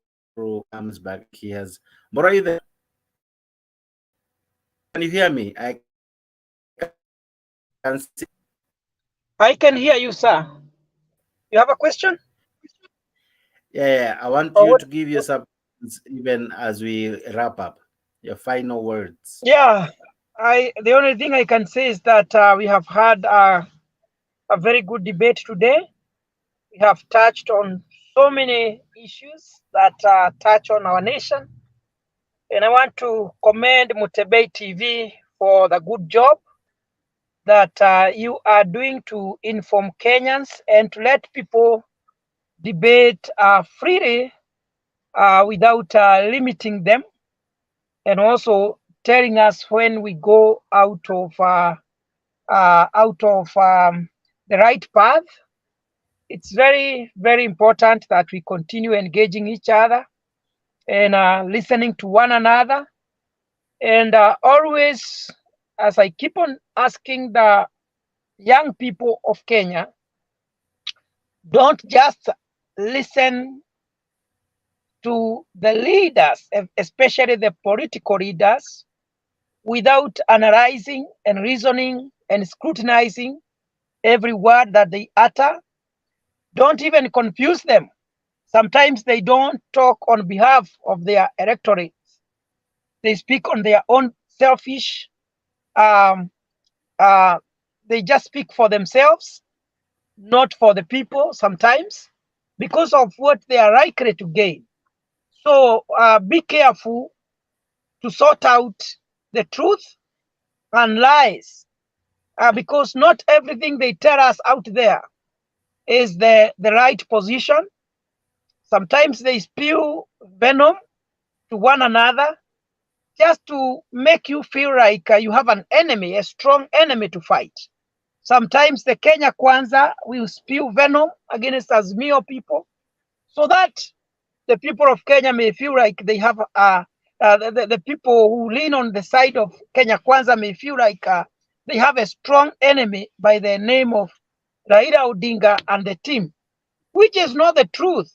comes back. Mburu, are you there? Can you hear me? I can see. I can hear you, sir. You have a question? Yeah. I want you to give your submissions even as we wrap up. Your final words. Yeah. The only thing I can say is that we have had a very good debate today. We have touched on so many issues that touch on our nation. And I want to commend Mutembe TV for the good job that you are doing to inform Kenyans and to let people debate freely without limiting them, and also telling us when we go out of the right path. It's very, very important that we continue engaging each other and listening to one another. And always, as I keep on asking the young people of Kenya, don't just listen to the leaders, especially the political leaders, without analyzing and reasoning and scrutinizing every word that they utter. Don't even confuse them. Sometimes they don't talk on behalf of their electorate. They speak on their own selfish, they just speak for themselves, not for the people sometimes, because of what they are likely to gain. So be careful to sort out the truth and lies, because not everything they tell us out there is the right position. Sometimes they spew venom to one another just to make you feel like you have an enemy, a strong enemy to fight. Sometimes the Kenya Kwanza will spew venom against Azimio people so that the people of Kenya may feel like they have, the people who lean on the side of Kenya Kwanza may feel like they have a strong enemy by the name of Raila Odinga and the team, which is not the truth.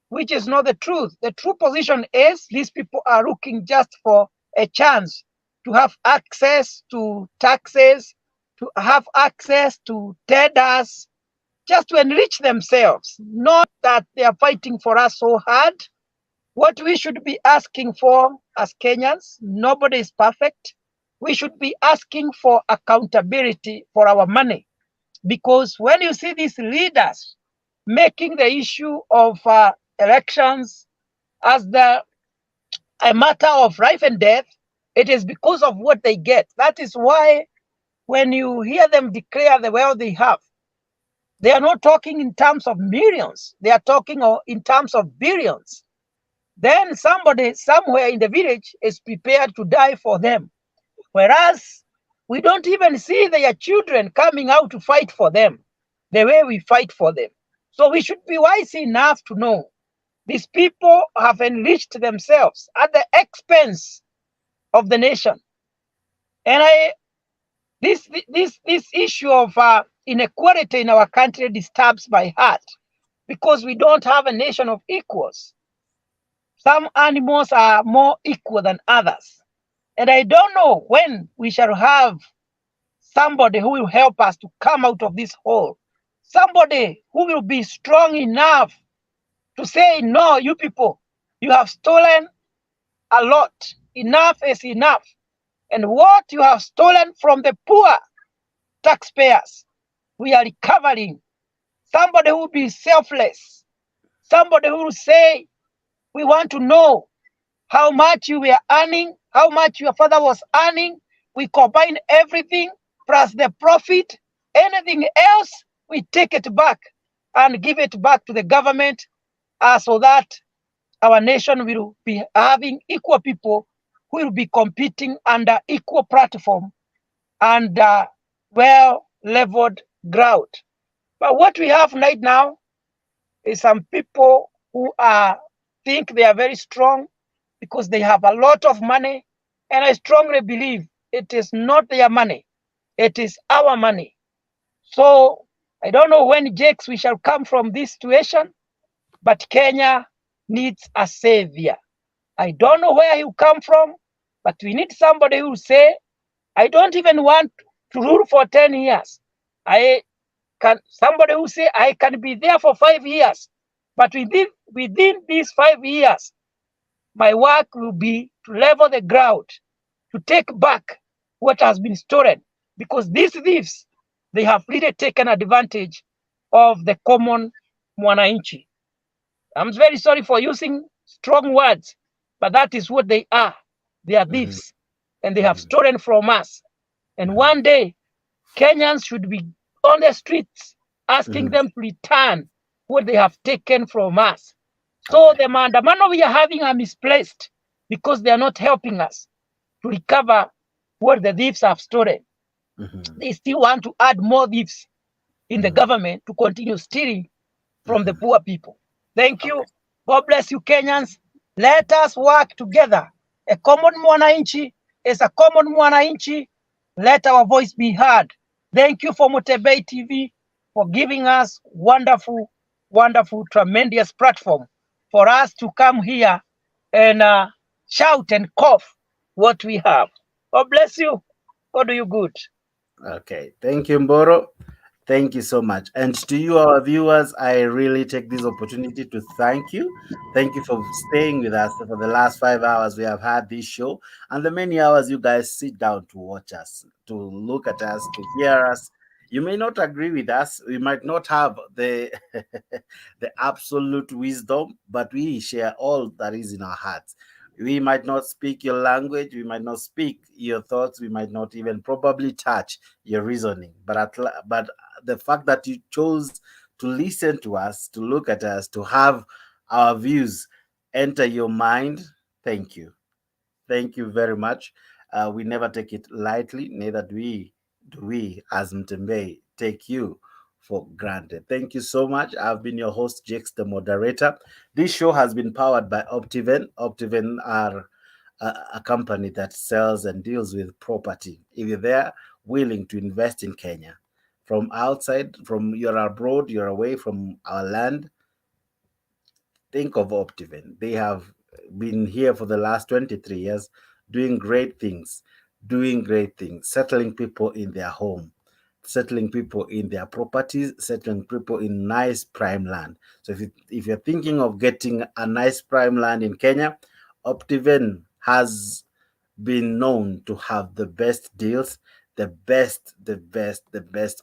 Which is not the truth. The true position is these people are looking just for a chance to have access to taxes, to have access to tenders, just to enrich themselves. Not that they are fighting for us so hard. What we should be asking for as Kenyans, nobody is perfect. We should be asking for accountability for our money. Because when you see these leaders making the issue of elections as a matter of life and death, it is because of what they get. That is why when you hear them declare the wealth they have, they are not talking in terms of millions. They are talking in terms of billions. Then somebody somewhere in the village is prepared to die for them. Whereas we don't even see their children coming out to fight for them the way we fight for them. So we should be wise enough to know these people have enriched themselves at the expense of the nation. And this issue of inequality in our country disturbs my heart, because we don't have a nation of equals. Some animals are more equal than others. And I don't know when we shall have somebody who will help us to come out of this hole. Somebody who will be strong enough to say, no, you people, you have stolen a lot. Enough is enough. And what you have stolen from the poor taxpayers, we are recovering. Somebody who will be selfless. Somebody who will say, we want to know how much you were earning, how much your father was earning. We combine everything plus the profit. Anything else, we take it back and give it back to the government so that our nation will be having equal people who will be competing under equal platform and well-leveled ground. But what we have right now is some people who think they are very strong because they have a lot of money. And I strongly believe it is not their money. It is our money. So I don't know when, Jakes, we shall come from this situation, but Kenya needs a savior. I don't know where you come from, but we need somebody who will say, I don't even want to rule for 10 years. Somebody who say, I can be there for 5 years, but within these 5 years, my work will be to level the ground, to take back what has been stolen, because these thieves, they have really taken advantage of the common mwananchi. I'm very sorry for using strong words, but that is what they are. They are thieves, and they have stolen from us. And one day, Kenyans should be on the streets asking them to return what they have taken from us. So the Maandamano we are having are misplaced because they are not helping us to recover what the thieves have stolen. They still want to add more thieves in the government to continue stealing from the poor people. Thank you. God bless you, Kenyans. Let us work together. A common mwananchi is a common mwananchi. Let our voice be heard. Thank you for Mutebei TV for giving us wonderful, wonderful, tremendous platform for us to come here and shout and cough what we have. God bless you. God do you good. Okay. Thank you, Mboro. Thank you so much. And to you, our viewers, I really take this opportunity to thank you. Thank you for staying with us for the last 5 hours we have had this show, and the many hours you guys sit down to watch us, to look at us, to hear us. You may not agree with us. We might not have the the absolute wisdom, but we share all that is in our hearts. We might not speak your language, we might not speak your thoughts, we might not even probably touch your reasoning, but the fact that you chose to listen to us, to look at us, to have our views enter your mind, thank you. Thank you very much. We never take it lightly, neither do we as Mtembe take you for granted. Thank you so much. I've been your host, Jakes, the moderator. This show has been powered by Optiven. Optiven are a company that sells and deals with property. If you're there willing to invest in Kenya, from outside, from you're abroad, you're away from our land, think of Optiven. They have been here for the last 23 years, doing great things, settling people in their home, settling people in their properties, settling people in nice prime land. So if you're thinking of getting a nice prime land in Kenya, Optiven has been known to have the best deals, the best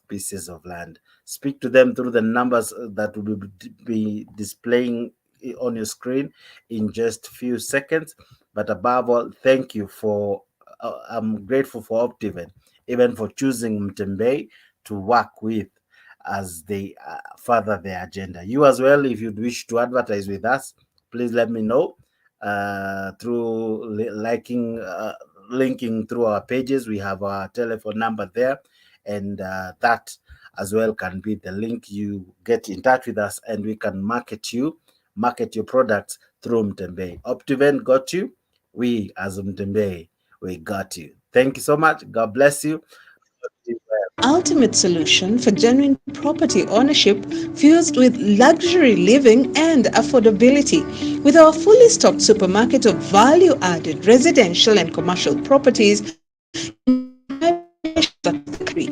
pieces of land. Speak to them through the numbers that will be displaying on your screen in just a few seconds. But above all, thank you for, I'm grateful for Optiven, even for choosing Mtembe to work with as they further their agenda. You as well, if you'd wish to advertise with us, please let me know through linking through our pages. We have our telephone number there, and that as well can be the link. You get in touch with us and we can market your products through Mtembe. Optiven got you. We as Mtembe, we got you. Thank you so much. God bless you. Ultimate solution for genuine property ownership fused with luxury living and affordability. With our fully stocked supermarket of value-added residential and commercial properties,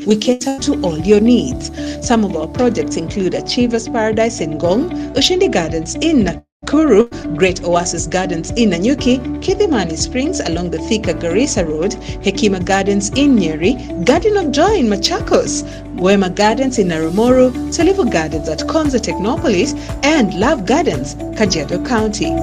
we cater to all your needs. Some of our projects include Achievers Paradise in Ngong, Ushindi Gardens in Nakuru, Great Oasis Gardens in Nanyuki, Kidhimani Springs along the Thika Garissa Road, Hekima Gardens in Nyeri, Garden of Joy in Machakos, Wema Gardens in Narumoro, Tulivu Gardens at Konza Technopolis, and Love Gardens, Kajiado County.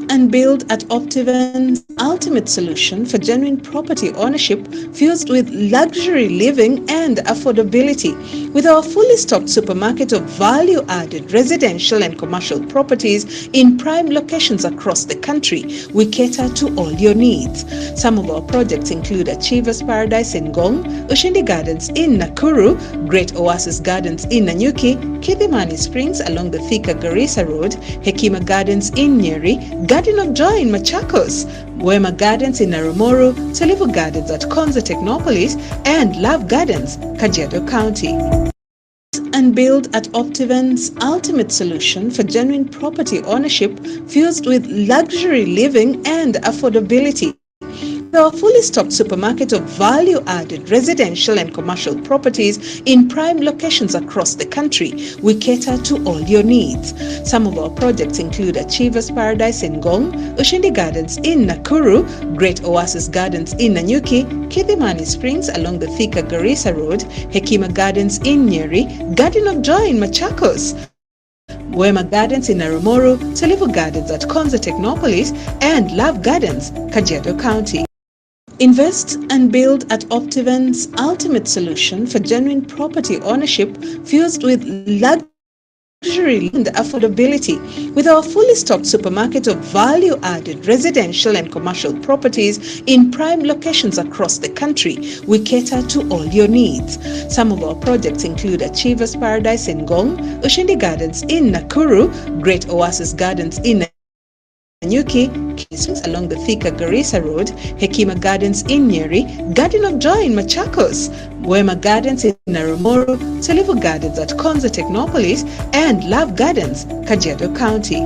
And build at Optiven's ultimate solution for genuine property ownership fused with luxury living and affordability. With our fully stocked supermarket of value-added residential and commercial properties in prime locations across the country, we cater to all your needs. Some of our projects include Achievers Paradise in Ngong, Ushindi Gardens in Nakuru, Great Oasis Gardens in Nanyuki, Kidhimani Springs along the Thika Garissa Road, Hekima Gardens in Nyeri, Garden of Joy in Machakos, Wema Gardens in Narumoro, Tulivu Gardens at Konza Technopolis, and Love Gardens, Kajiado County. And build at Optiven's ultimate solution for genuine property ownership fused with luxury living and affordability. Our fully stocked supermarket of value-added residential and commercial properties in prime locations across the country, we cater to all your needs. Some of our projects include Achievers Paradise in Ngong, Ushindi Gardens in Nakuru, Great Oasis Gardens in Nanyuki, Kidhimani Springs along the Thika Garissa Road, Hekima Gardens in Nyeri, Garden of Joy in Machakos, Wema Gardens in Narumoro, Tulivu Gardens at Konza Technopolis, and Love Gardens, Kajiado County. Invest and build at Optiven's ultimate solution for genuine property ownership fused with luxury and affordability. With our fully stocked supermarket of value-added residential and commercial properties in prime locations across the country, we cater to all your needs. Some of our projects include Achievers Paradise in Ngong, Ushindi Gardens in Nakuru, Great Oasis Gardens in Nanyuki, along the Thika Garissa Road, Hekima Gardens in Nyeri, Garden of Joy in Machakos, Wema Gardens in Narumoro, Tulivu Gardens at Konza Technopolis, and Love Gardens, Kajiado County.